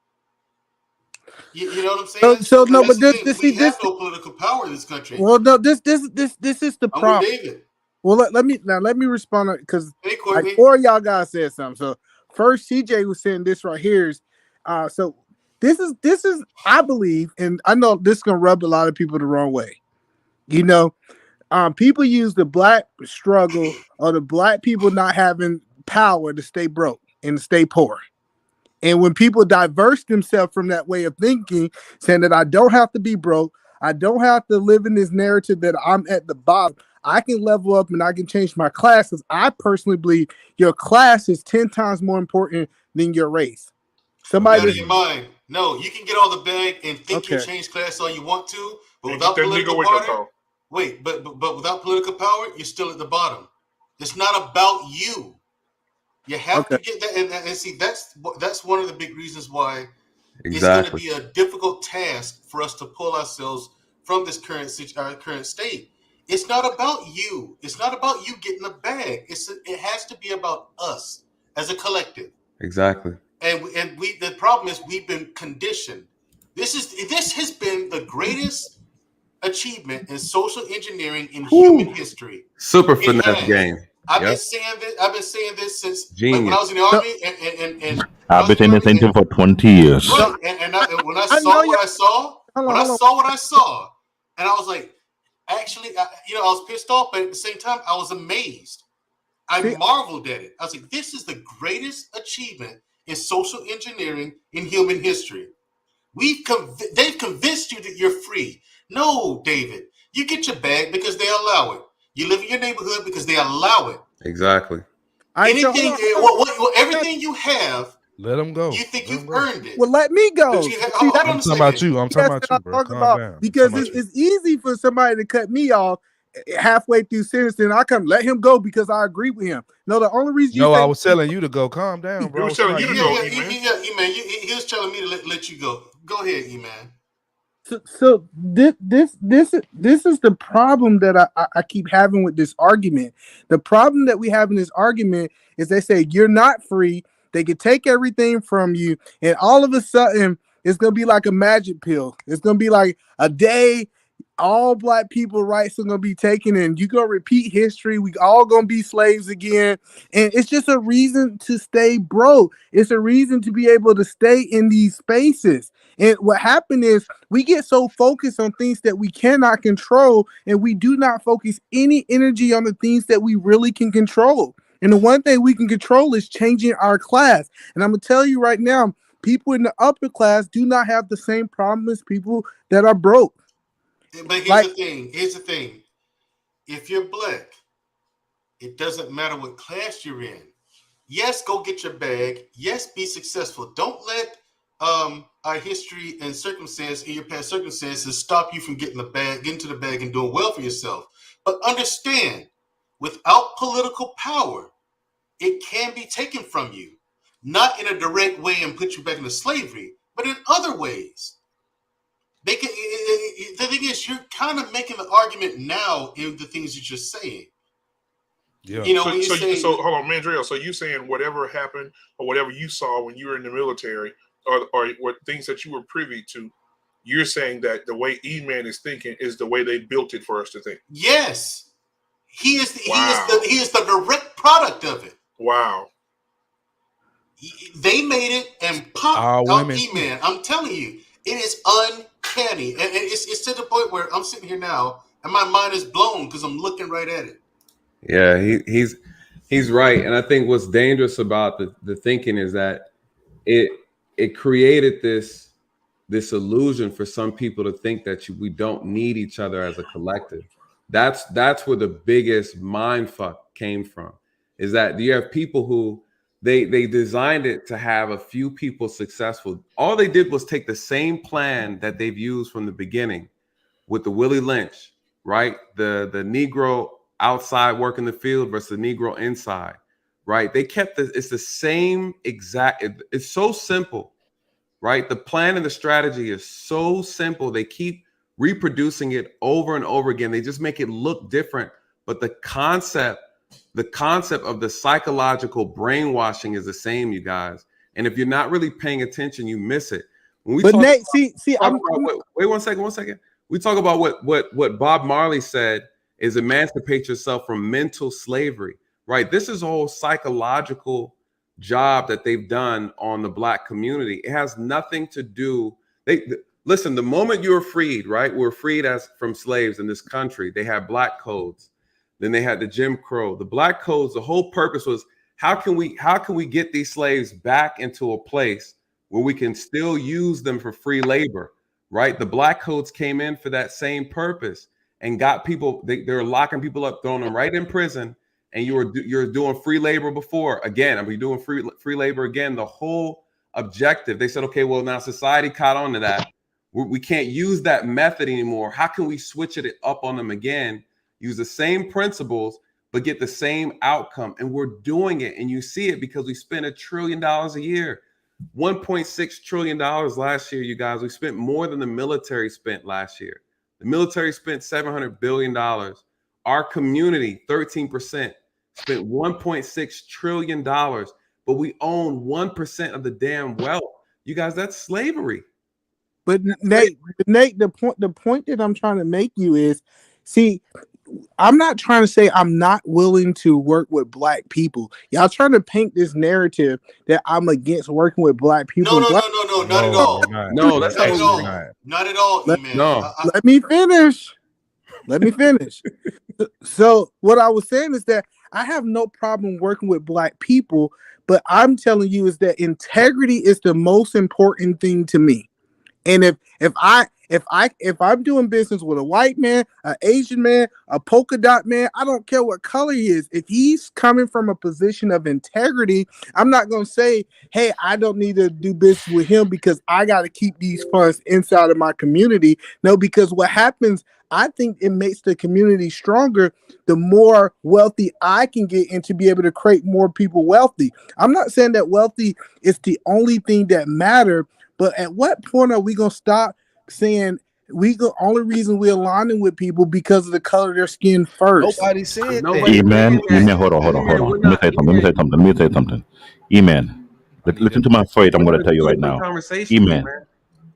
You know what I'm saying? So no, That's but the thing. this We see this. have no political power in this country. Well, no, this is the I'm with problem. David. Well, let me respond because Hey, like Courtney. four of y'all guys said something. So first, CJ was saying this right here is, so this is I believe, and I know this is gonna rub a lot of people the wrong way. You know, people use the black struggle or the black people not having power to stay broke and to stay poor. And when people diverse themselves from that way of thinking, saying that I don't have to be broke, I don't have to live in this narrative that I'm at the bottom, I can level up and I can change my classes. I personally believe your class is 10 times more important than your race. Somebody Out of your mind. No, you can get all the bag and think you Okay. change class all you want to, but Hey, without get that political nigga with that, power, though. wait, but without political power, you're still at the bottom. It's not about you. You have to get that, and see that's one of the big reasons why it's going to Exactly. be a difficult task for us to pull ourselves from this current state. It's not about you. It's not about you getting a bag. It has to be about us as a collective. Exactly. And we the problem is we've been conditioned. This has been the greatest achievement in social engineering in human history. Super It finesse has. game. I've Yep. been saying this since like when I Genius. was in the army and when I I've was been in in the this army engine for 20 years. right and when I I saw know what I saw Hold when on, I hold saw what I saw and I was like actually I was pissed off, but at the same time I was amazed. I marveled at it. I was like, this is the greatest achievement in social engineering in human history. They've convinced you that you're free. No, David, you get your bag because they allow it. You live in your neighborhood because they allow it. Exactly. Anything, everything you have, Let them go. you think Let you've them go. earned it. Well, let me go. But you have, See, hold that's on I'm a talking about second. you. I'm talking yes, about that you, I'm bro. talking Calm about down. I'm because talking about you. it's easy for somebody to cut me off halfway through sentence and I come let him go because I agree with him. No, the only reason you No, I say was telling you to go. Calm down, bro. He I was was telling telling you to you. go, E-Man. E-Man, he was telling me to let you go. Go ahead, E-Man. so this is the problem that I keep having with this argument. The problem that we have in this argument is they say you're not free They can take everything from you, and all of a sudden, it's gonna be like a magic pill. It's gonna be like a day. All black people rights are gonna be taken, and you gonna repeat history. We all gonna be slaves again, and it's just a reason to stay broke. It's a reason to be able to stay in these spaces. And what happened is we get so focused on things that we cannot control, and we do not focus any energy on the things that we really can control. And the one thing we can control is changing our class. And I'm gonna tell you right now, people in the upper class do not have the same problem as people that are broke. But here's the thing. If you're black, it doesn't matter what class you're in. Yes, go get your bag. Yes, be successful. Don't let our history and circumstance and your past circumstances stop you from getting the bag, getting to the bag and doing well for yourself. But understand, without political power, it can be taken from you. Not in a direct way and put you back into slavery, but in other ways. They can. The thing is, you're kind of making the argument now in the things that you're saying. Yeah. You know, so hold on, Mandriel. So you saying whatever happened or whatever you saw when you were in the military, or what things that you were privy to, you're saying that the way E-Man is thinking is the way they built it for us to think. Yes, he is. Wow. He is the direct product of it. Wow. They made it and popped out E-Man. I'm telling you, it is uncanny, and it's to the point where I'm sitting here now and my mind is blown because I'm looking right at it. Yeah, he's right, and I think what's dangerous about the thinking is that it created this illusion for some people to think that we don't need each other as a collective. That's where the biggest mind fuck came from. Is that you have people who they designed it to have a few people successful. All they did was take the same plan that they've used from the beginning with the Willie Lynch, right? The Negro outside working the field versus the Negro inside, right? They kept it's the same exact. It's so simple, right? The plan and the strategy is so simple. They keep reproducing it over and over again. They just make it look different, but the concept of the psychological brainwashing is the same, you guys. And if you're not really paying attention, you miss it. When we Nate, wait 1 second. We talk about what Bob Marley said is emancipate yourself from mental slavery, right? This is a whole psychological job that they've done on the black community. It has nothing to do. Listen, the moment you were freed, right? We're freed from slaves in this country. They had black codes. Then they had the Jim Crow. The black codes, the whole purpose was how can we get these slaves back into a place where we can still use them for free labor, right? The black codes came in for that same purpose and got people, they're locking people up, throwing them right in prison. And you're doing free labor before. Again, you're doing free labor again. The whole objective, they said, okay, well, now society caught on to that. We can't use that method anymore. How can we switch it up on them again? Use the same principles, but get the same outcome. And we're doing it. And you see it because we spent $1 trillion a year, $1.6 trillion last year, you guys. We spent more than the military spent last year. The military spent $700 billion. Our community, 13%, spent $1.6 trillion, but we own 1% of the damn wealth. You guys, that's slavery. But Nate, the point that I'm trying to make you is, see, I'm not trying to say I'm not willing to work with black people. Y'all trying to paint this narrative that I'm against working with black people. No, not at all. No, that's not at all. Not at all, no. Let me finish. Let me finish. So what I was saying is that I have no problem working with black people, but I'm telling you is that integrity is the most important thing to me. And if I'm doing business with a white man, an Asian man, a polka dot man, I don't care what color he is. If he's coming from a position of integrity, I'm not going to say, hey, I don't need to do business with him because I got to keep these funds inside of my community. No, because what happens, I think it makes the community stronger the more wealthy I can get and to be able to create more people wealthy. I'm not saying that wealthy is the only thing that matters, but at what point are we going to stop saying only reason we're aligning with people because of the color of their skin first? Nobody said that. E-Man, hold on. Let me say something. E-Man, Listen to my phrase. I'm going to tell you right now. Conversation, E-man,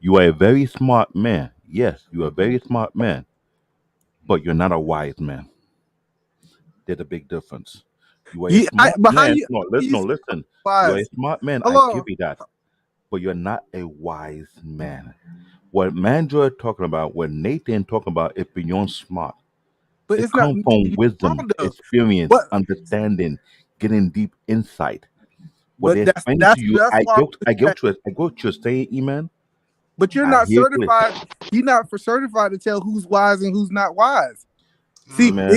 you are a very smart man. Yes, you are a very smart man, but you're not a wise man. There's a big difference. You are a smart but how man. you? No, How you listen. You are a wise? smart man. I Hello. give you that, but you're not a wise man. What Mandra talking about, what Nathan talking about, is beyond smart. But It it's not. comes from You're wisdom, wrong though. experience, What? understanding, getting deep insight. What But they explain to you, that's why. I get what you're saying, E-man. But you're I not hear clear. certified. You're not for certified to tell who's wise and who's not wise. E-man,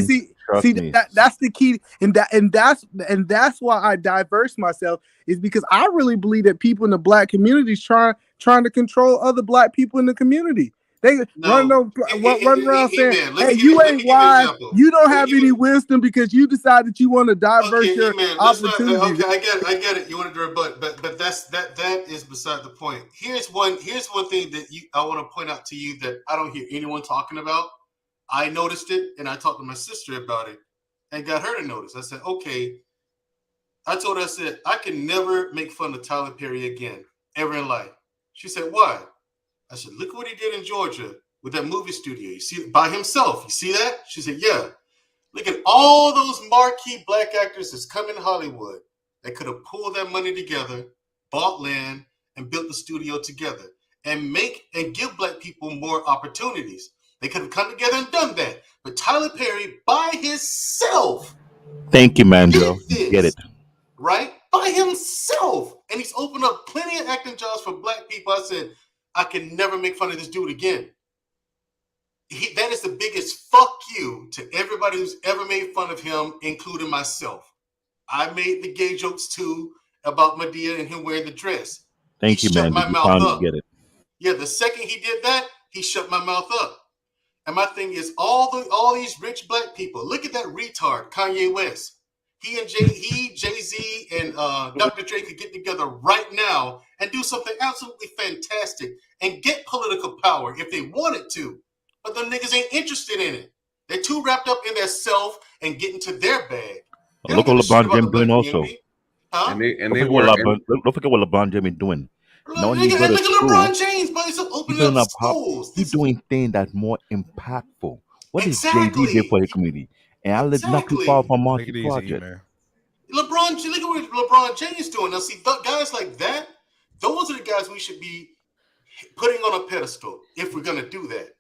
trust me. That's the key, and that's why I diverse myself, is because I really believe that people in the black community is trying to control other black people in the community. They run around saying, "Hey, you ain't wise. You don't have any wisdom because you decide that you want to diverse your opportunities." I get it. You want to rebut, but that is beside the point. Here's one thing that I want to point out to you that I don't hear anyone talking about. I noticed it, and I talked to my sister about it, and got her to notice. I said, "Okay." I told her, I said, "I can never make fun of Tyler Perry again, ever in life." She said, "Why?" I said, "Look what he did in Georgia with that movie studio. You see, by himself. You see that?" She said, "Yeah. Look at all those marquee black actors that's coming to Hollywood that could have pulled that money together, bought land, and built the studio together, and give black people more opportunities. They could have come together and done that. But Tyler Perry, by himself, Thank you, Mandro. Get it. right? By himself. And he's opened up plenty of acting jobs for black people." I said, "I can never make fun of this dude again." That is the biggest fuck you to everybody who's ever made fun of him, including myself. I made the gay jokes too about Madea and him wearing the dress. Thank you, shut man. my You mouth finally up. get it. Yeah, the second he did that, he shut my mouth up. And my thing is, all these rich black people, look at that retard, Kanye West. He and Jay-Z, and Dr. Dre could get together right now and do something absolutely fantastic and get political power if they wanted to. But them niggas ain't interested in it. They're too wrapped up in their self and getting to their bag. They Look don't what give a shit LeBron about the James black doing also. community. Huh? Don't forget what LeBron James is doing. Not only Look go to at school, LeBron James, but he's opening up schools. He's doing things that's more impactful. What did Exactly. JD did for his community? And I live not too far from Marcy Take it easy, Project. man. Look at what LeBron James doing. Now, see, guys like that, those are the guys we should be putting on a pedestal if we're going to do that.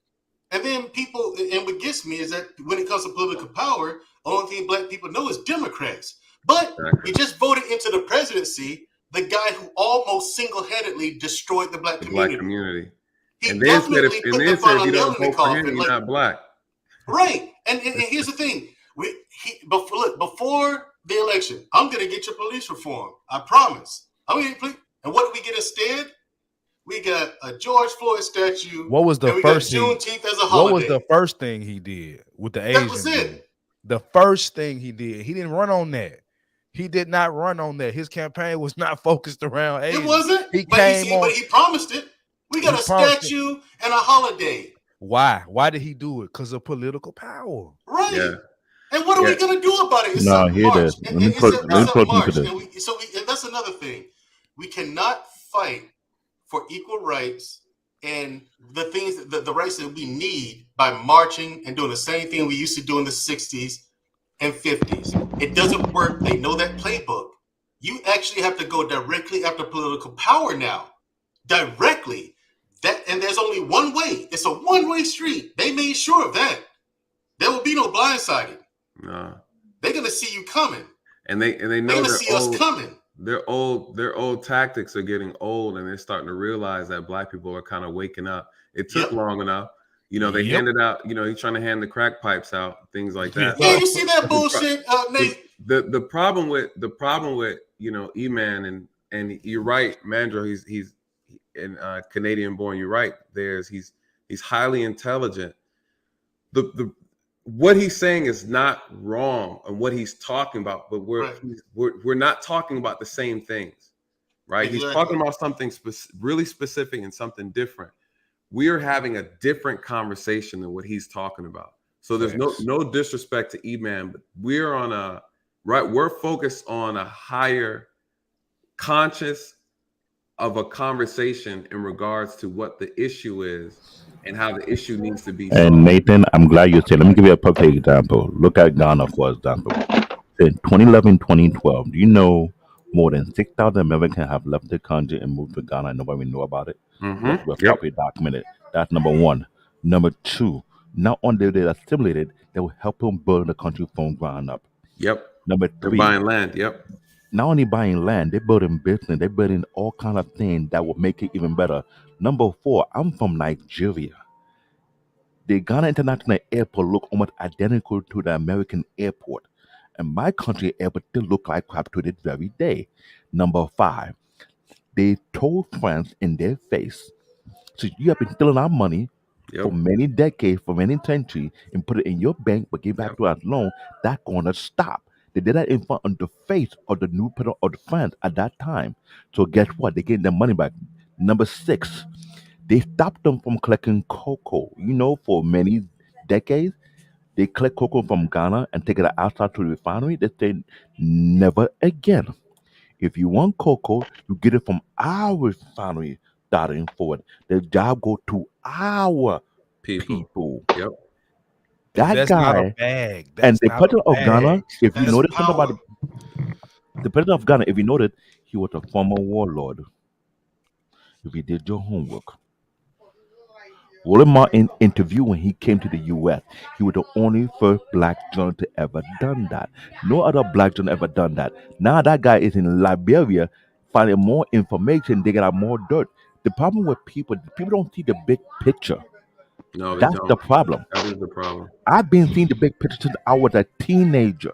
And then and what gets me is that when it comes to political power, the only thing black people know is Democrats. But he just voted into the presidency the guy who almost single-handedly destroyed the black community. He And then said definitely put the final if you nail don't in the vote for him, coffin. you're not black. Right. And here's the thing. Before the election, I'm going to get your police reform. I promise. And what did we get instead? We got a George Floyd statue. What was the and we first got thing? Juneteenth as a holiday. What was the first thing he did with the Asian? That was it. Dude? The first thing he did. He didn't run on that. He did not run on that. His campaign was not focused around Asians. It wasn't. He but he promised it. We got a statue and a holiday. Why? Why did he do it? Because of political power. Right. Yeah. And what are we going to do about it? It's No, up here it March. is. Let me put into this. And that's another thing. We cannot fight for equal rights and the things, the rights that we need by marching and doing the same thing we used to do in the 60s and 50s. It doesn't work. They know that playbook. You actually have to go directly after political power now. Directly. And there's only one way. It's a one-way street. They made sure of that. There will be no blindsided. No. They're gonna see you coming. And they know they're gonna see us coming. Their old tactics are getting old, and they're starting to realize that black people are kind of waking up. It took long enough. They handed out, he's trying to hand the crack pipes out, things like that. Yeah, you see that bullshit, Nate. The problem with E-Man and you're right, Mandro, he's Canadian born, you're right. He's highly intelligent. What he's saying is not wrong on what he's talking about, but we're not talking about the same things, right? Exactly. He's talking about something really specific and something different. We are having a different conversation than what he's talking about. So there's no disrespect to E-Man, but we're focused on a higher conscious of a conversation in regards to what the issue is and how the issue needs to be And solved. Nathan, I'm glad you said. Let me give you a perfect example. Look at Ghana, for example. In 2011, 2012, do you know more than 6,000 Americans have left the country and moved to Ghana and nobody know about it? Because we're Yep. properly documented. That's number one. Number two, not only they assimilated, they will help them build the country from ground up. Yep. Number They're three, buying land. Yep. not only buying land, they're building business, they're building all kind of things that will make it even better. Number four, I'm from Nigeria. The Ghana International Airport look almost identical to the American airport. And my country airport still look like crap to this very day. Number five, they told France in their face, so you have been stealing our money for many decades, for many centuries, and put it in your bank, but give back to us loan, that's gonna stop. They did that in front of the face of the new president of the France at that time. So guess what? They get their money back. Number six, they stopped them from collecting cocoa. You know, for many decades, they collect cocoa from Ghana and take it outside to the refinery. They say never again. If you want cocoa, you get it from our refinery starting forward. The job go to our people. Yep. That That's not a guy bag. and That's the not a president of Ghana, bag. if you That's notice something about power. the president of Ghana, if you noted, he was a former warlord. If you did your homework. William Martin interview when he came to the U.S. He was the only first black journalist to ever done that. No other black journalist ever done that. Now that guy is in Liberia finding more information. They got more dirt. The problem with people don't see the big picture. No, they That's don't. the problem. That is the problem. I've been seeing the big picture since I was a teenager.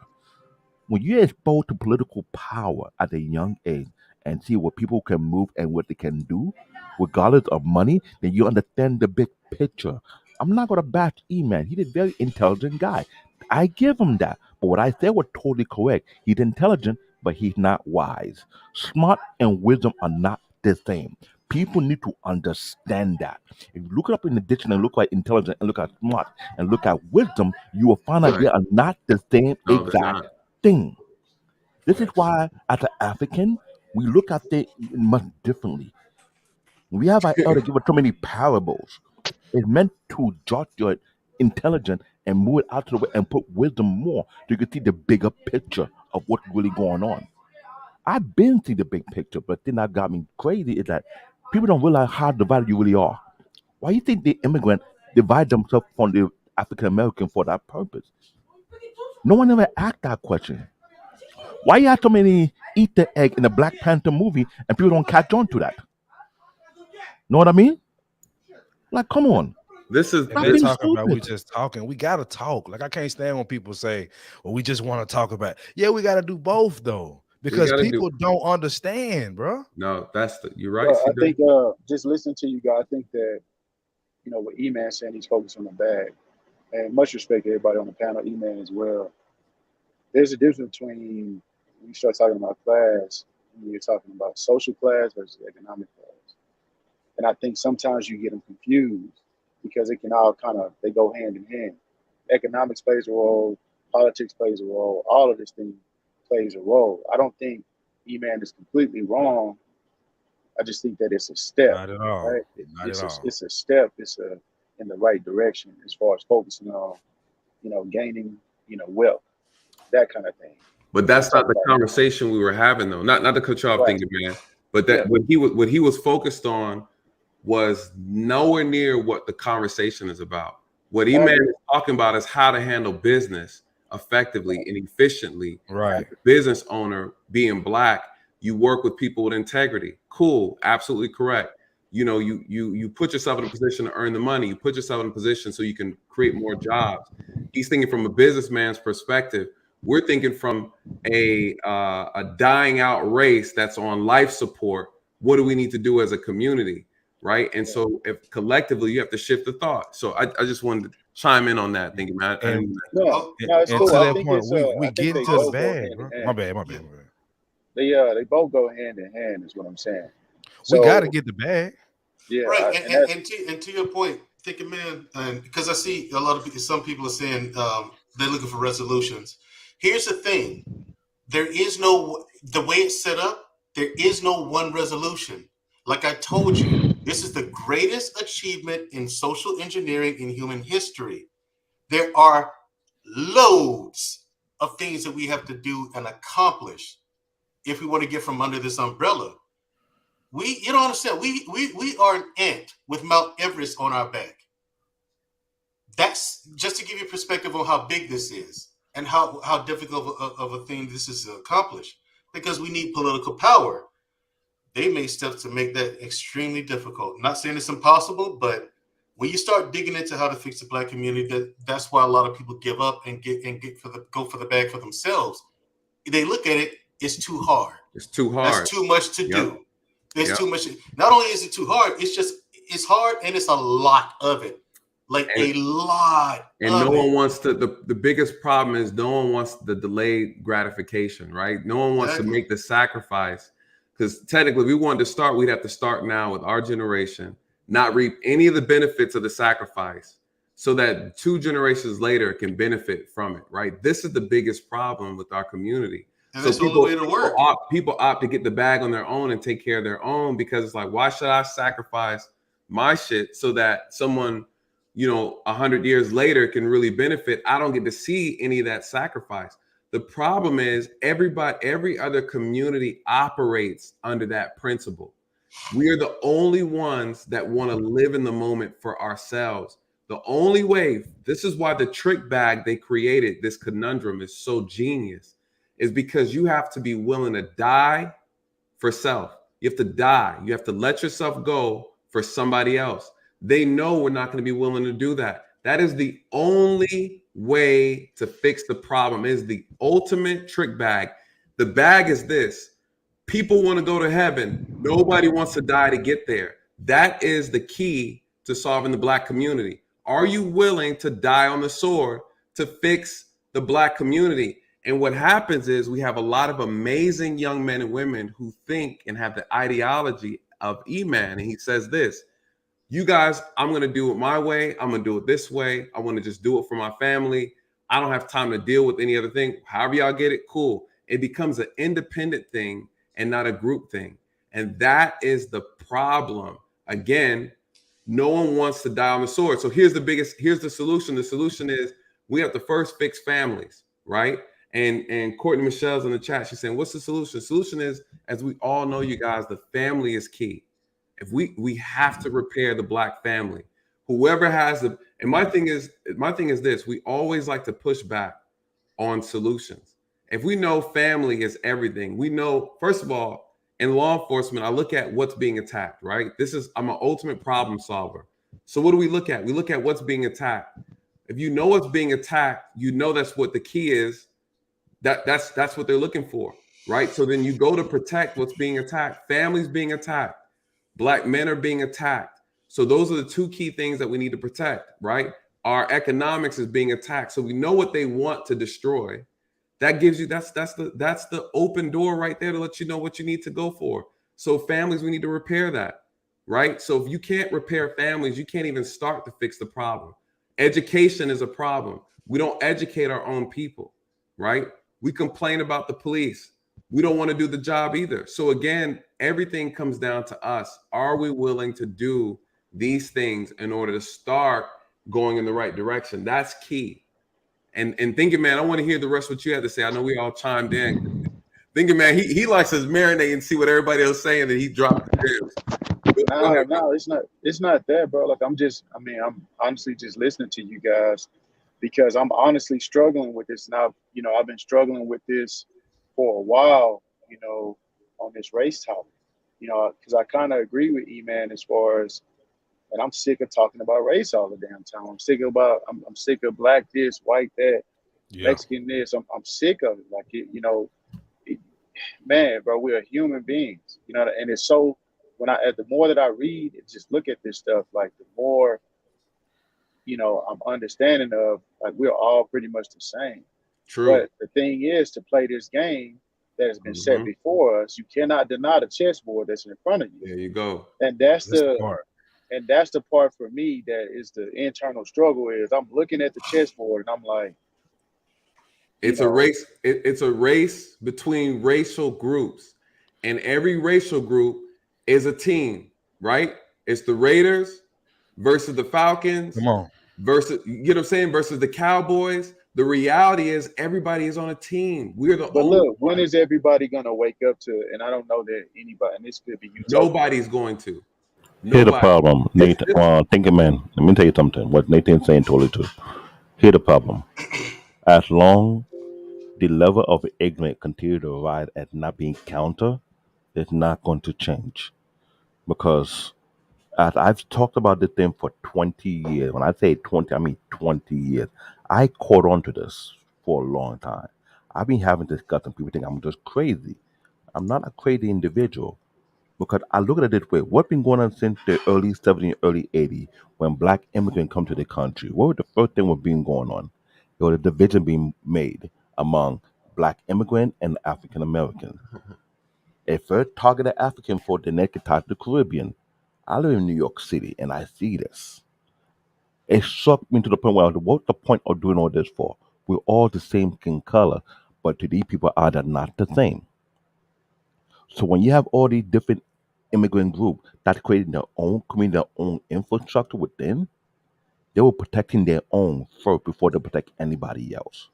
When you're exposed to political power at a young age and see what people can move and what they can do, regardless of money, then you understand the big picture. I'm not gonna bash E-Man. He's a very intelligent guy. I give him that. But what I said was totally correct. He's intelligent, but he's not wise. Smart and wisdom are not the same. People need to understand that. If you look it up in the dictionary, look at intelligent and look at smart and look at wisdom, you will find out Right. they are not the same No, they're exact not. thing. This is why, as an African, we look at things much differently. We have our elder give us so many parables. It's meant to jot your intelligence and move it out to the way and put wisdom more so you can see the bigger picture of what's really going on. I've been see the big picture, but then that got me crazy is that people don't realize how divided you really are. Why you think the immigrant divide themselves from the African American for that purpose? No one ever asked that question. Why you have so many Easter egg in the Black Panther movie and people don't catch on to that? Know what I mean? Like, come on. This is And they're talking about we just talking. We gotta talk. Like I can't stand when people say, "Well, we just want to talk about." Yeah, we gotta do both though, because people don't understand, bro. No, you're right. Well, I think just listening to you guys, I think that what E-Man saying, he's focused on the bag, and much respect to everybody on the panel, E-Man as well. There's a difference between when you start talking about class, when you're talking about social class versus economic class. And I think sometimes you get them confused because it can all they go hand in hand. Economics plays a role, politics plays a role, all of this thing plays a role. I don't think E-Man is completely wrong. I just think that it's a step. Not at all. Right? Not at all. It's a step. It's in the right direction as far as focusing on, gaining, wealth, that kind of thing. But that's not the conversation we were having, though. Not to cut you off, thinking, man. But that what he was focused on was nowhere near what the conversation is about. What E-Man is talking about is how to handle business effectively and efficiently. Right. As a business owner, being black, you work with people with integrity. Cool, absolutely correct. You put yourself in a position to earn the money. You put yourself in a position so you can create more jobs. He's thinking from a businessman's perspective. We're thinking from a dying out race that's on life support. What do we need to do as a community, right? And so, if collectively you have to shift the thought. So I just wanted to chime in on that, thinking, man. And it's to cool. I that think point, it's, we I get think into they the both go bag, hand bro. in hand. My bad. They both go hand in hand, is what I'm saying. We So, gotta get the bag. Yeah, right. And to your point, thinking, man, and because I see a lot of people, some people are saying they're looking for resolutions. Here's the thing: there is no, the way it's set up, there is no one resolution. Like I told you, this is the greatest achievement in social engineering in human history. There are loads of things that we have to do and accomplish if we want to get from under this umbrella. You don't understand. We are an ant with Mount Everest on our back. That's just to give you perspective on how big this is and how difficult of a thing this is to accomplish, because we need political power. They made steps to make that extremely difficult. I'm not saying it's impossible, but when you start digging into how to fix the Black community, that's why a lot of people give up and go for the bag for themselves. They look at it, it's too hard. It's too hard. That's too much to do. There's too much. Not only is it too hard, it's hard, and it's a lot of it. Like a lot. And no one wants to. The biggest problem is no one wants the delayed gratification, right? No one wants to make the sacrifice, because technically, if we wanted to start, we'd have to start now with our generation, not reap any of the benefits of the sacrifice, so that 2 generations later can benefit from it, right? This is the biggest problem with our community. And that's the only way to work. People opt to get the bag on their own and take care of their own, because it's like, why should I sacrifice my shit so that someone, 100 years later can really benefit? I don't get to see any of that sacrifice. The problem is every other community operates under that principle. We are the only ones that want to live in the moment for ourselves. The only way, this is why the trick bag they created, this conundrum, is so genius, is because you have to be willing to die for self. You have to die. You have to let yourself go for somebody else. They know we're not going to be willing to do that. That is the only way to fix the problem. It is the ultimate trick bag. The bag is this: people want to go to heaven. Nobody wants to die to get there. That is the key to solving the Black community. Are you willing to die on the sword to fix the Black community? And what happens is we have a lot of amazing young men and women who think and have the ideology of E-Man. And he says this: you guys, I'm going to do it my way. I'm going to do it this way. I want to just do it for my family. I don't have time to deal with any other thing. However y'all get it, cool. It becomes an independent thing and not a group thing. And that is the problem. Again, no one wants to die on the sword. So here's the solution. The solution is we have to first fix families, right? And Courtney Michelle's in the chat. She's saying, what's the solution? The solution is, as we all know, you guys, the family is key. If we have to repair the Black family. Whoever has the, and my thing is this: we always like to push back on solutions. If we know family is everything, we know, first of all, in law enforcement, I look at what's being attacked, right? I'm an ultimate problem solver. So what do we look at? We look at what's being attacked. If you know what's being attacked, you know that's what the key is. That's what they're looking for, right? So then you go to protect what's being attacked. Families being attacked. Black men are being attacked. So those are the 2 key things that we need to protect, right? Our economics is being attacked. So we know what they want to destroy. That gives you, that's the open door right there to let you know what you need to go for. So families, we need to repair that, right? So if you can't repair families, you can't even start to fix the problem. Education is a problem. We don't educate our own people, right? We complain about the police. We don't want to do the job either. So again, everything comes down to us. Are we willing to do these things in order to start going in the right direction? That's key. And Thinking Man, I want to hear the rest of what you had to say. I know we all chimed in. Thinking Man, he likes to marinate and see what everybody else is saying, and he dropped the gems. No, it's not that, bro. Like I'm honestly just listening to you guys because I'm honestly struggling with this now. I've been struggling with this for a while, on this race topic, because I kind of agree with E-Man as far as, and I'm sick of talking about race all the damn time. I'm sick of Black this, white that, Mexican this. I'm sick of it. Like man, bro, we are human beings, and it's so, the more that I read and just look at this stuff, like the more, I'm understanding of, like, we're all pretty much the same. True. But the thing is, to play this game that has been set before us, you cannot deny the chessboard that's in front of you. There you go. And that's the part. And that's the part for me that is the internal struggle. Is I'm looking at the chessboard and I'm like, it's a race. It's a race between racial groups, and every racial group is a team, right? It's the Raiders versus the Falcons. Come on. Versus, you know what I'm saying? Versus the Cowboys. The reality is everybody is on a team. We're the But only look, when is everybody gonna wake up to it? And I don't know that anybody, and this could be you. Nobody's going to. Here's the Nobody. problem, Nathan. Thinking man, let me tell you something. What Nathan's saying totally true. Here's the problem. As long the level of ignorance continue to rise and not being counter, it's not going to change. Because as I've talked about this thing for 20 years. When I say 20, I mean 20 years. I caught on to this for a long time. I've been having discussions. People think I'm just crazy. I'm not a crazy individual because I look at it this way. What's been going on since the early 70s, early 80s when black immigrants come to the country? What was the first thing was being going on? There was a division being made among black immigrant and African American. A first targeted African for the naked to the Caribbean. I live in New York City and I see this. It shocked me to the point where I was, what's the point of doing all this for? We're all the same skin color, but to these people are they not the same. So when you have all these different immigrant groups that creating their own community, their own infrastructure within, they were protecting their own first before they protect anybody else.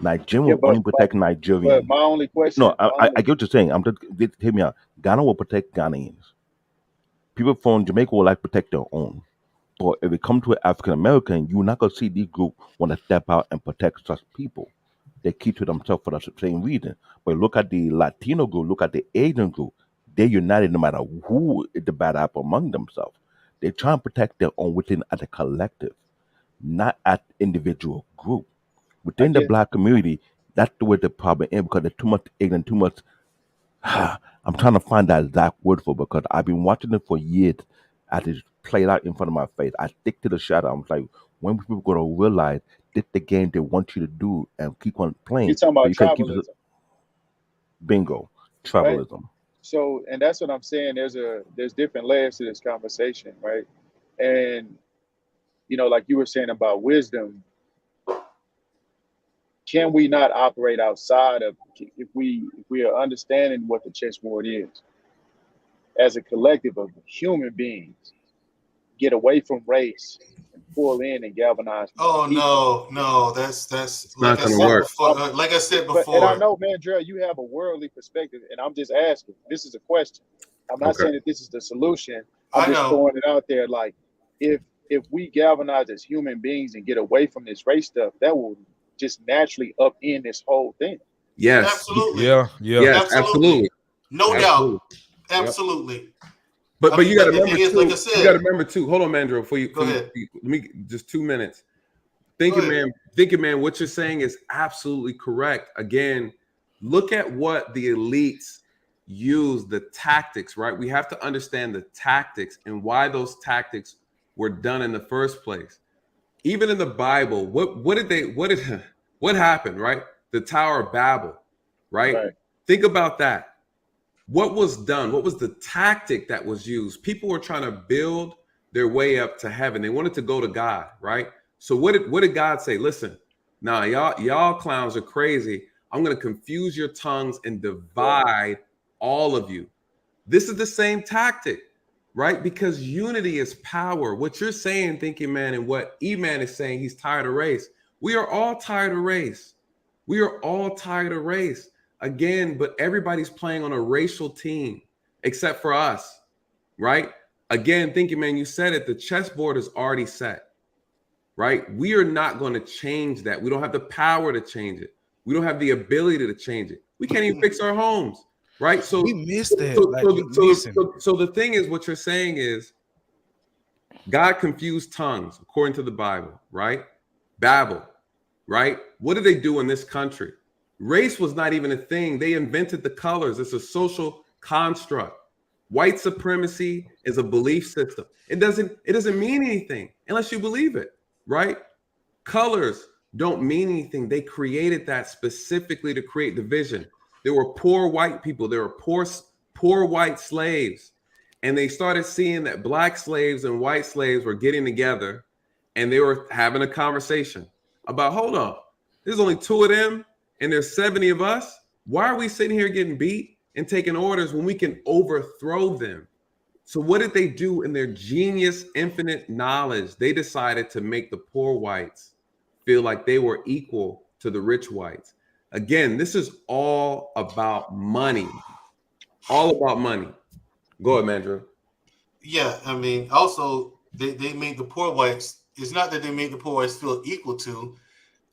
Nigerian Yeah, will only protect Nigerians. but my only question. No, I get what you're saying. I'm just hear me out. Ghana will protect Ghanaians. People from Jamaica will like protect their own. But if it comes to an African American, you're not gonna see these groups want to step out and protect such people. They keep to themselves for the same reason. But look at the Latino group, look at the Asian group. They're united no matter who is the bad apple among themselves. They try and protect their own within as a collective, not at individual group. Within the black community, that's the way the problem is because there's too much ignorance, too much. I'm trying to find that exact word for it because I've been watching it for years as it played out in front of my face. I stick to the shadow. I'm like, when people going to realize this the game they want you to do and keep on playing. You're talking about you can keep tribalism. Bingo, Right? tribalism. So, and that's what I'm saying. There's different layers to this conversation, right? And like you were saying about wisdom, can we not operate outside of if we are understanding what the chessboard is as a collective of human beings, get away from race and pull in and galvanize. No, that's not gonna work. Like I said But, before. and I know, man, Dre, you have a worldly perspective, and I'm just asking. This is a question. I'm not saying that this is the solution. I'm just throwing it out there. Like, if we galvanize as human beings and get away from this race stuff, that will just naturally upend this whole thing. Yes. Absolutely. Yeah. Yes, absolutely. No doubt. Absolutely. Yep. But you got to remember too. Like I said, you got to remember too. Hold on, Mandro. Go ahead. Let me just 2 minutes. Thinking man. What you're saying is absolutely correct. Again, look at what the elites use, the tactics. Right. We have to understand the tactics and why those tactics were done in the first place. Even in the Bible, what happened? Right. The Tower of Babel. Right. Think about that. What was done? What was the tactic that was used? People were trying to build their way up to heaven. They wanted to go to God, right? So what did God say? Listen, now y'all clowns are crazy. I'm going to confuse your tongues and divide all of you. This is the same tactic, right? Because unity is power. What you're saying, Thinking Man, and what E-Man is saying, he's tired of race. We are all tired of race. We are all tired of race. Again, but everybody's playing on a racial team except for us, right? Again, Thinking Man, you said it, the chessboard is already set, right? We are not going to change that. We don't have the power to change it. We don't have the ability to change it. We can't even fix our homes, right? So we missed that. So the thing is, what you're saying is God confused tongues, according to the Bible, right? Babel, right? What did they do in this country? Race was not even a thing. They invented the colors. It's a social construct. White supremacy is a belief system. It doesn't mean anything unless you believe it, right? Colors don't mean anything. They created that specifically to create division. There were poor white people. There were poor white slaves. And they started seeing that black slaves and white slaves were getting together and they were having a conversation about, hold on, there's only 2 of them. And there's 70 of us. Why are we sitting here getting beat and taking orders when we can overthrow them? So what did they do in their genius, infinite knowledge? They decided to make the poor whites feel like they were equal to the rich whites. Again, this is all about money. All about money. Go ahead, Mandrew. Yeah, I mean, also they made the poor whites. It's not that they made the poor whites feel equal to.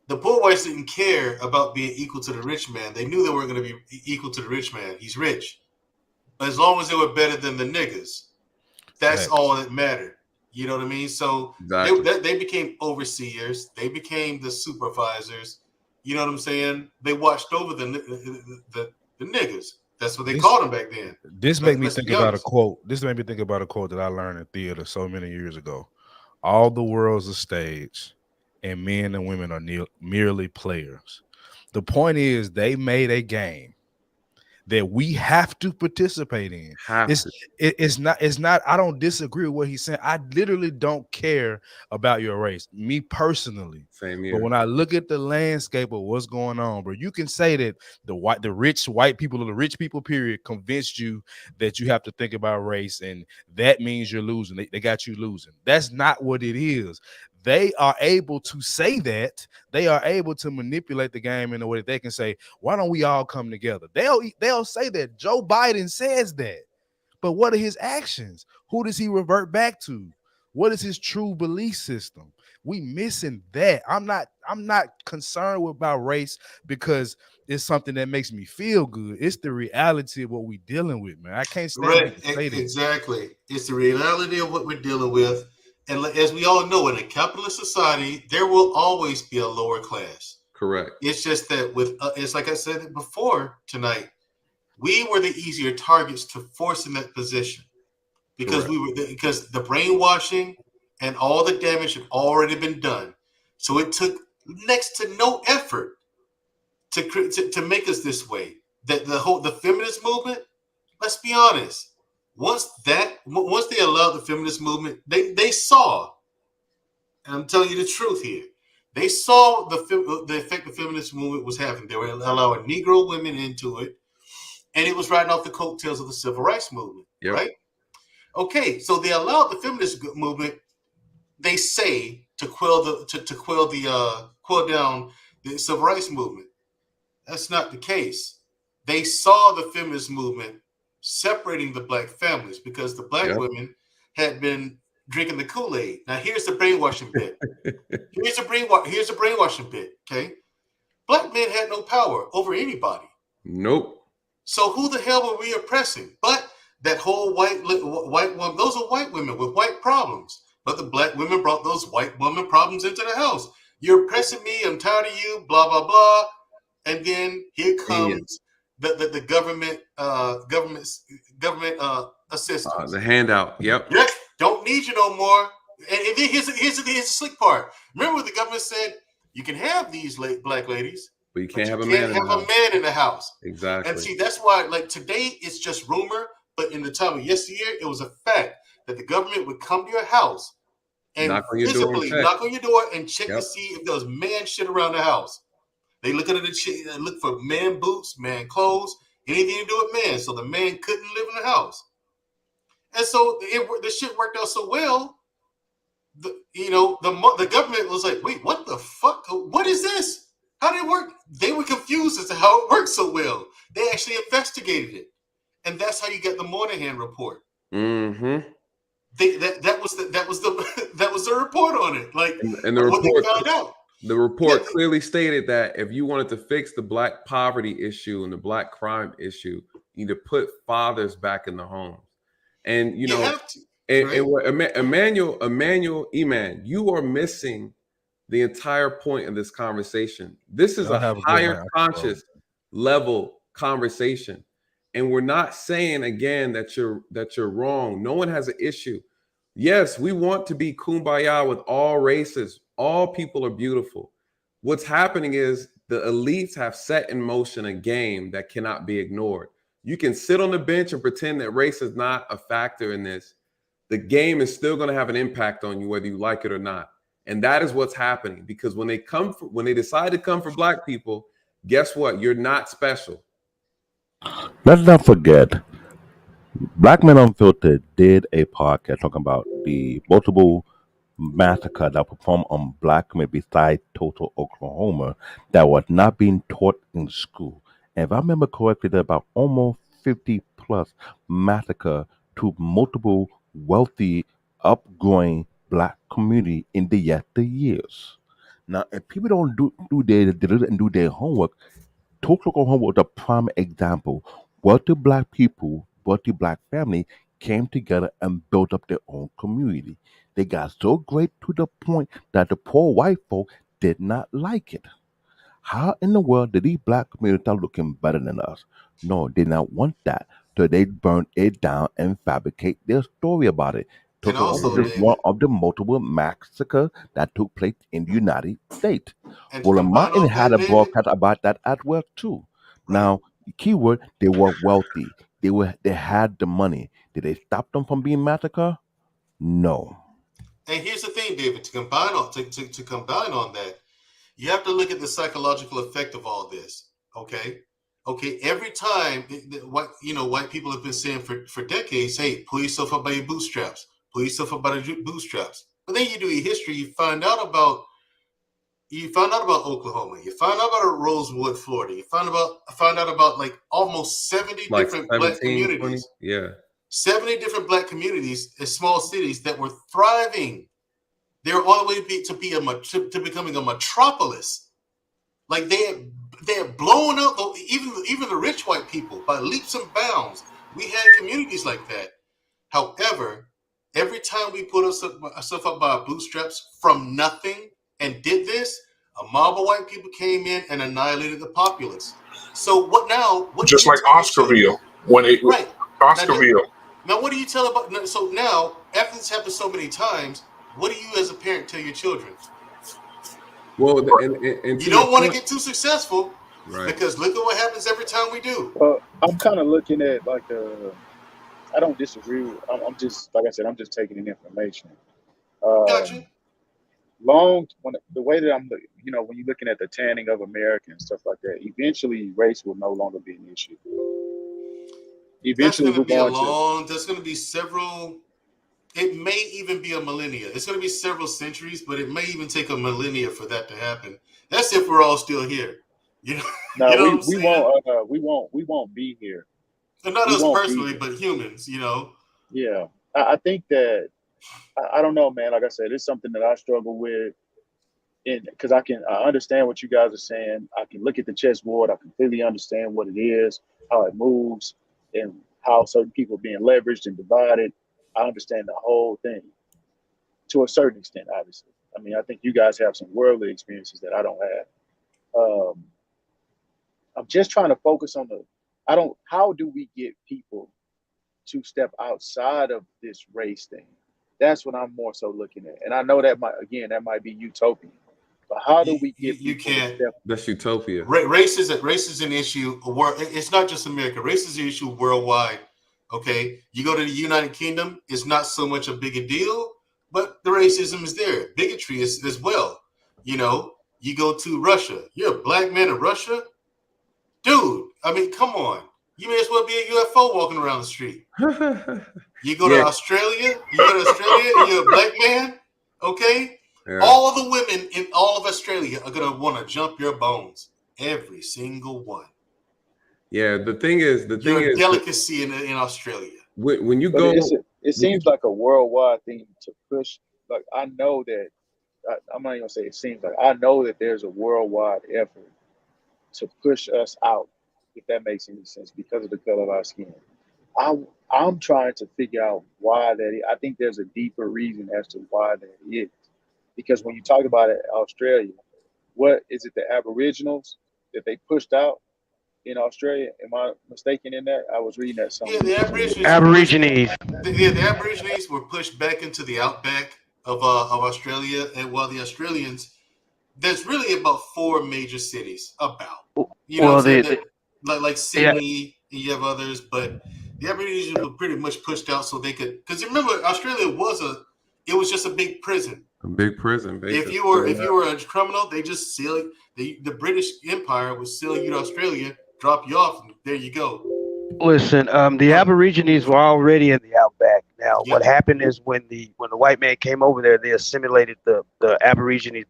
The poor whites didn't care about being equal to the rich man. They knew they weren't going to be equal to the rich man. He's rich. As long as they were better than the niggas, that's all that mattered. You know what I mean? So they became overseers. They became the supervisors. You know what I'm saying? They watched over the niggas. That's what they called them back then. This made me think about a quote. This made me think about a quote that I learned in theater so many years ago. All the world's a stage, and men and women are merely players. The point is, they made a game that we have to participate in. It's not. I don't disagree with what he's saying. I literally don't care about your race, me personally. Same here. But when I look at the landscape of what's going on, bro, you can say that the rich white people, or the rich people, period, convinced you that you have to think about race, and that means you're losing. They got you losing. That's not what it is. They are able to say that. They are able to manipulate the game in a way that they can say, why don't we all come together? They'll say that. Joe Biden says that. But what are his actions? Who does he revert back to? What is his true belief system? We missing that. I'm not concerned about race because it's something that makes me feel good. It's the reality of what we're dealing with, man. I can't stand to say that. Exactly. It's the reality of what we're dealing with. And as we all know, in a capitalist society, there will always be a lower class. Correct. It's just that it's like I said before tonight, we were the easier targets to force in that position because because the brainwashing and all the damage had already been done. So it took next to no effort to make us this way. That the feminist movement, let's be honest. Once they allowed the feminist movement, they saw, and I'm telling you the truth here, they saw the effect the feminist movement was having. They were allowing Negro women into it, and it was riding off the coattails of the civil rights movement, right? Okay, so they allowed the feminist movement, they say, to quell down the civil rights movement. That's not the case. They saw the feminist movement separating the black families because the black women had been drinking the Kool-Aid. Now here's the brainwashing bit. Here's the brainwashing bit. Okay, black men had no power over anybody. Nope. So who the hell were we oppressing? But that whole white woman. Those are white women with white problems. But the black women brought those white woman problems into the house. You're oppressing me. I'm tired of you. Blah blah blah. And then here comes the government assistance. The handout. Yep. Yes, don't need you no more. And then here's the slick part. Remember what the government said? You can have these black ladies, but you can't have a man in the house. Exactly. And see, that's why, like today, it's just rumor. But in the time of yesteryear, it was a fact that the government would come to your house and visibly knock on your door and check to see if there was man shit around the house. They look at the and look for man boots, man clothes, anything to do with man. So the man couldn't live in the house. And so the shit worked out so well. The government was like, wait, what the fuck? What is this? How did it work? They were confused as to how it worked so well. They actually investigated it. And that's how you get the Moynihan report. Mm-hmm. That was the report on it. Like, and the what report, they found out. The report clearly stated that if you wanted to fix the black poverty issue and the black crime issue, you need to put fathers back in the homes. And you have to, and Emmanuel, you are missing the entire point of this conversation. This is a higher conscious level conversation. And we're not saying again that you're wrong. No one has an issue. Yes, we want to be kumbaya with all races. All people are beautiful. What's happening is the elites have set in motion a game that cannot be ignored. You can sit on the bench and pretend that race is not a factor in this. The game is still going to have an impact on you, whether you like it or not. And that is what's happening, because when they decide to come for black people, guess what? You're not special. Let's not forget, Black Men Unfiltered did a podcast talking about the multiple massacre that performed on black community beside Tulsa, Oklahoma, that was not being taught in school. And if I remember correctly, there about almost 50 plus massacre to multiple wealthy, upgrowing black community in the years. Now, if people don't do their and do their homework, Tulsa, Oklahoma was a prime example. Wealthy black people, wealthy black family came together and built up their own community. They got so great to the point that the poor white folk did not like it. How in the world did these black communities start looking better than us? No, they did not want that. So they burned it down and fabricate their story about it. And Oklahoma also, was just one of the multiple massacres that took place in the United States. and to Well, combine Martin all had that, a David, broadcast about that as well too. Now, keyword, they were wealthy. They had the money. Did they stop them from being massacred? No. and here's the thing, David, to combine on that, you have to look at the psychological effect of all this. Okay. Every time white people have been saying for decades, hey, pull yourself up by your bootstraps. Pull yourself up by the bootstraps. But then you do your history, you find out about Oklahoma. You find out about Rosewood, Florida. You find out about like almost 70 Like different black 17, 20? communities. Yeah. 70 different black communities in small cities that were thriving. They were on the way to becoming a metropolis. Like they had blown up even the rich white people by leaps and bounds. We had communities like that. However, every time we put ourselves up by our bootstraps from nothing and did this, a mob of white people came in and annihilated the populace. So what now? What just like Oscarville when it right Oscarville. Now, what do you tell about? So now, after this happened so many times, what do you as a parent tell your children? Well, and you don't want to get too successful, right? Because look at what happens every time we do. Well, I'm kind of looking at like I don't disagree. I'm just like I said, I'm just taking in information. Gotcha. The way that I'm, when you're looking at the tanning of America and stuff like that, eventually race will no longer be an issue. Eventually, That's going to be several. It may even be a millennia. It's going to be several centuries, but it may even take a millennia for that to happen. That's if we're all still here. You know, no, you know what I'm saying? We won't be here. And not us personally, but humans. Yeah, I think that I don't know, man. Like I said, it's something that I struggle with, and because I understand what you guys are saying. I can look at the chessboard. I completely understand what it is, how it moves, and how certain people are being leveraged and divided. I understand the whole thing to a certain extent, obviously. I mean, I think you guys have some worldly experiences that I don't have. I'm just trying to focus on how do we get people to step outside of this race thing? That's what I'm more so looking at. And I know that might be utopian. But how do we get you can't? That's utopia. Race is an issue. It's not just America. Race is an issue worldwide. Okay, you go to the United Kingdom, it's not so much a big a deal, but the racism is there. Bigotry is as well. You go to Russia. You're a black man in Russia, dude. I mean, come on. You may as well be a UFO walking around the street. You go to Australia. And you're a black man. Okay. Yeah. All of the women in all of Australia are gonna want to jump your bones. Every single one. Yeah, the thing is, you're a delicacy in Australia. When you go, it seems like a worldwide thing to push. Like I know that I'm not even gonna say it seems like I know that there's a worldwide effort to push us out, if that makes any sense, because of the color of our skin. I'm trying to figure out why that is. I think there's a deeper reason as to why that is. Because when you talk about it, Australia, what is it? The Aboriginals that they pushed out in Australia? Am I mistaken in that? I was reading that somewhere. Yeah, the Aborigines. The Aborigines were pushed back into the outback of Australia, and while the Australians, there's really about 4 major cities like Sydney, and you have others, but the Aborigines were pretty much pushed out so they could. Because remember, Australia was just a big prison. A big prison, basically. If you were a criminal, they just seal the British Empire would seal you to Australia, drop you off, and there you go. Listen, the Aborigines were already in the outback. Now, what happened is when the white man came over there, they assimilated the Aborigine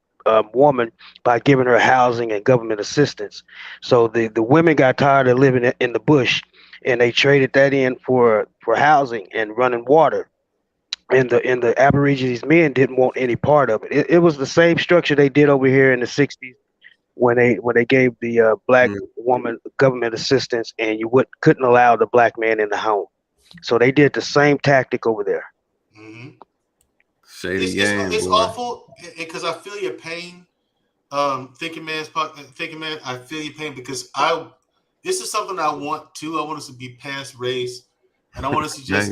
woman by giving her housing and government assistance. So the women got tired of living in the bush, and they traded that in for housing and running water. And the Aborigines men didn't want any part of it. It was the same structure they did over here in the '60s when they gave the black woman government assistance, and you couldn't allow the black man in the home. So they did the same tactic over there. Shady It's boy. awful because I feel your pain. Thinking man, I feel your pain because this is something I want to. I want us to be past race, and I want us to just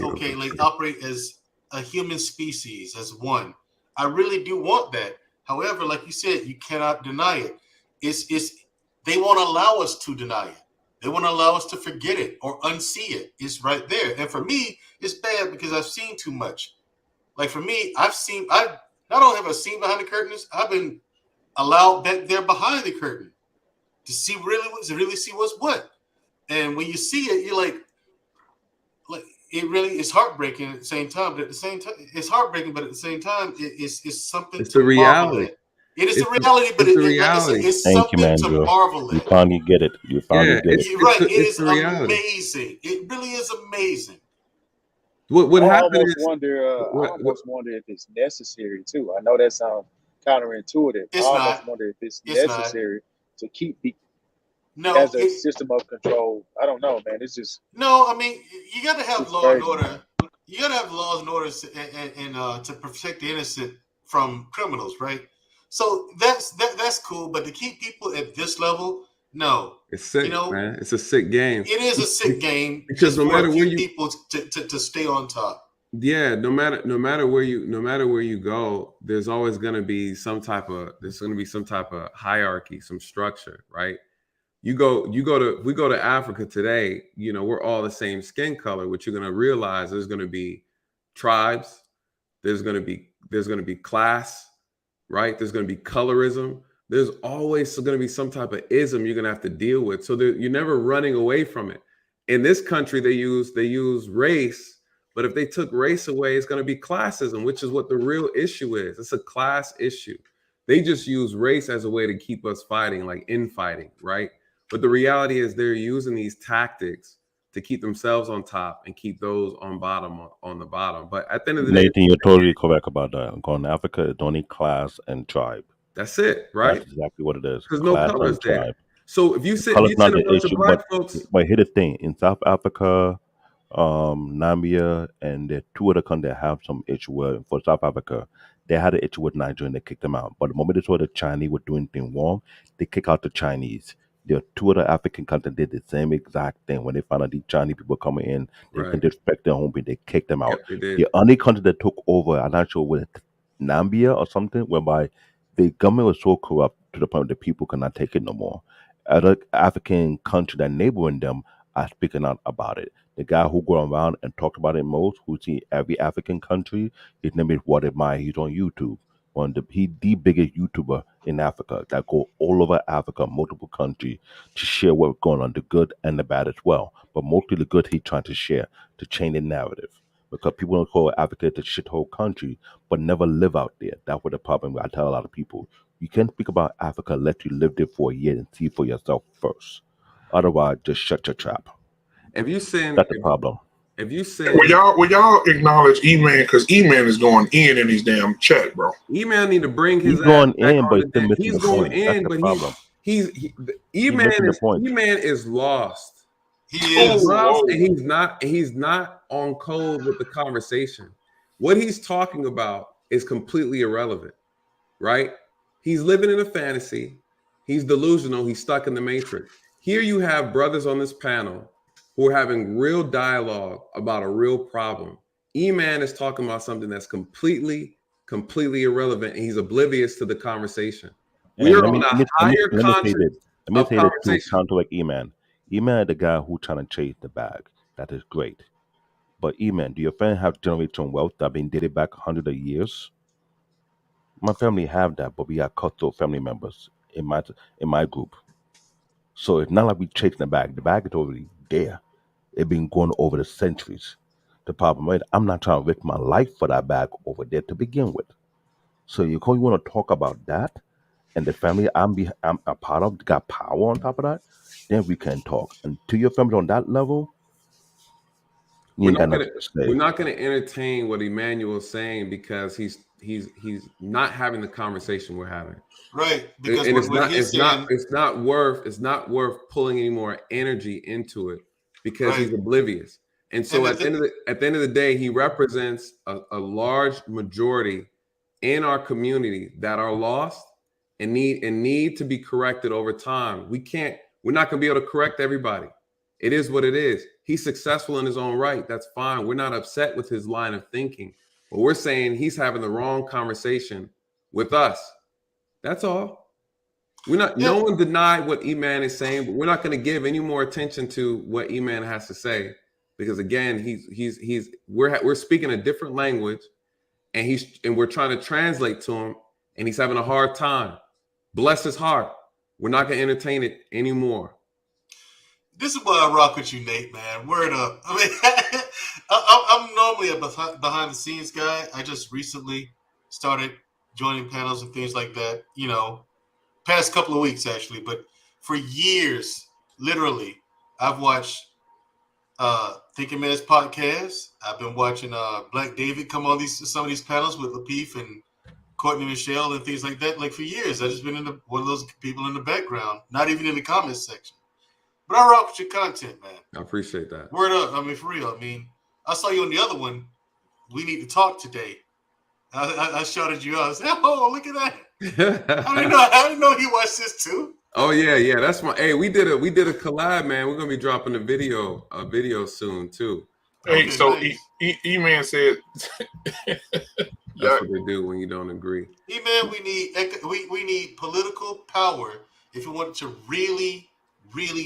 operate as a human species, as one. I really do want that. However, like you said, you cannot deny it. It's they won't allow us to deny it. They won't allow us to forget it or unsee it. It's right there. And for me, it's bad because I've seen too much. Like for me, I not only have I seen behind the curtains, I've been allowed back there behind the curtain to really see what's what. And when you see it, you're like it really is heartbreaking at the same time. But at the same time, it's heartbreaking. But at the same time, it's something It's to the marvel reality. at. It is the reality, but it's the like I said, reality. it's Thank you, something man, to Joe. marvel You at. finally get it. You finally get it. You're right. It it's is the reality. amazing. It really is amazing. What I happened almost is wonder if it's necessary too. I know that sounds counterintuitive. I It's almost not. wonder if it's It's not. necessary to keep the No, as a system of control. I don't know, man. It's just no. I mean, you got to have it's law and crazy, order. man. You got to have laws and orders and to protect the innocent from criminals, right? So that's cool. But to keep people at this level, no. it's sick, man. It's a sick game. It is a sick game because just no for matter a where few you people to stay on top. yeah, no matter where you go, there's always going to be some type of hierarchy, some structure, right? If we go to Africa today, we're all the same skin color. What you're going to realize, there's going to be tribes, there's going to be class, right? There's going to be colorism. There's always going to be some type of ism you're going to have to deal with. So you're never running away from it. In this country, they use race, but if they took race away, it's going to be classism, which is what the real issue is. It's a class issue. They just use race as a way to keep us fighting, like infighting, right? But the reality is they're using these tactics to keep themselves on top and keep those on the bottom. But at the end of the day, Nathan, you're totally correct about that. Going to Africa, it's only class and tribe. That's it, right? That's exactly what it is. Because no Class colors and there. tribe. So if you The send color's not a the bunch of issue, black folks, but here's the thing: in South Africa, Namibia, and the two other countries that have some issue with. For South Africa, they had an issue with Nigeria and they kicked them out. But the moment they saw the Chinese were doing things wrong, they kick out the Chinese. There are two other African countries did the same exact thing. When they found out these Chinese people coming in, they Right. can disrespect their home, they kicked them out. Yep, they did. The only country that took over, I'm not sure was it Namibia or something, whereby the government was so corrupt to the point that people cannot take it no more. Other African countries that neighboring them are speaking out about it. The guy who go around and talked about it most, who see every African country, his name is What Am I? He's on YouTube. He's the biggest YouTuber in Africa that go all over Africa, multiple countries, to share what's going on, the good and the bad as well. But mostly the good he's trying to share to change the narrative. Because people don't call Africa the shithole country, but never live out there. That's what the problem is. I tell a lot of people, you can't speak about Africa unless you live there for a year and see for yourself first. Otherwise, just shut your trap. if you send, That's the problem. if you send, Will y'all acknowledge E-Man, because E-Man is going in these damn chat, bro. E-Man need to bring his He's going ass back in, on but the he's still deck. missing He's the going point. That's in, the but problem. E-Man missing the point. E-Man is lost. He He's is. lost, and he's not on code with the conversation. What he's talking about is completely irrelevant, right? He's living in a fantasy. He's delusional. He's stuck in the matrix. Here you have brothers on this panel who are having real dialogue about a real problem. E-Man is talking about something that's completely irrelevant, and he's oblivious to the conversation. We are on a higher country Let me of say this to conversation. counter like E-Man. E-Man is the guy who trying to chase the bag. That is great. But E-Man, do your family have generational wealth that been dated back hundreds of years? My family have that, but we have cutthroat family members in my group. So it's not like we chasing the bag. The bag is already there. It's been going over the centuries. The problem is, I'm not trying to risk my life for that bag over there to begin with. So you want to talk about that, and the family I'm a part of got power on top of that, then we can talk. And to your family on that level, you We're ain't got not nothing gonna to say. we're not gonna entertain what Emmanuel's saying because he's not having the conversation we're having. Right, because And it's not worth pulling any more energy into it because he's oblivious. And so at the end of the day, he represents a large majority in our community that are lost and need to be corrected over time. We're not gonna be able to correct everybody. It is what it is. He's successful in his own right. That's fine. We're not upset with his line of thinking, but we're saying he's having the wrong conversation with us. That's all. No one denied what E-Man is saying, but we're not going to give any more attention to what E-Man has to say because again, we're speaking a different language and we're trying to translate to him and he's having a hard time. Bless his heart. We're not going to entertain it anymore. This is why I rock with you, Nate, man. Word up. I mean, I'm normally a behind the scenes guy. I just recently started joining panels and things like that, past couple of weeks actually. But for years, literally, I've watched Thinking Man's podcast. I've been watching Black David come on some of these panels with Lapeef and Courtney Michelle and things like that. Like for years, I've just been one of those people in the background, not even in the comments section. But I rock with your content, man. I appreciate that. Word up. I mean, for real. I mean, I saw you on the other one. We need to talk today. I shouted you out. I said, "Oh, look at that!" I didn't know he watched this too. Oh yeah. That's we did a collab, man. We're gonna be dropping a video soon too. Hey, okay, so nice. E-Man said that's what they do when you don't agree. E-Man, we need political power if you want to really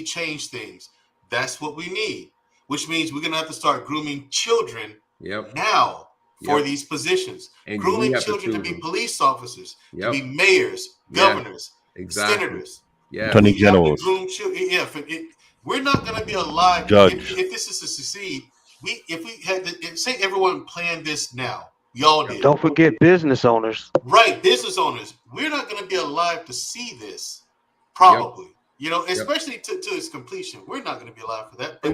change things. That's what we need, which means we're gonna have to start grooming children now for these positions. And grooming children to be police officers, to be mayors, governors, senators. Yeah, Attorney Generals. We're not gonna be alive if this is to succeed. If we had to say everyone planned this now, y'all did. Don't forget business owners. Right, business owners. We're not gonna be alive to see this, probably. Especially to its completion. We're not going to be alive for that. But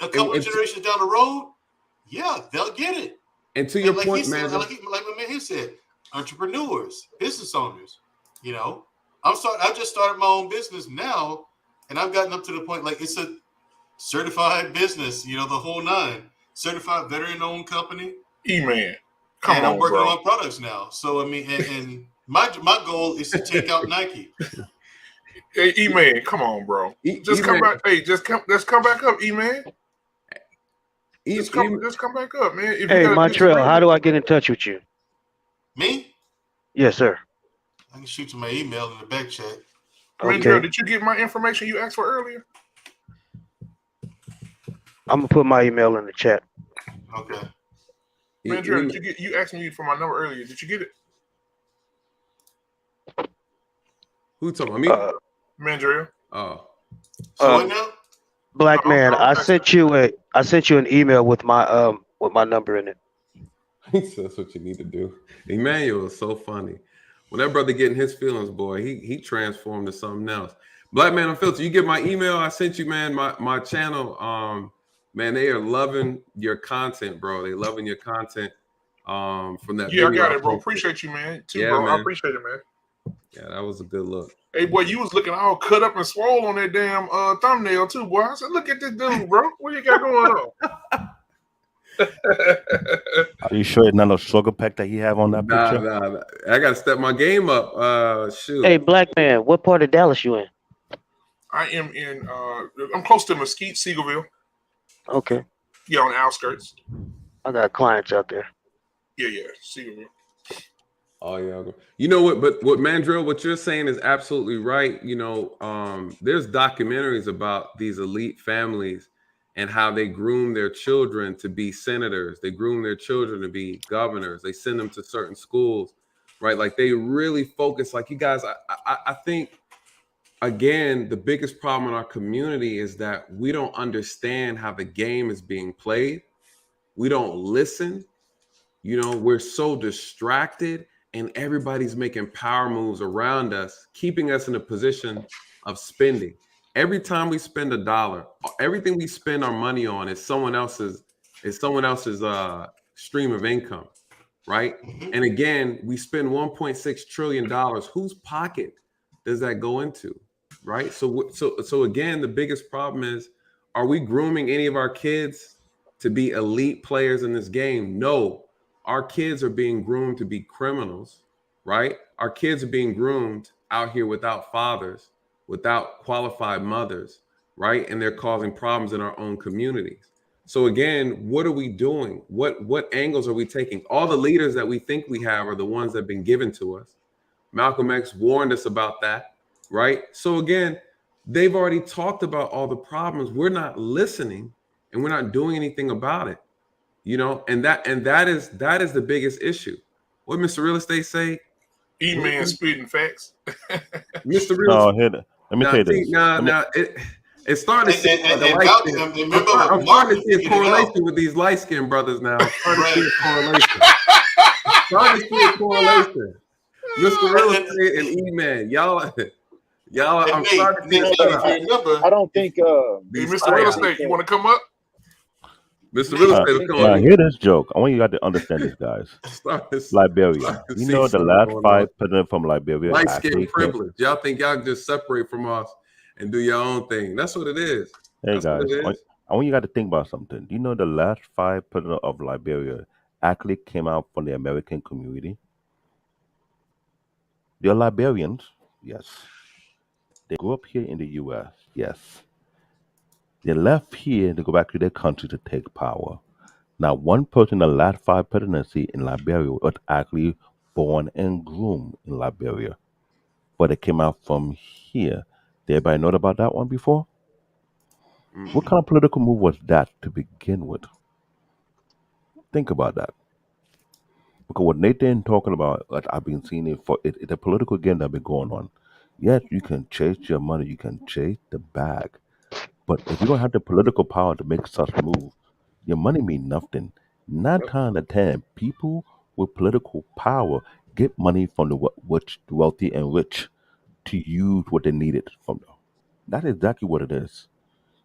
a couple of generations down the road, they'll get it. And to your point, man, like my man here said, entrepreneurs, business owners. I just started my own business now, and I've gotten up to the point like it's a certified business. The whole nine. Certified veteran-owned company. E-Man, and I'm working on products now. So I mean, and my goal is to take out Nike. Hey, E-Man, come on, bro. Just come back. Hey, let's come back up, E-Man. Just come back up, man. Hey, Montreal, how do I get in touch with you? Me? Yes, sir. I can shoot you my email in the back chat. Okay. Montreal, did you get my information you asked for earlier? I'm gonna put my email in the chat. Okay. Montreal, you asked me for my number earlier. Did you get it? Who talking about me? Mandrill. Oh. Black man, I sent you an email with my number in it. That's what you need to do. Emmanuel is so funny. When that brother getting his feelings, boy, he transformed to something else. Black Man Unfiltered, you get my email I sent you, man. My channel, man, they are loving your content, bro. They loving your content. From that. Yeah, I got it, bro. Appreciate you, man. Bro. Man. I appreciate it, man. Yeah, that was a good look. Hey, boy, you was looking all cut up and swole on that damn thumbnail too, boy. I said, look at this dude, bro. What you got going on? Are you sure it's not a sugar pack that he have on that picture? Nah. I gotta step my game up. Shoot. Hey, Black man, what part of Dallas you in? I am in. I'm close to Mesquite, Seagoville. Okay. Yeah, on the outskirts. I got clients out there. Yeah, Seagoville. Oh yeah. You know what? But what Mandrill, what you're saying is absolutely right. There's documentaries about these elite families and how they groom their children to be senators. They groom their children to be governors. They send them to certain schools, right? Like they really focus. Like you guys, I think again, the biggest problem in our community is that we don't understand how the game is being played. We don't listen. You know, we're so distracted, and everybody's making power moves around us, keeping us in a position of spending. Every time we spend a dollar, everything we spend our money on is someone else's stream of income, right? And again, we spend $1.6 trillion. Whose pocket does that go into, right? So again, the biggest problem is, are we grooming any of our kids to be elite players in this game? No. Our kids are being groomed to be criminals, right? Our kids are being groomed out here without fathers, without qualified mothers, right? And they're causing problems in our own communities. So again, what are we doing? What angles are we taking? All the leaders that we think we have are the ones that have been given to us. Malcolm X warned us about that, right? So again, they've already talked about all the problems. We're not listening, and we're not doing anything about it. You know, and that is the biggest issue. What Mr. Real Estate say? E-man spitting facts. Mr. Real Estate. Let me tell you this. Now it's starting to see I'm starting to see a correlation with these light-skinned brothers now. I'm starting to see a correlation. Mr. Real Estate and E-man, y'all. I'm starting to see. I don't think. Hey, Mr. Real Estate, you want to come up? Mr. Real Estate, come on. Hear this joke. I want you guys to understand this, guys. Liberia. You know the last 5 presidents from Liberia. Light skin privilege. Y'all think y'all can just separate from us and do your own thing. That's what it is. Hey guys, I want you guys to think about something. You know the last 5 presidents of Liberia actually came out from the American community. They're Liberians, yes. They grew up here in the U.S., yes. They left here to go back to their country to take power. Now, one person in the last 5 presidency in Liberia was actually born and groomed in Liberia, but it came out from here. Did everybody know about that one before? What kind of political move was that to begin with? Think about that. Because what Nathan talking about, like I've been seeing it's a political game that's been going on. Yes, you can chase your money, you can chase the bag. But if you don't have the political power to make such move, your money mean nothing. 9 times out of 10, people with political power get money from the wealthy and rich to use what they needed from them. That is exactly what it is.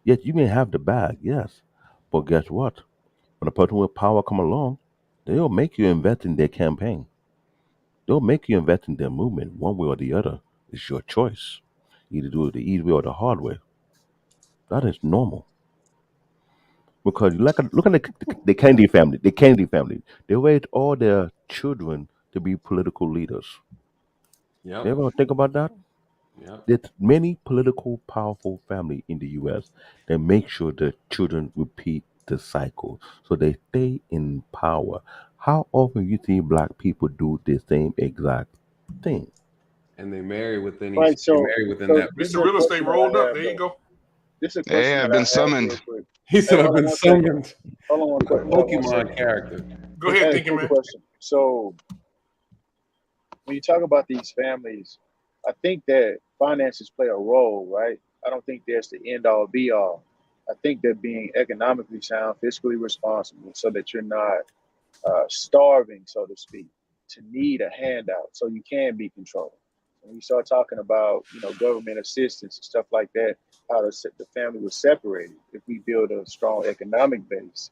Yes, you may have the bag, yes. But guess what? When a person with power come along, they'll make you invest in their campaign. They'll make you invest in their movement one way or the other. It's your choice. Either do it the easy way or the hard way. That is normal. Because look at the Kennedy family. The Kennedy family. They raised all their children to be political leaders. Yep. You ever think about that? Yep. There's many political powerful family in the U.S. that make sure the children repeat the cycle, so they stay in power. How often you see black people do the same exact thing? And they marry within Right, they marry within that. Mr. Real Estate rolled up. There you go. This is a question Hey, I've that I been have summoned. real quick. He said, Hey, I've hold on been one second. summoned. Hold on one quick. Hold on one Pokemon second. character. Go ahead, Hey, thinking quick man. question. So, when you talk about these families, I think that finances play a role, right? I don't think that's the end all be all. I think that being economically sound, fiscally responsible, so that you're not starving, so to speak, to need a handout, so you can be controlled. When you start talking about, government assistance and stuff like that, how the family was separated, if we build a strong economic base,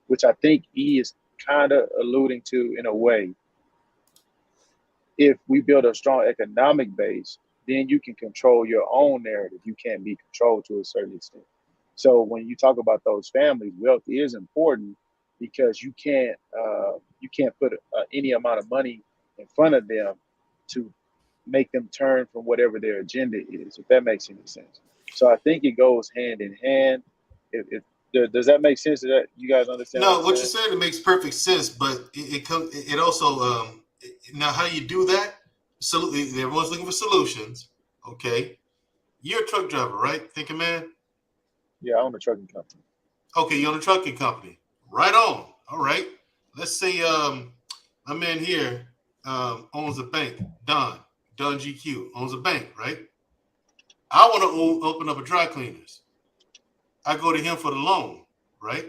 which I think he is kind of alluding to in a way. If we build a strong economic base, then you can control your own narrative. You can't be controlled to a certain extent. So when you talk about those families, wealth is important because you can't put any amount of money in front of them to make them turn from whatever their agenda is, if that makes any sense. So I think it goes hand in hand. Does that make sense? That you guys understand? No, what you're saying, it makes perfect sense, but it also now how you do that? Absolutely, everyone's looking for solutions. Okay, you're a truck driver, right? Thinking man. Yeah, I own a trucking company. Okay, you own a trucking company. Right on. All right. Let's say my man here owns a bank. Don GQ owns a bank, right? I want to open up a dry cleaners. I go to him for the loan, right?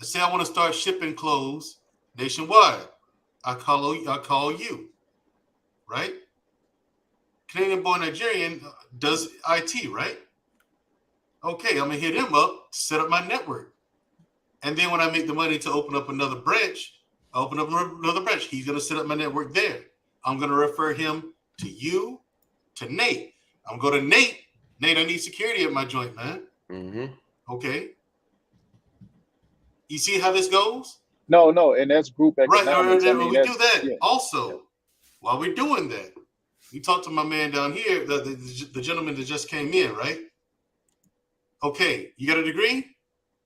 I say I want to start shipping clothes nationwide. I call you, right? Canadian born Nigerian does IT, right? Okay, I'm gonna hit him up to set up my network. And then when I make the money to open up another branch, he's gonna set up my network there. I'm gonna refer him to you, to Nate. I'm going to Nate. Nate, I need security at my joint, man. Mm-hmm. Okay. You see how this goes? No, and that's group economics. Right. We do that also. While we're doing that, we talked to my man down here, the gentleman that just came in, right? Okay, you got a degree?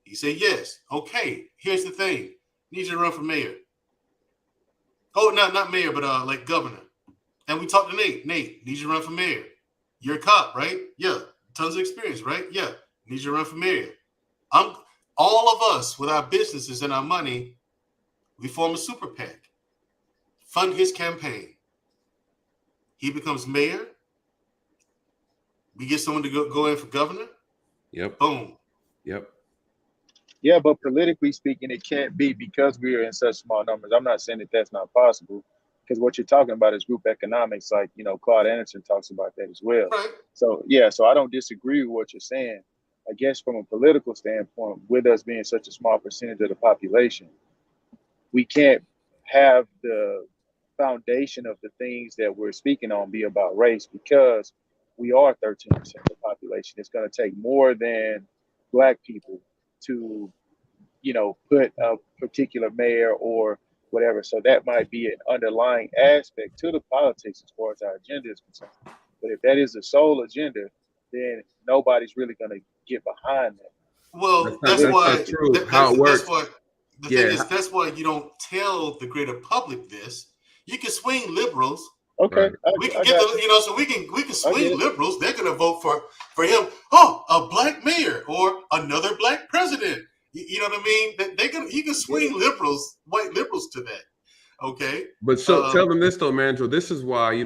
He said yes. Okay, here's the thing. Need you to run for mayor. Oh, not mayor, but like governor. And we talked to Nate. Nate, need you to run for mayor. You're a cop, right? Yeah. Tons of experience, right? Yeah. Need you to run for mayor. All of us with our businesses and our money, we form a super PAC. Fund his campaign. He becomes mayor. We get someone to go in for governor. Yep. Boom. Yep. Yeah, but politically speaking, it can't be because we are in such small numbers. I'm not saying that that's not possible, because what you're talking about is group economics. Like, Claude Anderson talks about that as well. Right. So, yeah, so I don't disagree with what you're saying. I guess from a political standpoint, with us being such a small percentage of the population, we can't have the foundation of the things that we're speaking on be about race, because we are 13% of the population. It's going to take more than Black people to, put a particular mayor or whatever. So that might be an underlying aspect to the politics as far as our agenda is concerned. But if that is the sole agenda, then nobody's really going to get behind that. Well, that's not true. How it works. Thing is, that's why you don't tell the greater public this. You can swing liberals. Okay, we can get so we can swing liberals. They're going to vote for him. Oh, a Black mayor or another Black president. You know what I mean? You can swing liberals, white liberals, to that. Okay. But tell them this though, Mandro. This is why you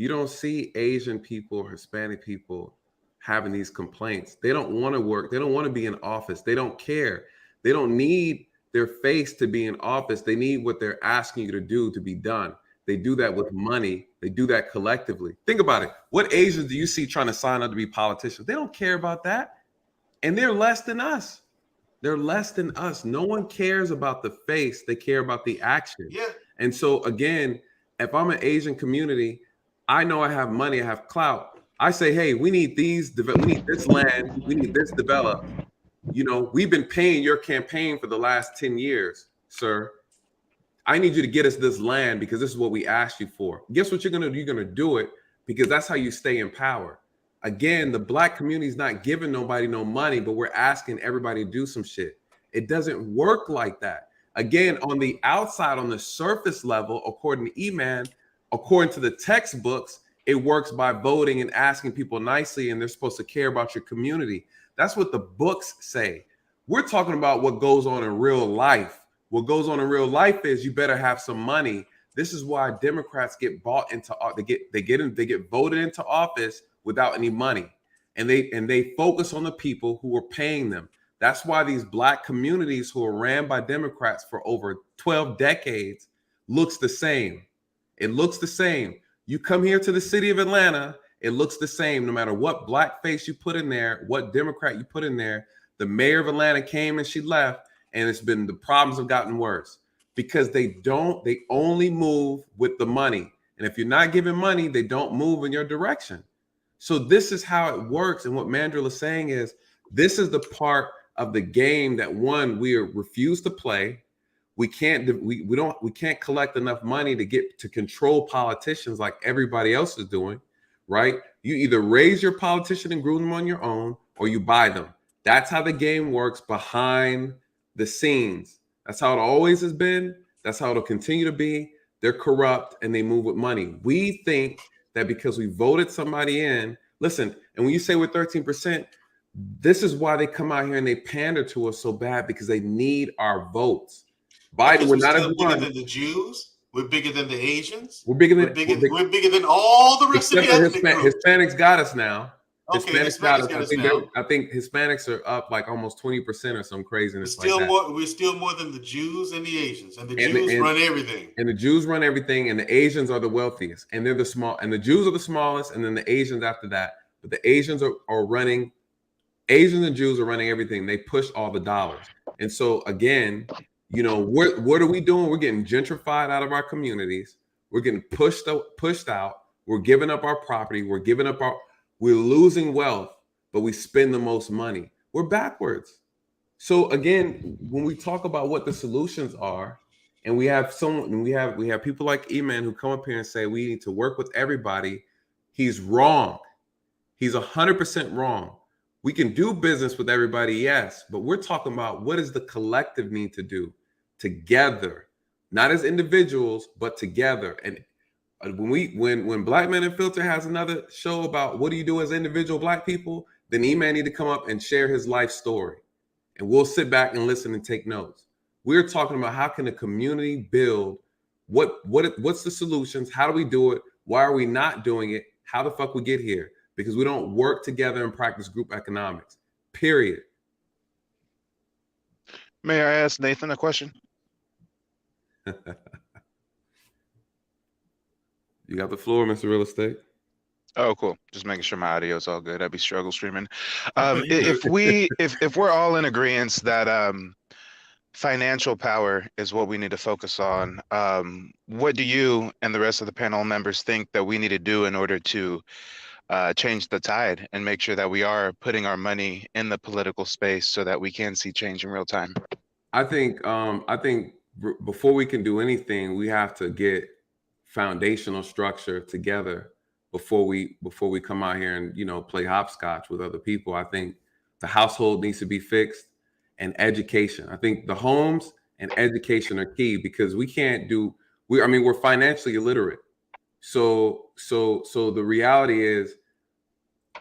don't see Asian people or Hispanic people having these complaints. They don't want to work. They don't want to be in office. They don't care. They don't need their face to be in office. They need what they're asking you to do to be done. They do that with money. They do that collectively. Think about it. What Asians do you see trying to sign up to be politicians? They don't care about that. And they're less than us. They're less than us. No one cares about the face. They care about the action. Yeah. And so again, if I'm an Asian community, I know I have money, I have clout. I say, hey, we need this land, we need this developed. We've been paying your campaign for the last 10 years, sir. I need you to get us this land because this is what we asked you for. Guess what you're going to do? You're going to do it because that's how you stay in power. Again, the Black community is not giving nobody no money, but we're asking everybody to do some shit. It doesn't work like that. Again, on the outside, on the surface level, according to E-Man, according to the textbooks, it works by voting and asking people nicely, and they're supposed to care about your community. That's what the books say. We're talking about what goes on in real life. What goes on in real life is you better have some money. This is why Democrats get bought into they get voted into office without any money, and they focus on the people who are paying them. That's why these Black communities who are ran by Democrats for over 12 decades looks the same. It looks the same. You come here to the city of Atlanta, it looks the same no matter what Black face you put in there, what Democrat you put in there. The mayor of Atlanta came and she left, and the problems have gotten worse because they only move with the money. And if you're not giving money, they don't move in your direction. So this is how it works. And what Mandrill is saying is this is the part of the game that we refuse to play. We can't collect enough money to get to control politicians like everybody else is doing, right? You either raise your politician and groom them on your own, or you buy them. That's how the game works behind the scenes. That's how it always has been. That's how it'll continue to be. They're corrupt and they move with money. We think that because we voted somebody in, listen, and when you say we're 13%, this is why they come out here and they pander to us so bad, because they need our votes. Biden would not have won. The Jews? We're bigger than the Asians. We're bigger than we're bigger than all the rest of the ethnic groups. Hispanics got us now. Okay, Hispanics got us. now. I think Hispanics are up like almost 20% or some craziness like that. We're still more than the Jews and the Asians, and the Jews run everything. And the Jews run everything, and the Asians are the wealthiest, and they're the small. And the Jews are the smallest, and then the Asians after that. But the Asians are running. Asians and Jews are running everything. They push all the dollars, and so again, you know, what are we doing? We're getting gentrified out of our communities. We're getting pushed out. We're giving up our property. We're losing wealth, but we spend the most money. We're backwards. So again, when we talk about what the solutions are, and we have people like E-Man who come up here and say we need to work with everybody, he's wrong. He's 100% wrong. We can do business with everybody, yes, but we're talking about what does the collective need to do together, not as individuals, but together. And when Black Men Unfiltered has another show about what do you do as individual Black people, then E-Man need to come up and share his life story, and we'll sit back and listen and take notes. We're talking about how can the community build, what's the solutions, how do we do it, why are we not doing it, how the fuck we get here, because we don't work together and practice group economics, period. May I ask Nathan a question? You got the floor, Mr. Real Estate. Oh, cool. Just making sure my audio is all good. I'd be struggle streaming. If we're all in agreement that financial power is what we need to focus on, what do you and the rest of the panel members think that we need to do in order to change the tide and make sure that we are putting our money in the political space so that we can see change in real time? I think before we can do anything, we have to get foundational structure together before we come out here and, you know, play hopscotch with other people. I think the household needs to be fixed, and education. I think the homes and education are key, because we're financially illiterate. So the reality is,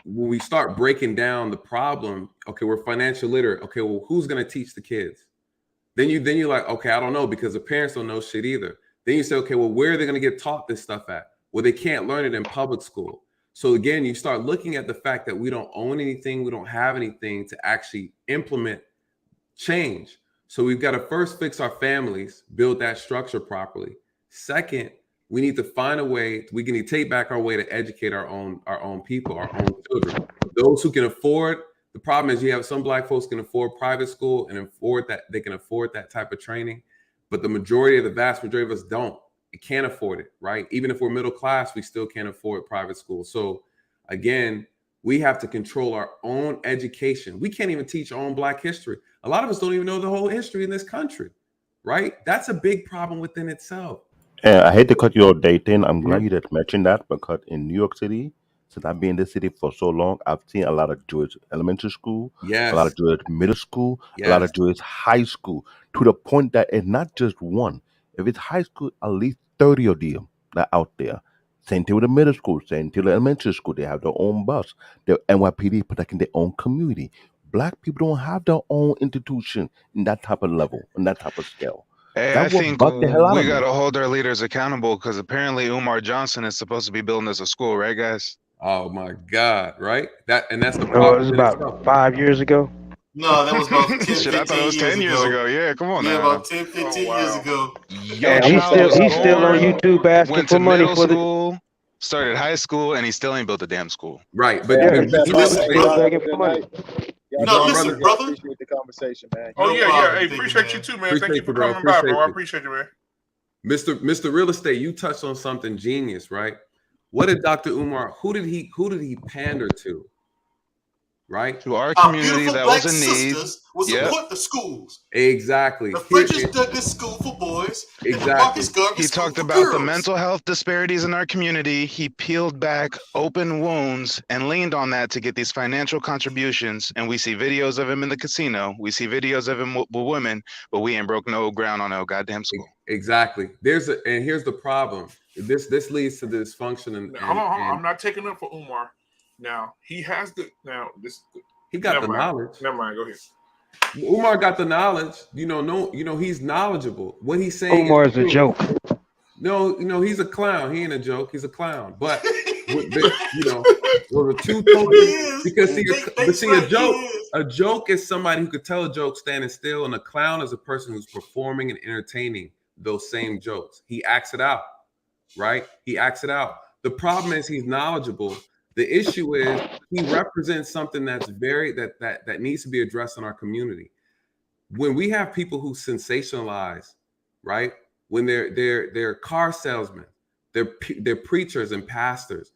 when we start breaking down the problem, okay, we're financially literate. Okay, well, who's going to teach the kids? Then you're like, okay, I don't know, because the parents don't know shit either. Then you say, okay, well, where are they going to get taught this stuff at? Well, they can't learn it in public school. So again, you start looking at the fact that we don't own anything, we don't have anything to actually implement change. So we've got to first fix our families, build that structure properly. Second, we need to find a way, we can take back our way to educate our own people, our own children. Those who can afford, the problem is you have some Black folks can afford private school and they can afford that type of training. But the vast majority of us don't. It can't afford it, right? Even if we're middle class, we still can't afford private school. So again, we have to control our own education. We can't even teach our own Black history. A lot of us don't even know the whole history in this country, right? That's a big problem within itself. I hate to cut you off, Dayton. I'm glad you just mentioned that, because in New York City, since I've been in this city for so long, I've seen a lot of Jewish elementary school, a lot of Jewish middle school, a lot of Jewish high school, to the point that it's not just one. If it's high school, at least 30 of them that are out there. Same thing with the middle school, same thing with the elementary school. They have their own bus. The NYPD protecting their own community. Black people don't have their own institution in that type of level, in that type of scale. Hey, I think we got to hold our leaders accountable, because apparently Umar Johnson is supposed to be building us a school, right, guys? Oh my God, right? That's the problem. Oh, it was about 5 years ago. No, that was about 10, Shit, I thought it was 10 years ago. Yeah, come on now. About 10, 15 years ago. And he's still on YouTube asking went for to money middle for the school, started high school, and he still ain't built a damn school. Right, but No, listen, brother. Appreciate the conversation, man. Oh yeah. Hey, appreciate you too, man. Thank you for coming by, bro. I appreciate you, man. Mr. Real Estate, you touched on something genius, right? What did Dr. Umar? Who did he pander to? Right, to our community that was in need. Will support the schools. Exactly. The French's Douglas School for boys. Exactly. He talked about the mental health disparities in our community. He peeled back open wounds and leaned on that to get these financial contributions. And we see videos of him in the casino. We see videos of him with women, but we ain't broke no ground on no goddamn school. Exactly. And here's the problem. This leads to dysfunction. And I'm not taking up for Umar. Now he has the he got the knowledge. Never mind. Go ahead. Umar got the knowledge. He's knowledgeable. What he's saying. Umar is a joke. No, he's a clown. He ain't a joke. He's a clown. But the two totally, because a joke is somebody who could tell a joke standing still, and a clown is a person who's performing and entertaining those same jokes. He acts it out, right? He acts it out. The problem is he's knowledgeable. The issue is he represents something that's that needs to be addressed in our community. When we have people who sensationalize, right? When they're car salesmen, they're preachers and pastors,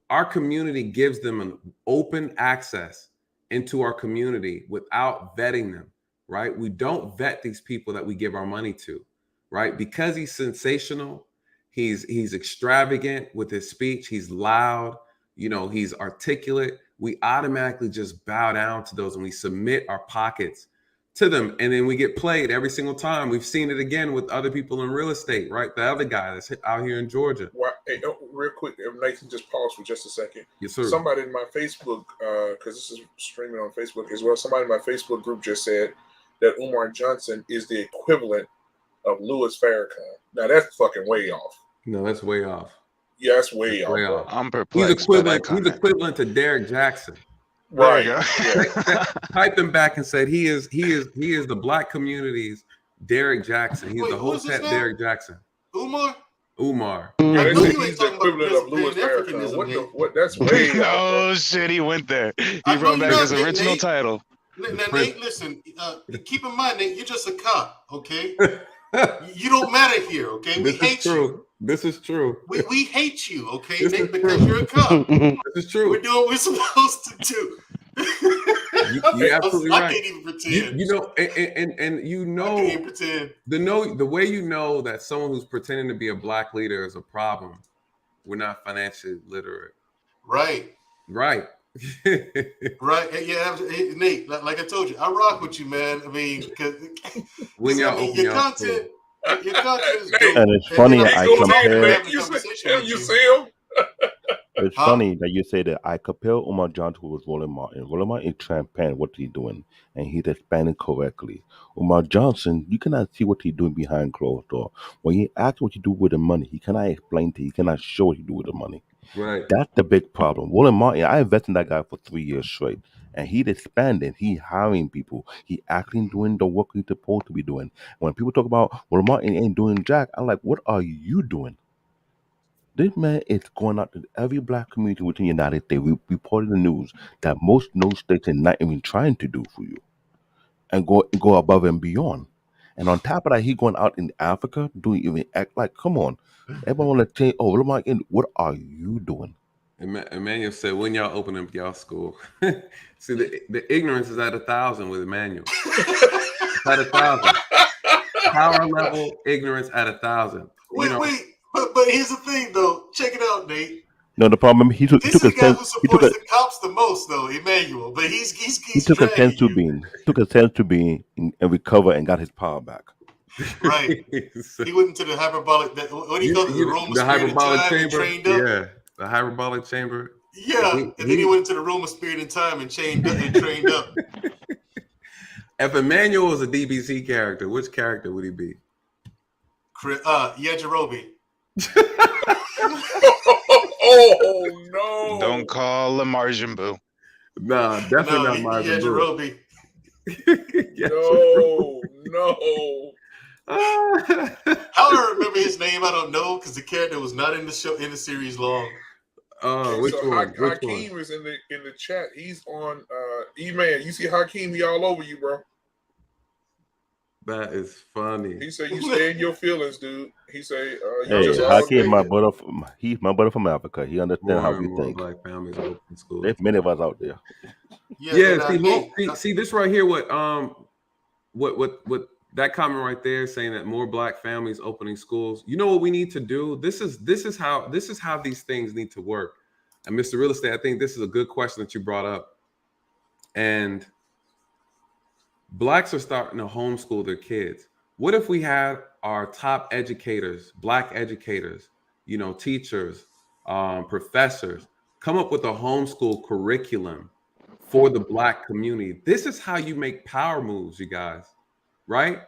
our community gives them an open access into our community without vetting them, right? We don't vet these people that we give our money to, right? Because he's sensational, he's extravagant with his speech, he's loud, he's articulate. We automatically just bow down to those and we submit our pockets to them, and then we get played every single time. We've seen it again with other people in real estate, right? The other guy that's out here in Georgia. Well, hey, real quick, Nathan, just pause for just a second. Yes, sir. Somebody in my Facebook, because this is streaming on Facebook as well, somebody in my Facebook group just said that Umar Johnson is the equivalent of Louis Farrakhan. Now, that's fucking way off. No, that's way off. Yeah, that's way off. I'm perplexed. He's equivalent to Derek Jackson. Right. Typed him back and said he is the black community's Derek Jackson. He's the Hotep Derek Jackson. Umar. Yeah, they said he's the equivalent of Louis Farrakhan. What? That's way off. Oh shit, he went there. He brought back his original title. Now, Nate, listen. Keep in mind, Nate, you're just a cop. Okay. You don't matter here. Okay. We hate you. This is true. We hate you, okay, Nick, because you're a cop. This is true. We're doing what we're supposed to do. You're absolutely right. I can't even pretend. I can't pretend. The way you know that someone who's pretending to be a black leader is a problem. We're not financially literate. Right. Right. Right. Yeah, hey, Nate, like I told you, I rock with you, man. I mean, because when y'all open your content. Your content is dope. And it's funny I compare. You see him? It's funny that you say that I compare Umar Johnson with Roland Martin. Roland Martin is transparent what he's doing, and he's expanding correctly. Umar Johnson, you cannot see what he's doing behind closed door. When he asks what he do with the money, he cannot explain to you. He cannot show what he do with the money. Right. That's the big problem. Roland Martin, I invested in that guy for 3 years straight. And he's expanding. He's hiring people. He actually doing the work he's supposed to be doing. When people talk about, well, Martin ain't doing jack, I'm like, what are you doing? This man is going out to every black community within the United States. We reported the news that most no states are not even trying to do for you. And go above and beyond. And on top of that, he going out in Africa doing even act like, come on. Everyone want to say, oh, Martin, what are you doing? Emmanuel said, when y'all open up y'all school. See, the ignorance is at 1,000 with Emmanuel. It's at 1,000. Power level ignorance at 1,000. Wait. But here's the thing, though. Check it out, Nate. No, the problem he took This is a the guy who sense. supports the cops the most, though, Emmanuel. But he's He took a sense to being. Took a sense to being and recover and got his power back. Right. He went into the hyperbolic. What do you call it? The room of the spirit and hyperbolic time and chamber. trained up. Yeah, the hyperbolic chamber. Yeah, and then he went into the room of spirit and time and trained up. If Emmanuel was a DBC character, which character would he be? Yajirobe. Oh no! Don't call him Marjin Boo. Nah, definitely not Marjin Boo. No. How do I remember his name? I don't know because the character was not in the show in the series long. Which one? Hakeem is in the chat. He's on E-Man. You see Hakeem, he all over you, bro. That is funny. He said you stay in your feelings, dude. He say hey, Hakeem, my brother, he's my brother from Africa. He understands how we think. Black families open school. There's many of us out there. See this right here. What that comment right there saying that more black families opening schools. You know what we need to do? This is how these things need to work. And Mr. Real Estate, I think this is a good question that you brought up. And blacks are starting to homeschool their kids. What if we had our top educators, black educators, teachers, professors, come up with a homeschool curriculum for the black community? This is how you make power moves, you guys, right?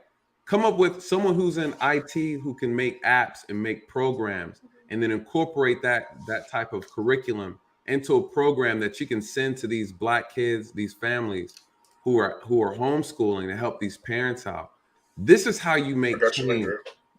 Come up with someone who's in IT who can make apps and make programs, and then incorporate that type of curriculum into a program that you can send to these Black kids, these families who are homeschooling to help these parents out. This is how you make change.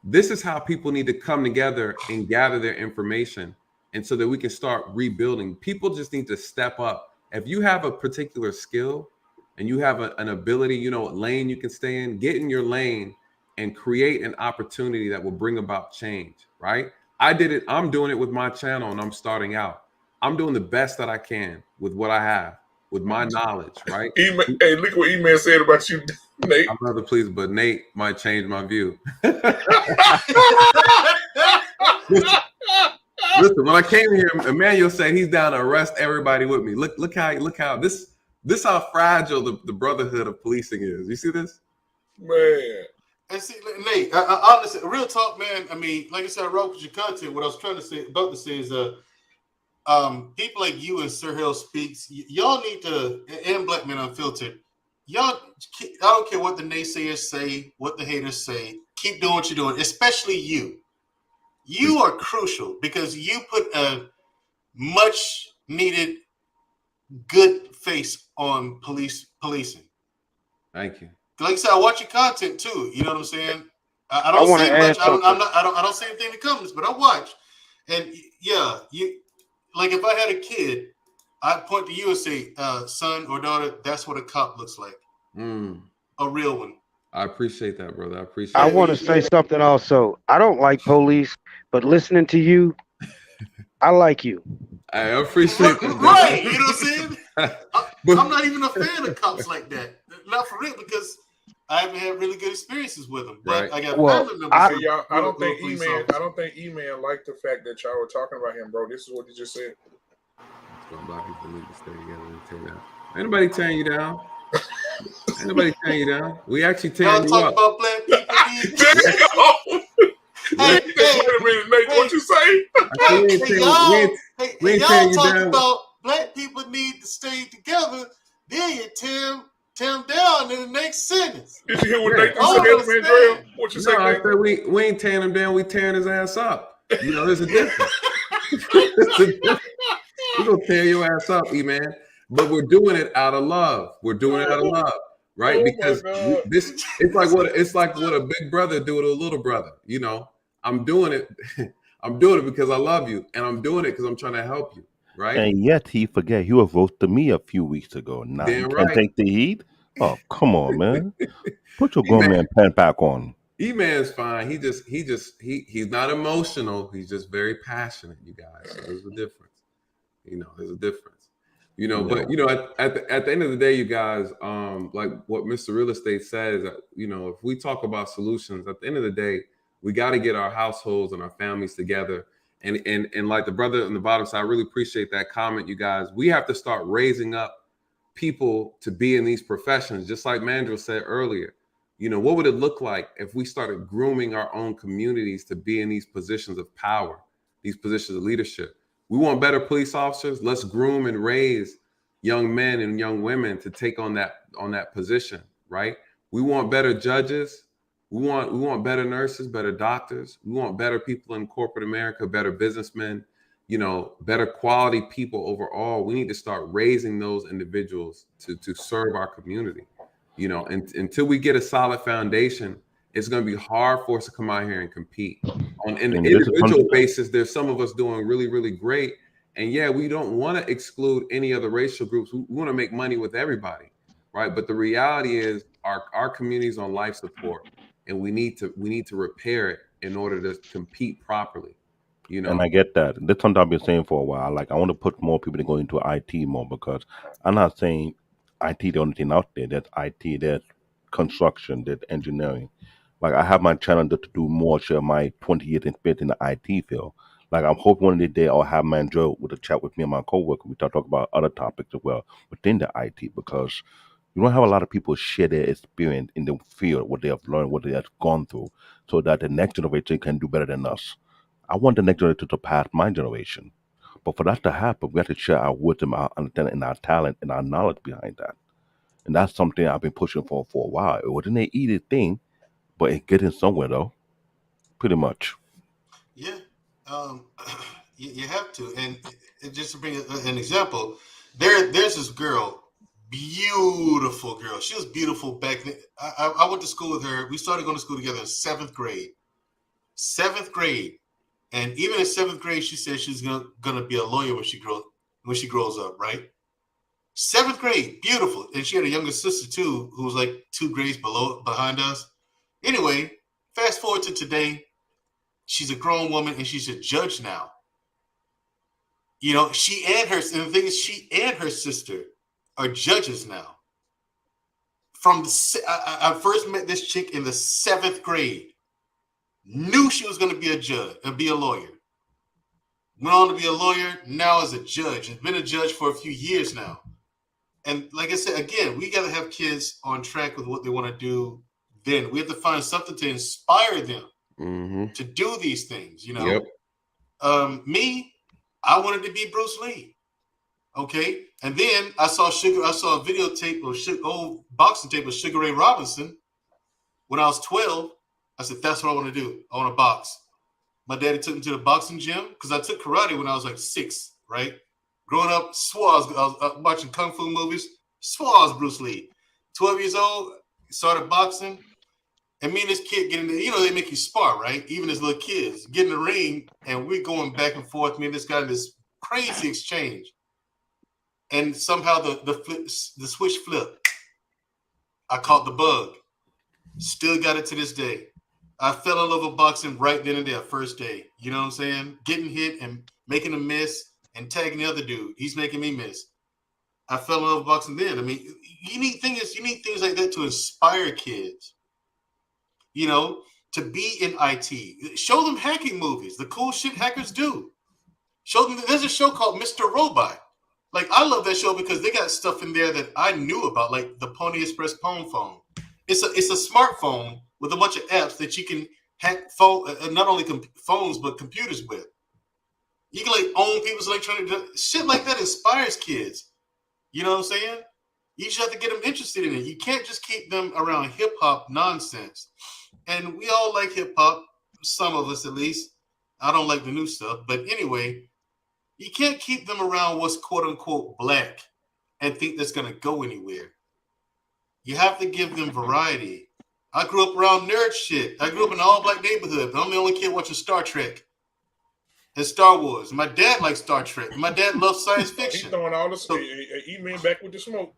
This is how people need to come together and gather their information, and so that we can start rebuilding. People just need to step up. If you have a particular skill and you have an ability, you know what lane you can stay in, get in your lane and create an opportunity that will bring about change, right? I did it. I'm doing it with my channel, and I'm starting out. I'm doing the best that I can with what I have, with my knowledge, right? Hey, look what E-Man said about you, Nate. I'm rather pleased, but Nate might change my view. Listen, when I came here, Emmanuel said he's down to arrest everybody with me. Look how this how fragile the brotherhood of policing is. You see this? Man. And see, Nate, I honestly, real talk, man. I mean, like I said, I wrote with your content. What I was trying to say is people like you and Sir Hill Speaks, y'all need to, and Black Men Unfiltered, y'all, I don't care what the naysayers say, what the haters say, keep doing what you're doing, especially you. You are crucial because you put a much needed good face on policing. Thank you. Like I said, I watch your content too. You know what I'm saying? I don't say much. I don't say anything in the comments, but I watch. And yeah, you like if I had a kid, I'd point to you and say, son or daughter, that's what a cop looks like. A real one. I appreciate that, brother. I appreciate I want to say something also. I don't like police, but listening to you, I like you. I appreciate that. Right. You know what I'm saying? I'm not even a fan of cops like that. Not for real, because I haven't had really good experiences with them. But I got family members. I don't think E-Man liked the fact that y'all were talking about him, bro. This is what he just said. Black people need to stay together and tear down. Anybody tearing you down? Anybody tearing you down? We actually tearing you talk up. about black people. Wait a minute, Nate. What you say? Y'all talk about black people need to stay together. Then you tear them down in the next sentence. Did you hear what Nate said, man? What you say? I said we ain't tearing him down. We tearing his ass up. You know, there's a difference. We're gonna tear your ass up, E-Man. But we're doing it out of love. We're doing it out of love, right? Because it's like what a big brother do to a little brother. You know, I'm doing it because I love you, and I'm doing it because I'm trying to help you, right? And yet he forget he was roasting me a few weeks ago. Now you can't take the heat. Oh, come on, man. Put your grown man pant back on. E-Man's fine. He's not emotional. He's just very passionate, you guys. So there's a difference. You know, there's a difference. You know, but you know, at the end of the day, you guys, like what Mr. Real Estate says, you know, if we talk about solutions, at the end of the day, we got to get our households and our families together. And like the brother on the bottom side, I really appreciate that comment, you guys. We have to start raising up people to be in these professions, just like Mandrill said earlier. You know, what would it look like if we started grooming our own communities to be in these positions of power, these positions of leadership? We want better police officers. Let's groom and raise young men and young women to take on that position, right? We want better judges. We want better nurses, better doctors. We want better people in corporate America, better businessmen, you know, better quality people overall. We need to start raising those individuals to serve our community, you know, and until we get a solid foundation, it's going to be hard for us to come out here and compete. On an individual basis, there's some of us doing really, really great. And yeah, we don't want to exclude any other racial groups. We want to make money with everybody, right? But the reality is our community's on life support, and we need to repair it in order to compete properly. You know, and I get that. That's something I've been saying for a while. Like, I want to put more people to go into IT more, because I'm not saying IT the only thing out there. There's IT, there's construction, there's engineering. Like, I have my channel to do more, share my 20 years experience in the IT field. Like, I'm hoping one of the day I'll have Mandro with a chat with me and my coworker. We talk about other topics as well within the IT, because you don't have a lot of people share their experience in the field, what they have learned, what they have gone through, so that the next generation can do better than us. I want the next generation to pass my generation. But for that to happen, we have to share our wisdom, our understanding, and our talent, and our knowledge behind that. And that's something I've been pushing for a while. It wasn't an easy thing, but it's getting somewhere though. Pretty much. Yeah, you have to, and just to bring an example, there's this girl, beautiful girl. She was beautiful back then. I went to school with her. We started going to school together in seventh grade. Seventh grade, and even in seventh grade, she said she's gonna be a lawyer when she grows up. Right? Seventh grade, beautiful, and she had a younger sister too, who was like 2 grades behind us. Anyway, fast forward to today. She's a grown woman and she's a judge now. You know, and the thing is, she and her sister are judges now. I first met this chick in the 7th grade. Knew she was going to be a judge and be a lawyer. Went on to be a lawyer, now is a judge. Has been a judge for a few years now. And like I said, again, we got to have kids on track with what they want to do. Then we have to find something to inspire them. To do these things, you know. Yep. Me, I wanted to be Bruce Lee. Okay, and then I saw a videotape of old boxing tape of Sugar Ray Robinson when I was 12. I said, that's what I want to do. I want to box. My daddy took me to the boxing gym because I took karate when I was like 6, right? Growing up, I was watching kung fu movies, swore I was Bruce Lee. 12 years old, started boxing. And me and this kid get in there, you know, they make you spar, right? Even as little kids, get in the ring, and we're going back and forth. Me and this guy in this crazy exchange. And somehow the switch flipped. I caught the bug. Still got it to this day. I fell in love with boxing right then and there, first day. You know what I'm saying? Getting hit and making a miss and tagging the other dude. He's making me miss. I fell in love with boxing then. I mean, you need things like that to inspire kids. You know, to be in IT. Show them hacking movies, the cool shit hackers do. Show them. There's a show called Mr. Robot. Like, I love that show because they got stuff in there that I knew about, like the Pony Express phone. It's a smartphone with a bunch of apps that you can hack not only phones but computers with. You can like own people's electronic shit like that inspires kids. You know what I'm saying? You just have to get them interested in it. You can't just keep them around hip hop nonsense. And we all like hip hop, some of us at least. I don't like the new stuff. But anyway, you can't keep them around what's quote unquote black and think that's going to go anywhere. You have to give them variety. I grew up around nerd shit. I grew up in an all black neighborhood. But I'm the only kid watching Star Trek and Star Wars. My dad likes Star Trek. My dad loves science fiction. He's throwing all the E-Man back with the smoke.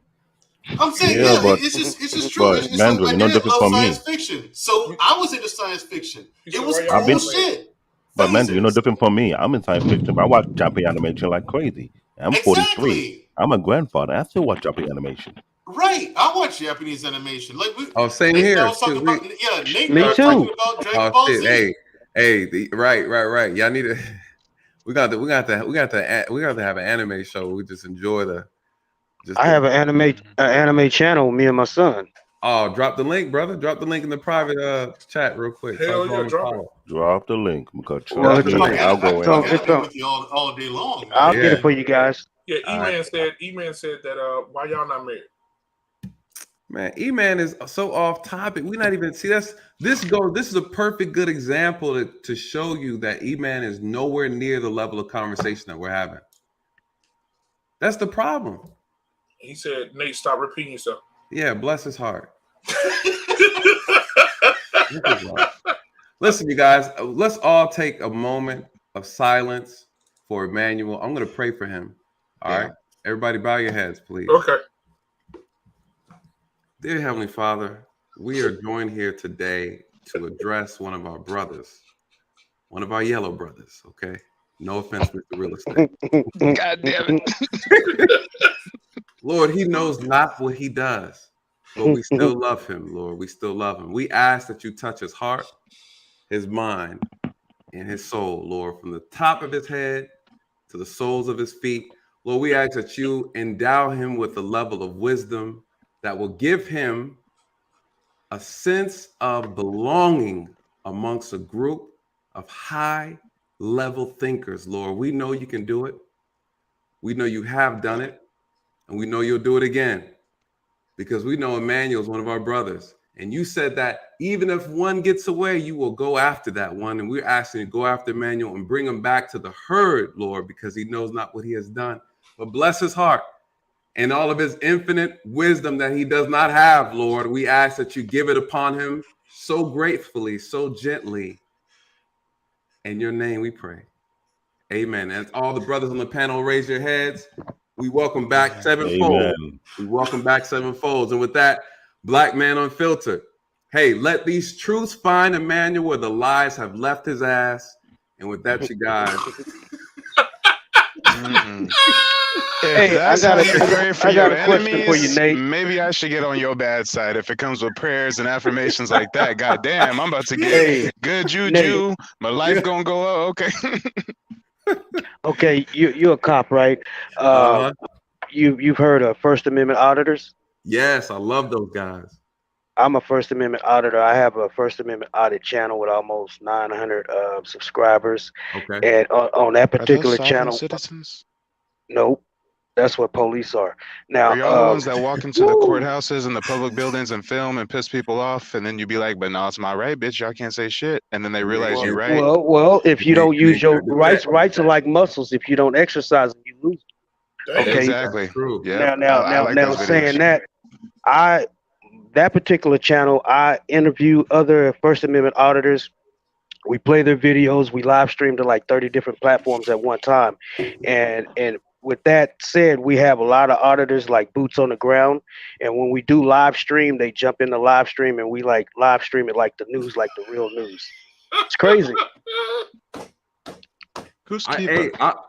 I'm saying, but it's just true. But It's Mandel, like you're no different from me. science fiction. So I was into science fiction. It was cool shit. But Mandel, you're no different from me. I'm in science fiction. I watch Japanese animation like crazy. I'm 43. I'm a grandfather. I still watch Japanese animation. Right. I watch Japanese animation. Like same here. I was talking about, Nate Me was too. talking about Dragon Ball Z. Right. Y'all need to. We got to have an anime show. We just enjoy the. I have an anime channel. Me and my son. Oh, drop the link, brother. Drop the link in the private chat real quick. Hell yeah, drop the link. Because I'll go with you all day long. I'll get it for you guys. Yeah, E-Man said that why y'all not married? Man, E-Man is so off topic. We're not even this is a perfect good example to show you that E-Man is nowhere near the level of conversation that we're having. That's the problem. He said, Nate, stop repeating yourself. Yeah, bless his heart. Listen, you guys, let's all take a moment of silence for Emmanuel. I'm going to pray for him. All right? Everybody bow your heads, please. Okay. Dear Heavenly Father, we are joined here today to address one of our brothers, one of our yellow brothers, okay? No offense, Mr. Real Estate. God damn it. Lord, he knows not what he does, but we still love him, Lord. We still love him. We ask that you touch his heart, his mind, and his soul, Lord, from the top of his head to the soles of his feet. Lord, we ask that you endow him with a level of wisdom that will give him a sense of belonging amongst a group of high-level thinkers, Lord. We know you can do it. We know you have done it. And we know you'll do it again because we know Emmanuel is one of our brothers And you said that even if one gets away, you will go after that one. And we're asking you to go after Emmanuel and bring him back to the herd, Lord, because he knows not what he has done. But bless his heart and all of his infinite wisdom that he does not have, Lord. We ask that you give it upon him so gratefully, so gently. In your name we pray. Amen. And all the brothers on the panel, raise your heads. We welcome back sevenfold. Amen. We welcome back sevenfold. And with that, Black Man Unfiltered. Hey, let these truths find Emmanuel where the lies have left his ass. And with that, you guys. If that's how you pray for your question for you, enemies, Nate. maybe I should get on your bad side if it comes with prayers and affirmations like that. God damn, I'm about to get good juju. My life gonna go up. Okay. Okay, you're a cop, right? You've heard of First Amendment auditors? Yes, I love those guys. I'm a First Amendment auditor. I have a First Amendment audit channel with almost 900 subscribers. Okay. And on that particular Are those sovereign channel, citizens? nope, that's what police are. Now, Are y'all the ones that walk into the courthouses and the public buildings and film and piss people off, and then you be like, "But no, it's my right, bitch. Y'all can't say shit." And then they realize you're right. Well, if you don't use your rights are like muscles. If you don't exercise them, you lose them. Okay. Exactly. True. Yeah. Now, saying that, that particular channel, I interview other First Amendment auditors. We play their videos. We live stream to like 30 different platforms at one time. And with that said, we have a lot of auditors like boots on the ground. And when we do live stream, they jump in the live stream and we like live stream it like the news, like the real news. It's crazy.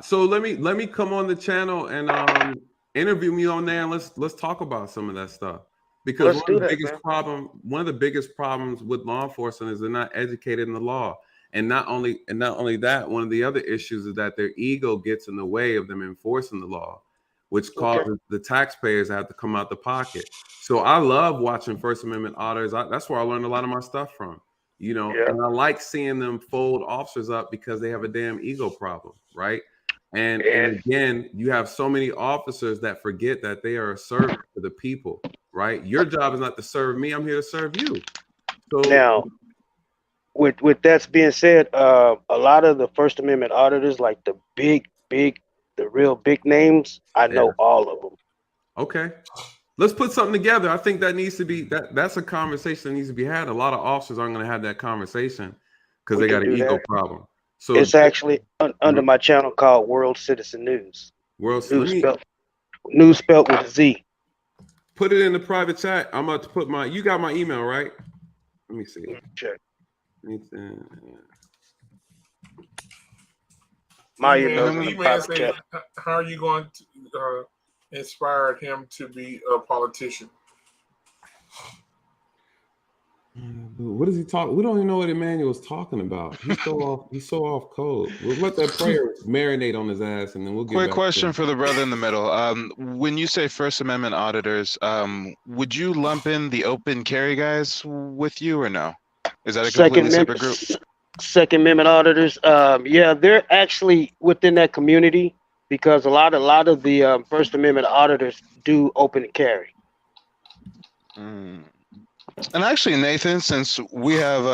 So let me come on the channel and interview me on there and let's talk about some of that stuff. Because one of the biggest problems with law enforcement is they're not educated in the law. And not only that, one of the other issues is that their ego gets in the way of them enforcing the law, which causes the taxpayers to have to come out the pocket. So I love watching First Amendment auditors. That's where I learned a lot of my stuff from. And I like seeing them fold officers up because they have a damn ego problem, right? And again, you have so many officers that forget that they are a servant to the people, right? Your job is not to serve me. I'm here to serve you. So now, with that being said, a lot of the First Amendment auditors, like the real big names, I know all of them. Okay. Let's put something together. I think that needs to be that's a conversation that needs to be had. A lot of officers aren't going to have that conversation because they got an ego problem. So it's actually under my channel called World Citizen News. News spelled with a Z. Put it in the private chat. I'm about to put you got my email, right? Let me see. Check. My email saying, how are you going to inspire him to be a politician? What is he talking? We don't even know what Emmanuel's talking about. He's so off code. We'll let that prayer marinate on his ass, and then we'll get Quick back question for the brother in the middle. When you say First Amendment auditors, would you lump in the open carry guys with you or no? Is that a completely separate group? Second Amendment auditors, they're actually within that community because a lot of the First Amendment auditors do open carry. And actually, Nathan, since we have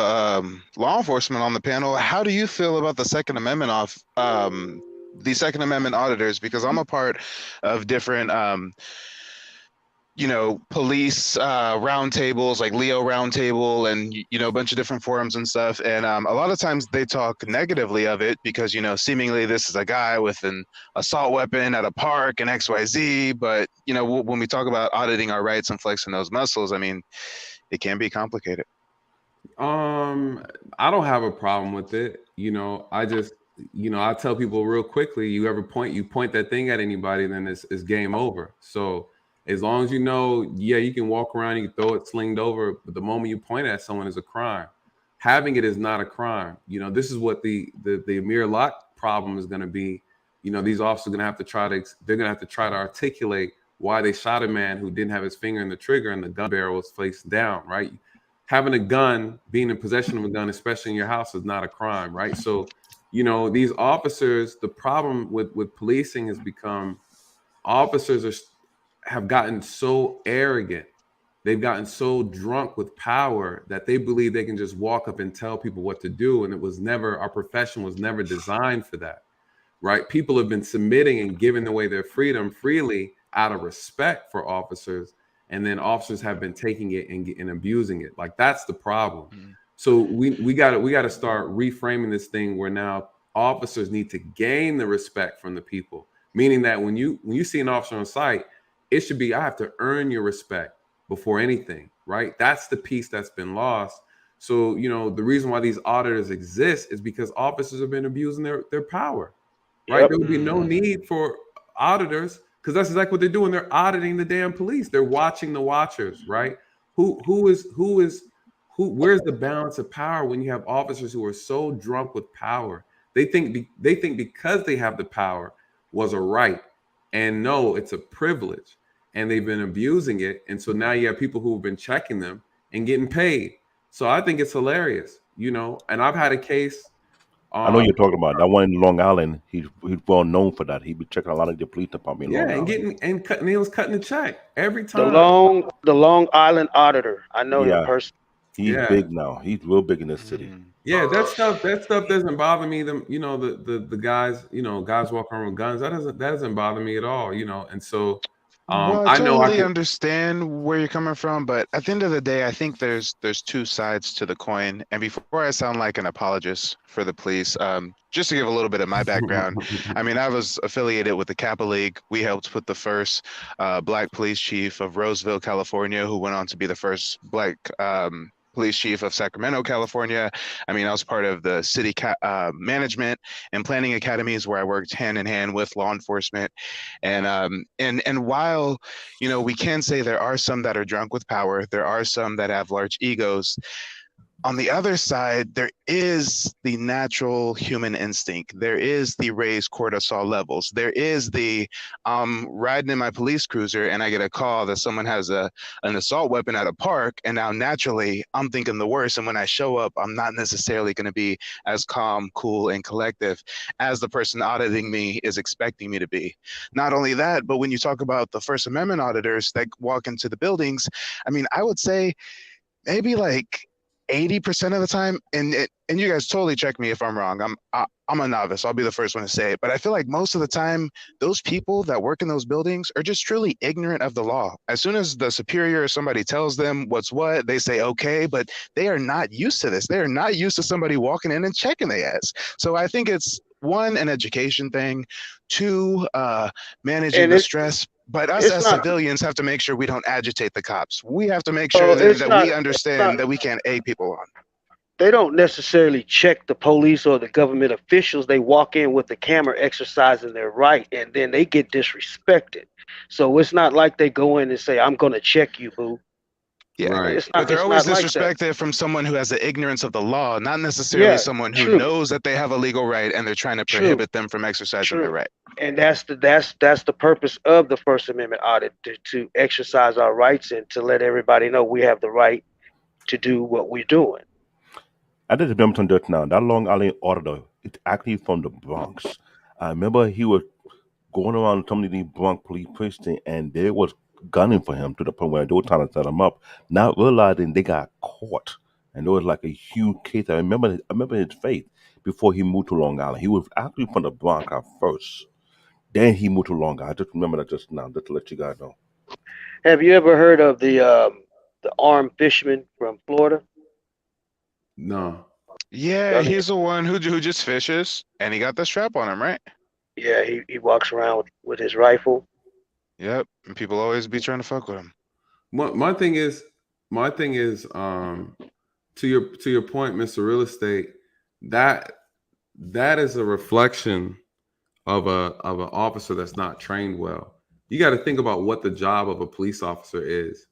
law enforcement on the panel, how do you feel about the Second Amendment the Second Amendment auditors? Because I'm a part of different, police roundtables like Leo Roundtable and, a bunch of different forums and stuff. And a lot of times they talk negatively of it because, seemingly this is a guy with an assault weapon at a park and XYZ. But, when we talk about auditing our rights and flexing those muscles, I mean, it can be complicated. I don't have a problem with it. I just, I tell people real quickly, you point that thing at anybody, then it's game over. So as long as you can walk around, you can throw it slinged over, but the moment you point at someone is a crime. Having it is not a crime. This is what the Amir Locke problem is going to be. These officers are going to have to try to articulate why they shot a man who didn't have his finger in the trigger and the gun barrel was face down, right? Having a gun, being in possession of a gun, especially in your house, is not a crime, right? So, these officers, the problem with policing has become officers have gotten so arrogant they've gotten so drunk with power that they believe they can just walk up and tell people what to do. And our profession was never designed for that, right? People have been submitting and giving away their freedom freely out of respect for officers. And then officers have been taking it and abusing it. Like, that's the problem. Mm-hmm. So we got to start reframing this thing where now officers need to gain the respect from the people, meaning that when you see an officer on site, it should be, I have to earn your respect before anything, right? That's the piece that's been lost. So, the reason why these auditors exist is because officers have been abusing their power, right? Yep. There would be no need for auditors, because that's exactly what they're doing. They're auditing the damn police. They're watching the watchers, right? Where's the balance of power when you have officers who are so drunk with power? They think because they have the power was a right, and no, it's a privilege, and they've been abusing it. And so now you have people who have been checking them and getting paid. So I think it's hilarious, and I've had a case. I know you're talking about that one in Long Island. He's well known for that. He be checking a lot of the police department. Yeah, and cutting. He was cutting the check every time. The Long Island auditor. I know him personally. He's big now. He's real big in this city. Yeah, that stuff doesn't bother me. The guys, guys walking around with guns. That doesn't bother me at all. And so. Well, I totally understand where you're coming from, but at the end of the day, I think there's two sides to the coin. And before I sound like an apologist for the police, just to give a little bit of my background, I mean, I was affiliated with the Kappa League. We helped put the first Black police chief of Roseville, California, who went on to be the first Black police chief of Sacramento, California. I mean, I was part of the city management and planning academies where I worked hand in hand with law enforcement. And while, we can say there are some that are drunk with power, there are some that have large egos. On the other side, there is the natural human instinct. There is the raised cortisol levels. There is the riding in my police cruiser and I get a call that someone has an assault weapon at a park, and now naturally I'm thinking the worst. And when I show up, I'm not necessarily going to be as calm, cool, and collective as the person auditing me is expecting me to be. Not only that, but when you talk about the First Amendment auditors that walk into the buildings, I mean, I would say maybe like 80% of the time, and you guys totally check me if I'm wrong. I'm a novice. I'll be the first one to say it, but I feel like most of the time, those people that work in those buildings are just truly ignorant of the law. As soon as the superior or somebody tells them what's what, they say okay, but they are not used to this. They are not used to somebody walking in and checking their ass. So I think it's one, an education thing, two, managing the stress. But us as civilians have to make sure we don't agitate the cops. We have to make sure that we understand that we can't egg people on. They don't necessarily check the police or the government officials. They walk in with the camera exercising their right, and then they get disrespected. So it's not like they go in and say, I'm going to check you, boo. Yeah, right. But they're always disrespected from someone who has the ignorance of the law, not necessarily someone who knows that they have a legal right and they're trying to prohibit them from exercising their right. And that's the purpose of the First Amendment audit, to exercise our rights and to let everybody know we have the right to do what we're doing. I did remember something now. That Long Island auditor, it's actually from the Bronx. I remember he was going around some of the Bronx police precinct, and they was gunning for him to the point where they were trying to set him up, not realizing they got caught. And there was like a huge case. I remember his face before he moved to Long Island. He was actually from the Bronx at first. Then he moved to Long Island. I just remember that just now, just to let you guys know. Have you ever heard of the armed fisherman from Florida? No. Yeah, he's the one who just fishes, and he got the strap on him, right? Yeah, he walks around with his rifle. Yep, and people always be trying to fuck with him. My thing is, to your point, Mr. Real Estate, that is a reflection of an officer that's not trained well. You got to think about what the job of a police officer is,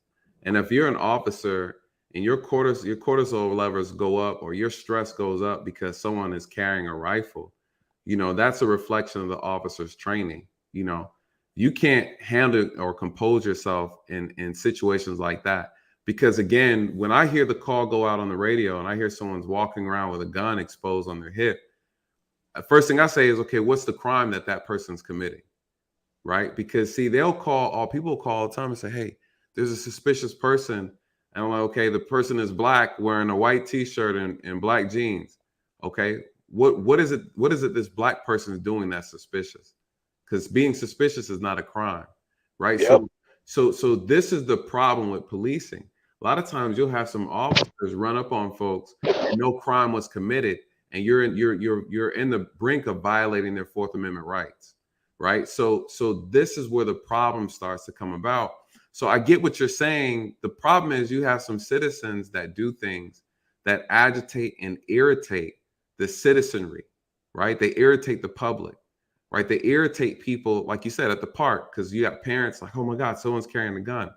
and if you're an officer and your cortisol levels go up or your stress goes up because someone is carrying a rifle, that's a reflection of the officer's training. You can't handle or compose yourself in situations like that. Because again, when I hear the call go out on the radio and I hear someone's walking around with a gun exposed on their hip, the first thing I say is, okay, what's the crime that person's committing? Right? Because see, people call all the time and say, hey, there's a suspicious person, and I'm like, okay, the person is black wearing a white t-shirt and black jeans. Okay, what is it this black person is doing that's suspicious? Because being suspicious is not a crime, right? Yep. So this is the problem with policing. A lot of times you'll have some officers run up on folks and no crime was committed, and you're in the brink of violating their Fourth Amendment rights, right? So this is where the problem starts to come about. So I get what you're saying. The problem is you have some citizens that do things that agitate and irritate the citizenry, right? They irritate the public, right? They irritate people, like you said, at the park, because you got parents like, oh my God, someone's carrying a gun.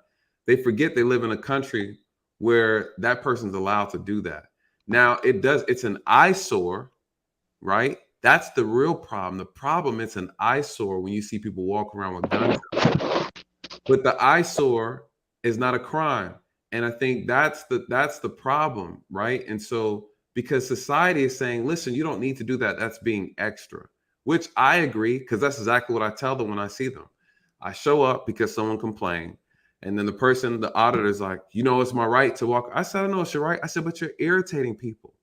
They forget they live in a country where that person's allowed to do that. Now it's an eyesore, right? That's the real problem. The problem, it's an eyesore when you see people walk around with guns. But the eyesore is not a crime. And I think that's the problem, right? And so because society is saying, listen, you don't need to do that. That's being extra, which I agree, because that's exactly what I tell them when I see them. I show up because someone complained. And then the auditor is like, it's my right to walk. I said, I know it's your right. I said, but you're irritating people.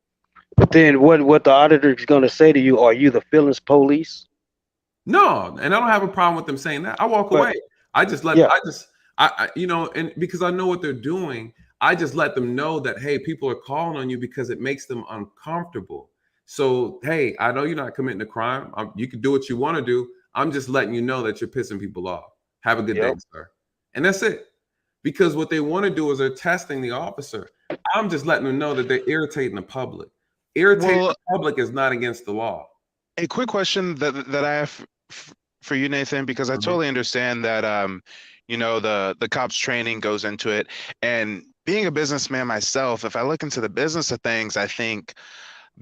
But then what the auditor is going to say to you, are you the feelings police? No, and I don't have a problem with them saying that. I walk away. I just let, and because I know what they're doing, I just let them know that, hey, people are calling on you because it makes them uncomfortable. So, hey, I know you're not committing a crime. You can do what you want to do. I'm just letting you know that you're pissing people off. Have a good day, sir. And that's it. Because what they want to do is they're testing the officer. I'm just letting them know that they're irritating the public. Irritating the public is not against the law. A quick question that I have for you, Nathan, because I totally understand that the cops training goes into it. And being a businessman myself, if I look into the business of things, I think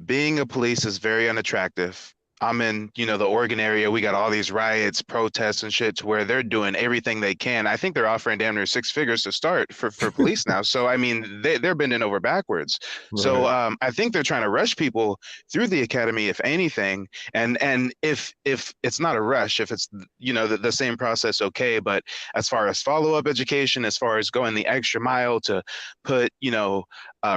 being a police is very unattractive. I'm in, the Oregon area. We got all these riots, protests and shit to where they're doing everything they can. I think they're offering damn near 6 figures to start for police now. So, I mean, they're bending over backwards. Right. So I think they're trying to rush people through the academy, if anything. And if it's not a rush, if it's, the same process, okay. But as far as follow-up education, as far as going the extra mile to put,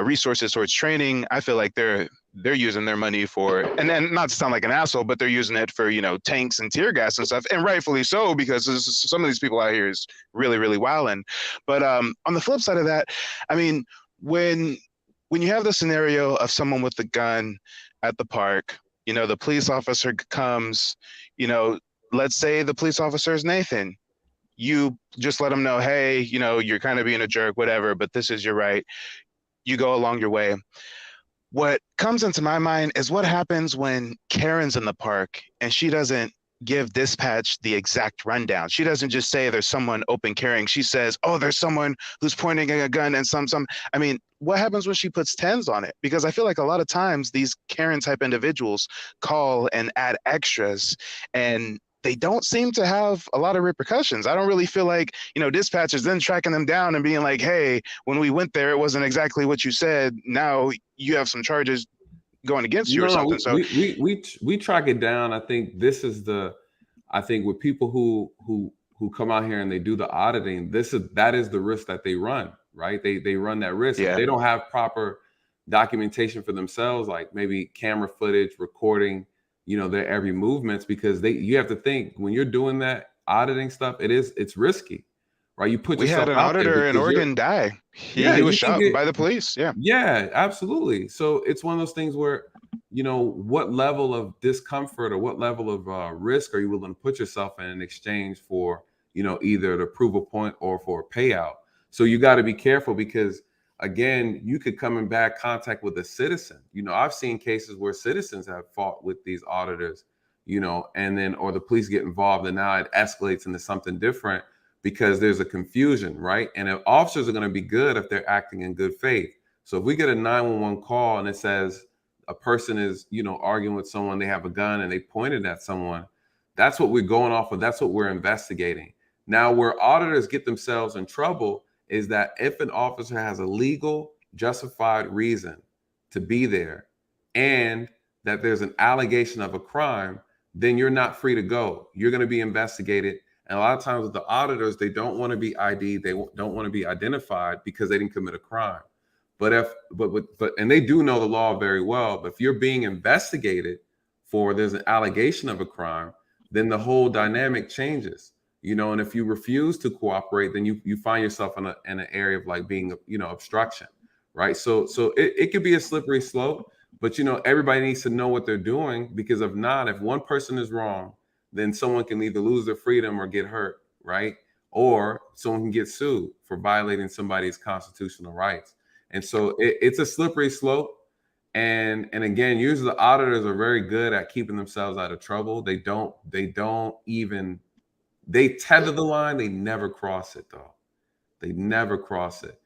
resources towards training, I feel like they're using their money for, and then not to sound like an asshole, but they're using it for, tanks and tear gas and stuff. And rightfully so, because some of these people out here is really, really wilding. But on the flip side of that, I mean, when you have the scenario of someone with a gun at the park, the police officer comes, let's say the police officer is Nathan. You just let him know, hey, you're kind of being a jerk, whatever, but this is your right. You go along your way. What comes into my mind is what happens when Karen's in the park and she doesn't give dispatch the exact rundown. She doesn't just say there's someone open carrying. She says, oh, there's someone who's pointing a gun and some. I mean, what happens when she puts 10s on it? Because I feel like a lot of times these Karen type individuals call and add extras, and they don't seem to have a lot of repercussions. I don't really feel like, dispatchers then tracking them down and being like, hey, when we went there, it wasn't exactly what you said. Now you have some charges going against you or something. We track it down. I think this is with people who come out here and they do the auditing, that is the risk that they run, right? They run that risk. Yeah. If they don't have proper documentation for themselves, like maybe camera footage, recording, their every movements, because you have to think when you're doing that auditing stuff, it's risky, right? You put yourself out there. We had an auditor in Oregon die. He was shot by the police. Yeah, absolutely. So it's one of those things where, what level of discomfort or what level of risk are you willing to put yourself in exchange for, either the approval point or for a payout? So you got to be careful, because again, you could come in bad contact with a citizen. I've seen cases where citizens have fought with these auditors, and then, or the police get involved, and now it escalates into something different because there's a confusion, right? And if officers are going to be good if they're acting in good faith. So if we get a 911 call and it says a person is, arguing with someone, they have a gun and they pointed at someone, that's what we're going off of. That's what we're investigating. Now, where auditors get themselves in trouble is that if an officer has a legal, justified reason to be there and that there's an allegation of a crime, then you're not free to go. You're going to be investigated And a lot of times with the auditors, they don't want to be ID'd. They don't want to be identified because they didn't commit a crime. But and they do know the law very well. But if you're being investigated for there's an allegation of a crime, then the whole dynamic changes. You know, and if you refuse to cooperate, then you find yourself in an area of like being, you know, obstruction, right? So it could be a slippery slope, but you know, everybody needs to know what they're doing, because if not, if one person is wrong, then someone can either lose their freedom or get hurt, right? Or someone can get sued for violating somebody's constitutional rights. And so it's a slippery slope. And again, usually the auditors are very good at keeping themselves out of trouble. They tether the line. They never cross it though. They never cross it.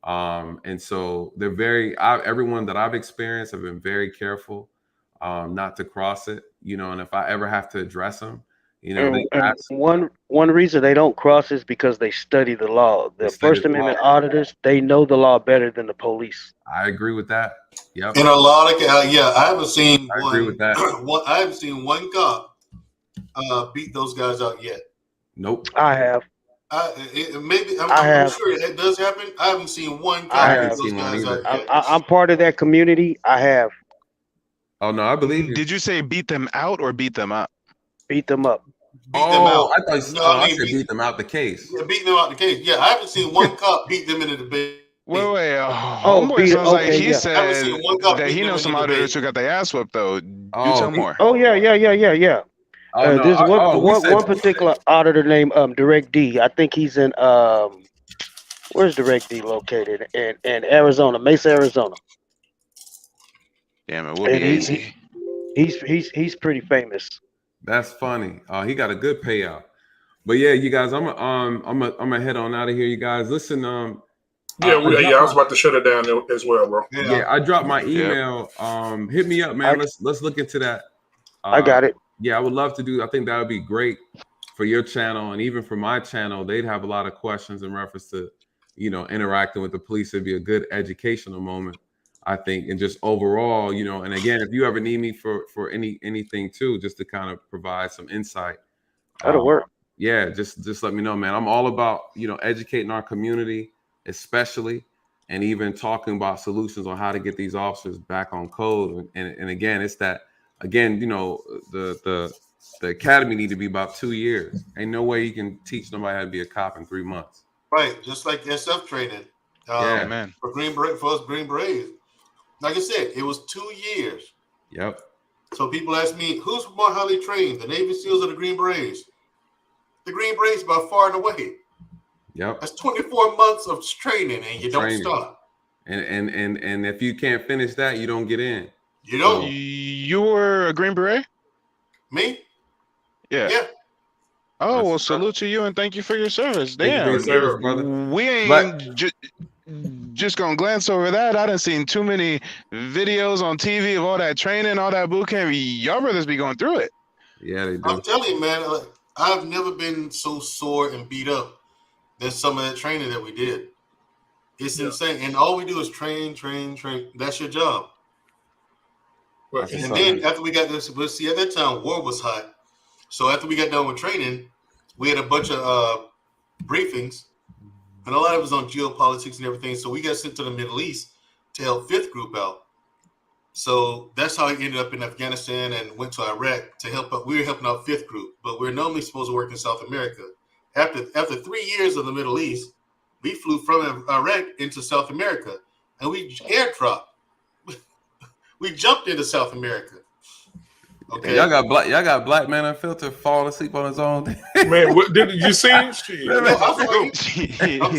And so they're everyone that I've experienced have been very careful not to cross it, you know, and if I ever have to address them, you know, one reason they don't cross is because they study the law. The First Amendment auditors, they know the law better than the police. I agree with that. Yep. In a lot of I haven't seen I agree with that. I haven't seen one cop beat those guys out yet. Nope. I have. I'm sure it does happen. I haven't seen one cop beat those guys out yet. I'm part of that community. I have. Oh no, I believe you. Did you say beat them out or beat them up? Beat them up. Beat them out. I thought I said beat them out the case. Yeah, beat them out the case. Yeah, I haven't seen one cop beat them in the debate. Wait. Homeboy sounds like he said that he knows some auditors who got their ass whipped though. Do tell more. Oh yeah. There's one particular auditor named Direct D. I think he's in where's Direct D located? In Arizona, Mesa, Arizona. Damn, it will be easy. He's pretty famous. That's funny. He got a good payout. But yeah, you guys, I'm gonna head on out of here. You guys, listen. I was about to shut it down as well, bro. Yeah, I dropped my email. Hit me up, man. Let's look into that. I got it. Yeah, I would love to do. I think that would be great for your channel, and even for my channel. They'd have a lot of questions in reference to, you know, interacting with the police. It'd be a good educational moment, I think, and just overall, you know. And again, if you ever need me for anything too, just to kind of provide some insight, that'll work. Yeah, just let me know, man. I'm all about, you know, educating our community, especially, and even talking about solutions on how to get these officers back on code. And again, it's that. Again, you know, the academy need to be about 2 years. Ain't no way you can teach somebody how to be a cop in 3 months. Right, just like SF training. Yeah, man. For us Green Berets. Like I said, it was 2 years. Yep. So people ask me, who's more highly trained, the Navy SEALs or the Green Berets? The Green Berets by far and away. Yep. That's 24 months of training, and you don't stop. And if you can't finish that, you don't get in. You don't. You were a Green Beret? Me? Yeah. Oh, well, salute to you and thank you for your service. Damn. Thank you for your service, brother. We ain't just gonna glance over that. I done seen too many videos on TV of all that training, all that boot camp. Y'all brothers be going through it. Yeah, they do. I'm telling you, man, I've never been so sore and beat up than some of that training that we did. It's insane. And all we do is train. That's your job. And then after we got this, but see, at that time, war was hot. So after we got done with training, we had a bunch of briefings, and a lot of it was on geopolitics and everything. So we got sent to the Middle East to help 5th Group out. So that's how I ended up in Afghanistan and went to Iraq to help out. We were helping out 5th Group, but we're normally supposed to work in South America. After 3 years of the Middle East, we flew from Iraq into South America, and we airdropped. We jumped into South America. Okay, y'all got Black Man Unfiltered falling asleep on his own. Man, did you see it?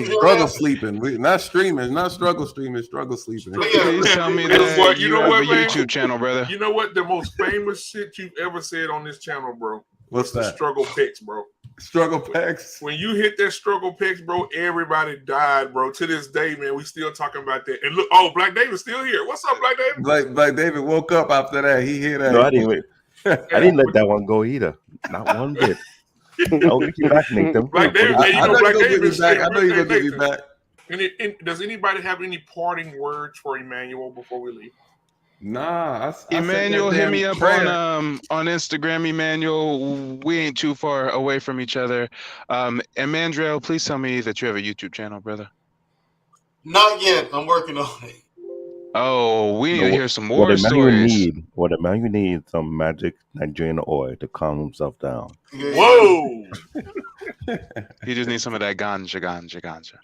Struggle sleeping. Not streaming, not struggle streaming, struggle sleeping. Please tell me that you have a YouTube channel, brother. You know what? The most famous shit you've ever said on this channel, bro. What's that? Struggle pics, bro. Struggle pics. When you hit that struggle pics, bro, everybody died, bro. To this day, man, we still talking about that. And look, Black David's still here. What's up, Black David? Black David woke up after that. He hear that. No, I didn't. I didn't let that one go either. Not one bit. I'll get you back, Nathan. Black David, Black David's back. I know you're gonna get me back. And does anybody have any parting words for Emmanuel before we leave? Nah, Emmanuel, hit me up prayer. on Instagram. Emmanuel, we ain't too far away from each other. Emmanuel, please tell me that you have a YouTube channel, brother. Not yet. I'm working on it. Oh, we need to hear some What war a man you stories. need. What a man you need some magic Nigerian oil to calm himself down. Whoa! He just needs some of that ganja. Ganja.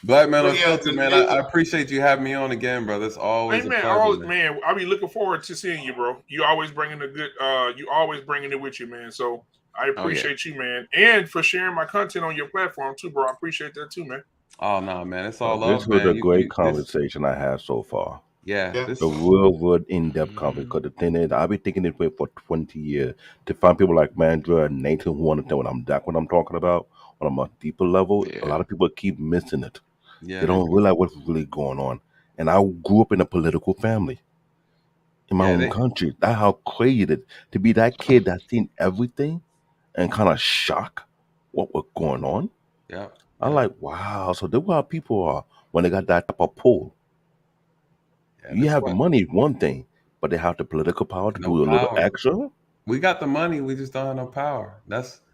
Black Man Unfiltered, man. I appreciate you having me on again, brother. It's always Hey a man, pleasure, man. I'll be looking forward to seeing you, bro. You always bringing the good. You always bringing it with you, man. So I appreciate you, man, and for sharing my content on your platform too, bro. I appreciate that too, man. Oh no, man, it's all This love, was a man. great conversation I had so far. Yeah. The real good in-depth conversation. Because the thing is, I've been thinking this way for 20 years. To find people like Mandra and Nathan who understand what I'm talking about on a much deeper level, a lot of people keep missing it. Yeah, they don't realize what's really going on. And I grew up in a political family in my own country. That's how crazy it is. To be that kid that's seen everything and kind of shocked what was going on. Yeah. I'm like, wow. So that's how people are when they got that type of pull. You have the money, one thing, but they have the political power to do a little extra. We got the money, we just don't have no power.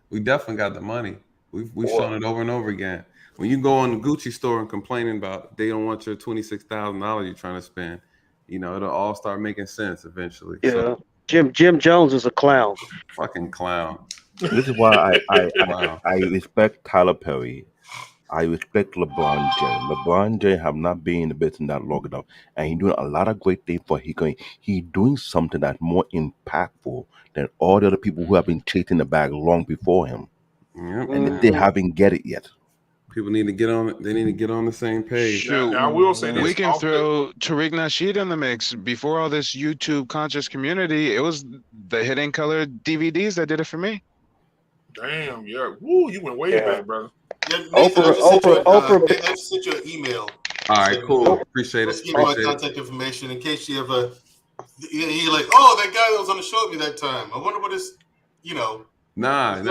We definitely got the money. We've shown it over and over again. When you go in the Gucci store and complaining about they don't want your $26,000 you're trying to spend, it'll all start making sense eventually. Yeah. So, Jim Jones is a clown. fucking clown. This is why I respect Tyler Perry. I respect LeBron James. LeBron James have not been in the business that long enough, and he's doing a lot of great things for he's doing something that's more impactful than all the other people who have been chasing the bag long before him, and they haven't get it yet. People need to get on it. They need to get on the same page. Shoot, I will say this. We can throw Tariq Nasheed in the mix. Before all this YouTube conscious community, it was the Hidden Color DVDs that did it for me. Damn, yeah. Woo, you went way back, brother. Yeah, Nathan, I just sent you an email. All right, cool. Appreciate it. Let's give you my contact information in case you ever. You're like, oh, that guy that was on the show with me that time. I wonder what his, Nah,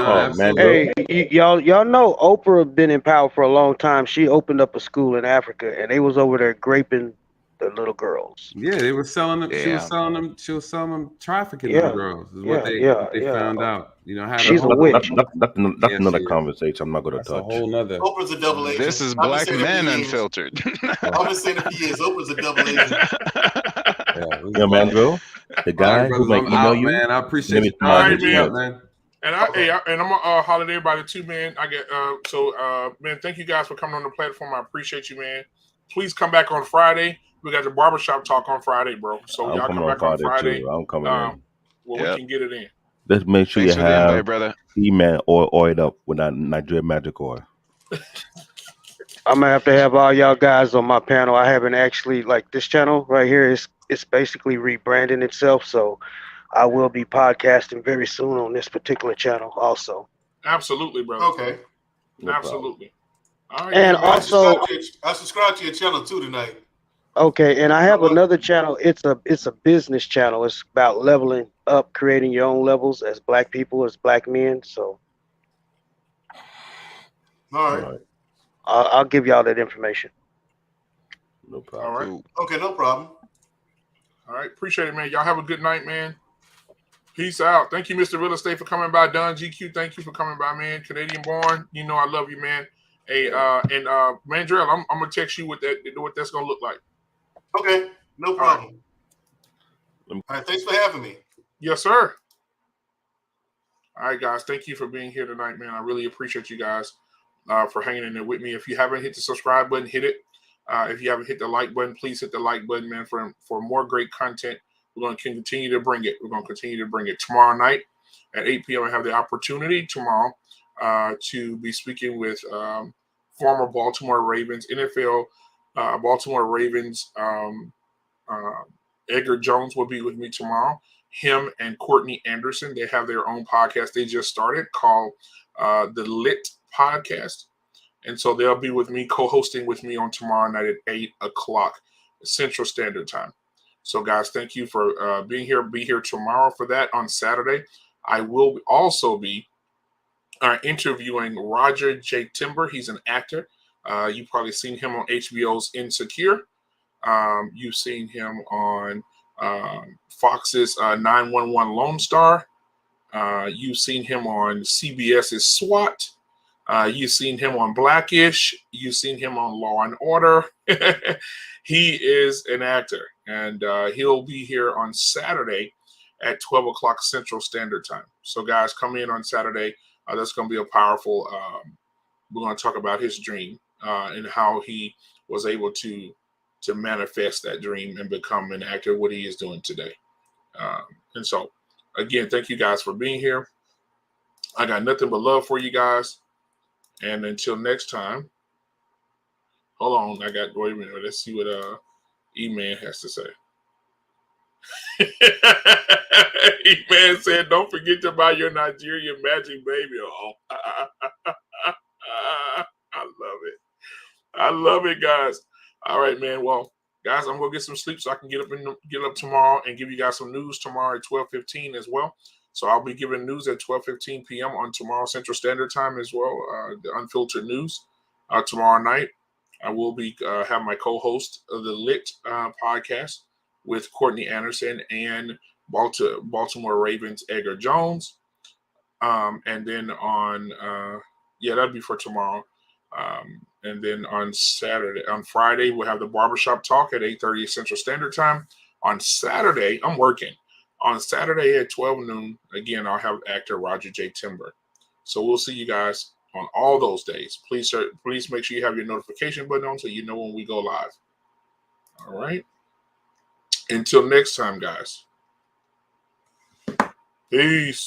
Hey, y'all know Oprah been in power for a long time. She opened up a school in Africa, and they was over there graping the little girls. Yeah, they were selling them. She was selling them trafficking them girls. Is what they found out. She's a witch. That's another conversation. I'm not going to touch. A whole nother. Oprah's a double agent. This is Black Men Unfiltered. I've been saying it for years. Oprah's a double agent. Yeah, man, bro. The guy who might email you, man. I appreciate you. All right, man. And I'm gonna holler at everybody too, man. I get man. Thank you guys for coming on the platform. I appreciate you, man. Please come back on Friday. We got the barbershop talk on Friday, bro. So y'all come back on Friday. I'm coming in. Well, we can get it in. Let's make sure Thanks you for the invite, have brother. E-Man oiled up with that Nigerian magic oil. I'm gonna have to have all y'all guys on my panel. I haven't actually this channel right here it's basically rebranding itself, so I will be podcasting very soon on this particular channel also. Absolutely, brother. Okay. Absolutely. All right, and also, I subscribe to your channel too tonight. Okay, and I have another channel. It's a business channel. It's about leveling up, creating your own levels as Black people, as Black men. So, all right. I'll give y'all that information. No problem. All right. Okay, no problem. All right. Appreciate it, man. Y'all have a good night, man. Peace out. Thank you, Mr. Real Estate, for coming by. Don GQ, thank you for coming by, man. Canadian born. You know I love you, man. Hey, and Mandrell, I'm gonna text you what that's gonna look like. Okay, no problem. All right, thanks for having me. Yes, sir. All right, guys. Thank you for being here tonight, man. I really appreciate you guys for hanging in there with me. If you haven't hit the subscribe button, hit it. If you haven't hit the like button, please hit the like button, man. For more great content, we're going to continue to bring it. We're going to continue to bring it tomorrow night at 8 p.m. I have the opportunity tomorrow to be speaking with former Baltimore Ravens, NFL Baltimore Ravens. Edgar Jones will be with me tomorrow. Him and Courtney Anderson, they have their own podcast they just started called the Lit Podcast. And so they'll be with me, co-hosting with me on tomorrow night at 8 o'clock Central Standard Time. So, guys, thank you for being here. Be here tomorrow for that on Saturday. I will also be interviewing Roger J. Timber. He's an actor. You've probably seen him on HBO's Insecure. You've seen him on Fox's 911 Lone Star. You've seen him on CBS's SWAT. You've seen him on Blackish. You've seen him on Law and Order. He is an actor, and he'll be here on Saturday at 12 o'clock Central Standard Time. So, guys, come in on Saturday. That's going to be a powerful. We're going to talk about his dream and how he was able to manifest that dream and become an actor, what he is doing today. And so, again, thank you guys for being here. I got nothing but love for you guys. And until next time, hold on. Wait a minute. Let's see what E-Man has to say. E-Man said, don't forget to buy your Nigerian magic baby. Oh, I love it. I love it, guys. All right, man. Well, guys, I'm gonna get some sleep so I can get up tomorrow and give you guys some news tomorrow at 12:15 as well. So I'll be giving news at 12:15 p.m. on tomorrow Central Standard Time as well. The unfiltered news tomorrow night. I will be have my co-host of the Lit podcast with Courtney Anderson and Baltimore Ravens Edgar Jones. And then on that'll be for tomorrow. And then on Friday, we'll have the Barbershop Talk at 8:30 Central Standard Time. On Saturday, I'm working. On Saturday at 12 noon, again, I'll have actor Roger J. Timber. So we'll see you guys on all those days. Please make sure you have your notification button on so you know when we go live. All right. Until next time, guys. Peace.